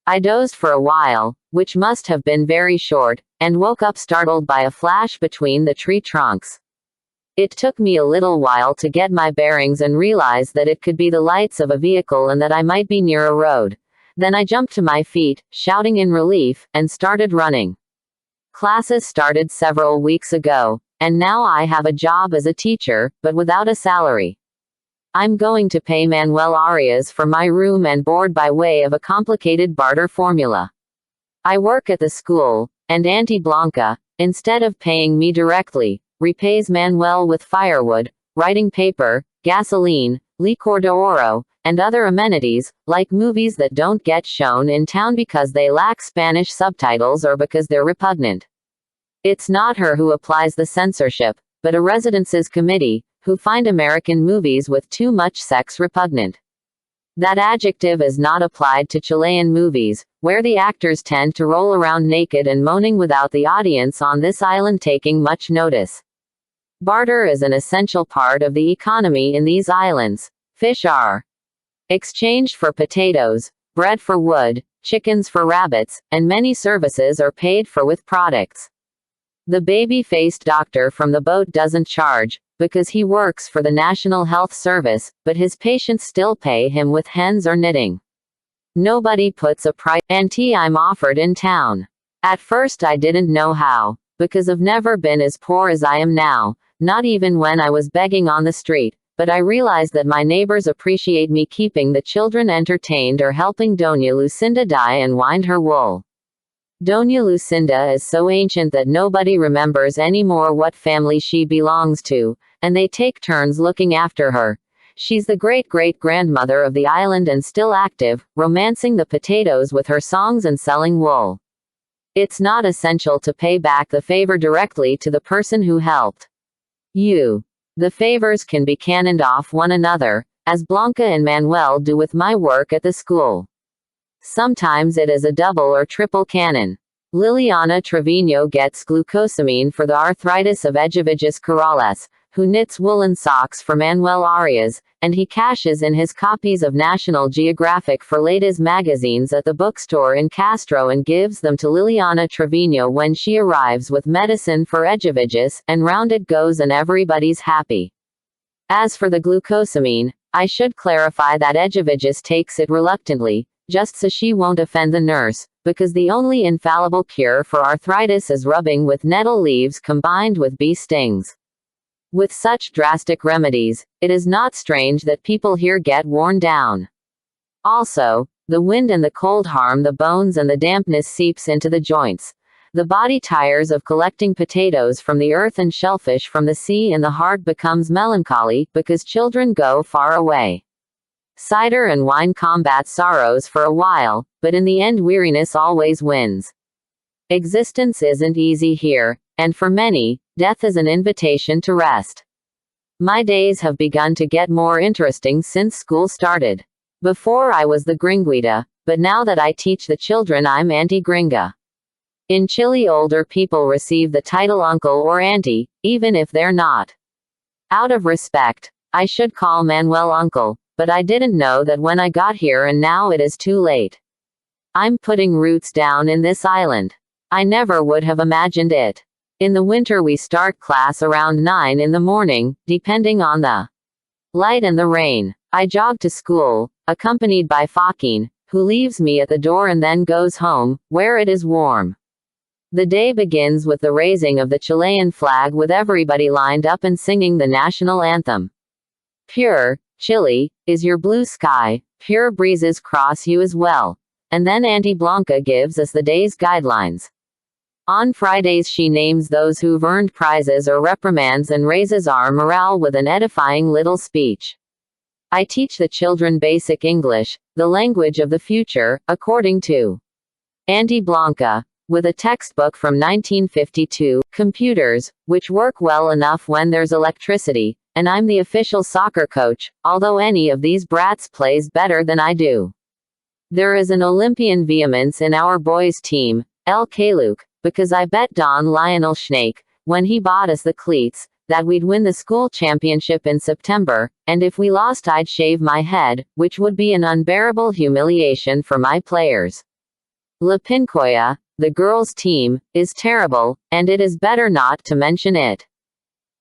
I dozed for a while, which must have been very short, and woke up startled by a flash between the tree trunks. It took me a little while to get my bearings and realize that it could be the lights of a vehicle and that I might be near a road. Then I jumped to my feet, shouting in relief, and started running. Classes started several weeks ago, and now I have a job as a teacher, but without a salary. I'm going to pay Manuel Arias for my room and board by way of a complicated barter formula. I work at the school, and Auntie Blanca, instead of paying me directly, repays Manuel with firewood, writing paper, gasoline, licor de oro, and other amenities, like movies that don't get shown in town because they lack Spanish subtitles or because they're repugnant. It's not her who applies the censorship, but a residences committee, who find American movies with too much sex repugnant. That adjective is not applied to Chilean movies, where the actors tend to roll around naked and moaning without the audience on this island taking much notice. Barter is an essential part of the economy in these islands. Fish are exchanged for potatoes, bread for wood, chickens for rabbits, and many services are paid for with products. The baby-faced doctor from the boat doesn't charge, because he works for the National Health Service, but his patients still pay him with hens or knitting. Nobody puts a price on tea I'm offered in town. At first I didn't know how, because I've never been as poor as I am now, not even when I was begging on the street, but I realized that my neighbors appreciate me keeping the children entertained or helping Doña Lucinda dye and wind her wool. Doña Lucinda is so ancient that nobody remembers anymore what family she belongs to, and they take turns looking after her. She's the great-great-grandmother of the island and still active, romancing the potatoes with her songs and selling wool. It's not essential to pay back the favor directly to the person who helped you. The favors can be cannoned off one another, as Blanca and Manuel do with my work at the school. Sometimes it is a double or triple cannon. Liliana Trevino gets glucosamine for the arthritis of Echeviges Corrales, who knits woolen socks for Manuel Arias, and he cashes in his copies of National Geographic for Ladies magazines at the bookstore in Castro and gives them to Liliana Trevino when she arrives with medicine for Echeviges, and round it goes and everybody's happy. As for the glucosamine, I should clarify that Echeviges takes it reluctantly, just so she won't offend the nurse, because the only infallible cure for arthritis is rubbing with nettle leaves combined with bee stings. With such drastic remedies, it is not strange that people here get worn down. Also, the wind and the cold harm the bones and the dampness seeps into the joints. The body tires of collecting potatoes from the earth and shellfish from the sea, and the heart becomes melancholy because children go far away. Cider and wine combat sorrows for a while, but in the end weariness always wins. Existence isn't easy here, and for many, death is an invitation to rest. My days have begun to get more interesting since school started. Before I was the gringuita, but now that I teach the children I'm Auntie Gringa. In Chile older people receive the title uncle or auntie, even if they're not. Out of respect, I should call Manuel uncle, but I didn't know that when I got here, and now it is too late. I'm putting roots down in this island. I never would have imagined it. In the winter we start class around 9 in the morning, depending on the light and the rain. I jog to school, accompanied by Joaquin, who leaves me at the door and then goes home, where it is warm. The day begins with the raising of the Chilean flag with everybody lined up and singing the national anthem. Pure, Chile, is your blue sky, pure breezes cross you as well. And then Auntie Blanca gives us the day's guidelines. On Fridays she names those who've earned prizes or reprimands and raises our morale with an edifying little speech. I teach the children basic English, the language of the future, according to Auntie Blanca, with a textbook from 1952, computers, which work well enough when there's electricity, and I'm the official soccer coach, although any of these brats plays better than I do. There is an Olympian vehemence in our boys' team, El Kaluk, because I bet Don Lionel Schnake, when he bought us the cleats, that we'd win the school championship in September, and if we lost I'd shave my head, which would be an unbearable humiliation for my players. La Pincoya, the girls' team, is terrible, and it is better not to mention it.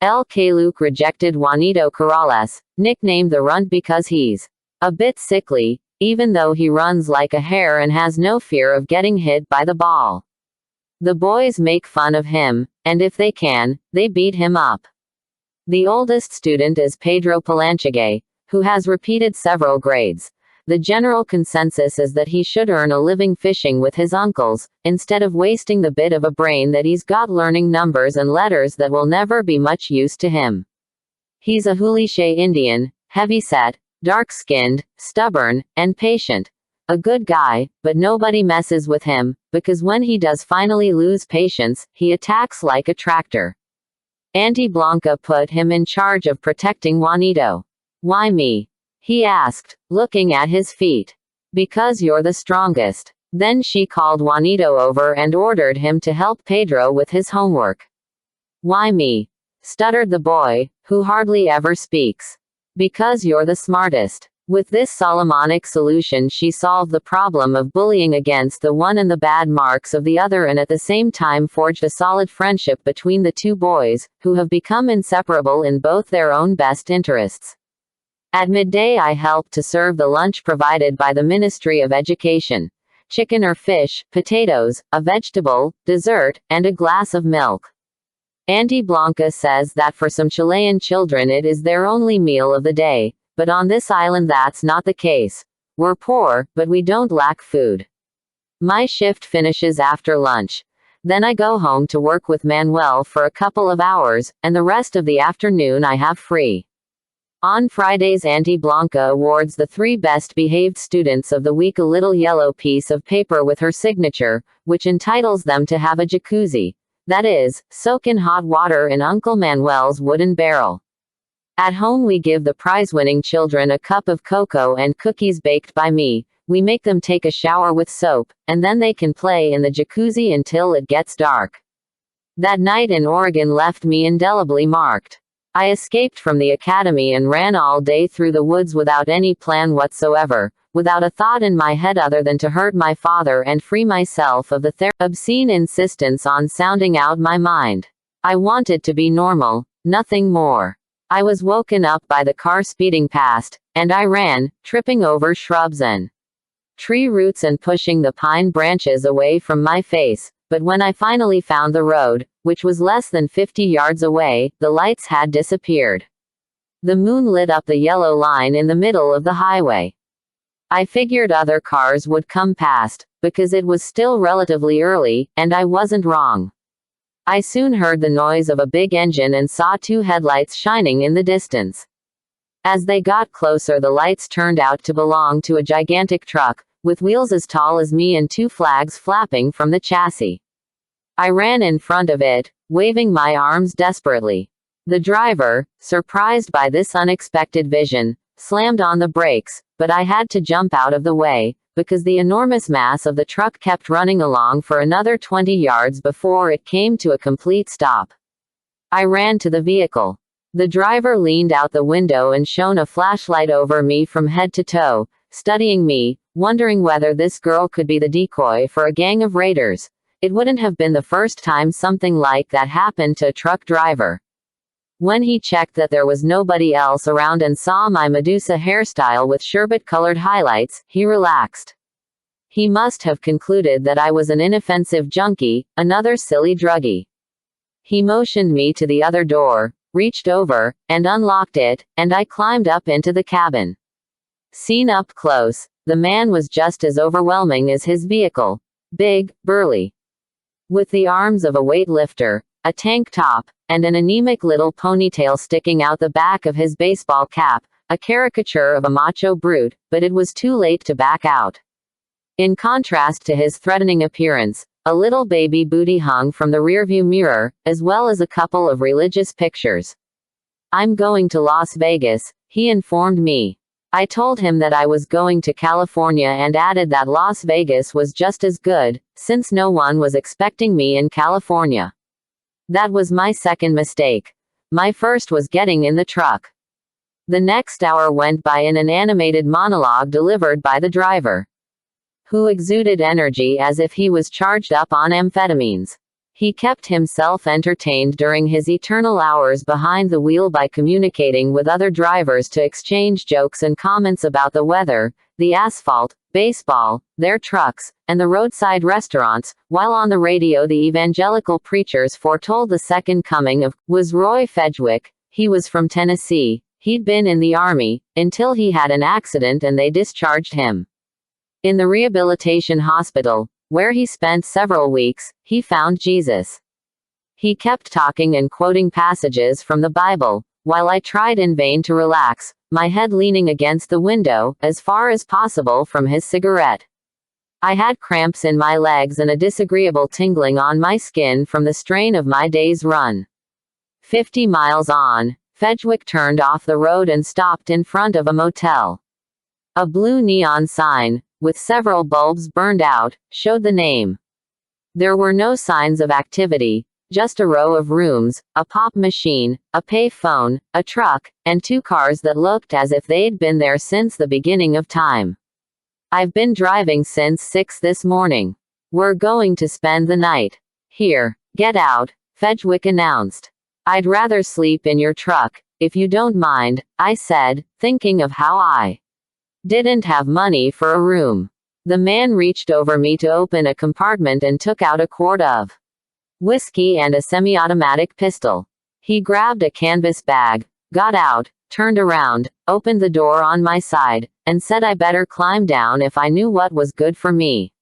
El Kaluk rejected Juanito Corrales, nicknamed the Runt because he's a bit sickly, even though he runs like a hare and has no fear of getting hit by the ball. The boys make fun of him, and if they can, they beat him up. The oldest student is Pedro Palanchague, who has repeated several grades. The general consensus is that he should earn a living fishing with his uncles, instead of wasting the bit of a brain that he's got learning numbers and letters that will never be much use to him. He's a Huiliche Indian, heavy-set, dark-skinned, stubborn, and patient. A good guy, but nobody messes with him, because when he does finally lose patience, he attacks like a tractor. Auntie Blanca put him in charge of protecting Juanito. Why me? He asked, looking at his feet. Because you're the strongest. Then she called Juanito over and ordered him to help Pedro with his homework. Why me? Stuttered the boy, who hardly ever speaks. Because you're the smartest. With this Solomonic solution she solved the problem of bullying against the one and the bad marks of the other, and at the same time forged a solid friendship between the two boys, who have become inseparable in both their own best interests. At midday I helped to serve the lunch provided by the Ministry of Education. Chicken or fish, potatoes, a vegetable, dessert, and a glass of milk. Auntie Blanca says that for some Chilean children it is their only meal of the day, but on this island that's not the case. We're poor, but we don't lack food. My shift finishes after lunch. Then I go home to work with Manuel for a couple of hours, and the rest of the afternoon I have free. On Fridays Auntie Blanca awards the 3 best-behaved students of the week a little yellow piece of paper with her signature, which entitles them to have a jacuzzi. That is, soak in hot water in Uncle Manuel's wooden barrel. At home we give the prize-winning children a cup of cocoa and cookies baked by me. We make them take a shower with soap, and then they can play in the jacuzzi until it gets dark. That night in Oregon left me indelibly marked. I escaped from the academy and ran all day through the woods without any plan whatsoever, without a thought in my head other than to hurt my father and free myself of the obscene insistence on sounding out my mind. I wanted to be normal, nothing more. I was woken up by the car speeding past, and I ran, tripping over shrubs and tree roots and pushing the pine branches away from my face. But when I finally found the road, which was less than 50 yards away, the lights had disappeared. The moon lit up the yellow line in the middle of the highway. I figured other cars would come past, because it was still relatively early, and I wasn't wrong. I soon heard the noise of a big engine and saw 2 headlights shining in the distance. As they got closer the lights turned out to belong to a gigantic truck, with wheels as tall as me and 2 flags flapping from the chassis. I ran in front of it, waving my arms desperately. The driver, surprised by this unexpected vision, slammed on the brakes, but I had to jump out of the way, because the enormous mass of the truck kept running along for another 20 yards before it came to a complete stop. I ran to the vehicle. The driver leaned out the window and shone a flashlight over me from head to toe, studying me, wondering whether this girl could be the decoy for a gang of raiders. It wouldn't have been the first time something like that happened to a truck driver. When he checked that there was nobody else around and saw my Medusa hairstyle with sherbet-colored highlights, he relaxed. He must have concluded that I was an inoffensive junkie, another silly druggie. He motioned me to the other door, reached over, and unlocked it, and I climbed up into the cabin. Seen up close, the man was just as overwhelming as his vehicle. Big, burly. With the arms of a weightlifter, a tank top, and an anemic little ponytail sticking out the back of his baseball cap, a caricature of a macho brute, but it was too late to back out. In contrast to his threatening appearance, a little baby booty hung from the rearview mirror, as well as a couple of religious pictures. "I'm going to Las Vegas," he informed me. I told him that I was going to California and added that Las Vegas was just as good, since no one was expecting me in California. That was my second mistake. My first was getting in the truck. The next hour went by in an animated monologue delivered by the driver, who exuded energy as if he was charged up on amphetamines. He kept himself entertained during his eternal hours behind the wheel by communicating with other drivers to exchange jokes and comments about the weather, the asphalt, baseball, their trucks, and the roadside restaurants, while on the radio the evangelical preachers foretold the second coming of was Roy Fedgwick. He was from Tennessee, he'd been in the Army, until he had an accident and they discharged him. In the rehabilitation hospital, where he spent several weeks, he found Jesus. He kept talking and quoting passages from the Bible, while I tried in vain to relax, my head leaning against the window, as far as possible from his cigarette. I had cramps in my legs and a disagreeable tingling on my skin from the strain of my day's run. 50 miles on, Fedgwick turned off the road and stopped in front of a motel. A blue neon sign, with several bulbs burned out, showed the name. There were no signs of activity, just a row of rooms, a pop machine, a pay phone, a truck, and 2 cars that looked as if they'd been there since the beginning of time. "I've been driving since 6 this morning. We're going to spend the night here. Get out," Fedgwick announced. "I'd rather sleep in your truck, if you don't mind," I said, thinking of how I didn't have money for a room. The man reached over me to open a compartment and took out a quart of whiskey and a semi-automatic pistol. He grabbed a canvas bag, got out, turned around, opened the door on my side, and said I better climb down if I knew what was good for me.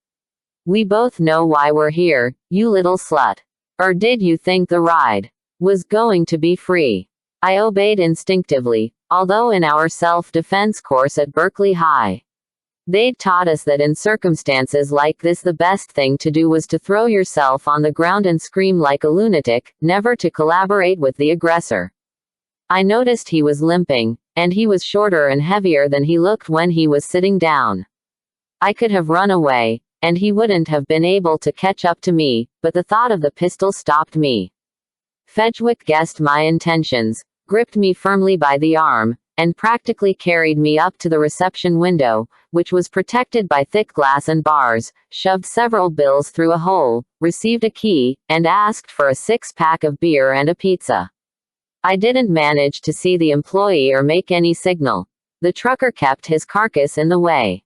"We both know why we're here, you little slut. Or did you think the ride was going to be free?" I obeyed instinctively, although in our self-defense course at Berkeley High, they'd taught us that in circumstances like this the best thing to do was to throw yourself on the ground and scream like a lunatic, never to collaborate with the aggressor. I noticed he was limping, and he was shorter and heavier than he looked when he was sitting down. I could have run away, and he wouldn't have been able to catch up to me, but the thought of the pistol stopped me. Fedgwick guessed my intentions, gripped me firmly by the arm, and practically carried me up to the reception window, which was protected by thick glass and bars, shoved several bills through a hole, received a key, and asked for a 6-pack of beer and a pizza. I didn't manage to see the employee or make any signal. The trucker kept his carcass in the way.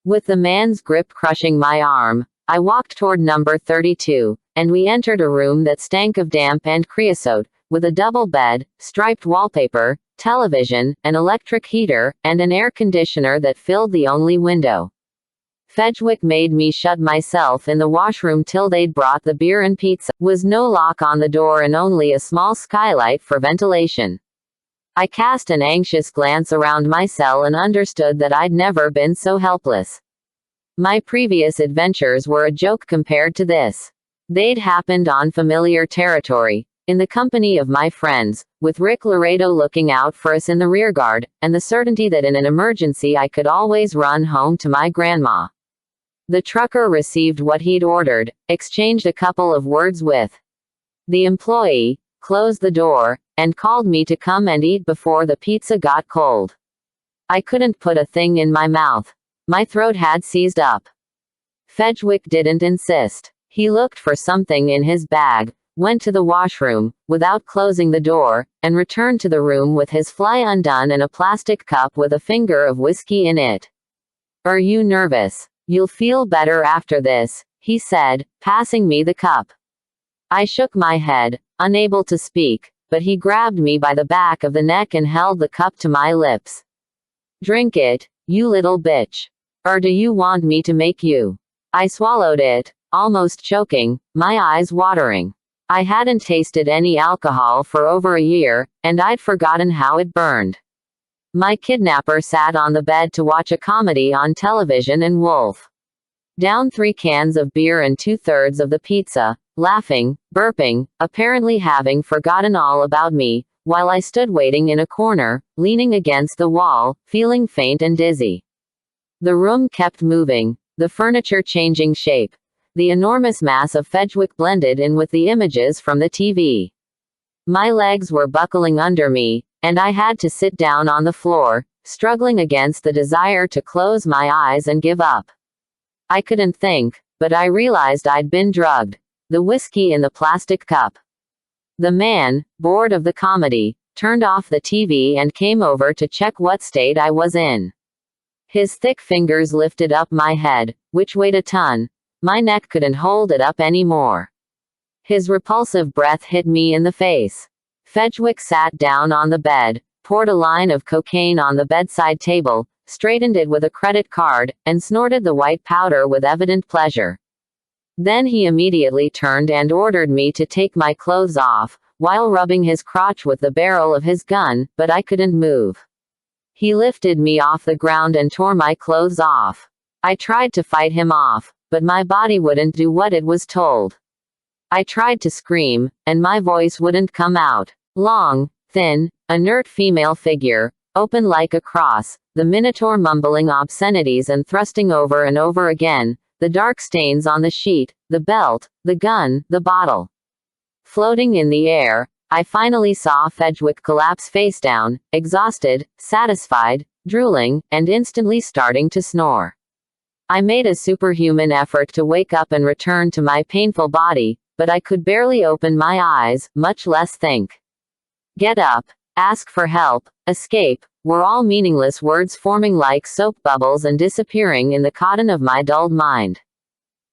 With the man's grip crushing my arm, I walked toward number 32, and we entered a room that stank of damp and creosote, with a double bed, striped wallpaper, television, an electric heater, and an air conditioner that filled the only window. Fedgwick made me shut myself in the washroom till they'd brought the beer and pizza. Was no lock on the door and only a small skylight for ventilation. I cast an anxious glance around my cell and understood that I'd never been so helpless. My previous adventures were a joke compared to this. They'd happened on familiar territory, in the company of my friends, with Rick Laredo looking out for us in the rearguard, and the certainty that in an emergency I could always run home to my grandma. The trucker received what he'd ordered, exchanged a couple of words with the employee, closed the door, and called me to come and eat before the pizza got cold. I couldn't put a thing in my mouth. My throat had seized up. Fedgwick didn't insist. He looked for something in his bag, went to the washroom, without closing the door, and returned to the room with his fly undone and a plastic cup with a finger of whiskey in it. "Are you nervous?" You'll feel better after this, he said, passing me the cup. I shook my head, unable to speak, but he grabbed me by the back of the neck and held the cup to my lips. Drink it, you little bitch. Or do you want me to make you? I swallowed it, almost choking, my eyes watering. I hadn't tasted any alcohol for over a year, and I'd forgotten how it burned. My kidnapper sat on the bed to watch a comedy on television and wolf down 3 cans of beer and 2/3 of the pizza, laughing, burping, apparently having forgotten all about me, while I stood waiting in a corner, leaning against the wall, feeling faint and dizzy. The room kept moving, the furniture changing shape. The enormous mass of Fedgwick blended in with the images from the TV. My legs were buckling under me, and I had to sit down on the floor, struggling against the desire to close my eyes and give up. I couldn't think, but I realized I'd been drugged. The whiskey in the plastic cup. The man, bored of the comedy, turned off the TV and came over to check what state I was in. His thick fingers lifted up my head, which weighed a ton. My neck couldn't hold it up anymore. His repulsive breath hit me in the face. Fedgwick sat down on the bed, poured a line of cocaine on the bedside table, straightened it with a credit card, and snorted the white powder with evident pleasure. Then he immediately turned and ordered me to take my clothes off, while rubbing his crotch with the barrel of his gun, but I couldn't move. He lifted me off the ground and tore my clothes off. I tried to fight him off, but my body wouldn't do what it was told. I tried to scream, and my voice wouldn't come out. Long, thin, inert female figure, open like a cross, the Minotaur mumbling obscenities and thrusting over and over again, the dark stains on the sheet, the belt, the gun, the bottle. Floating in the air, I finally saw Fedgwick collapse face down, exhausted, satisfied, drooling, and instantly starting to snore. I made a superhuman effort to wake up and return to my painful body, but I could barely open my eyes, much less think. Get up, ask for help, escape, were all meaningless words forming like soap bubbles and disappearing in the cotton of my dulled mind.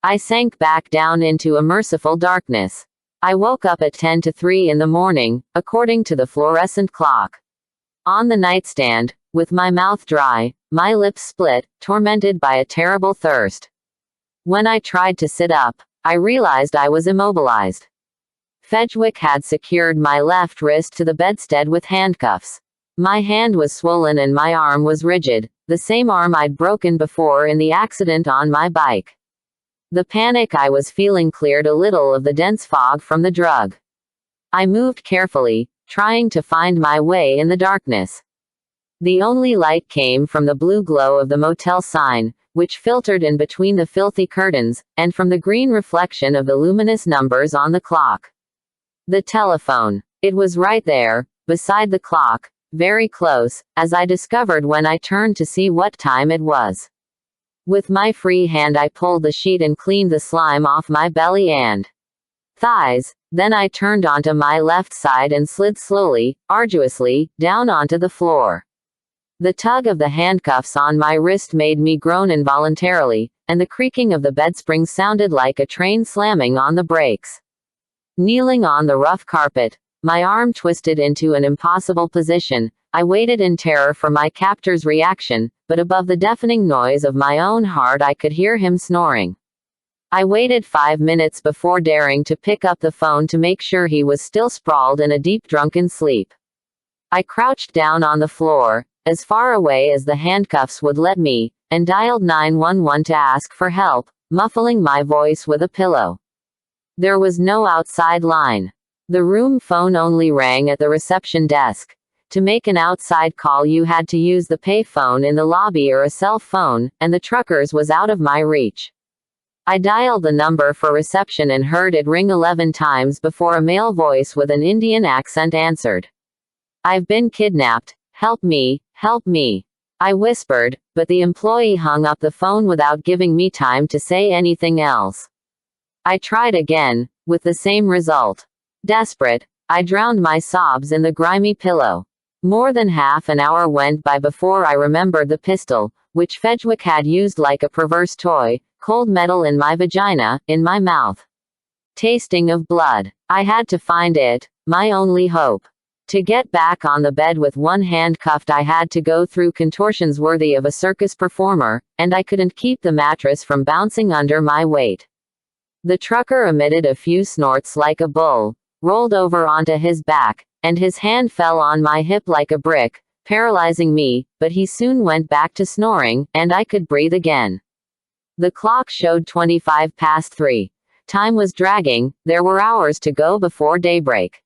I sank back down into a merciful darkness. I woke up at 10 to 3 in the morning, according to the fluorescent clock. On the nightstand, with my mouth dry, my lips split, tormented by a terrible thirst. When I tried to sit up, I realized I was immobilized. Fedgwick had secured my left wrist to the bedstead with handcuffs. My hand was swollen and my arm was rigid, the same arm I'd broken before in the accident on my bike. The panic I was feeling cleared a little of the dense fog from the drug. I moved carefully, trying to find my way in the darkness. The only light came from the blue glow of the motel sign, which filtered in between the filthy curtains, and from the green reflection of the luminous numbers on the clock. The telephone. It was right there, beside the clock, very close, as I discovered when I turned to see what time it was. With my free hand I pulled the sheet and cleaned the slime off my belly and thighs, then I turned onto my left side and slid slowly, arduously, down onto the floor. The tug of the handcuffs on my wrist made me groan involuntarily, and the creaking of the bedspring sounded like a train slamming on the brakes. Kneeling on the rough carpet, my arm twisted into an impossible position, I waited in terror for my captor's reaction, but above the deafening noise of my own heart I could hear him snoring. I waited 5 minutes before daring to pick up the phone to make sure he was still sprawled in a deep drunken sleep. I crouched down on the floor, as far away as the handcuffs would let me, and dialed 911 to ask for help, muffling my voice with a pillow. There was no outside line. The room phone only rang at the reception desk. To make an outside call you had to use the pay phone in the lobby or a cell phone, and the truckers was out of my reach. I dialed the number for reception and heard it ring 11 times before a male voice with an Indian accent answered. "I've been kidnapped. Help me, help me." I whispered, but the employee hung up the phone without giving me time to say anything else. I tried again, with the same result. Desperate, I drowned my sobs in the grimy pillow. More than half an hour went by before I remembered the pistol, which Fedgwick had used like a perverse toy, cold metal in my vagina, in my mouth. Tasting of blood. I had to find it, my only hope. To get back on the bed with one hand cuffed, I had to go through contortions worthy of a circus performer, and I couldn't keep the mattress from bouncing under my weight. The trucker emitted a few snorts like a bull, rolled over onto his back, and his hand fell on my hip like a brick, paralyzing me, but he soon went back to snoring, and I could breathe again. The clock showed 3:25. Time was dragging, there were hours to go before daybreak.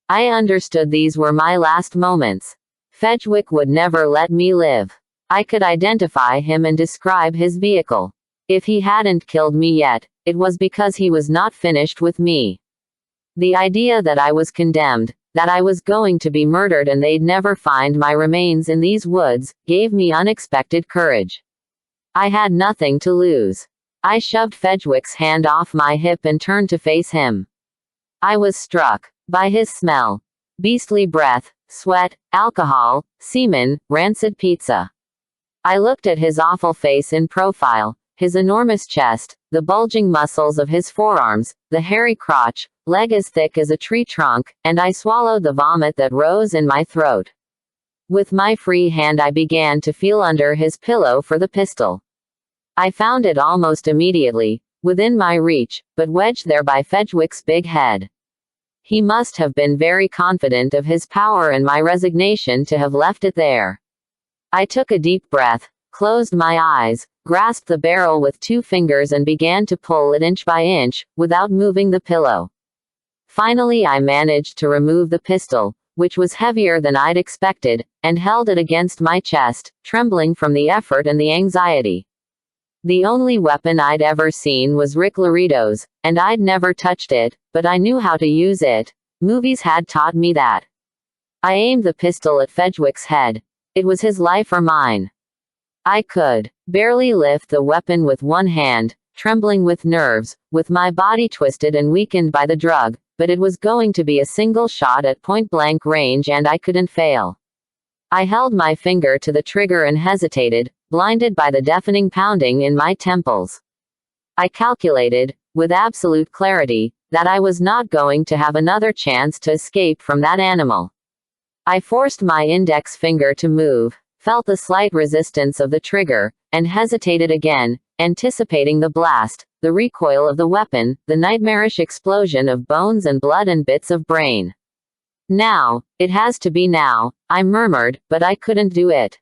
I understood these were my last moments. Fedgwick would never let me live. I could identify him and describe his vehicle. If he hadn't killed me yet, it was because he was not finished with me. The idea that I was condemned, that I was going to be murdered and they'd never find my remains in these woods, gave me unexpected courage. I had nothing to lose. I shoved Fedgwick's hand off my hip and turned to face him. I was struck by his smell. Beastly breath, sweat, alcohol, semen, rancid pizza. I looked at his awful face in profile, his enormous chest, the bulging muscles of his forearms, the hairy crotch, leg as thick as a tree trunk, and I swallowed the vomit that rose in my throat. With my free hand I began to feel under his pillow for the pistol. I found it almost immediately, within my reach, but wedged there by Fedgwick's big head. He must have been very confident of his power and my resignation to have left it there. I took a deep breath, closed my eyes, grasped the barrel with 2 fingers and began to pull it inch by inch, without moving the pillow. Finally I managed to remove the pistol, which was heavier than I'd expected, and held it against my chest, trembling from the effort and the anxiety. The only weapon I'd ever seen was Rick Laredo's, and I'd never touched it, but I knew how to use it. Movies had taught me that. I aimed the pistol at Fedgwick's head. It was his life or mine. I could barely lift the weapon with one hand, trembling with nerves, with my body twisted and weakened by the drug, but it was going to be a single shot at point-blank range and I couldn't fail. I held my finger to the trigger and hesitated, blinded by the deafening pounding in my temples. I calculated, with absolute clarity, that I was not going to have another chance to escape from that animal. I forced my index finger to move, felt the slight resistance of the trigger, and hesitated again, anticipating the blast, the recoil of the weapon, the nightmarish explosion of bones and blood and bits of brain. Now, it has to be now, I murmured, but I couldn't do it.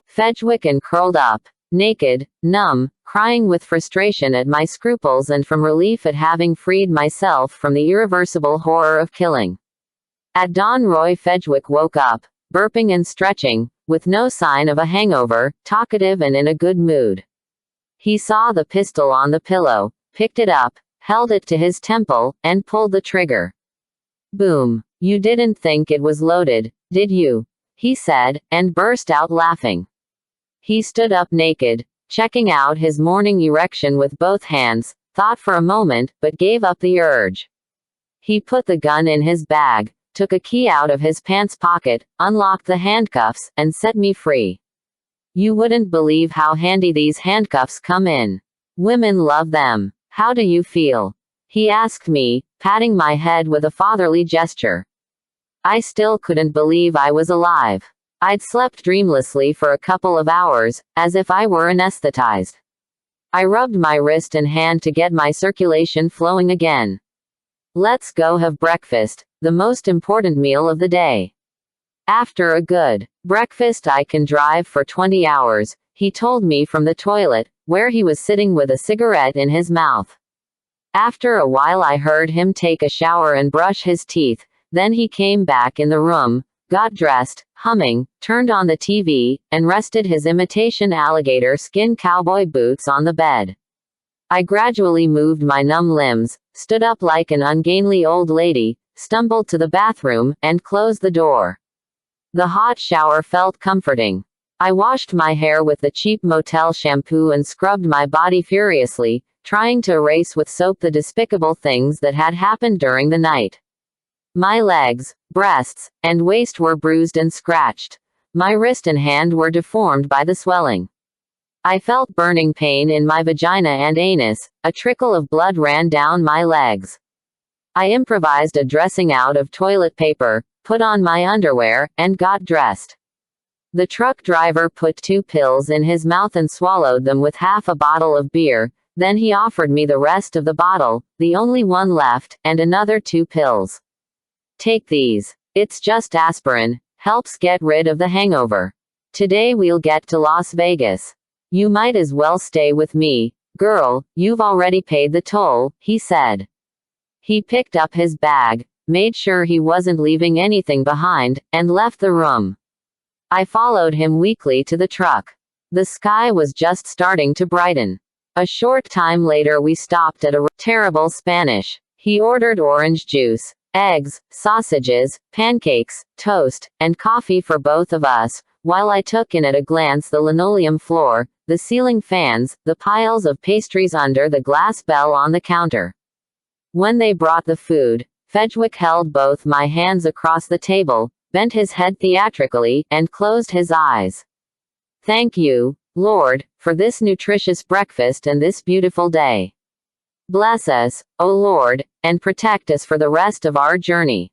Fedgwick and curled up, naked, numb, crying with frustration at my scruples and from relief at having freed myself from the irreversible horror of killing. At dawn Roy Fedgwick woke up, burping and stretching, with no sign of a hangover, talkative and in a good mood. He saw the pistol on the pillow, picked it up, held it to his temple, and pulled the trigger. Boom. You didn't think it was loaded, did you? He said, and burst out laughing. He stood up naked, checking out his morning erection with both hands, thought for a moment, but gave up the urge. He put the gun in his bag, took a key out of his pants pocket, unlocked the handcuffs, and set me free. You wouldn't believe how handy these handcuffs come in. Women love them. How do you feel? He asked me, patting my head with a fatherly gesture. I still couldn't believe I was alive. I'd slept dreamlessly for a couple of hours, as if I were anesthetized. I rubbed my wrist and hand to get my circulation flowing again. Let's go have breakfast, the most important meal of the day. After a good breakfast I can drive for 20 hours, he told me from the toilet, where he was sitting with a cigarette in his mouth. After a while I heard him take a shower and brush his teeth, then he came back in the room, got dressed, humming, turned on the TV, and rested his imitation alligator skin cowboy boots on the bed. I gradually moved my numb limbs, stood up like an ungainly old lady, stumbled to the bathroom, and closed the door. The hot shower felt comforting. I washed my hair with the cheap motel shampoo and scrubbed my body furiously, trying to erase with soap the despicable things that had happened during the night. My legs, breasts, and waist were bruised and scratched. My wrist and hand were deformed by the swelling. I felt burning pain in my vagina and anus. A trickle of blood ran down my legs. I improvised a dressing out of toilet paper, put on my underwear, and got dressed. The truck driver put 2 pills in his mouth and swallowed them with half a bottle of beer. Then he offered me the rest of the bottle, the only one left, and another 2 pills. Take these. It's just aspirin, helps get rid of the hangover. Today we'll get to Las Vegas. You might as well stay with me. Girl, you've already paid the toll, he said. He picked up his bag, made sure he wasn't leaving anything behind, and left the room. I followed him weakly to the truck. The sky was just starting to brighten. A short time later we stopped at a terrible Spanish. He ordered orange juice, eggs, sausages, pancakes, toast, and coffee for both of us, while I took in at a glance the linoleum floor, the ceiling fans, the piles of pastries under the glass bell on the counter. When they brought the food, Fedgwick held both my hands across the table, bent his head theatrically, and closed his eyes. Thank you, Lord, for this nutritious breakfast and this beautiful day. Bless us, O Lord, and protect us for the rest of our journey.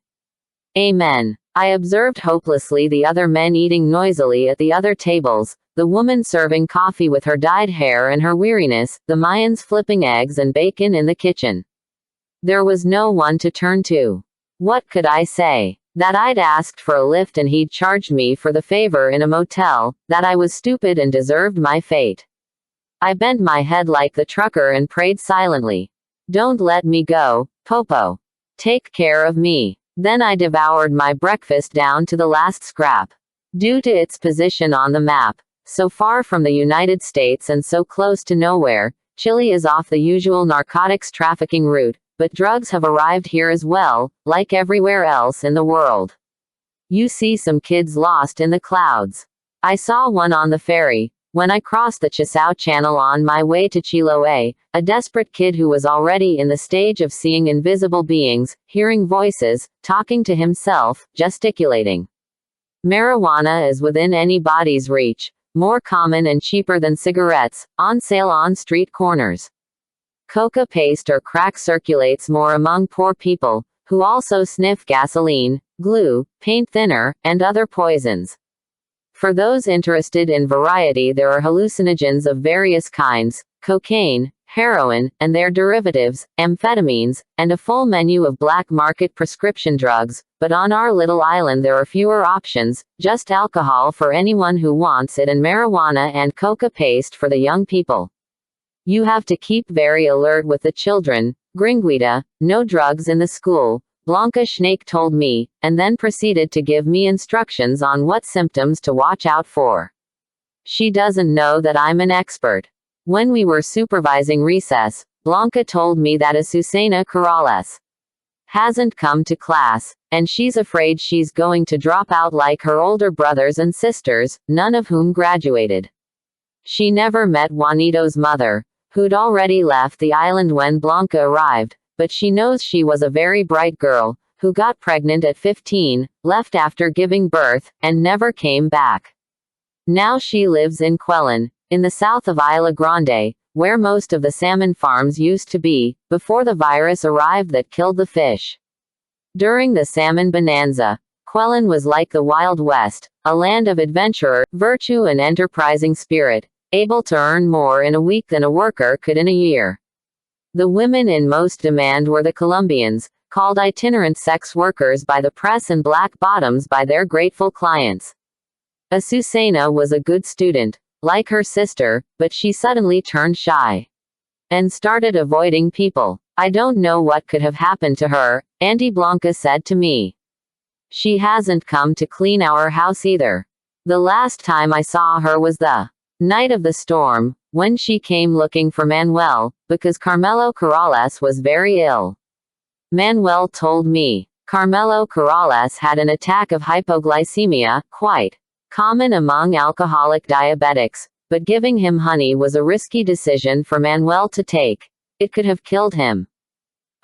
Amen. I observed hopelessly the other men eating noisily at the other tables, the woman serving coffee with her dyed hair and her weariness, the Mayans flipping eggs and bacon in the kitchen. There was no one to turn to. What could I say? That I'd asked for a lift and he'd charged me for the favor in a motel, that I was stupid and deserved my fate. I bent my head like the trucker and prayed silently. Don't let me go, Popo. Take care of me. Then I devoured my breakfast down to the last scrap. Due to its position on the map, so far from the United States and so close to nowhere, Chile is off the usual narcotics trafficking route, but drugs have arrived here as well, like everywhere else in the world. You see some kids lost in the clouds. I saw one on the ferry, when I crossed the Chisao Channel on my way to Chiloé, a desperate kid who was already in the stage of seeing invisible beings, hearing voices, talking to himself, gesticulating. Marijuana is within anybody's reach, more common and cheaper than cigarettes, on sale on street corners. Coca paste or crack circulates more among poor people, who also sniff gasoline, glue, paint thinner, and other poisons. For those interested in variety, there are hallucinogens of various kinds, cocaine, heroin, and their derivatives, amphetamines, and a full menu of black market prescription drugs, but on our little island there are fewer options, just alcohol for anyone who wants it and marijuana and coca paste for the young people. You have to keep very alert with the children. Gringuita, no drugs in the school, Blanca Schnake told me, and then proceeded to give me instructions on what symptoms to watch out for. She doesn't know that I'm an expert. When we were supervising recess, Blanca told me that Azucena Corrales hasn't come to class, and she's afraid she's going to drop out like her older brothers and sisters, none of whom graduated. She never met Juanito's mother, who'd already left the island when Blanca arrived, but she knows she was a very bright girl, who got pregnant at 15, left after giving birth, and never came back. Now she lives in Quellon, in the south of Isla Grande, where most of the salmon farms used to be, before the virus arrived that killed the fish. During the salmon bonanza, Quellon was like the Wild West, a land of adventurer, virtue and enterprising spirit, able to earn more in a week than a worker could in a year. The women in most demand were the Colombians, called itinerant sex workers by the press and black bottoms by their grateful clients. Azucena was a good student, like her sister, but she suddenly turned shy and started avoiding people. I don't know what could have happened to her, Auntie Blanca said to me. She hasn't come to clean our house either. The last time I saw her was the night of the storm, when she came looking for Manuel, because Carmelo Corrales was very ill. Manuel told me, Carmelo Corrales had an attack of hypoglycemia, quite common among alcoholic diabetics, but giving him honey was a risky decision for Manuel to take. It could have killed him.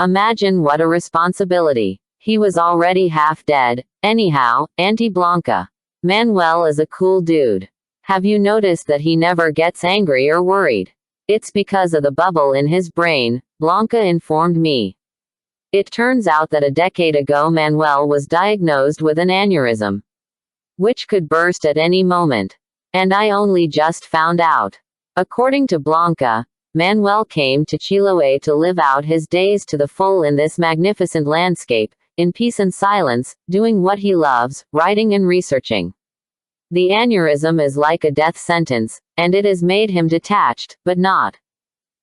Imagine what a responsibility. He was already half dead. Anyhow, Auntie Blanca. Manuel is a cool dude. Have you noticed that he never gets angry or worried? It's because of the bubble in his brain, Blanca informed me. It turns out that a decade ago Manuel was diagnosed with an aneurysm, which could burst at any moment. And I only just found out. According to Blanca, Manuel came to Chiloé to live out his days to the full in this magnificent landscape, in peace and silence, doing what he loves, writing and researching. The aneurysm is like a death sentence, and it has made him detached, but not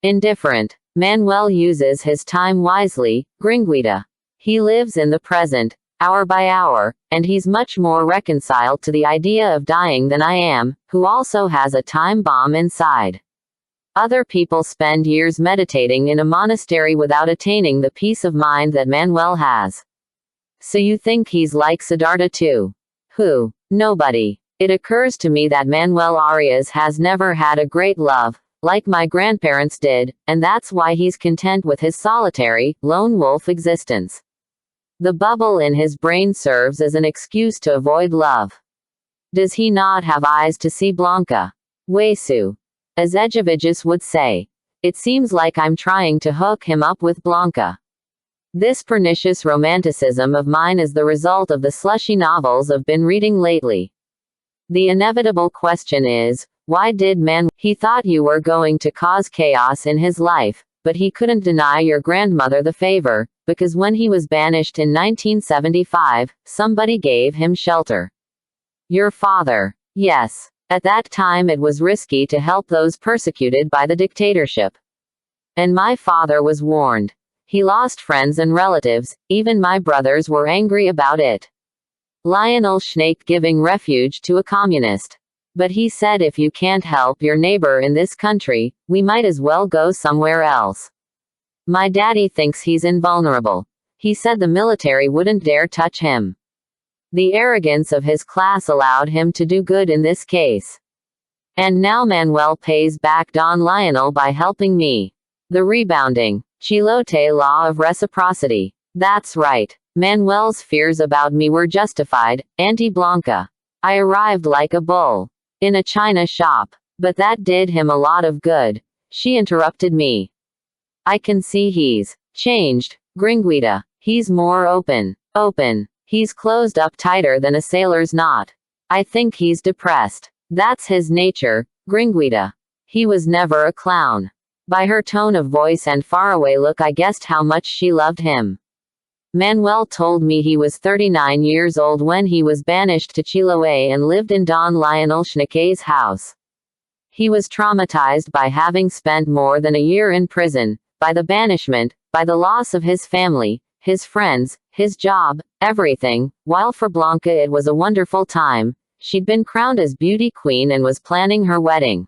indifferent. Manuel uses his time wisely, Gringuita. He lives in the present, hour by hour, and he's much more reconciled to the idea of dying than I am, who also has a time bomb inside. Other people spend years meditating in a monastery without attaining the peace of mind that Manuel has. So you think he's like Siddhartha too? Who? Nobody. It occurs to me that Manuel Arias has never had a great love, like my grandparents did, and that's why he's content with his solitary, lone wolf existence. The bubble in his brain serves as an excuse to avoid love. Does he not have eyes to see Blanca? Wesu. As Edgeviges would say. It seems like I'm trying to hook him up with Blanca. This pernicious romanticism of mine is the result of the slushy novels I've been reading lately. The inevitable question is, why did he thought you were going to cause chaos in his life, but he couldn't deny your grandmother the favor, because when he was banished in 1975, somebody gave him shelter. Your father. Yes. At that time it was risky to help those persecuted by the dictatorship. And my father was warned. He lost friends and relatives, even my brothers were angry about it. Lionel Schnake giving refuge to a communist. But he said if you can't help your neighbor in this country, we might as well go somewhere else. My daddy thinks he's invulnerable. He said the military wouldn't dare touch him. The arrogance of his class allowed him to do good in this case. And now Manuel pays back Don Lionel by helping me. The rebounding. Chilote law of reciprocity. That's right. Manuel's fears about me were justified, Auntie Blanca. I arrived like a bull in a china shop. But that did him a lot of good. She interrupted me. I can see he's changed, Gringuita. He's more open. He's closed up tighter than a sailor's knot. I think he's depressed. That's his nature, Gringuita. He was never a clown. By her tone of voice and faraway look I guessed how much she loved him. Manuel told me he was 39 years old when he was banished to Chiloé and lived in Don Lionel Schnake's house. He was traumatized by having spent more than a year in prison, by the banishment, by the loss of his family, his friends, his job, everything, while for Blanca it was a wonderful time. She'd been crowned as beauty queen and was planning her wedding.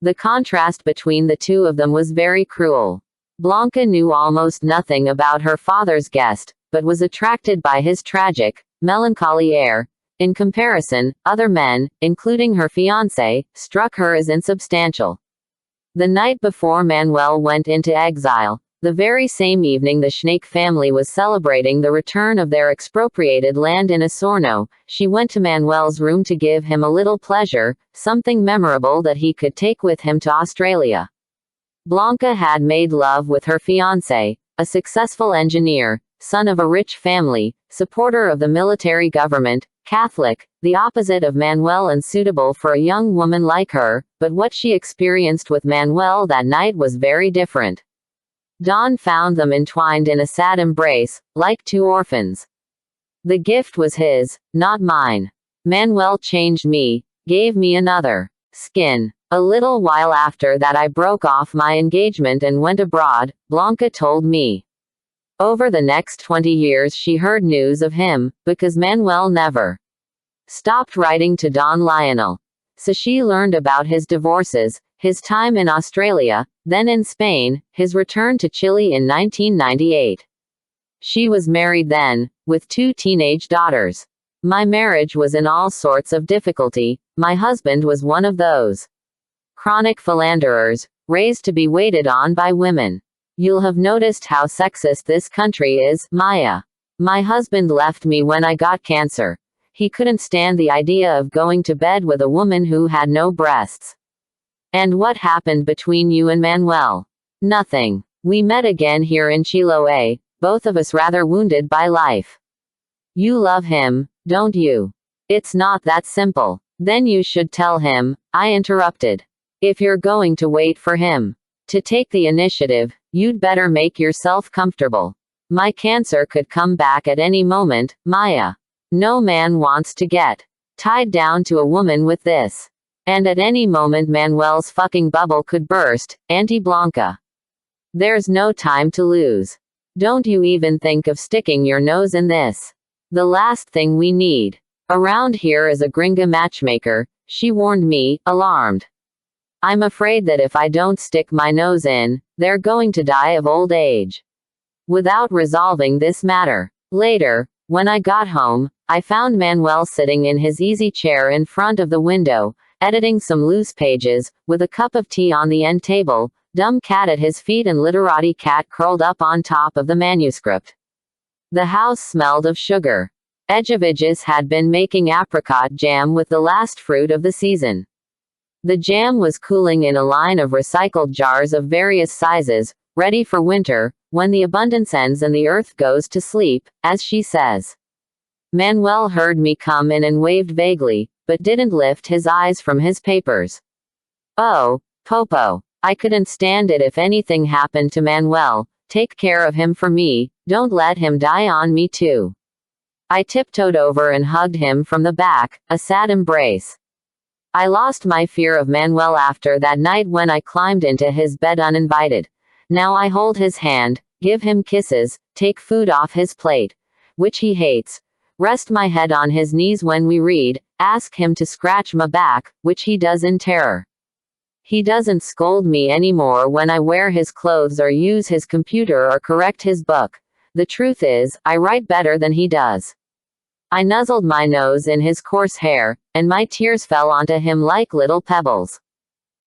The contrast between the two of them was very cruel. Blanca knew almost nothing about her father's guest, but was attracted by his tragic, melancholy air. In comparison, other men, including her fiancé, struck her as insubstantial. The night before Manuel went into exile, the very same evening the Schnake family was celebrating the return of their expropriated land in Osorno, she went to Manuel's room to give him a little pleasure, something memorable that he could take with him to Australia. Blanca had made love with her fiancé, a successful engineer, son of a rich family, supporter of the military government, Catholic, the opposite of Manuel and suitable for a young woman like her, but what she experienced with Manuel that night was very different. Dawn found them entwined in a sad embrace, like two orphans. The gift was his, not mine. Manuel changed me, gave me another skin. A little while after that I broke off my engagement and went abroad, Blanca told me. Over the next 20 years she heard news of him, because Manuel never stopped writing to Don Lionel. So she learned about his divorces, his time in Australia, then in Spain, his return to Chile in 1998. She was married then, with 2 teenage daughters. My marriage was in all sorts of difficulty, my husband was one of those chronic philanderers, raised to be waited on by women. You'll have noticed how sexist this country is, Maya. My husband left me when I got cancer. He couldn't stand the idea of going to bed with a woman who had no breasts. And what happened between you and Manuel? Nothing. We met again here in Chiloé, both of us rather wounded by life. You love him, don't you? It's not that simple. Then you should tell him, I interrupted. If you're going to wait for him to take the initiative, you'd better make yourself comfortable. My cancer could come back at any moment, Maya. No man wants to get tied down to a woman with this. And at any moment Manuel's fucking bubble could burst, Auntie Blanca. There's no time to lose. Don't you even think of sticking your nose in this. The last thing we need around here is a gringa matchmaker, she warned me, alarmed. I'm afraid that if I don't stick my nose in, they're going to die of old age. Without resolving this matter. Later, when I got home, I found Manuel sitting in his easy chair in front of the window, editing some loose pages, with a cup of tea on the end table, dumb cat at his feet and literati cat curled up on top of the manuscript. The house smelled of sugar. Edgeviges had been making apricot jam with the last fruit of the season. The jam was cooling in a line of recycled jars of various sizes, ready for winter, when the abundance ends and the earth goes to sleep, as she says. Manuel heard me come in and waved vaguely, but didn't lift his eyes from his papers. Oh, Popo. I couldn't stand it if anything happened to Manuel. Take care of him for me, don't let him die on me too. I tiptoed over and hugged him from the back, a sad embrace. I lost my fear of Manuel after that night when I climbed into his bed uninvited. Now I hold his hand, give him kisses, take food off his plate, which he hates, rest my head on his knees when we read, ask him to scratch my back, which he does in terror. He doesn't scold me anymore when I wear his clothes or use his computer or correct his book. The truth is, I write better than he does. I nuzzled my nose in his coarse hair, and my tears fell onto him like little pebbles.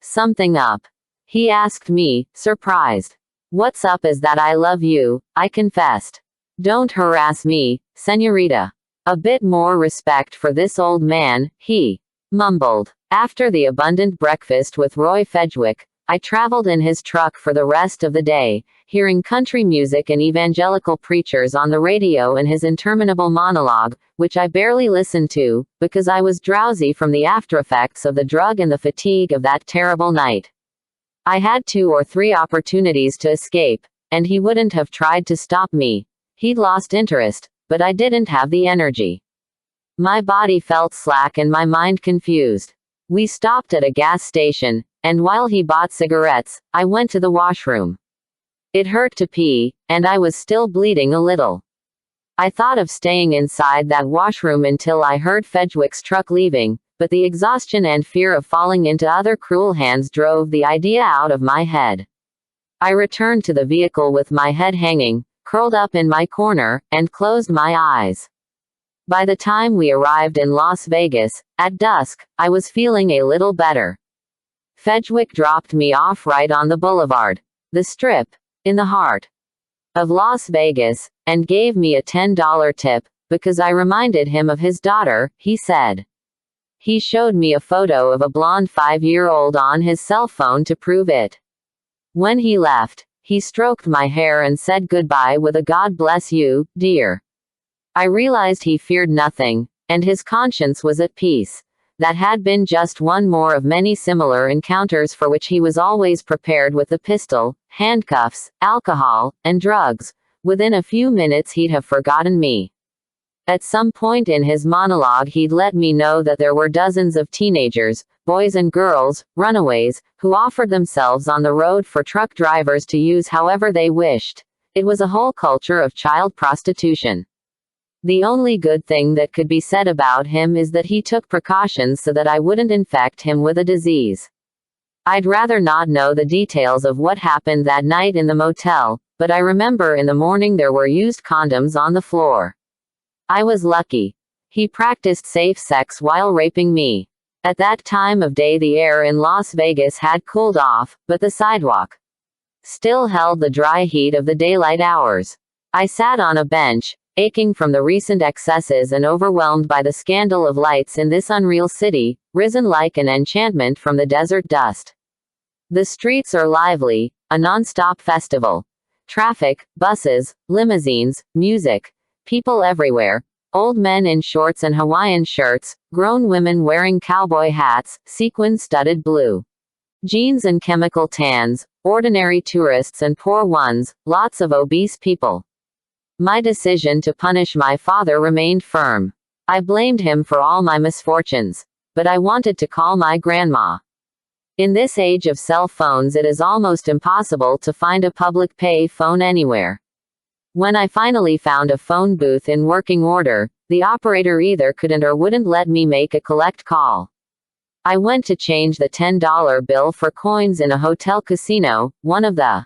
Something up? He asked me, surprised. What's up is that I love you, I confessed. Don't harass me, señorita. A bit more respect for this old man, he mumbled. After the abundant breakfast with Roy Fedgwick, I traveled in his truck for the rest of the day, hearing country music and evangelical preachers on the radio and his interminable monologue, which I barely listened to, because I was drowsy from the aftereffects of the drug and the fatigue of that terrible night. I had 2 or 3 opportunities to escape, and he wouldn't have tried to stop me. He'd lost interest, but I didn't have the energy. My body felt slack and my mind confused. We stopped at a gas station, and while he bought cigarettes, I went to the washroom. It hurt to pee, and I was still bleeding a little. I thought of staying inside that washroom until I heard Fedgwick's truck leaving, but the exhaustion and fear of falling into other cruel hands drove the idea out of my head. I returned to the vehicle with my head hanging, curled up in my corner, and closed my eyes. By the time we arrived in Las Vegas, at dusk, I was feeling a little better. Fedgwick dropped me off right on the boulevard, the Strip, in the heart of Las Vegas, and gave me a $10 tip, because I reminded him of his daughter, he said. He showed me a photo of a blonde 5-year-old on his cell phone to prove it. When he left, he stroked my hair and said goodbye with a God bless you, dear. I realized he feared nothing, and his conscience was at peace. That had been just one more of many similar encounters for which he was always prepared with a pistol, handcuffs, alcohol, and drugs. Within a few minutes he'd have forgotten me. At some point in his monologue he'd let me know that there were dozens of teenagers, boys and girls, runaways, who offered themselves on the road for truck drivers to use however they wished. It was a whole culture of child prostitution. The only good thing that could be said about him is that he took precautions so that I wouldn't infect him with a disease. I'd rather not know the details of what happened that night in the motel, but I remember in the morning there were used condoms on the floor. I was lucky. He practiced safe sex while raping me. At that time of day the air in Las Vegas had cooled off, but the sidewalk still held the dry heat of the daylight hours. I sat on a bench, aching from the recent excesses and overwhelmed by the scandal of lights in this unreal city, risen like an enchantment from the desert dust. The streets are lively, a non-stop festival. Traffic, buses, limousines, music, people everywhere. Old men in shorts and Hawaiian shirts, grown women wearing cowboy hats, sequin-studded blue jeans and chemical tans, ordinary tourists and poor ones, lots of obese people. My decision to punish my father remained firm. I blamed him for all my misfortunes. But I wanted to call my grandma. In this age of cell phones, it is almost impossible to find a public pay phone anywhere. When I finally found a phone booth in working order, the operator either couldn't or wouldn't let me make a collect call. I went to change the $10 bill for coins in a hotel casino, one of the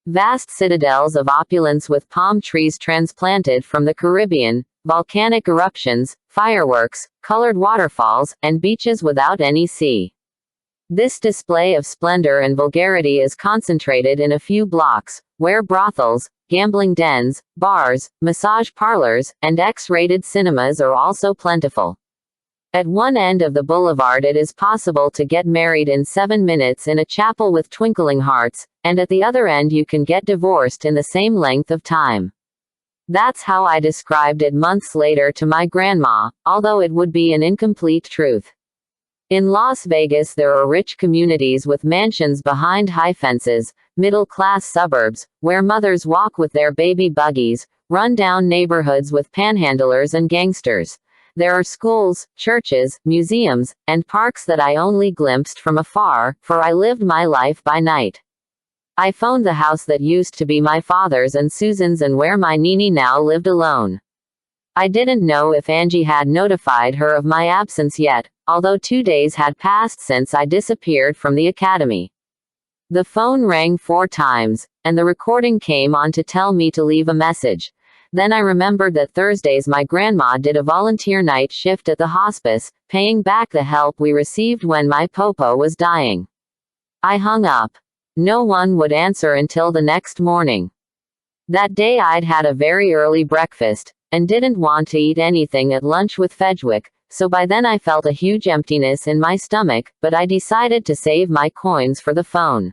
vast citadels of opulence with palm trees transplanted from the Caribbean, volcanic eruptions, fireworks, colored waterfalls, and beaches without any sea. This display of splendor and vulgarity is concentrated in a few blocks, where brothels, gambling dens, bars, massage parlors, and X-rated cinemas are also plentiful. At one end of the boulevard it is possible to get married in 7 minutes in a chapel with twinkling hearts, and at the other end you can get divorced in the same length of time. That's how I described it months later to my grandma, although it would be an incomplete truth. In Las Vegas there are rich communities with mansions behind high fences, middle-class suburbs, where mothers walk with their baby buggies, run-down neighborhoods with panhandlers and gangsters. There are schools, churches, museums, and parks that I only glimpsed from afar, for I lived my life by night. I phoned the house that used to be my father's and Susan's and where my Nini now lived alone. I didn't know if Angie had notified her of my absence yet, although 2 days had passed since I disappeared from the academy. The phone rang 4 times, and the recording came on to tell me to leave a message. Then I remembered that Thursdays my grandma did a volunteer night shift at the hospice, paying back the help we received when my popo was dying. I hung up. No one would answer until the next morning. That day I'd had a very early breakfast, and didn't want to eat anything at lunch with Fedgwick, so by then I felt a huge emptiness in my stomach, but I decided to save my coins for the phone.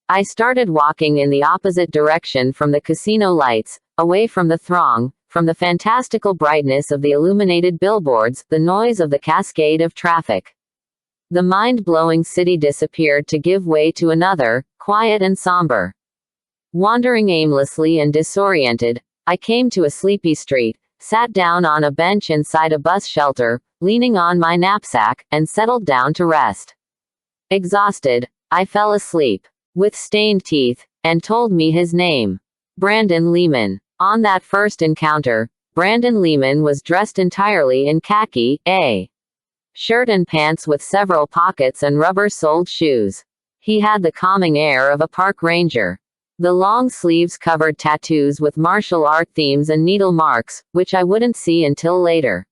I started walking in the opposite direction from the casino lights, away from the throng, from the fantastical brightness of the illuminated billboards, the noise of the cascade of traffic. The mind-blowing city disappeared to give way to another, quiet and somber. Wandering aimlessly and disoriented, I came to a sleepy street, sat down on a bench inside a bus shelter, leaning on my knapsack, and settled down to rest. Exhausted, I fell asleep, with stained teeth, and told me his name. Brandon Lehman. On that first encounter, Brandon Lehman was dressed entirely in khaki, a shirt and pants with several pockets and rubber-soled shoes. He had the calming air of a park ranger. The long sleeves covered tattoos with martial art themes and needle marks, which I wouldn't see until later.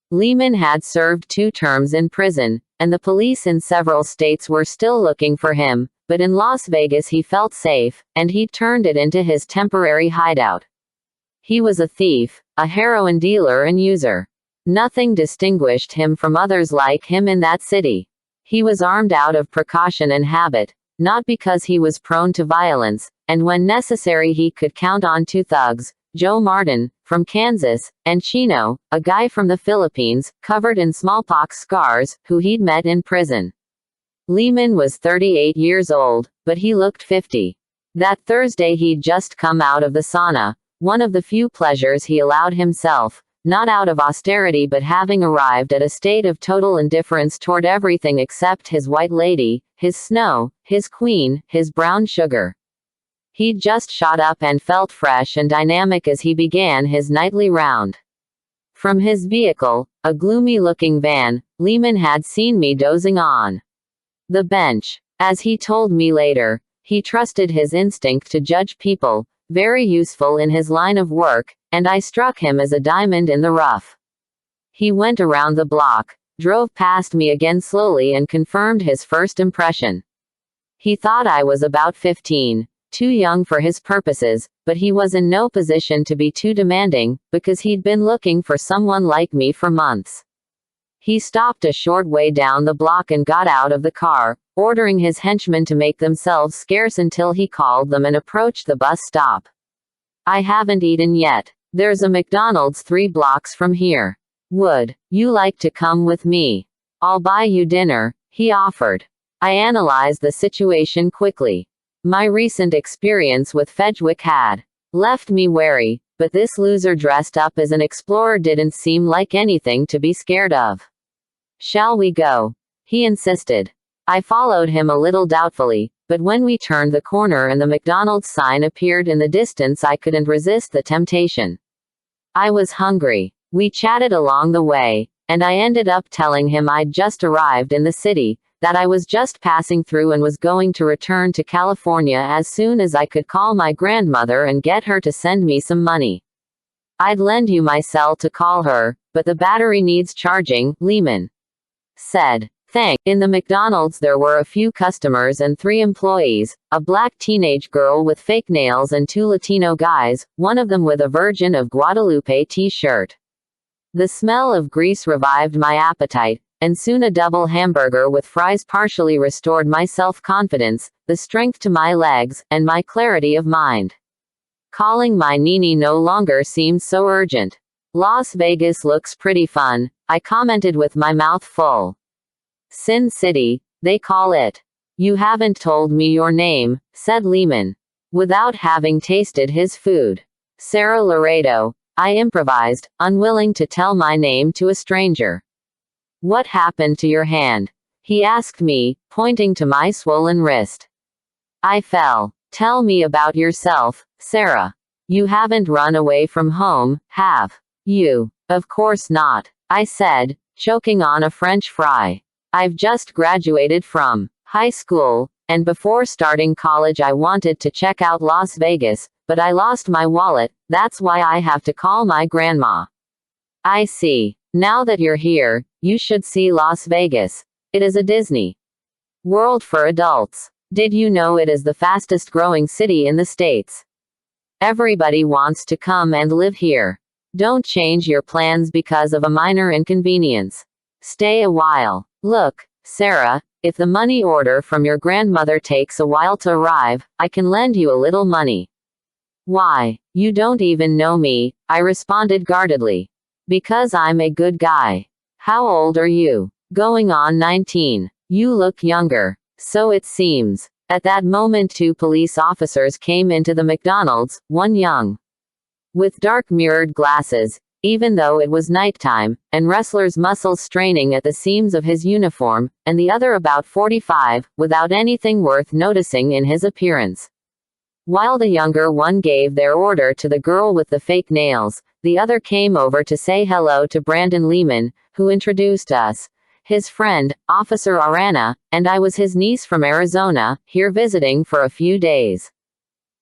Lehman had served 2 terms in prison, and the police in several states were still looking for him, but in Las Vegas he felt safe, and he turned it into his temporary hideout. He was a thief, a heroin dealer and user. Nothing distinguished him from others like him in that city. He was armed out of precaution and habit, not because he was prone to violence, and when necessary he could count on 2 thugs, Joe Martin, from Kansas, and Chino, a guy from the Philippines, covered in smallpox scars, who he'd met in prison. Lehman was 38 years old, but he looked 50. That Thursday he'd just come out of the sauna, one of the few pleasures he allowed himself, not out of austerity but having arrived at a state of total indifference toward everything except his white lady, his snow, his queen, his brown sugar. He'd just shot up and felt fresh and dynamic as he began his nightly round. From his vehicle, a gloomy-looking van, Lehman had seen me dozing on the bench. As he told me later, he trusted his instinct to judge people, very useful in his line of work, and I struck him as a diamond in the rough. He went around the block, drove past me again slowly and confirmed his first impression. He thought I was about 15, Too young for his purposes, but he was in no position to be too demanding, because he'd been looking for someone like me for months. He stopped a short way down the block and got out of the car, ordering his henchmen to make themselves scarce until he called them and approached the bus stop. I haven't eaten yet. There's a McDonald's 3 blocks from here. Would you like to come with me? I'll buy you dinner, he offered. I analyzed the situation quickly. My recent experience with Fedgwick had left me wary, but this loser dressed up as an explorer didn't seem like anything to be scared of. Shall we go? He insisted. I followed him a little doubtfully, but when we turned the corner and the McDonald's sign appeared in the distance, I couldn't resist the temptation. I was hungry. We chatted along the way, and I ended up telling him I'd just arrived in the city, that I was just passing through and was going to return to California as soon as I could call my grandmother and get her to send me some money. I'd lend you my cell to call her, but the battery needs charging, Lehman said. Thanks. In the McDonald's there were a few customers and 3 employees, a black teenage girl with fake nails and 2 Latino guys, one of them with a Virgin of Guadalupe t-shirt. The smell of grease revived my appetite, and soon a double hamburger with fries partially restored my self-confidence, the strength to my legs, and my clarity of mind. Calling my Nini no longer seemed so urgent. Las Vegas looks pretty fun, I commented with my mouth full. Sin City, they call it. You haven't told me your name, said Lehman, without having tasted his food. Sarah Laredo, I improvised, unwilling to tell my name to a stranger. What happened to your hand? He asked me, pointing to my swollen wrist. I fell. Tell me about yourself, Sarah. You haven't run away from home, have you? Of course not, I said, choking on a French fry. I've just graduated from high school, and before starting college I wanted to check out Las Vegas, but I lost my wallet, that's why I have to call my grandma. I see. Now that you're here, you should see Las Vegas. It is a Disney World for adults. Did you know it is the fastest growing city in the States? Everybody wants to come and live here. Don't change your plans because of a minor inconvenience. Stay a while. Look, Sarah, if the money order from your grandmother takes a while to arrive, I can lend you a little money. Why? You don't even know me, I responded guardedly. Because I'm a good guy. How old are you? Going on 19. You look younger. So it seems. At that moment 2 police officers came into the McDonald's, one young, with dark mirrored glasses, even though it was nighttime, and wrestler's muscles straining at the seams of his uniform, and the other about 45, without anything worth noticing in his appearance. While the younger one gave their order to the girl with the fake nails, the other came over to say hello to Brandon Lehman, who introduced us, his friend, Officer Arana, and I was his niece from Arizona, here visiting for a few days.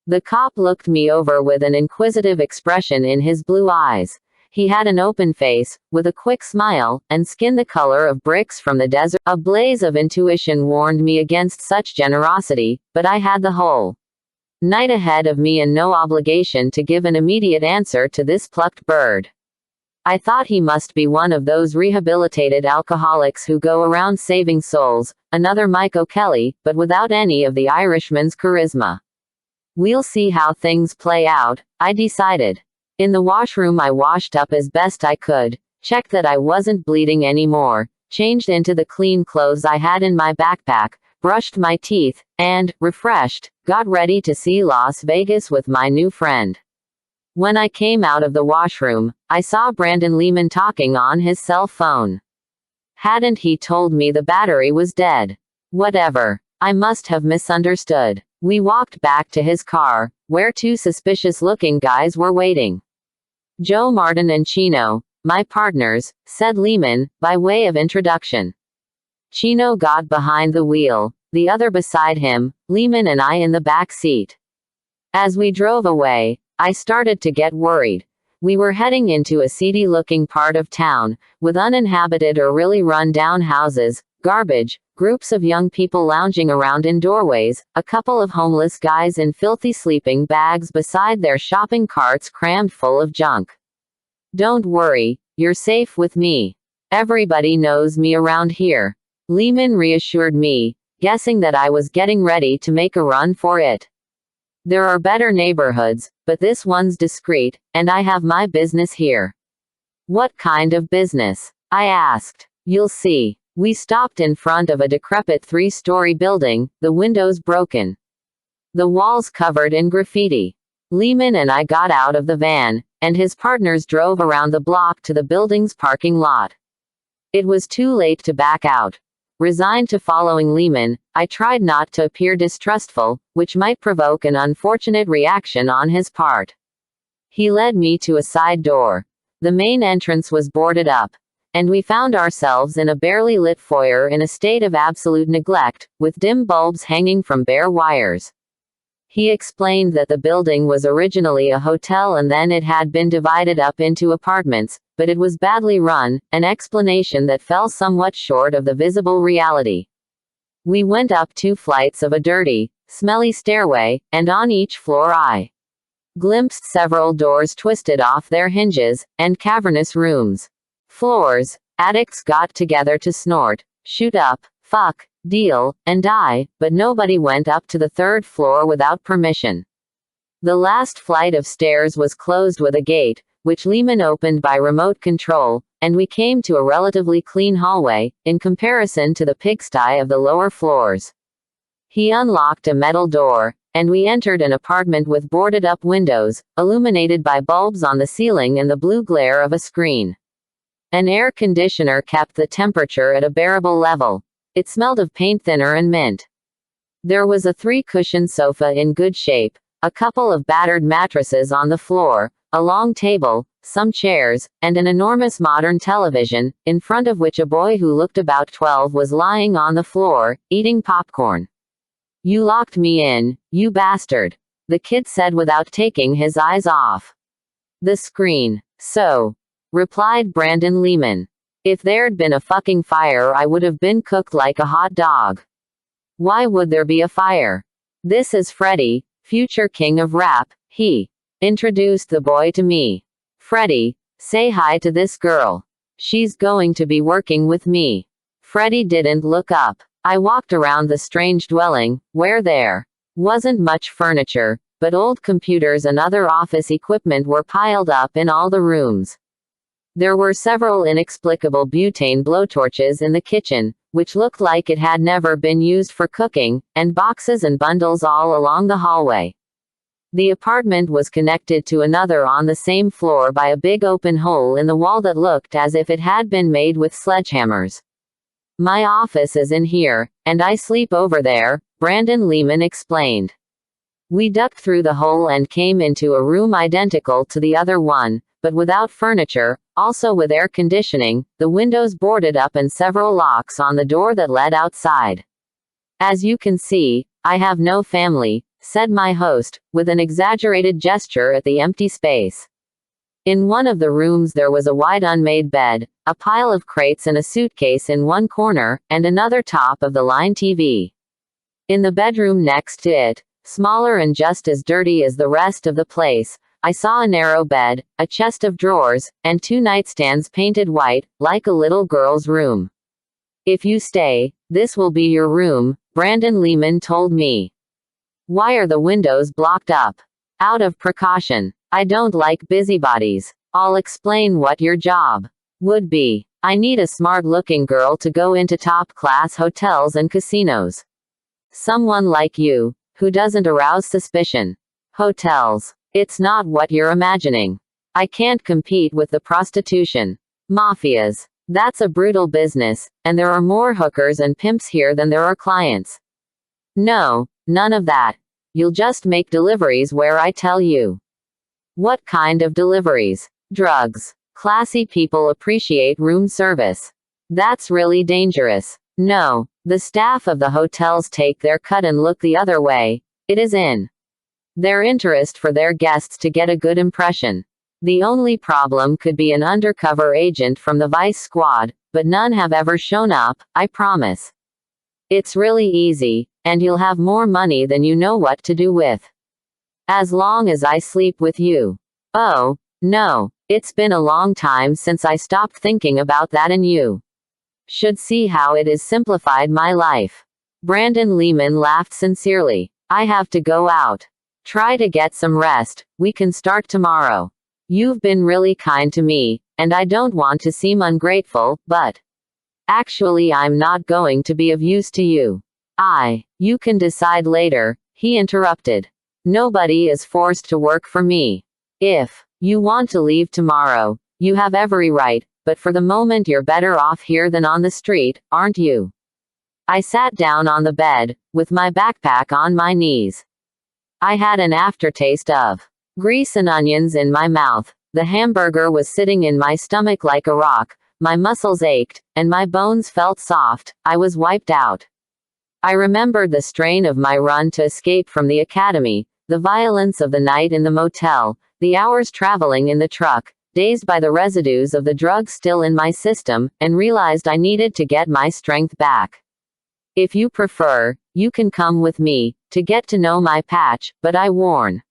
The cop looked me over with an inquisitive expression in his blue eyes. He had an open face, with a quick smile, and skin the color of bricks from the desert. A blaze of intuition warned me against such generosity, but I had the whole night ahead of me and no obligation to give an immediate answer to this plucked bird. I thought he must be one of those rehabilitated alcoholics who go around saving souls, another Mike O'Kelly, but without any of the Irishman's charisma. We'll see how things play out, I decided. In the washroom I washed up as best I could, checked that I wasn't bleeding anymore, changed into the clean clothes I had in my backpack, brushed my teeth, and, refreshed, got ready to see Las Vegas with my new friend. When I came out of the washroom, I saw Brandon Lehman talking on his cell phone. Hadn't he told me the battery was dead? Whatever. I must have misunderstood. We walked back to his car, where 2 suspicious-looking guys were waiting. Joe Martin and Chino, my partners, said Lehman, by way of introduction. Chino got behind the wheel, the other beside him, Lehman and I in the back seat. As we drove away, I started to get worried. We were heading into a seedy-looking part of town, with uninhabited or really run-down houses, garbage, groups of young people lounging around in doorways, a couple of homeless guys in filthy sleeping bags beside their shopping carts crammed full of junk. Don't worry, you're safe with me. Everybody knows me around here. Lehman reassured me, guessing that I was getting ready to make a run for it. There are better neighborhoods, but this one's discreet, and I have my business here. What kind of business? I asked. You'll see. We stopped in front of a decrepit 3-story building, the windows broken, the walls covered in graffiti. Lehman and I got out of the van, and his partners drove around the block to the building's parking lot. It was too late to back out. Resigned to following Lehman, I tried not to appear distrustful, which might provoke an unfortunate reaction on his part. He led me to a side door. The main entrance was boarded up, and we found ourselves in a barely lit foyer in a state of absolute neglect, with dim bulbs hanging from bare wires. He explained that the building was originally a hotel and then it had been divided up into apartments, but it was badly run, an explanation that fell somewhat short of the visible reality. We went up 2 flights of a dirty, smelly stairway, and on each floor I glimpsed several doors twisted off their hinges, and cavernous rooms. Floors. Addicts got together to snort, shoot up, fuck, deal, and die, but nobody went up to the 3rd floor without permission. The last flight of stairs was closed with a gate, which Lehman opened by remote control, and we came to a relatively clean hallway, in comparison to the pigsty of the lower floors. He unlocked a metal door, and we entered an apartment with boarded-up windows, illuminated by bulbs on the ceiling and the blue glare of a screen. An air conditioner kept the temperature at a bearable level. It smelled of paint thinner and mint. There was a 3-cushion sofa in good shape, a couple of battered mattresses on the floor, a long table, some chairs, and an enormous modern television, in front of which a boy who looked about 12 was lying on the floor, eating popcorn. "You locked me in, you bastard," the kid said without taking his eyes off the screen. "So," replied Brandon Lehman. "If there'd been a fucking fire, I would have been cooked like a hot dog." "Why would there be a fire?" "This is Freddie, future king of rap," he introduced the boy to me. "Freddie, say hi to this girl. She's going to be working with me." Freddie didn't look up. I walked around the strange dwelling, where there wasn't much furniture, but old computers and other office equipment were piled up in all the rooms. There were several inexplicable butane blowtorches in the kitchen, which looked like it had never been used for cooking, and boxes and bundles all along the hallway. The apartment was connected to another on the same floor by a big open hole in the wall that looked as if it had been made with sledgehammers. "My office is in here, and I sleep over there," Brandon Lehman explained. We ducked through the hole and came into a room identical to the other one, but without furniture, also with air conditioning, the windows boarded up and several locks on the door that led outside. "As you can see, I have no family," said my host, with an exaggerated gesture at the empty space. In one of the rooms there was a wide unmade bed, a pile of crates and a suitcase in one corner, and another top-of-the-line TV. In the bedroom next to it, smaller and just as dirty as the rest of the place, I saw a narrow bed, a chest of drawers, and 2 nightstands painted white, like a little girl's room. "If you stay, this will be your room," Brandon Lehman told me. "Why are the windows blocked up?" "Out of precaution. I don't like busybodies." "I'll explain what your job would be. I need a smart-looking girl to go into top-class hotels and casinos. Someone like you, who doesn't arouse suspicion." "Hotels. It's not what you're imagining. I can't compete with the prostitution mafias. That's a brutal business, and there are more hookers and pimps here than there are clients. No, none of that. You'll just make deliveries where I tell you." "What kind of deliveries?" "Drugs. Classy people appreciate room service." "That's really dangerous." "No, the staff of the hotels take their cut and look the other way. It is in their interest for their guests to get a good impression. The only problem could be an undercover agent from the Vice Squad, but none have ever shown up, I promise. It's really easy, and you'll have more money than you know what to do with. As long as I sleep with you. Oh, no, it's been a long time since I stopped thinking about that, and you should see how it has simplified my life. Brandon Lehman laughed sincerely. I have to go out. Try to get some rest, we can start tomorrow. You've been really kind to me, and I don't want to seem ungrateful, but actually I'm not going to be of use to you. You can decide later, he interrupted. Nobody is forced to work for me. If you want to leave tomorrow, you have every right, but for the moment you're better off here than on the street, aren't you? I sat down on the bed, with my backpack on my knees. I had an aftertaste of grease and onions in my mouth. The hamburger was sitting in my stomach like a rock, my muscles ached, and my bones felt soft. I was wiped out. I remembered the strain of my run to escape from the academy, the violence of the night in the motel, the hours traveling in the truck, dazed by the residues of the drug still in my system, and realized I needed to get my strength back. If you prefer, you can come with me, to get to know my patch, but I warn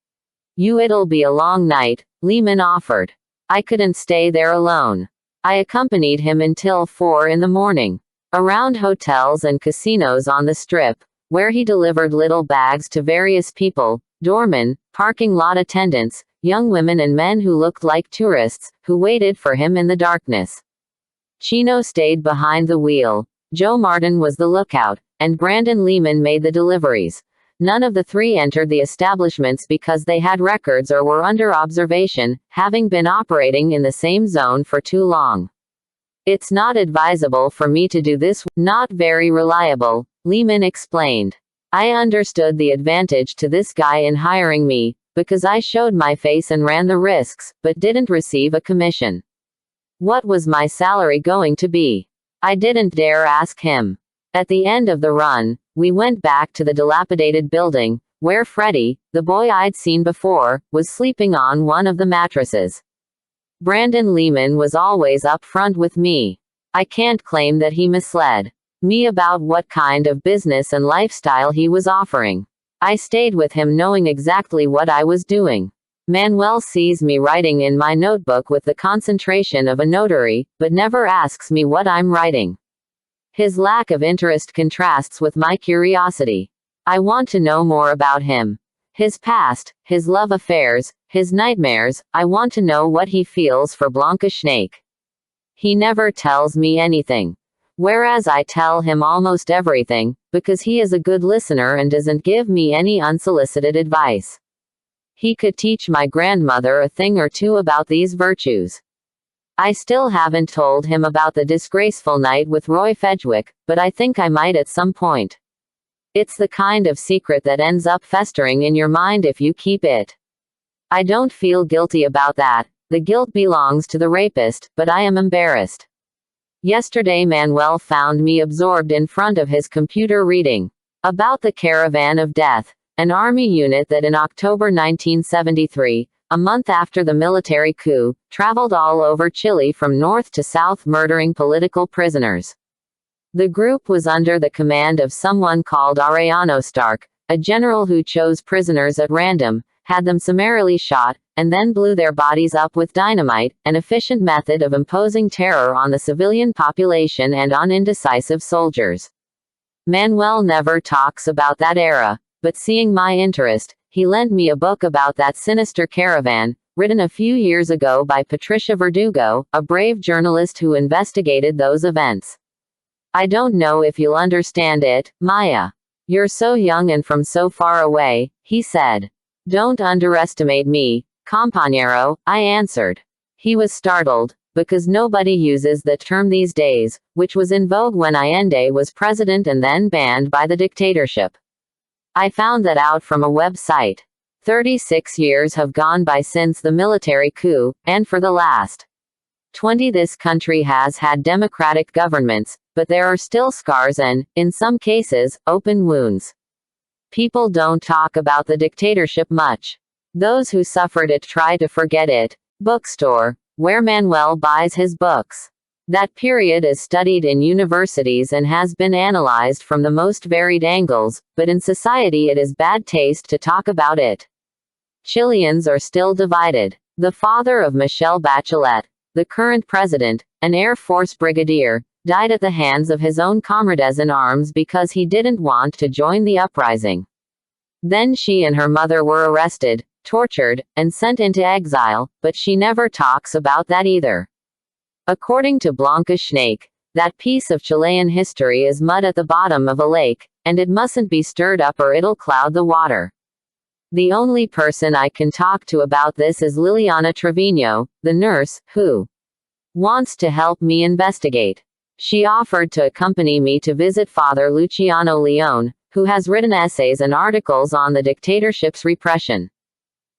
you it'll be a long night, Lehman offered. I couldn't stay there alone. I accompanied him until 4 in the morning. Around hotels and casinos on the Strip, where he delivered little bags to various people, doormen, parking lot attendants, young women and men who looked like tourists, who waited for him in the darkness. Chino stayed behind the wheel, Joe Martin was the lookout, and Brandon Lehman made the deliveries. None of the three entered the establishments because they had records or were under observation, having been operating in the same zone for too long. It's not advisable for me to do this. Not very reliable, Lehman explained. I understood the advantage to this guy in hiring me, because I showed my face and ran the risks, but didn't receive a commission. What was my salary going to be? I didn't dare ask him. At the end of the run, we went back to the dilapidated building, where Freddie, the boy I'd seen before, was sleeping on one of the mattresses. Brandon Lehman was always up front with me. I can't claim that he misled me about what kind of business and lifestyle he was offering. I stayed with him knowing exactly what I was doing. Manuel sees me writing in my notebook with the concentration of a notary, but never asks me what I'm writing. His lack of interest contrasts with my curiosity. I want to know more about him. His past, his love affairs, his nightmares. I want to know what he feels for Blanca Schnake. He never tells me anything. Whereas I tell him almost everything, because he is a good listener and doesn't give me any unsolicited advice. He could teach my grandmother a thing or two about these virtues. I still haven't told him about the disgraceful night with Roy Fedgwick, but I think I might at some point. It's the kind of secret that ends up festering in your mind if you keep it. I don't feel guilty about that. The guilt belongs to the rapist, but I am embarrassed. Yesterday Manuel found me absorbed in front of his computer reading about the Caravan of Death, an army unit that in October 1973, a month after the military coup, traveled all over Chile from north to south murdering political prisoners. The group was under the command of someone called Arellano Stark, a general who chose prisoners at random, had them summarily shot, and then blew their bodies up with dynamite, an efficient method of imposing terror on the civilian population and on indecisive soldiers. Manuel never talks about that era, but seeing my interest, he lent me a book about that sinister caravan, written a few years ago by Patricia Verdugo, a brave journalist who investigated those events. I don't know if you'll understand it, Maya. You're so young and from so far away, he said. Don't underestimate me, compañero, I answered. He was startled, because nobody uses that term these days, which was in vogue when Allende was president and then banned by the dictatorship. I found that out from a website. 36 years have gone by since the military coup, and for the last 20 this country has had democratic governments, but there are still scars and, in some cases, open wounds. People don't talk about the dictatorship much. Those who suffered it try to forget it, Bookstore, where Manuel buys his books. That period is studied in universities and has been analyzed from the most varied angles, but in society it is bad taste to talk about it. Chileans are still divided. The father of Michelle Bachelet, the current president, an Air Force brigadier, died at the hands of his own comrades in arms because he didn't want to join the uprising. Then she and her mother were arrested, tortured, and sent into exile, but she never talks about that either. According to Blanca Schneek, that piece of Chilean history is mud at the bottom of a lake, and it mustn't be stirred up or it'll cloud the water. The only person I can talk to about this is Liliana Trevino, the nurse, who wants to help me investigate. She offered to accompany me to visit Father Luciano Leone, who has written essays and articles on the dictatorship's repression.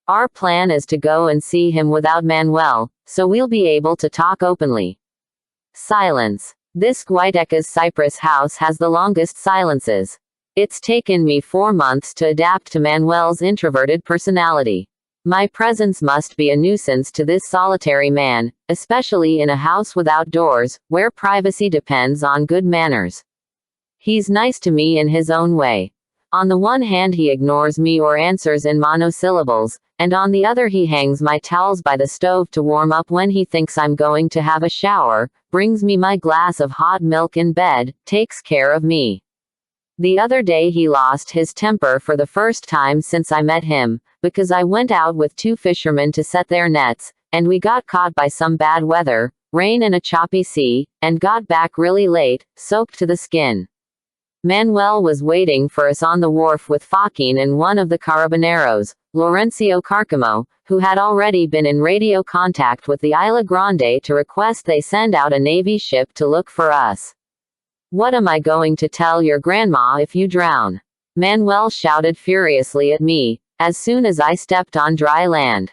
Our plan is to go and see him without Manuel, so we'll be able to talk openly. Silence. This Guaiteca's Cypress house has the longest silences. It's taken me 4 months to adapt to Manuel's introverted personality. My presence must be a nuisance to this solitary man, especially in a house without doors, where privacy depends on good manners. He's nice to me in his own way. On the one hand he ignores me or answers in monosyllables, and on the other he hangs my towels by the stove to warm up when he thinks I'm going to have a shower, brings me my glass of hot milk in bed, takes care of me. The other day he lost his temper for the first time since I met him, because I went out with 2 fishermen to set their nets, and we got caught by some bad weather, rain and a choppy sea, and got back really late, soaked to the skin. Manuel was waiting for us on the wharf with Joaquin and one of the carabineros, Laurencio Carcamo, who had already been in radio contact with the Isla Grande to request they send out a Navy ship to look for us. "What am I going to tell your grandma if you drown?" Manuel shouted furiously at me, as soon as I stepped on dry land.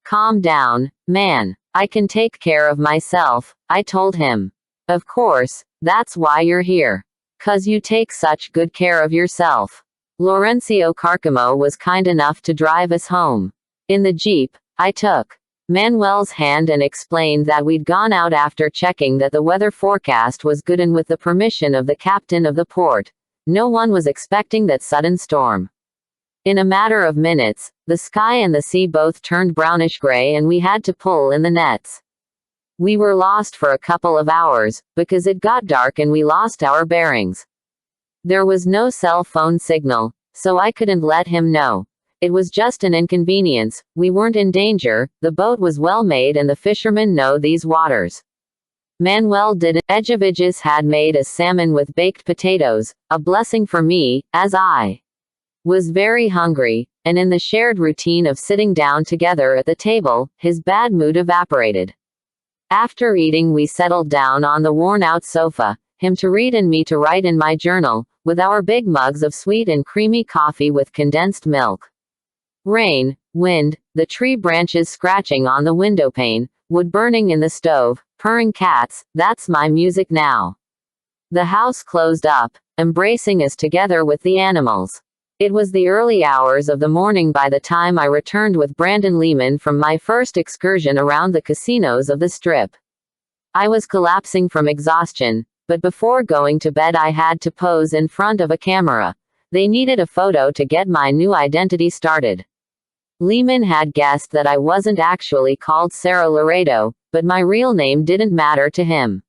"Calm down, man. I can take care of myself," I told him. "Of course, that's why you're here. 'Cause you take such good care of yourself." Laurencio Carcamo was kind enough to drive us home. In the Jeep, I took Manuel's hand and explained that we'd gone out after checking that the weather forecast was good and with the permission of the captain of the port. No one was expecting that sudden storm. In a matter of minutes, the sky and the sea both turned brownish gray and we had to pull in the nets. We were lost for a couple of hours, because it got dark and we lost our bearings. There was no cell phone signal, so I couldn't let him know. It was just an inconvenience, we weren't in danger, the boat was well made and the fishermen know these waters. Manuel didn't. Ejeviges had made a salmon with baked potatoes, a blessing for me, as I was very hungry, and in the shared routine of sitting down together at the table, his bad mood evaporated. After eating we settled down on the worn-out sofa, him to read and me to write in my journal, with our big mugs of sweet and creamy coffee with condensed milk. Rain, wind, the tree branches scratching on the windowpane, wood burning in the stove, purring cats, that's my music now. The house closed up, embracing us together with the animals. It was the early hours of the morning by the time I returned with Brandon Lehman from my first excursion around the casinos of the Strip. I was collapsing from exhaustion, but before going to bed I had to pose in front of a camera. They needed a photo to get my new identity started. Lehman had guessed that I wasn't actually called Sarah Laredo, but my real name didn't matter to him.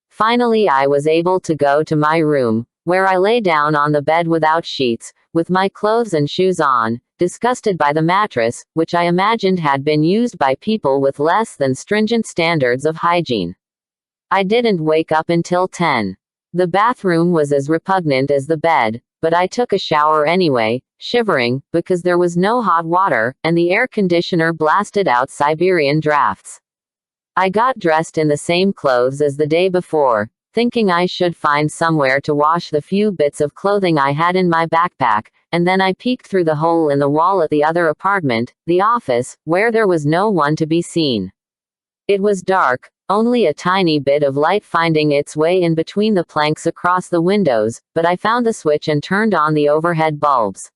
Finally I was able to go to my room, where I lay down on the bed without sheets, with my clothes and shoes on, disgusted by the mattress, which I imagined had been used by people with less than stringent standards of hygiene. I didn't wake up until 10. The bathroom was as repugnant as the bed, but I took a shower anyway, shivering, because there was no hot water, and the air conditioner blasted out Siberian drafts. I got dressed in the same clothes as the day before, thinking I should find somewhere to wash the few bits of clothing I had in my backpack, and then I peeked through the hole in the wall at the other apartment, the office, where there was no one to be seen. It was dark, only a tiny bit of light finding its way in between the planks across the windows, but I found the switch and turned on the overhead bulbs.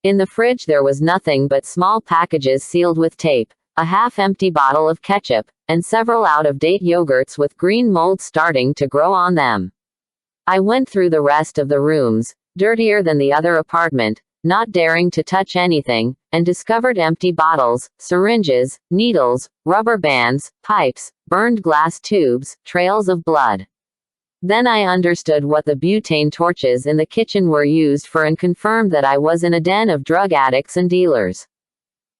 In the fridge there was nothing but small packages sealed with tape, a half-empty bottle of ketchup, and several out-of-date yogurts with green mold starting to grow on them. I went through the rest of the rooms, dirtier than the other apartment, not daring to touch anything, and discovered empty bottles, syringes, needles, rubber bands, pipes, burned glass tubes, trails of blood. Then I understood what the butane torches in the kitchen were used for and confirmed that I was in a den of drug addicts and dealers.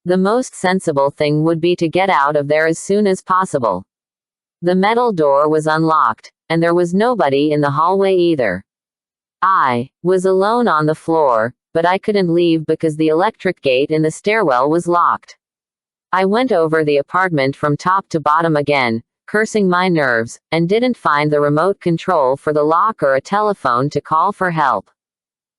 The most sensible thing would be to get out of there as soon as possible. The metal door was unlocked, and there was nobody in the hallway either. I was alone on the floor, but I couldn't leave because the electric gate in the stairwell was locked. I went over the apartment from top to bottom again, cursing my nerves, and didn't find the remote control for the lock or a telephone to call for help.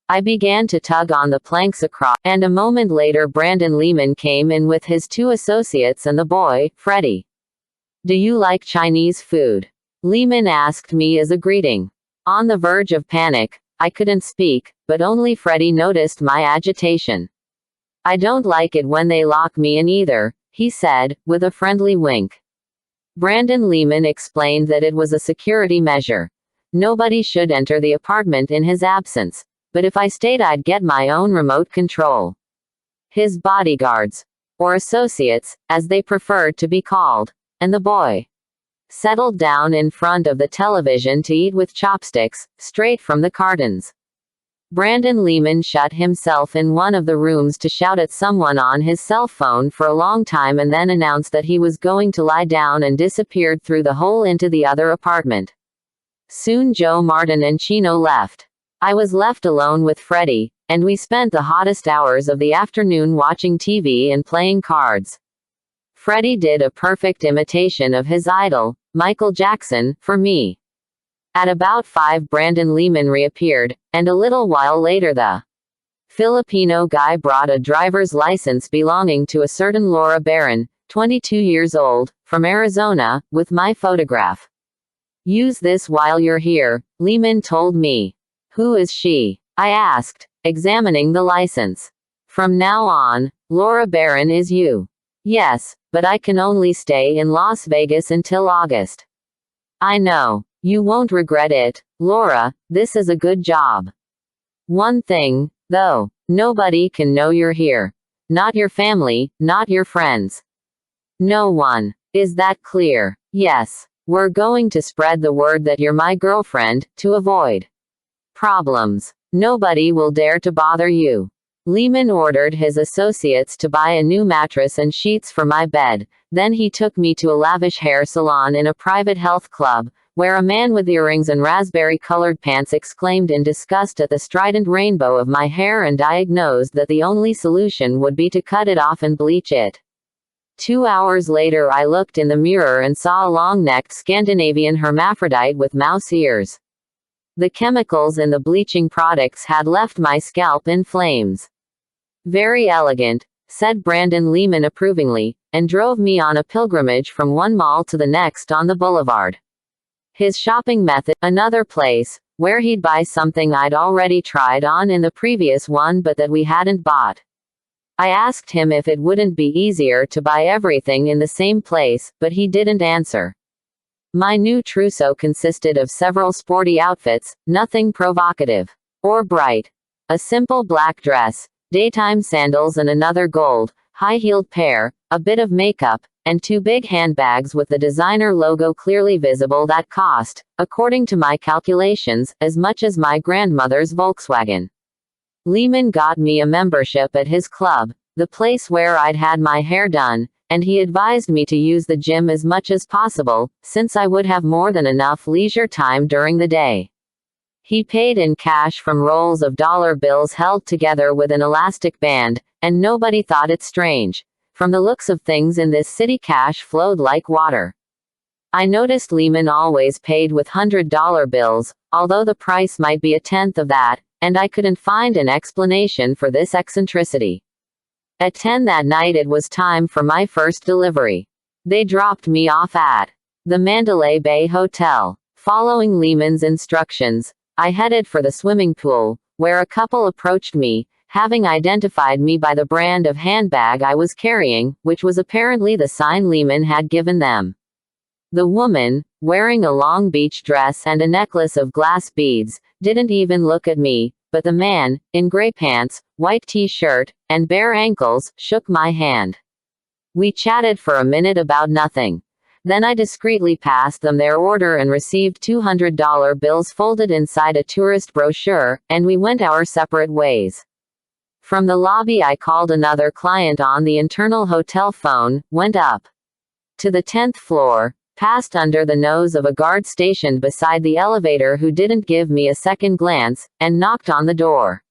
I began to tug on the planks across, and a moment later Brandon Lehman came in with his 2 associates and the boy, Freddie. "Do you like Chinese food?" Lehman asked me as a greeting. On the verge of panic, I couldn't speak, but only Freddie noticed my agitation. "I don't like it when they lock me in either," he said, with a friendly wink. Brandon Lehman explained that it was a security measure. Nobody should enter the apartment in his absence, but if I stayed I'd get my own remote control. His bodyguards, or associates, as they preferred to be called, and the boy, settled down in front of the television to eat with chopsticks, straight from the cartons. Brandon Lehman shut himself in one of the rooms to shout at someone on his cell phone for a long time and then announced that he was going to lie down and disappeared through the hole into the other apartment. Soon Joe Martin and Chino left. I was left alone with Freddie, and we spent the hottest hours of the afternoon watching TV and playing cards. Freddie did a perfect imitation of his idol, Michael Jackson, for me. At about 5 Brandon Lehman reappeared, and a little while later the Filipino guy brought a driver's license belonging to a certain Laura Barron, 22 years old, from Arizona, with my photograph. "Use this while you're here," Lehman told me. "Who is she?" I asked, examining the license. "From now on, Laura Barron is you." "Yes, but I can only stay in Las Vegas until August." "I know. You won't regret it, Laura, this is a good job. One thing, though, nobody can know you're here. Not your family, not your friends. No one. Is that clear?" "Yes. We're going to spread the word that you're my girlfriend, to avoid problems. Nobody will dare to bother you." Lehman ordered his associates to buy a new mattress and sheets for my bed. Then he took me to a lavish hair salon in a private health club, where a man with earrings and raspberry-colored pants exclaimed in disgust at the strident rainbow of my hair and diagnosed that the only solution would be to cut it off and bleach it. 2 hours later I looked in the mirror and saw a long-necked Scandinavian hermaphrodite with mouse ears. The chemicals in the bleaching products had left my scalp in flames. "Very elegant," said Brandon Lehman approvingly, and drove me on a pilgrimage from one mall to the next on the boulevard. His shopping method, another place, where he'd buy something I'd already tried on in the previous one but that we hadn't bought. I asked him if it wouldn't be easier to buy everything in the same place, but he didn't answer. My new trousseau consisted of several sporty outfits, nothing provocative or bright. A simple black dress, daytime sandals and another gold, high-heeled pair, a bit of makeup, and 2 big handbags with the designer logo clearly visible that cost, according to my calculations, as much as my grandmother's Volkswagen. Lehman got me a membership at his club, the place where I'd had my hair done, and he advised me to use the gym as much as possible, since I would have more than enough leisure time during the day. He paid in cash from rolls of dollar bills held together with an elastic band, and nobody thought it strange. From the looks of things in this city, cash flowed like water. I noticed Lehman always paid with $100 bills, although the price might be a tenth of that, and I couldn't find an explanation for this eccentricity. At 10 that night it was time for my first delivery. They dropped me off at the Mandalay Bay Hotel. Following Lehman's instructions, I headed for the swimming pool, where a couple approached me, having identified me by the brand of handbag I was carrying, which was apparently the sign Lehman had given them. The woman, wearing a long beach dress and a necklace of glass beads, didn't even look at me, but the man, in gray pants, white t-shirt, and bare ankles, shook my hand. We chatted for a minute about nothing. Then I discreetly passed them their order and received $200 bills folded inside a tourist brochure, and we went our separate ways. From the lobby I called another client on the internal hotel phone, went up to the 10th floor, passed under the nose of a guard stationed beside the elevator who didn't give me a second glance, and knocked on the door.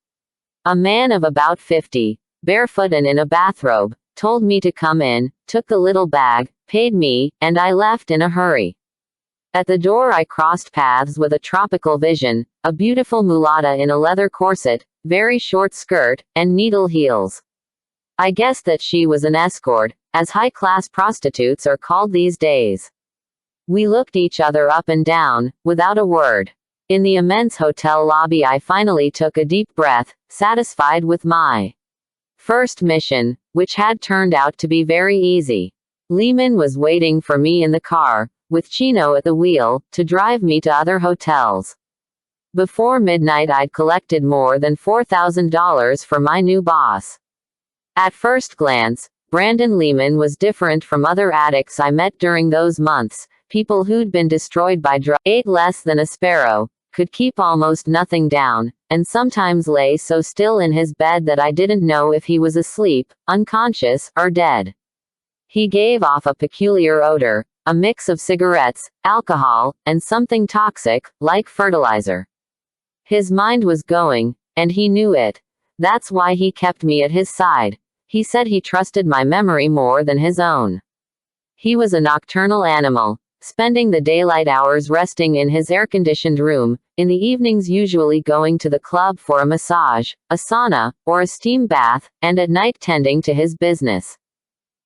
A man of about 50, barefoot and in a bathrobe, told me to come in, took the little bag, paid me, and I left in a hurry. At the door I crossed paths with a tropical vision, a beautiful mulatta in a leather corset, very short skirt, and needle heels. I guessed that she was an escort, as high-class prostitutes are called these days. We looked each other up and down, without a word. In the immense hotel lobby I finally took a deep breath, satisfied with my first mission, which had turned out to be very easy. Lehman was waiting for me in the car, with Chino at the wheel, to drive me to other hotels. Before midnight I'd collected more than $4,000 for my new boss. At first glance, Brandon Lehman was different from other addicts I met during those months, people who'd been destroyed by drugs, ate less than a sparrow, could keep almost nothing down, and sometimes lay so still in his bed that I didn't know if he was asleep, unconscious, or dead. He gave off a peculiar odor, a mix of cigarettes, alcohol, and something toxic, like fertilizer. His mind was going, and he knew it. That's why he kept me at his side. He said he trusted my memory more than his own. He was a nocturnal animal, spending the daylight hours resting in his air-conditioned room, in the evenings usually going to the club for a massage, a sauna, or a steam bath, and at night tending to his business.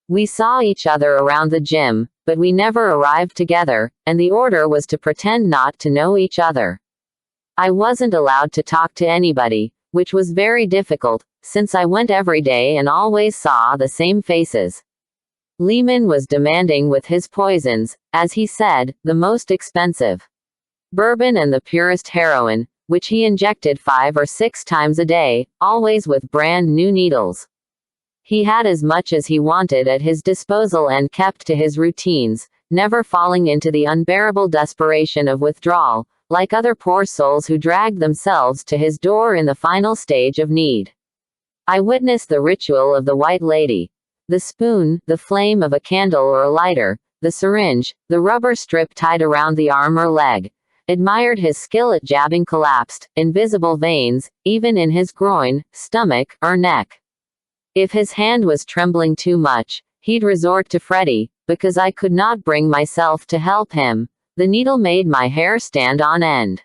We saw each other around the gym, but we never arrived together, and the order was to pretend not to know each other. I wasn't allowed to talk to anybody, which was very difficult, since I went every day and always saw the same faces. Lehman was demanding with his poisons, as he said, the most expensive bourbon and the purest heroin, which he injected 5 or 6 times a day, always with brand new needles. He had as much as he wanted at his disposal and kept to his routines, never falling into the unbearable desperation of withdrawal, like other poor souls who dragged themselves to his door in the final stage of need. I witnessed the ritual of the White Lady. The spoon, the flame of a candle or a lighter, the syringe, the rubber strip tied around the arm or leg. Admired his skill at jabbing collapsed, invisible veins, even in his groin, stomach, or neck. If his hand was trembling too much, he'd resort to Freddie, because I could not bring myself to help him. The needle made my hair stand on end.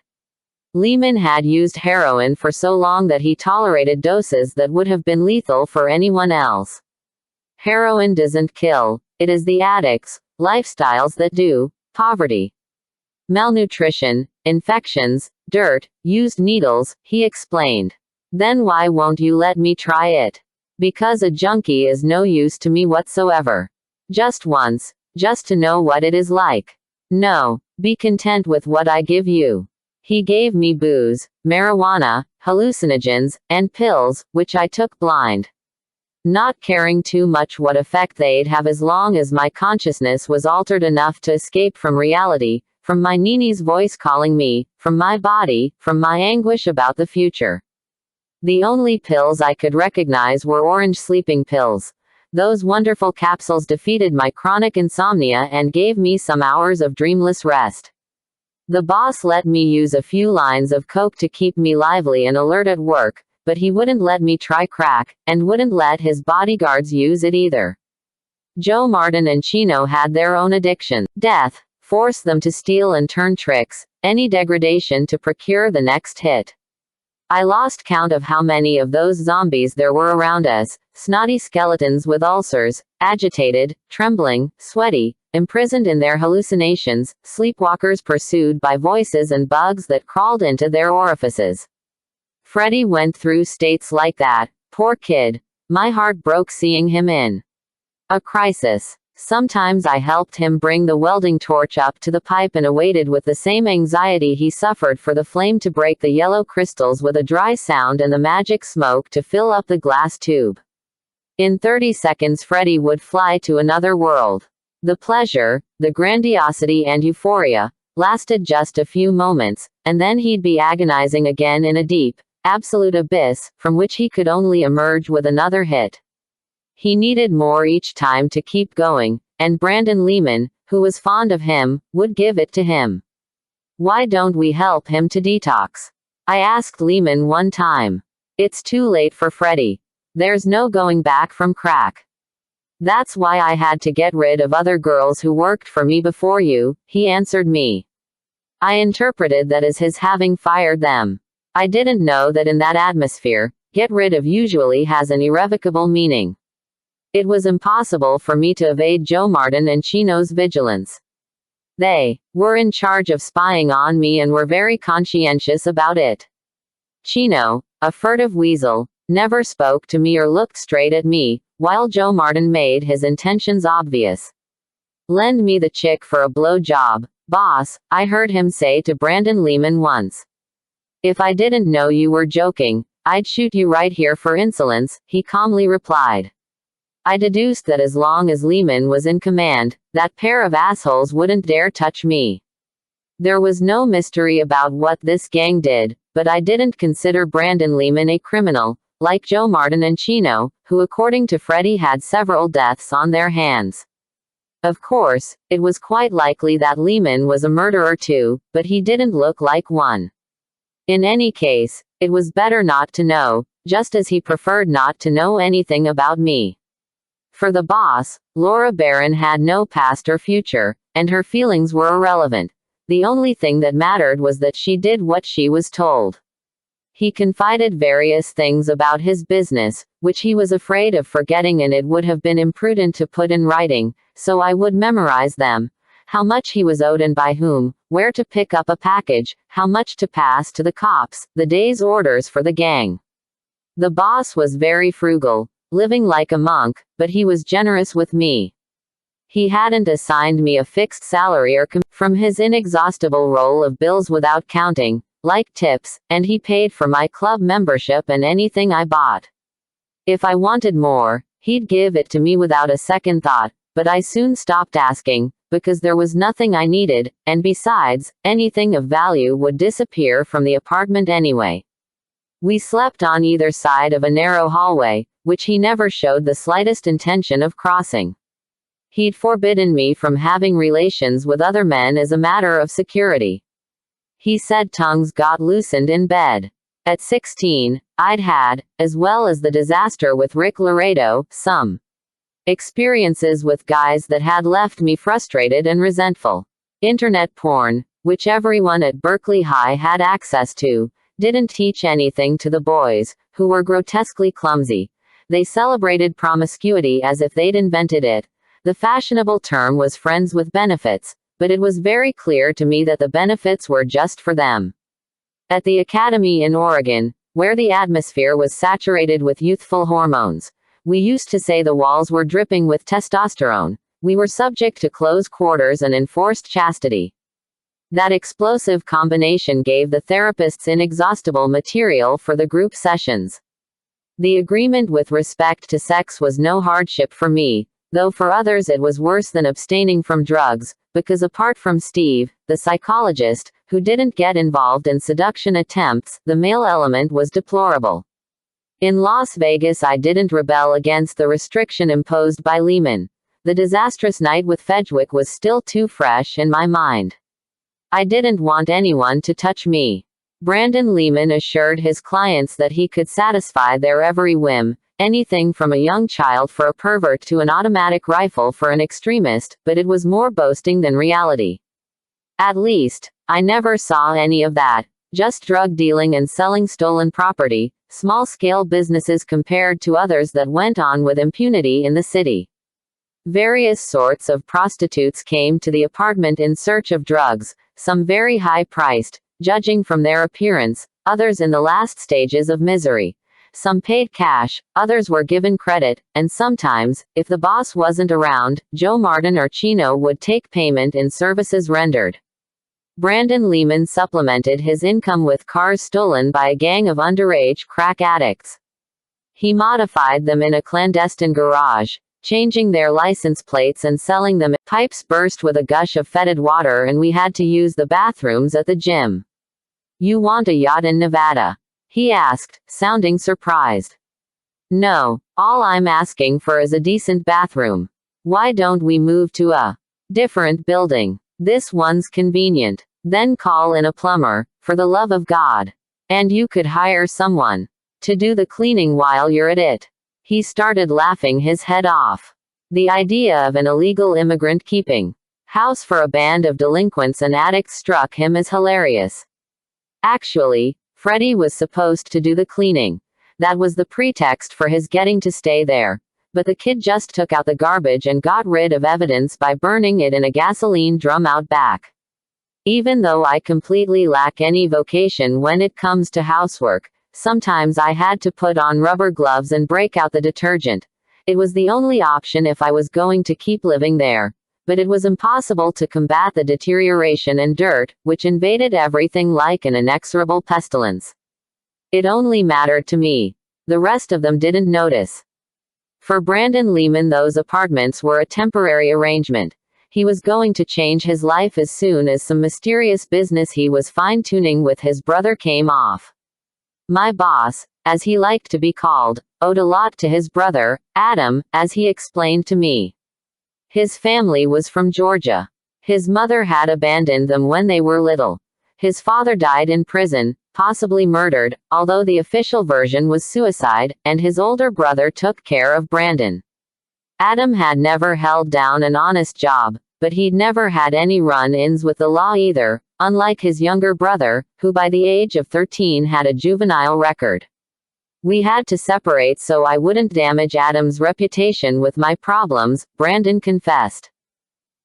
Lehman had used heroin for so long that he tolerated doses that would have been lethal for anyone else. Heroin doesn't kill, it is the addicts' lifestyles that do. Poverty, malnutrition, infections, dirt, used needles, he explained. Then why won't you let me try it? Because a junkie is no use to me whatsoever. Just once, just to know what it is like. No, be content with what I give you. He gave me booze, marijuana, hallucinogens, and pills, which I took blind, not caring too much what effect they'd have as long as my consciousness was altered enough to escape from reality, from my Nini's voice calling me, from my body, from my anguish about the future. The only pills I could recognize were orange sleeping pills. Those wonderful capsules defeated my chronic insomnia and gave me some hours of dreamless rest. The boss let me use a few lines of coke to keep me lively and alert at work, but he wouldn't let me try crack, and wouldn't let his bodyguards use it either. Joe Martin and Chino had their own addiction. Death forced them to steal and turn tricks, any degradation to procure the next hit. I lost count of how many of those zombies there were around us, snotty skeletons with ulcers, agitated, trembling, sweaty, imprisoned in their hallucinations, sleepwalkers pursued by voices and bugs that crawled into their orifices. Freddie went through states like that, Poor kid. My heart broke seeing him in a crisis. Sometimes I helped him bring the welding torch up to the pipe and awaited with the same anxiety he suffered for the flame to break the yellow crystals with a dry sound and the magic smoke to fill up the glass tube. In 30 seconds Freddy would fly to another world. The pleasure, the grandiosity and euphoria lasted just a few moments, and then he'd be agonizing again in a deep, absolute abyss, from which he could only emerge with another hit. He needed more each time to keep going, and Brandon Lehman, who was fond of him, would give it to him. Why don't we help him to detox? I asked Lehman one time. It's too late for Freddy. There's no going back from crack. That's why I had to get rid of other girls who worked for me before you, he answered me. I interpreted that as his having fired them. I didn't know that in that atmosphere, get rid of usually has an irrevocable meaning. It was impossible for me to evade Joe Martin and Chino's vigilance. They were in charge of spying on me and were very conscientious about it. Chino, a furtive weasel, never spoke to me or looked straight at me, while Joe Martin made his intentions obvious. Lend me the chick for a blow job, boss, I heard him say to Brandon Lehman once. If I didn't know you were joking, I'd shoot you right here for insolence, he calmly replied. I deduced that as long as Lehman was in command, that pair of assholes wouldn't dare touch me. There was no mystery about what this gang did, but I didn't consider Brandon Lehman a criminal, like Joe Martin and Chino, who according to Freddy had several deaths on their hands. Of course, it was quite likely that Lehman was a murderer too, but he didn't look like one. In any case, it was better not to know, just as he preferred not to know anything about me. For the boss, Laura Barron had no past or future, and her feelings were irrelevant. The only thing that mattered was that she did what she was told. He confided various things about his business, which he was afraid of forgetting, and it would have been imprudent to put in writing, so I would memorize them. How much he was owed and by whom, where to pick up a package, how much to pass to the cops, the day's orders for the gang. The boss was very frugal, living like a monk, but he was generous with me. He hadn't assigned me a fixed salary or from his inexhaustible roll of bills without counting, like tips, and he paid for my club membership and anything I bought. If I wanted more, he'd give it to me without a second thought, but I soon stopped asking, because there was nothing I needed, and besides, anything of value would disappear from the apartment anyway. We slept on either side of a narrow hallway, which he never showed the slightest intention of crossing. He'd forbidden me from having relations with other men as a matter of security. He said tongues got loosened in bed. At 16, I'd had, as well as the disaster with Rick Laredo, some experiences with guys that had left me frustrated and resentful. Internet porn, which everyone at Berkeley High had access to, didn't teach anything to the boys, who were grotesquely clumsy. They celebrated promiscuity as if they'd invented it. The fashionable term was friends with benefits, but it was very clear to me that the benefits were just for them. At the academy in Oregon, where the atmosphere was saturated with youthful hormones, we used to say the walls were dripping with testosterone. We were subject to close quarters and enforced chastity. That explosive combination gave the therapists inexhaustible material for the group sessions. The agreement with respect to sex was no hardship for me, though for others it was worse than abstaining from drugs, because apart from Steve, the psychologist, who didn't get involved in seduction attempts, the male element was deplorable. In Las Vegas I didn't rebel against the restriction imposed by Lehman. The disastrous night with Fedgwick was still too fresh in my mind. I didn't want anyone to touch me. Brandon Lehman assured his clients that he could satisfy their every whim, anything from a young child for a pervert to an automatic rifle for an extremist, but it was more boasting than reality. At least, I never saw any of that. Just drug dealing and selling stolen property, small-scale businesses compared to others that went on with impunity in the city. Various sorts of prostitutes came to the apartment in search of drugs, some very high-priced, judging from their appearance, others in the last stages of misery. Some paid cash, others were given credit, and sometimes, if the boss wasn't around, Joe Martin or Chino would take payment in services rendered. Brandon Lehman supplemented his income with cars stolen by a gang of underage crack addicts. He modified them in a clandestine garage, changing their license plates and selling them. Pipes burst with a gush of fetid water and we had to use the bathrooms at the gym. "You want a yacht in Nevada?" he asked, sounding surprised. "No, all I'm asking for is a decent bathroom. Why don't we move to a different building? This one's convenient. Then call in a plumber, for the love of God. And you could hire someone to do the cleaning while you're at it." He started laughing his head off. The idea of an illegal immigrant keeping house for a band of delinquents and addicts struck him as hilarious. Actually, Freddie was supposed to do the cleaning. That was the pretext for his getting to stay there. But the kid just took out the garbage and got rid of evidence by burning it in a gasoline drum out back. Even though I completely lack any vocation when it comes to housework, sometimes I had to put on rubber gloves and break out the detergent. It was the only option if I was going to keep living there. But it was impossible to combat the deterioration and dirt, which invaded everything like an inexorable pestilence. It only mattered to me. The rest of them didn't notice. For Brandon Lehman, those apartments were a temporary arrangement. He was going to change his life as soon as some mysterious business he was fine-tuning with his brother came off. My boss, as he liked to be called, owed a lot to his brother, Adam, as he explained to me. His family was from Georgia. His mother had abandoned them when they were little. His father died in prison, possibly murdered, although the official version was suicide, and his older brother took care of Brandon. Adam had never held down an honest job, but he'd never had any run-ins with the law either, unlike his younger brother, who by the age of 13 had a juvenile record. We had to separate so I wouldn't damage Adam's reputation with my problems, Brandon confessed.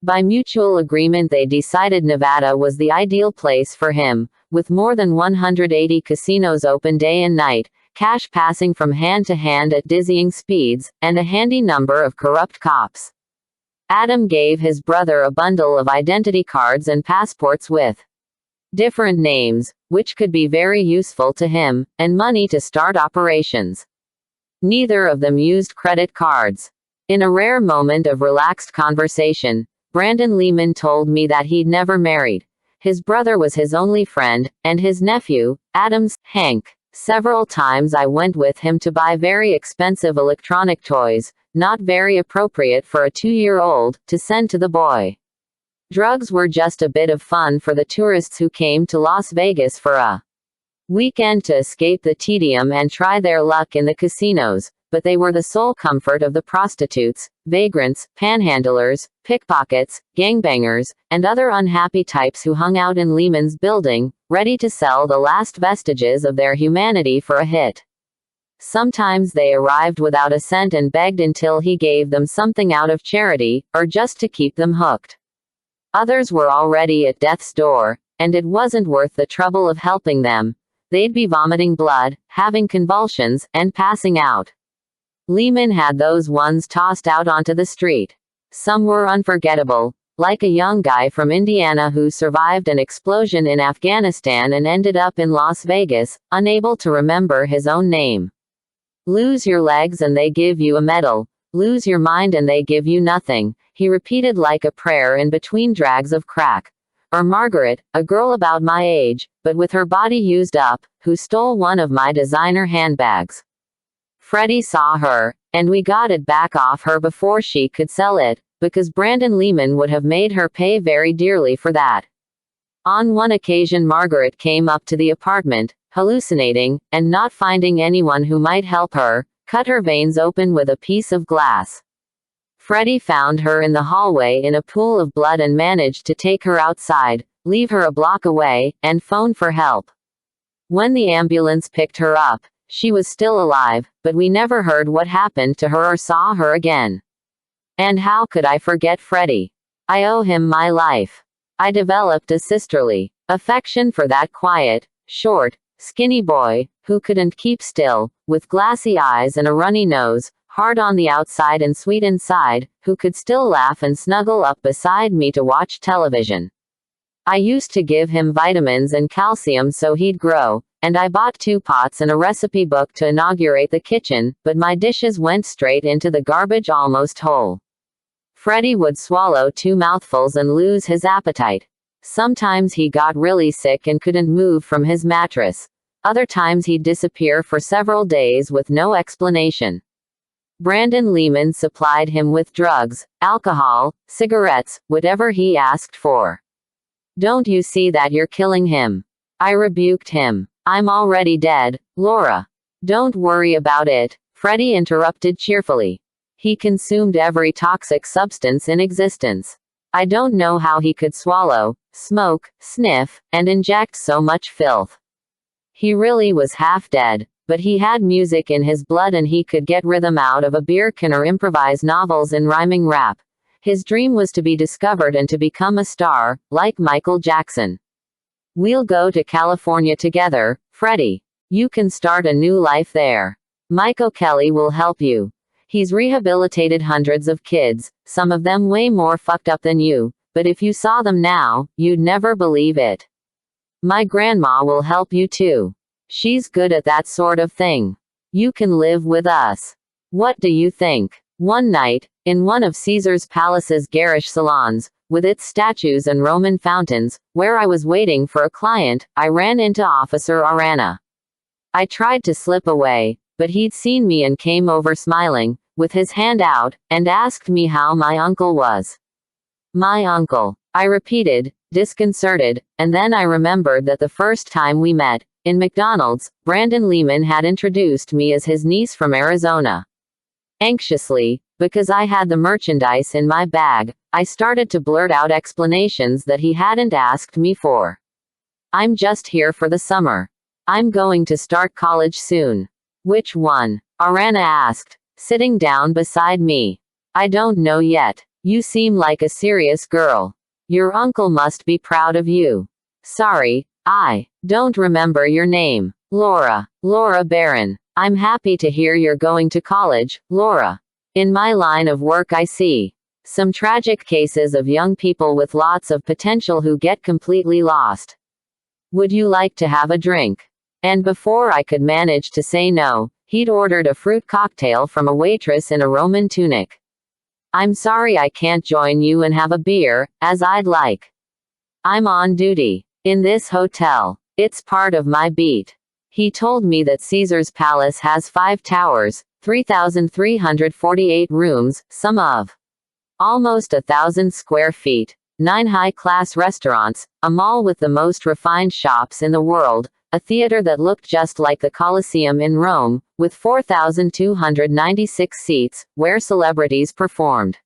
By mutual agreement they decided Nevada was the ideal place for him, with more than 180 casinos open day and night, cash passing from hand to hand at dizzying speeds, and a handy number of corrupt cops. Adam gave his brother a bundle of identity cards and passports with different names, which could be very useful to him, and money to start operations. Neither of them used credit cards. In a rare moment of relaxed conversation, Brandon Lehman told me that he'd never married. His brother was his only friend, and his nephew, Adam's, Hank. Several times I went with him to buy very expensive electronic toys, not very appropriate for a 2-year-old, to send to the boy. Drugs were just a bit of fun for the tourists who came to Las Vegas for a weekend to escape the tedium and try their luck in the casinos, but they were the sole comfort of the prostitutes, vagrants, panhandlers, pickpockets, gangbangers, and other unhappy types who hung out in Lehman's building, ready to sell the last vestiges of their humanity for a hit. Sometimes they arrived without a cent and begged until he gave them something out of charity, or just to keep them hooked. Others were already at death's door, and it wasn't worth the trouble of helping them. They'd be vomiting blood, having convulsions, and passing out. Lehman had those ones tossed out onto the street. Some were unforgettable, like a young guy from Indiana who survived an explosion in Afghanistan and ended up in Las Vegas, unable to remember his own name. Lose your legs and they give you a medal. Lose your mind and they give you nothing, he repeated like a prayer in between drags of crack. Or Margaret, a girl about my age, but with her body used up, who stole one of my designer handbags. Freddie saw her, and we got it back off her before she could sell it, because Brandon Lehman would have made her pay very dearly for that. On one occasion Margaret came up to the apartment, hallucinating, and not finding anyone who might help her, cut her veins open with a piece of glass. Freddie found her in the hallway in a pool of blood and managed to take her outside, leave her a block away, and phone for help. When the ambulance picked her up, she was still alive, but we never heard what happened to her or saw her again. And how could I forget Freddie? I owe him my life. I developed a sisterly affection for that quiet, short, Skinny boy, who couldn't keep still, with glassy eyes and a runny nose, hard on the outside and sweet inside, who could still laugh and snuggle up beside me to watch television. I used to give him vitamins and calcium so he'd grow, and I bought 2 pots and a recipe book to inaugurate the kitchen, but my dishes went straight into the garbage almost whole. Freddie would swallow 2 mouthfuls and lose his appetite. Sometimes he got really sick and couldn't move from his mattress. Other times he'd disappear for several days with no explanation. Brandon Lehman supplied him with drugs, alcohol, cigarettes, whatever he asked for. "Don't you see that you're killing him?" I rebuked him. "I'm already dead, Laura." "Don't worry about it," Freddie interrupted cheerfully. He consumed every toxic substance in existence. I don't know how he could swallow, smoke, sniff, and inject so much filth. He really was half dead, but he had music in his blood and he could get rhythm out of a beer can or improvise novels in rhyming rap. His dream was to be discovered and to become a star, like Michael Jackson. "We'll go to California together, Freddie. You can start a new life there. Mike O'Kelly will help you. He's rehabilitated hundreds of kids, some of them way more fucked up than you, but if you saw them now, you'd never believe it. My grandma will help you too. She's good at that sort of thing. You can live with us. What do you think?" One night, in one of Caesar's Palace's garish salons, with its statues and Roman fountains, where I was waiting for a client, I ran into Officer Arana. I tried to slip away, but he'd seen me and came over smiling, with his hand out, and asked me how my uncle was. "My uncle," I repeated, disconcerted, and then I remembered that the first time we met, in McDonald's, Brandon Lehman had introduced me as his niece from Arizona. Anxiously, because I had the merchandise in my bag, I started to blurt out explanations that he hadn't asked me for. "I'm just here for the summer. I'm going to start college soon." "Which one?" Arana asked, sitting down beside me. "I don't know yet. You seem like a serious girl. Your uncle must be proud of you." "Sorry, I don't remember your name." Laura Barron." "I'm happy to hear you're going to college, Laura. In my line of work I see some tragic cases of young people with lots of potential who get completely lost. Would you like to have a drink?" And before I could manage to say no, he'd ordered a fruit cocktail from a waitress in a Roman tunic. "I'm sorry I can't join you and have a beer, as I'd like. I'm on duty in this hotel. It's part of my beat." He told me that Caesar's Palace has 5 towers, 3,348 rooms, some of almost 1,000 square feet, 9 high-class restaurants, a mall with the most refined shops in the world, a theater that looked just like the Colosseum in Rome, with 4,296 seats, where celebrities performed.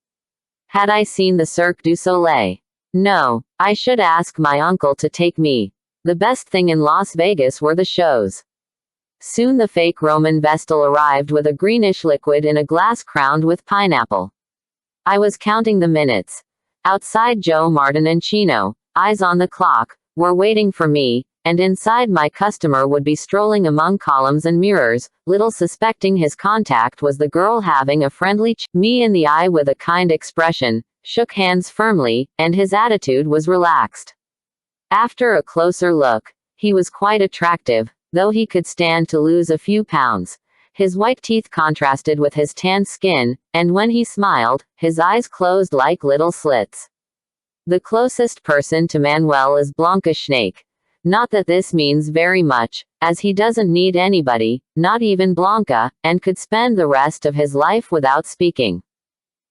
Had I seen the Cirque du Soleil? No. I should ask my uncle to take me. The best thing in Las Vegas were the shows. Soon the fake Roman Vestal arrived with a greenish liquid in a glass crowned with pineapple. I was counting the minutes. Outside, Joe Martin and Chino, eyes on the clock, were waiting for me, and inside my customer would be strolling among columns and mirrors, little suspecting his contact was the girl having a friendly me in the eye with a kind expression, shook hands firmly, and his attitude was relaxed. After a closer look, he was quite attractive, though he could stand to lose a few pounds. His white teeth contrasted with his tan skin, and when he smiled, his eyes closed like little slits. The closest person to Manuel is Blanca Schnake. Not that this means very much, as he doesn't need anybody, not even Blanca, and could spend the rest of his life without speaking.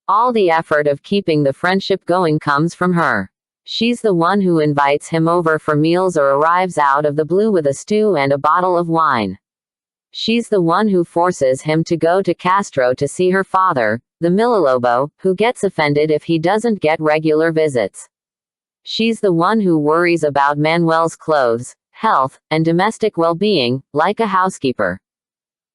All the effort of keeping the friendship going comes from her. She's the one who invites him over for meals or arrives out of the blue with a stew and a bottle of wine. She's the one who forces him to go to Castro to see her father, the Millalobo, who gets offended if he doesn't get regular visits. She's the one who worries about Manuel's clothes, health, and domestic well-being, like a housekeeper.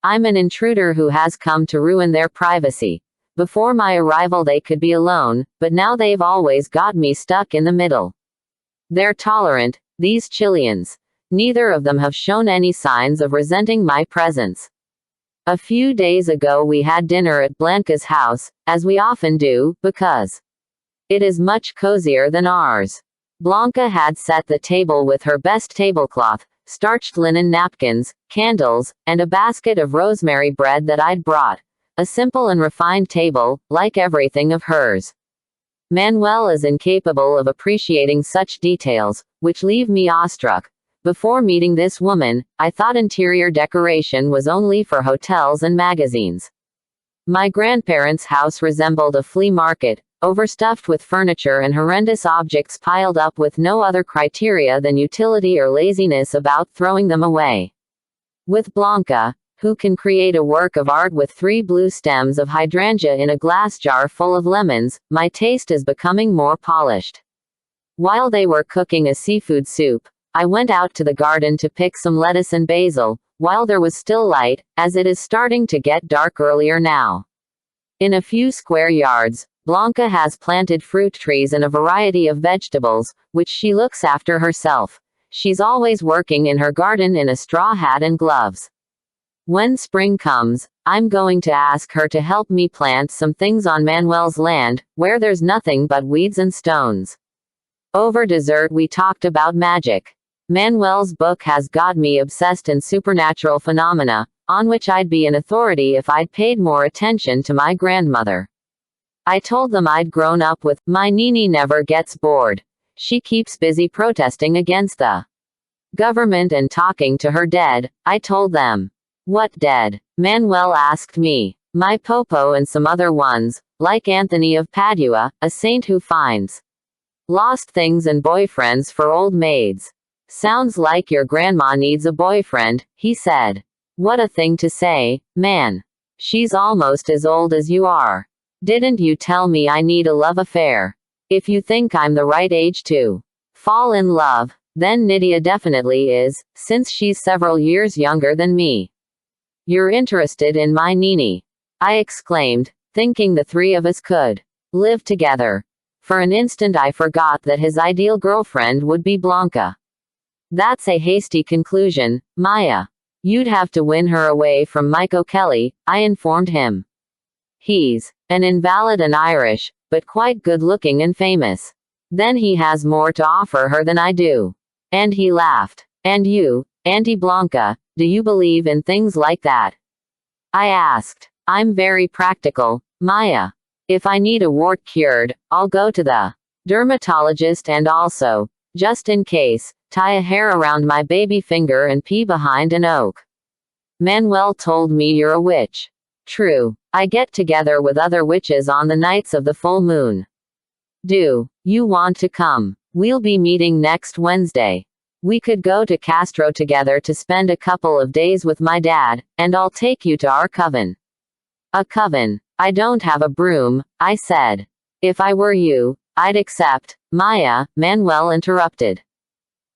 I'm an intruder who has come to ruin their privacy. Before my arrival they could be alone, but now they've always got me stuck in the middle. They're tolerant, these Chileans. Neither of them have shown any signs of resenting my presence. A few days ago we had dinner at Blanca's house, as we often do, because it is much cozier than ours. Blanca had set the table with her best tablecloth, starched linen napkins, candles, and a basket of rosemary bread that I'd brought. A simple and refined table, like everything of hers. Manuel is incapable of appreciating such details, which leave me awestruck. Before meeting this woman, I thought interior decoration was only for hotels and magazines. My grandparents' house resembled a flea market, overstuffed with furniture and horrendous objects piled up with no other criteria than utility or laziness about throwing them away. With Blanca, who can create a work of art with 3 blue stems of hydrangea in a glass jar full of lemons, my taste is becoming more polished. While they were cooking a seafood soup, I went out to the garden to pick some lettuce and basil, while there was still light, as it is starting to get dark earlier now. In a few square yards, Blanca has planted fruit trees and a variety of vegetables, which she looks after herself. She's always working in her garden in a straw hat and gloves. When spring comes, I'm going to ask her to help me plant some things on Manuel's land, where there's nothing but weeds and stones. Over dessert we talked about magic. Manuel's book has got me obsessed in supernatural phenomena, on which I'd be an authority if I'd paid more attention to my grandmother. I told them I'd grown up with, my Nini never gets bored. She keeps busy protesting against the government and talking to her dead, I told them. What dead? Manuel asked me. My Popo and some other ones, like Anthony of Padua, a saint who finds lost things and boyfriends for old maids. Sounds like your grandma needs a boyfriend, he said. What a thing to say, man. She's almost as old as you are. Didn't you tell me I need a love affair? If you think I'm the right age to fall in love, then Nydia definitely is, since she's several years younger than me. You're interested in my Nini? I exclaimed, thinking the 3 of us could live together. For an instant I forgot that his ideal girlfriend would be Blanca. That's a hasty conclusion, Maya. You'd have to win her away from Mike O'Kelly, I informed him. He's an invalid and Irish, but quite good-looking and famous. Then he has more to offer her than I do. And he laughed. And you, Auntie Blanca, do you believe in things like that? I asked. I'm very practical, Maya. If I need a wart cured, I'll go to the dermatologist and also, just in case, tie a hair around my baby finger and pee behind an oak. Manuel told me you're a witch. True. I get together with other witches on the nights of the full moon. Do you want to come? We'll be meeting next Wednesday. We could go to Castro together to spend a couple of days with my dad, and I'll take you to our coven. A coven? I don't have a broom, I said. If I were you, I'd accept, Maya, Manuel interrupted.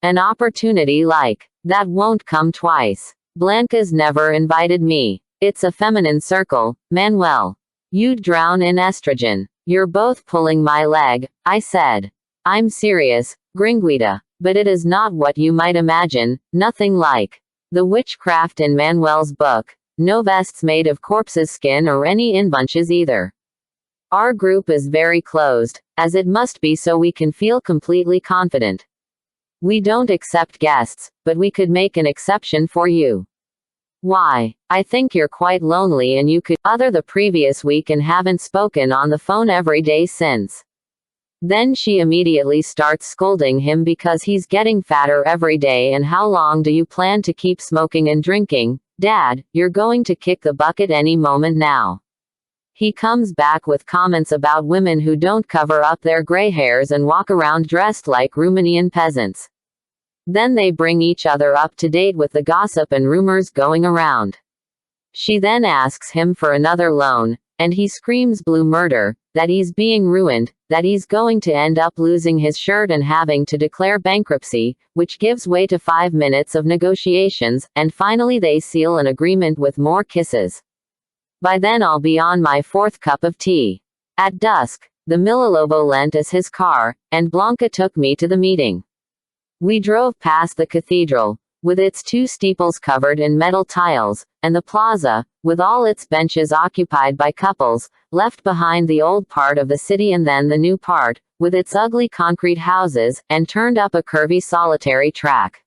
An opportunity like that won't come twice. Blanca's never invited me. It's a feminine circle, Manuel. You'd drown in estrogen. You're both pulling my leg, I said. I'm serious, Gringuita, but it is not what you might imagine, nothing like the witchcraft in Manuel's book. No vests made of corpse's skin or any inbunches either. Our group is very closed, as it must be so we can feel completely confident. We don't accept guests, but we could make an exception for you. Why? I think you're quite lonely and you could other the previous week and haven't spoken on the phone every day since. Then she immediately starts scolding him because he's getting fatter every day and how long do you plan to keep smoking and drinking? Dad, you're going to kick the bucket any moment now. He comes back with comments about women who don't cover up their gray hairs and walk around dressed like Romanian peasants. Then they bring each other up to date with the gossip and rumors going around. She then asks him for another loan, and he screams blue murder, that he's being ruined, that he's going to end up losing his shirt and having to declare bankruptcy, which gives way to 5 minutes of negotiations, and finally they seal an agreement with more kisses. By then I'll be on my 4th cup of tea. At dusk, the Milalobo lent us his car, and Blanca took me to the meeting. We drove past the cathedral, with its two steeples covered in metal tiles, and the plaza, with all its benches occupied by couples, left behind the old part of the city and then the new part, with its ugly concrete houses, and turned up a curvy solitary track.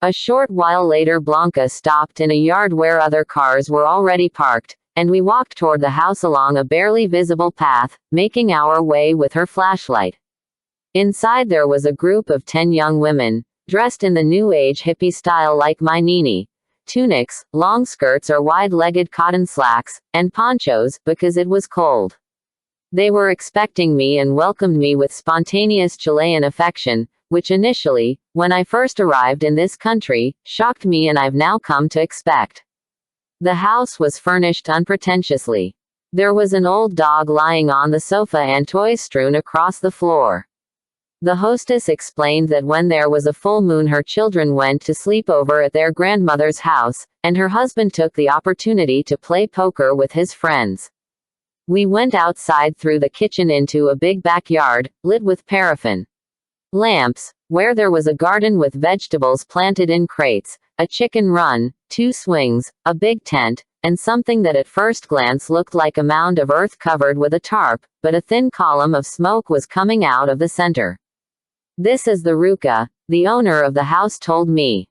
A short while later Blanca stopped in a yard where other cars were already parked, and we walked toward the house along a barely visible path, making our way with her flashlight. Inside there was a group of 10 young women, dressed in the New Age hippie style like my Nini. Tunics, long skirts or wide-legged cotton slacks, and ponchos, because it was cold. They were expecting me and welcomed me with spontaneous Chilean affection, which initially, when I first arrived in this country, shocked me and I've now come to expect. The house was furnished unpretentiously. There was an old dog lying on the sofa and toys strewn across the floor. The hostess explained that when there was a full moon her children went to sleep over at their grandmother's house, and her husband took the opportunity to play poker with his friends. We went outside through the kitchen into a big backyard, lit with paraffin lamps, where there was a garden with vegetables planted in crates, a chicken run, 2 swings, a big tent, and something that at first glance looked like a mound of earth covered with a tarp, but a thin column of smoke was coming out of the center. This is the ruca, the owner of the house told me.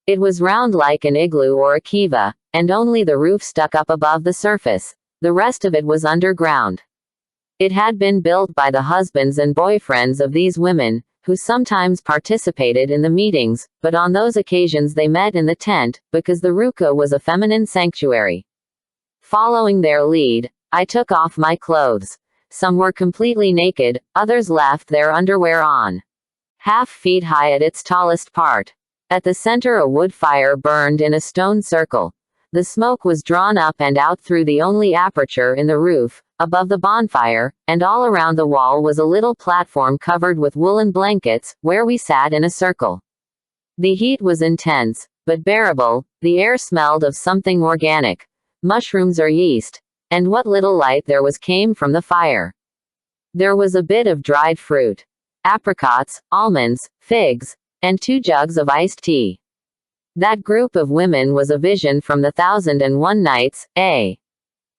It was round like an igloo or a kiva, and only the roof stuck up above the surface. The rest of it was underground. It had been built by the husbands and boyfriends of these women, who sometimes participated in the meetings, but on those occasions they met in the tent, because the ruca was a feminine sanctuary. Following their lead, I took off my clothes. Some were completely naked, others left their underwear on. Half feet high at its tallest part. At the center a wood fire burned in a stone circle. The smoke was drawn up and out through the only aperture in the roof, above the bonfire, and all around the wall was a little platform covered with woolen blankets, where we sat in a circle. The heat was intense, but bearable. The air smelled of something organic, mushrooms or yeast, and what little light there was came from the fire. There was a bit of dried fruit, apricots, almonds, figs, and 2 jugs of iced tea. That group of women was a vision from the 1001 Nights, a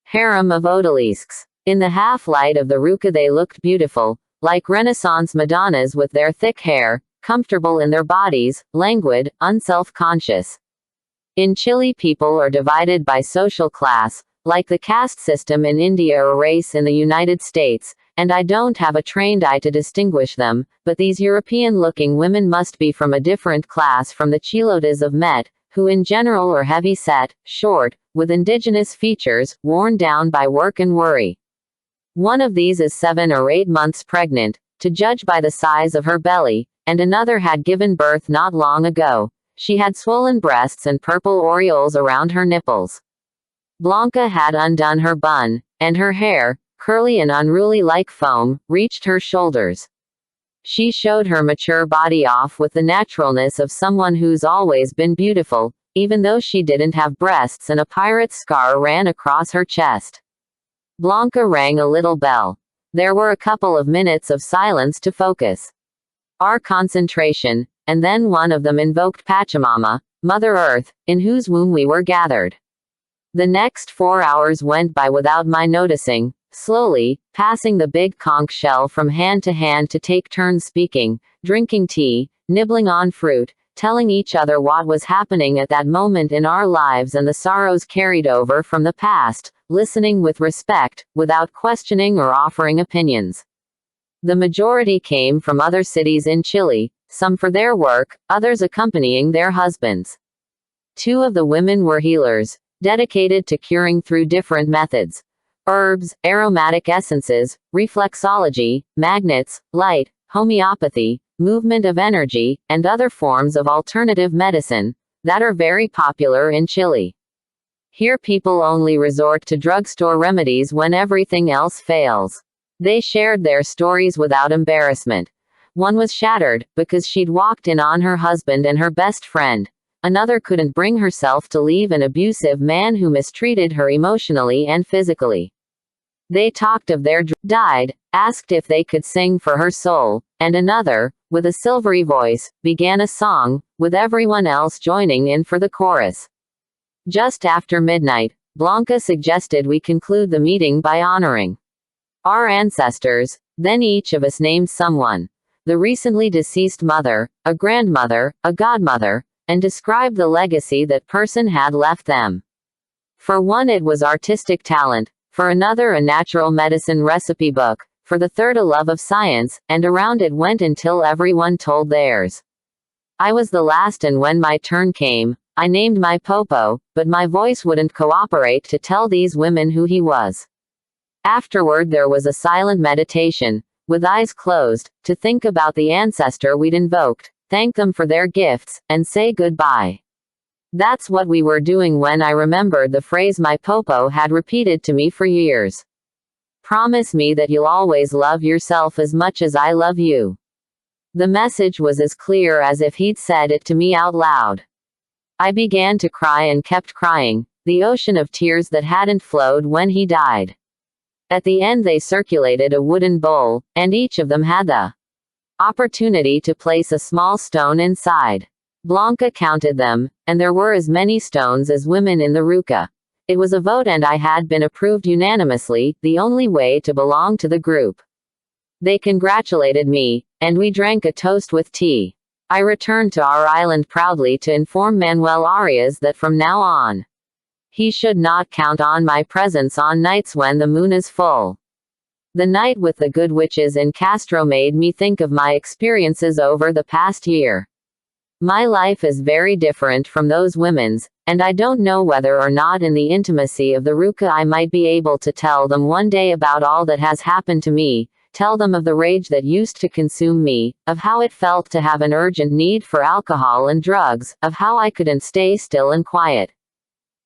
harem of odalisques. In the half-light of the ruca they looked beautiful, like Renaissance Madonnas with their thick hair, comfortable in their bodies, languid, unself-conscious. In Chile people are divided by social class, like the caste system in India or race in the United States, and I don't have a trained eye to distinguish them, but these European-looking women must be from a different class from the Chilotas of Met, who in general are heavy-set, short, with indigenous features, worn down by work and worry. One of these is 7 or 8 months pregnant, to judge by the size of her belly, and another had given birth not long ago. She had swollen breasts and purple aureoles around her nipples. Blanca had undone her bun, and her hair, curly and unruly like foam, reached her shoulders. She showed her mature body off with the naturalness of someone who's always been beautiful, even though she didn't have breasts and a pirate's scar ran across her chest. Blanca rang a little bell. There were a couple of minutes of silence to focus our concentration, and then one of them invoked Pachamama, Mother Earth, in whose womb we were gathered. The next 4 hours went by without my noticing, slowly, passing the big conch shell from hand to take turns speaking, drinking tea, nibbling on fruit, telling each other what was happening at that moment in our lives and the sorrows carried over from the past, listening with respect, without questioning or offering opinions. The majority came from other cities in Chile, some for their work, others accompanying their husbands. 2 of the women were healers, dedicated to curing through different methods. Herbs, aromatic essences, reflexology, magnets, light, homeopathy, movement of energy, and other forms of alternative medicine that are very popular in Chile. Here people only resort to drugstore remedies when everything else fails. They shared their stories without embarrassment. One was shattered, because she'd walked in on her husband and her best friend. Another couldn't bring herself to leave an abusive man who mistreated her emotionally and physically. They talked of their died, asked if they could sing for her soul, and another, with a silvery voice, began a song, with everyone else joining in for the chorus. Just after midnight, Blanca suggested we conclude the meeting by honoring our ancestors. Then each of us named someone, the recently deceased mother, a grandmother, a godmother, and described the legacy that person had left them. For one it was artistic talent, for another a natural medicine recipe book, for the third a love of science, and around it went until everyone told theirs. I was the last, and when my turn came, I named my Popo, but my voice wouldn't cooperate to tell these women who he was. Afterward there was a silent meditation, with eyes closed, to think about the ancestor we'd invoked, thank them for their gifts, and say goodbye. That's what we were doing when I remembered the phrase my Popo had repeated to me for years. Promise me that you'll always love yourself as much as I love you. The message was as clear as if he'd said it to me out loud. I began to cry and kept crying, the ocean of tears that hadn't flowed when he died. At the end they circulated a wooden bowl, and each of them had the opportunity to place a small stone inside. Blanca counted them, and there were as many stones as women in the Ruka. It was a vote and I had been approved unanimously, the only way to belong to the group. They congratulated me, and we drank a toast with tea. I returned to our island proudly to inform Manuel Arias that from now on, he should not count on my presence on nights when the moon is full. The night with the good witches in Castro made me think of my experiences over the past year. My life is very different from those women's, and I don't know whether or not in the intimacy of the Ruka I might be able to tell them one day about all that has happened to me, tell them of the rage that used to consume me, of how it felt to have an urgent need for alcohol and drugs, of how I couldn't stay still and quiet.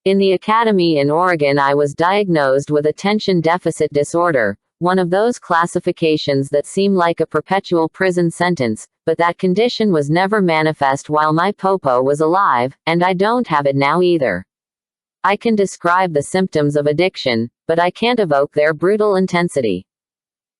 In the academy in Oregon I was diagnosed with attention deficit disorder, one of those classifications that seem like a perpetual prison sentence, but that condition was never manifest while my Popo was alive, and I don't have it now either. I can describe the symptoms of addiction, but I can't evoke their brutal intensity.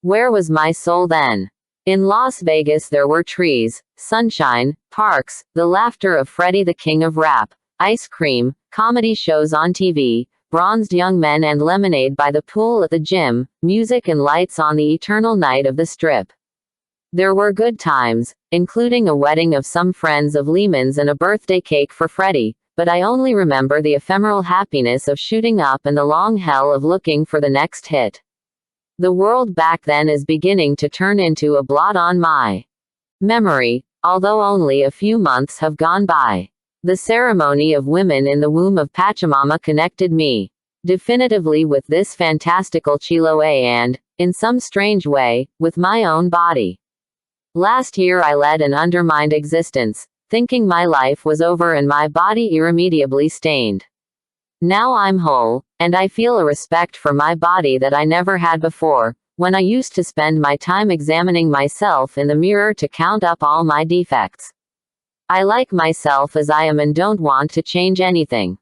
Where was my soul then? In Las Vegas there were trees, sunshine, parks, the laughter of Freddie the King of Rap, ice cream, comedy shows on TV, bronzed young men and lemonade by the pool at the gym, music and lights on the eternal night of the Strip. There were good times, including a wedding of some friends of Lehman's and a birthday cake for Freddie, but I only remember the ephemeral happiness of shooting up and the long hell of looking for the next hit. The world back then is beginning to turn into a blot on my memory, although only a few months have gone by. The ceremony of women in the womb of Pachamama connected me definitively with this fantastical Chiloe and, in some strange way, with my own body. Last year I led an undermined existence, thinking my life was over and my body irremediably stained. Now I'm whole, and I feel a respect for my body that I never had before, when I used to spend my time examining myself in the mirror to count up all my defects. I like myself as I am and don't want to change anything.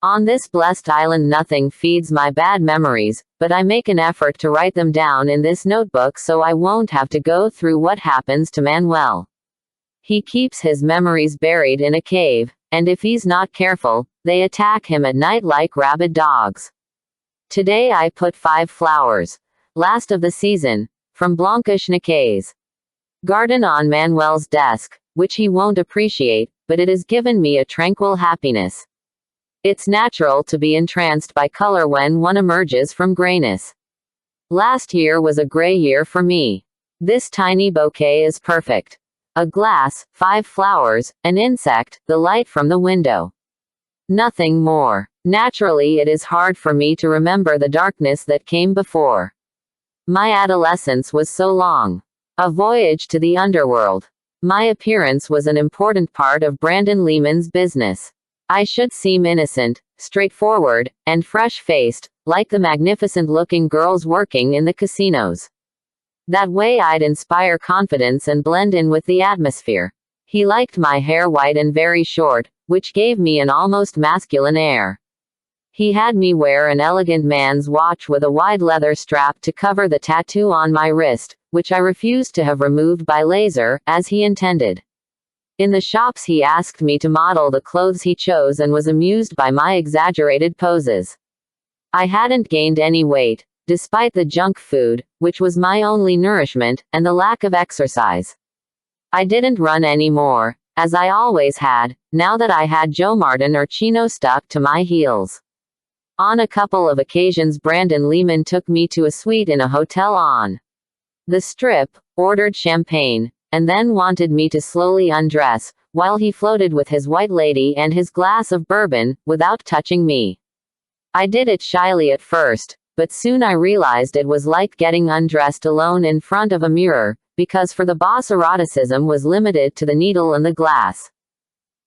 On this blessed island nothing feeds my bad memories, but I make an effort to write them down in this notebook so I won't have to go through what happens to Manuel. He keeps his memories buried in a cave, and if he's not careful, they attack him at night like rabid dogs. Today I put 5 flowers, last of the season, from Blanca Schneeke's garden on Manuel's desk, which he won't appreciate, but it has given me a tranquil happiness. It's natural to be entranced by color when one emerges from grayness. Last year was a gray year for me. This tiny bouquet is perfect. A glass, 5 flowers, an insect, the light from the window. Nothing more. Naturally it is hard for me to remember the darkness that came before. My adolescence was so long. A voyage to the underworld. My appearance was an important part of Brandon Lehman's business. I should seem innocent, straightforward, and fresh-faced, like the magnificent-looking girls working in the casinos. That way I'd inspire confidence and blend in with the atmosphere. He liked my hair white and very short, which gave me an almost masculine air. He had me wear an elegant man's watch with a wide leather strap to cover the tattoo on my wrist, which I refused to have removed by laser, as he intended. In the shops he asked me to model the clothes he chose and was amused by my exaggerated poses. I hadn't gained any weight, despite the junk food, which was my only nourishment, and the lack of exercise. I didn't run anymore, as I always had, now that I had Joe Martin or Chino stuck to my heels. On a couple of occasions Brandon Lehman took me to a suite in a hotel on the Strip, ordered champagne, and then wanted me to slowly undress, while he floated with his white lady and his glass of bourbon, without touching me. I did it shyly at first, but soon I realized it was like getting undressed alone in front of a mirror, because for the boss eroticism was limited to the needle and the glass.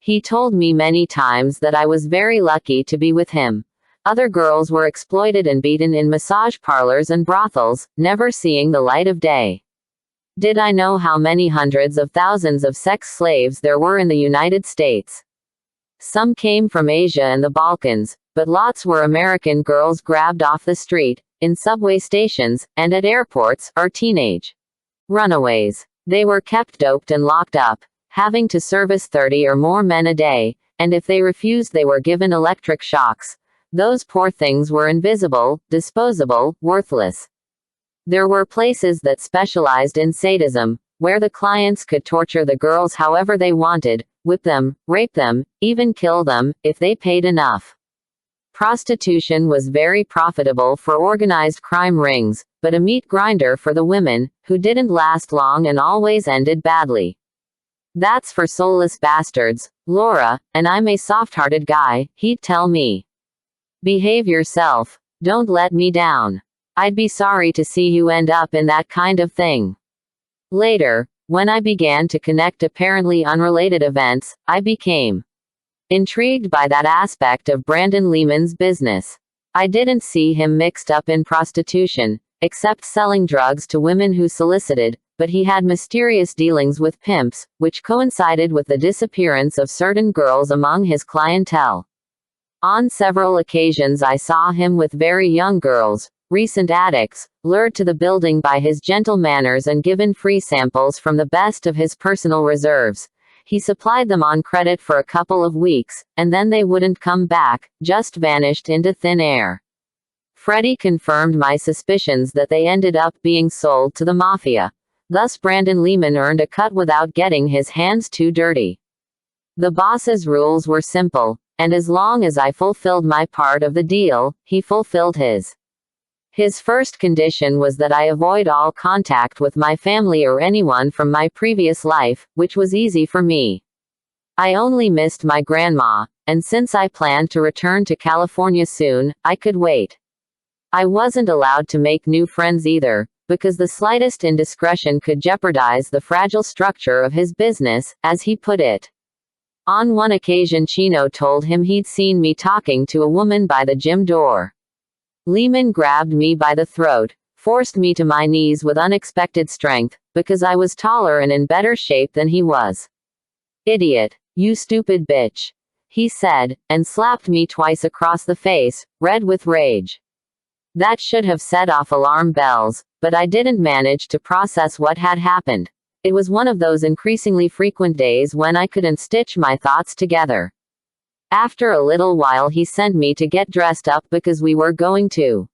He told me many times that I was very lucky to be with him. Other girls were exploited and beaten in massage parlors and brothels, never seeing the light of day. Did I know how many hundreds of thousands of sex slaves there were in the United States? Some came from Asia and the Balkans, but lots were American girls grabbed off the street, in subway stations, and at airports, or teenage runaways. They were kept doped and locked up, having to service 30 or more men a day, and if they refused they were given electric shocks. Those poor things were invisible, disposable, worthless. There were places that specialized in sadism, where the clients could torture the girls however they wanted, whip them, rape them, even kill them, if they paid enough. Prostitution was very profitable for organized crime rings, but a meat grinder for the women, who didn't last long and always ended badly. That's for soulless bastards, Laura, and I'm a soft-hearted guy, he'd tell me. Behave yourself. Don't let me down. I'd be sorry to see you end up in that kind of thing. Later, when I began to connect apparently unrelated events, I became intrigued by that aspect of Brandon Lehman's business. I didn't see him mixed up in prostitution, except selling drugs to women who solicited, but he had mysterious dealings with pimps, which coincided with the disappearance of certain girls among his clientele. On several occasions I saw him with very young girls, recent addicts, lured to the building by his gentle manners and given free samples from the best of his personal reserves. He supplied them on credit for a couple of weeks, and then they wouldn't come back, just vanished into thin air. Freddie confirmed my suspicions that they ended up being sold to the mafia. Thus Brandon Lehman earned a cut without getting his hands too dirty. The boss's rules were simple, and as long as I fulfilled my part of the deal, he fulfilled his. His first condition was that I avoid all contact with my family or anyone from my previous life, which was easy for me. I only missed my grandma, and since I planned to return to California soon, I could wait. I wasn't allowed to make new friends either, because the slightest indiscretion could jeopardize the fragile structure of his business, as he put it. On one occasion Chino told him he'd seen me talking to a woman by the gym door. Lehman grabbed me by the throat, forced me to my knees with unexpected strength, because I was taller and in better shape than he was. "Idiot. You stupid bitch," he said, and slapped me twice across the face, red with rage. That should have set off alarm bells, but I didn't manage to process what had happened. It was one of those increasingly frequent days when I couldn't stitch my thoughts together. After a little while he sent me to get dressed up because we were going to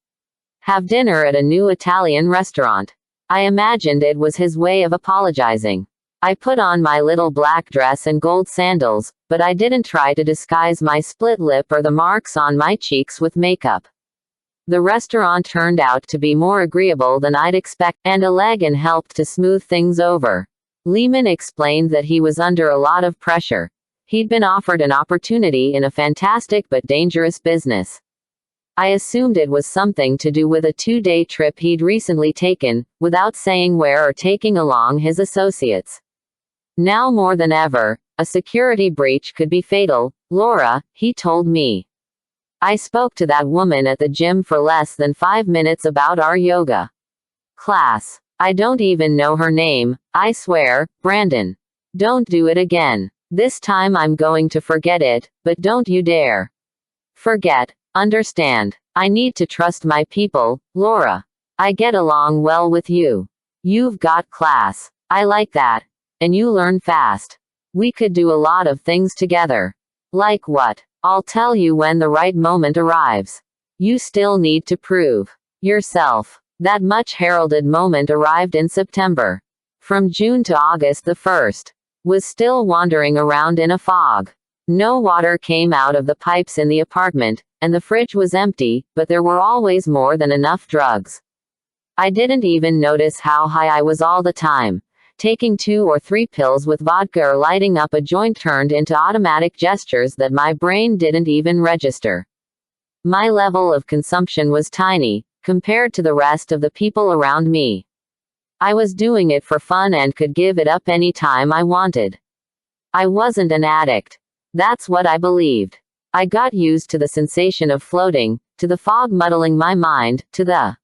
have dinner at a new Italian restaurant. I imagined it was his way of apologizing. I put on my little black dress and gold sandals, but I didn't try to disguise my split lip or the marks on my cheeks with makeup. The restaurant turned out to be more agreeable than I'd expected, and Allegan helped to smooth things over. Lehman explained that he was under a lot of pressure. He'd been offered an opportunity in a fantastic but dangerous business. I assumed it was something to do with a 2-day trip he'd recently taken, without saying where or taking along his associates. Now more than ever, a security breach could be fatal, Laura, he told me. I spoke to that woman at the gym for less than 5 minutes about our yoga class. I don't even know her name, I swear, Brandon. Don't do it again. This time I'm going to forget it, but don't you dare. Forget. Understand. I need to trust my people, Laura. I get along well with you. You've got class. I like that. And you learn fast. We could do a lot of things together. Like what? I'll tell you when the right moment arrives. You still need to prove yourself. That much heralded moment arrived in September. From June to August, the first was still wandering around in a fog. No water came out of the pipes in the apartment, and the fridge was empty, but there were always more than enough drugs. I didn't even notice how high I was all the time. Taking 2 or 3 pills with vodka or lighting up a joint turned into automatic gestures that my brain didn't even register. My level of consumption was tiny, compared to the rest of the people around me. I was doing it for fun and could give it up any time I wanted. I wasn't an addict. That's what I believed. I got used to the sensation of floating, to the fog muddling my mind, to the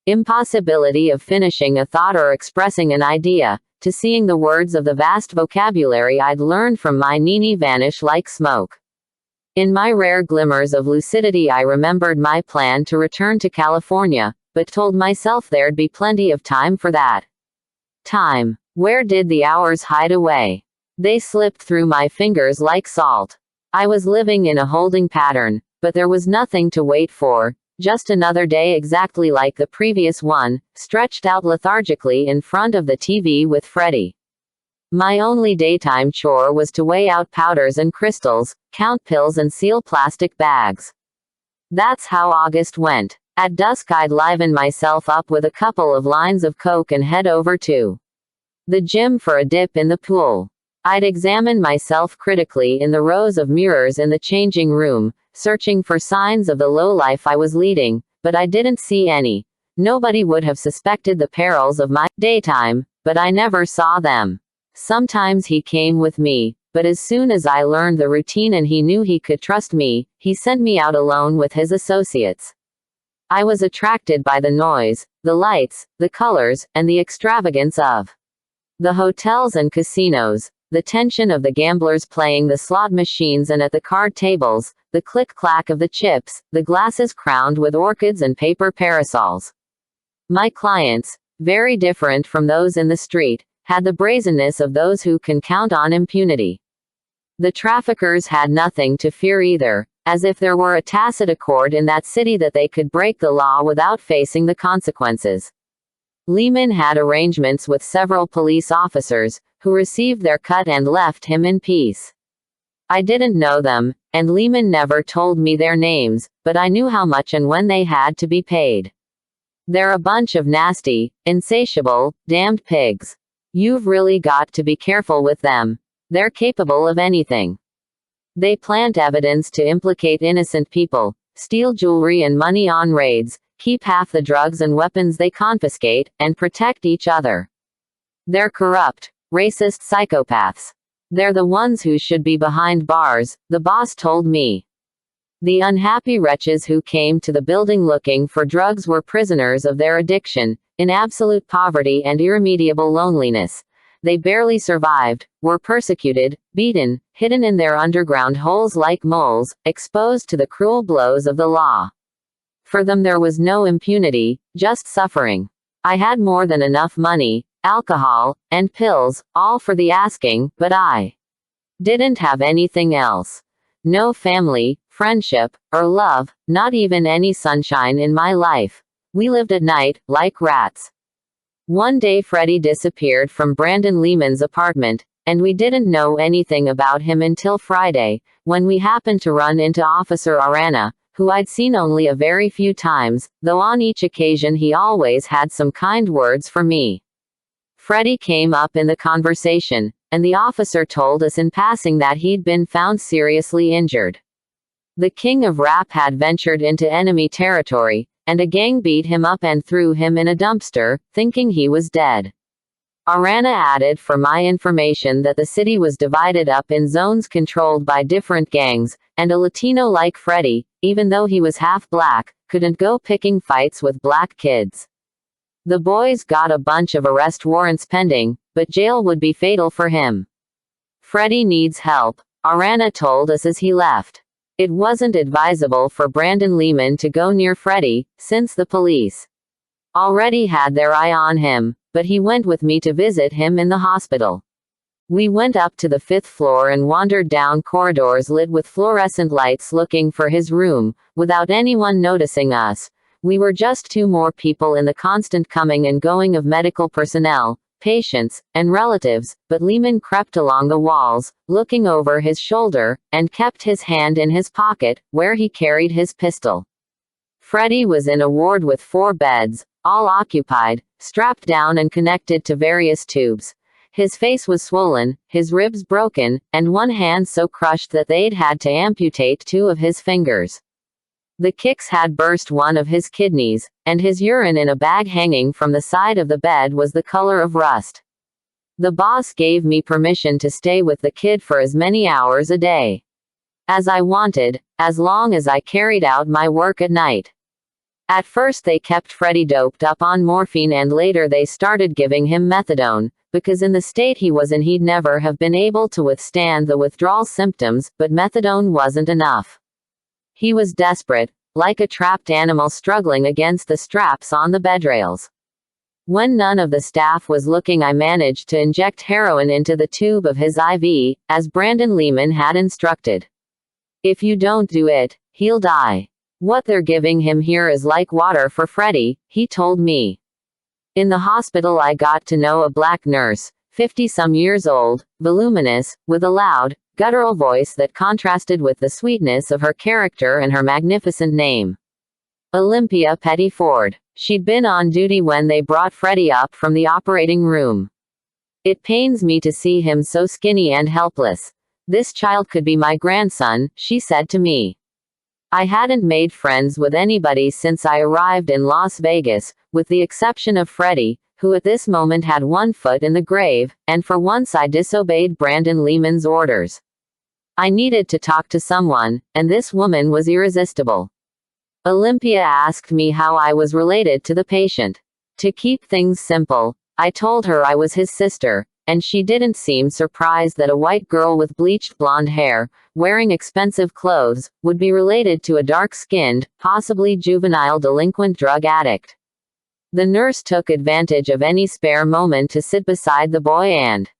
impossibility of finishing a thought or expressing an idea, to seeing the words of the vast vocabulary I'd learned from my Nini vanish like smoke. In my rare glimmers of lucidity, I remembered my plan to return to California, but told myself there'd be plenty of time for that. Time. Where did the hours hide away? They slipped through my fingers like salt. I was living in a holding pattern, but there was nothing to wait for, just another day exactly like the previous one, stretched out lethargically in front of the TV with Freddie. My only daytime chore was to weigh out powders and crystals, count pills and seal plastic bags. That's how August went. At dusk I'd liven myself up with a couple of lines of coke and head over to the gym for a dip in the pool. I'd examine myself critically in the rows of mirrors in the changing room, searching for signs of the low life I was leading, but I didn't see any. Nobody would have suspected the perils of my daytime, but I never saw them. Sometimes he came with me, but as soon as I learned the routine and he knew he could trust me, he sent me out alone with his associates. I was attracted by the noise, the lights, the colors, and the extravagance of the hotels and casinos, the tension of the gamblers playing the slot machines and at the card tables, the click-clack of the chips, the glasses crowned with orchids and paper parasols. My clients, very different from those in the street, had the brazenness of those who can count on impunity. The traffickers had nothing to fear either, as if there were a tacit accord in that city that they could break the law without facing the consequences. Lehman had arrangements with several police officers, who received their cut and left him in peace. I didn't know them, and Lehman never told me their names, but I knew how much and when they had to be paid. They're a bunch of nasty, insatiable, damned pigs. You've really got to be careful with them. They're capable of anything. They plant evidence to implicate innocent people, steal jewelry and money on raids, keep half the drugs and weapons they confiscate, and protect each other. They're corrupt, racist psychopaths. They're the ones who should be behind bars, the boss told me. The unhappy wretches who came to the building looking for drugs were prisoners of their addiction, in absolute poverty and irremediable loneliness. They barely survived, were persecuted, beaten, hidden in their underground holes like moles, exposed to the cruel blows of the law. For them there was no impunity, just suffering. I had more than enough money, alcohol, and pills, all for the asking, but I didn't have anything else. No family, friendship, or love, not even any sunshine in my life. We lived at night, like rats. One day Freddie disappeared from Brandon Lehman's apartment, and we didn't know anything about him until Friday, when we happened to run into Officer Arana, who I'd seen only a very few times, though on each occasion he always had some kind words for me. Freddie came up in the conversation, and the officer told us in passing that he'd been found seriously injured. The king of rap had ventured into enemy territory, and a gang beat him up and threw him in a dumpster, thinking he was dead. Arana added for my information that the city was divided up in zones controlled by different gangs, and a Latino like Freddie, even though he was half black, couldn't go picking fights with black kids. The boys got a bunch of arrest warrants pending, but jail would be fatal for him. Freddie needs help, Arana told us as he left. It wasn't advisable for Brandon Lehman to go near Freddie, since the police already had their eye on him, but he went with me to visit him in the hospital. We went up to the 5th floor and wandered down corridors lit with fluorescent lights looking for his room, without anyone noticing us. We were just two more people in the constant coming and going of medical personnel, patients, and relatives, but Lehman crept along the walls, looking over his shoulder, and kept his hand in his pocket, where he carried his pistol. Freddie was in a ward with 4 beds, all occupied, strapped down and connected to various tubes. His face was swollen, his ribs broken, and one hand so crushed that they'd had to amputate 2 of his fingers. The kicks had burst one of his kidneys, and his urine in a bag hanging from the side of the bed was the color of rust. The boss gave me permission to stay with the kid for as many hours a day as I wanted, as long as I carried out my work at night. At first they kept Freddie doped up on morphine and later they started giving him methadone, because in the state he was in he'd never have been able to withstand the withdrawal symptoms, but methadone wasn't enough. He was desperate, like a trapped animal struggling against the straps on the bedrails. When none of the staff was looking, I managed to inject heroin into the tube of his IV, as Brandon Lehman had instructed. If you don't do it, he'll die. What they're giving him here is like water for Freddie, he told me. In the hospital I got to know a black nurse, 50-some years old, voluminous, with a loud, guttural voice that contrasted with the sweetness of her character and her magnificent name. Olympia Petty Ford. She'd been on duty when they brought Freddie up from the operating room. It pains me to see him so skinny and helpless. This child could be my grandson, she said to me. I hadn't made friends with anybody since I arrived in Las Vegas, with the exception of Freddie, who at this moment had one foot in the grave, and for once I disobeyed Brandon Lehman's orders. I needed to talk to someone, and this woman was irresistible. Olympia asked me how I was related to the patient. To keep things simple, I told her I was his sister, and she didn't seem surprised that a white girl with bleached blonde hair, wearing expensive clothes, would be related to a dark-skinned, possibly juvenile delinquent drug addict. The nurse took advantage of any spare moment to sit beside the boy and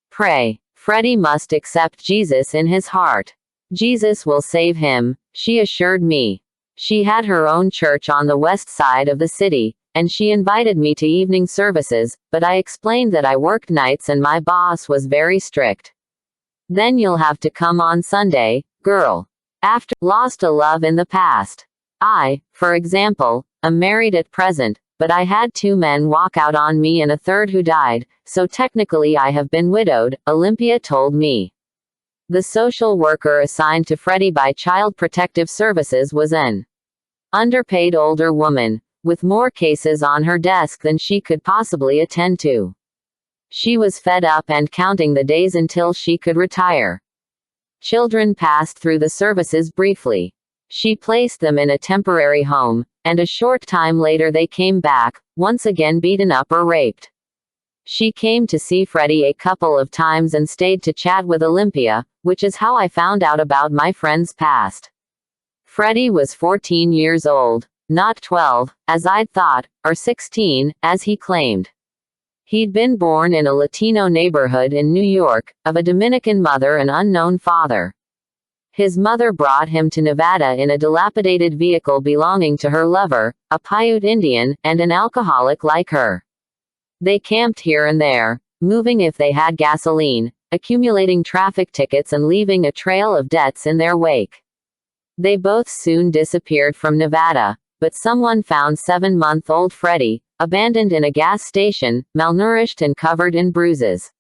pray. Freddie must accept Jesus in his heart. Jesus will save him, she assured me. She had her own church on the west side of the city, and she invited me to evening services, but I explained that I worked nights and my boss was very strict. Then you'll have to come on Sunday, girl. After lost a love in the past. I, for example, am married at present, but I had 2 men walk out on me and a third who died, so technically I have been widowed, Olympia told me. The social worker assigned to Freddie by Child Protective Services was an underpaid older woman, with more cases on her desk than she could possibly attend to. She was fed up and counting the days until she could retire. Children passed through the services briefly. She placed them in a temporary home, and a short time later they came back, once again beaten up or raped. She came to see Freddie a couple of times and stayed to chat with Olympia, which is how I found out about my friend's past. Freddie was 14 years old, not 12, as I'd thought, or 16, as he claimed. He'd been born in a Latino neighborhood in New York, of a Dominican mother and unknown father. His mother brought him to Nevada in a dilapidated vehicle belonging to her lover, a Paiute Indian, and an alcoholic like her. They camped here and there, moving if they had gasoline, accumulating traffic tickets and leaving a trail of debts in their wake. They both soon disappeared from Nevada, but someone found 7-month-old Freddie, abandoned in a gas station, malnourished and covered in bruises.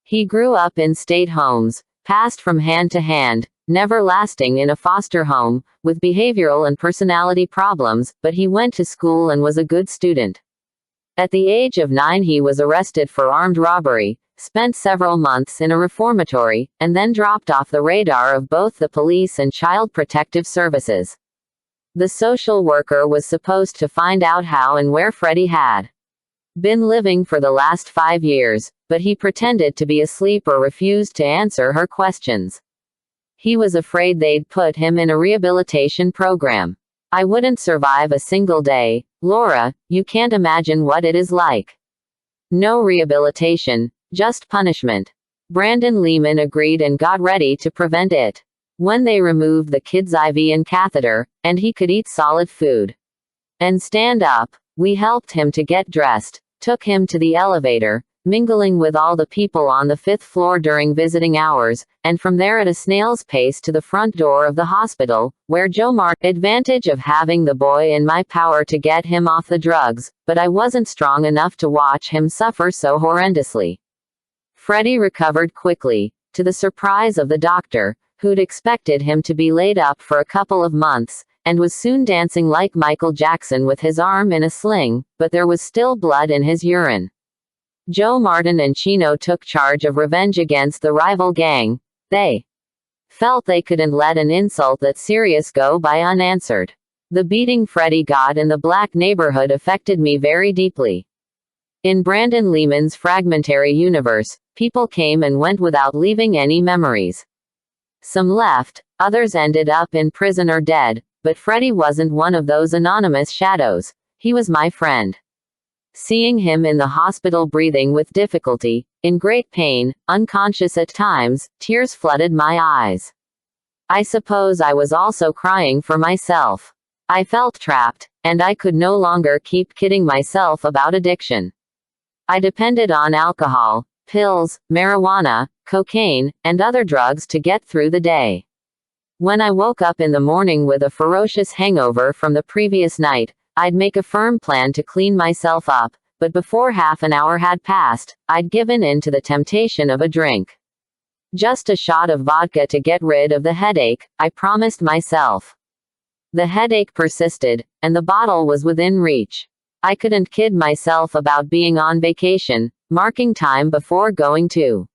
He grew up in state homes, passed from hand to hand, never lasting in a foster home, with behavioral and personality problems, but he went to school and was a good student. At the age of 9 he was arrested for armed robbery, spent several months in a reformatory, and then dropped off the radar of both the police and Child Protective Services. The social worker was supposed to find out how and where Freddie had been living for the last 5 years, but he pretended to be asleep or refused to answer her questions. He was afraid they'd put him in a rehabilitation program. I wouldn't survive a single day. Laura, you can't imagine what it is like. No rehabilitation, just punishment. Brandon Lehman agreed and got ready to prevent it. When they removed the kid's IV and catheter, and he could eat solid food and stand up, we helped him to get dressed, took him to the elevator, mingling with all the people on the 5th floor during visiting hours, and from there at a snail's pace to the front door of the hospital, where Joe Martin advantage of having the boy in my power to get him off the drugs, but I wasn't strong enough to watch him suffer so horrendously. Freddie recovered quickly, to the surprise of the doctor, who'd expected him to be laid up for a couple of months, and was soon dancing like Michael Jackson with his arm in a sling, but there was still blood in his urine. Joe Martin and Chino took charge of revenge against the rival gang. They felt they couldn't let an insult that serious go by unanswered. The beating Freddie got in the black neighborhood affected me very deeply. In Brandon Lehman's fragmentary universe, people came and went without leaving any memories. Some left, others ended up in prison or dead, but Freddie wasn't one of those anonymous shadows. He was my friend. Seeing him in the hospital breathing with difficulty, in great pain, unconscious at times, tears flooded my eyes. I suppose I was also crying for myself. I felt trapped, and I could no longer keep kidding myself about addiction. I depended on alcohol, pills, marijuana, cocaine, and other drugs to get through the day. When I woke up in the morning with a ferocious hangover from the previous night, I'd make a firm plan to clean myself up, but before half an hour had passed, I'd given in to the temptation of a drink. Just a shot of vodka to get rid of the headache, I promised myself. The headache persisted, and the bottle was within reach. I couldn't kid myself about being on vacation, marking time before going to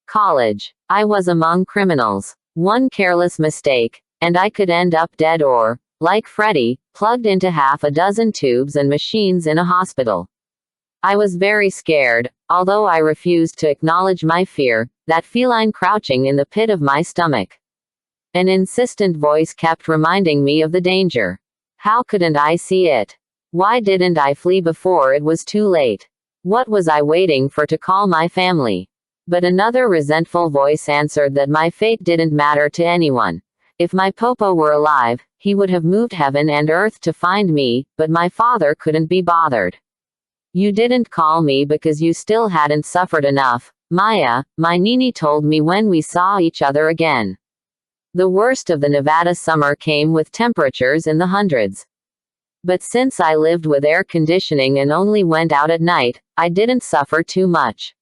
college. I was among criminals. One careless mistake, and I could end up dead or, like Freddie, plugged into half a dozen tubes and machines in a hospital. I was very scared, although I refused to acknowledge my fear, that feline crouching in the pit of my stomach. An insistent voice kept reminding me of the danger. How couldn't I see it? Why didn't I flee before it was too late? What was I waiting for to call my family? But another resentful voice answered that my fate didn't matter to anyone. If my popo were alive, he would have moved heaven and earth to find me, but my father couldn't be bothered. You didn't call me because you still hadn't suffered enough, Maya, my Nini told me when we saw each other again. The worst of the Nevada summer came with temperatures in the hundreds. But since I lived with air conditioning and only went out at night, I didn't suffer too much.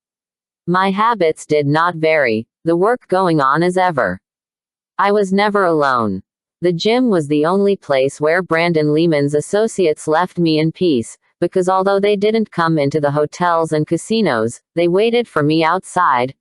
My habits did not vary, the work going on as ever. I was never alone. The gym was the only place where Brandon Lehman's associates left me in peace, because although they didn't come into the hotels and casinos, they waited for me outside,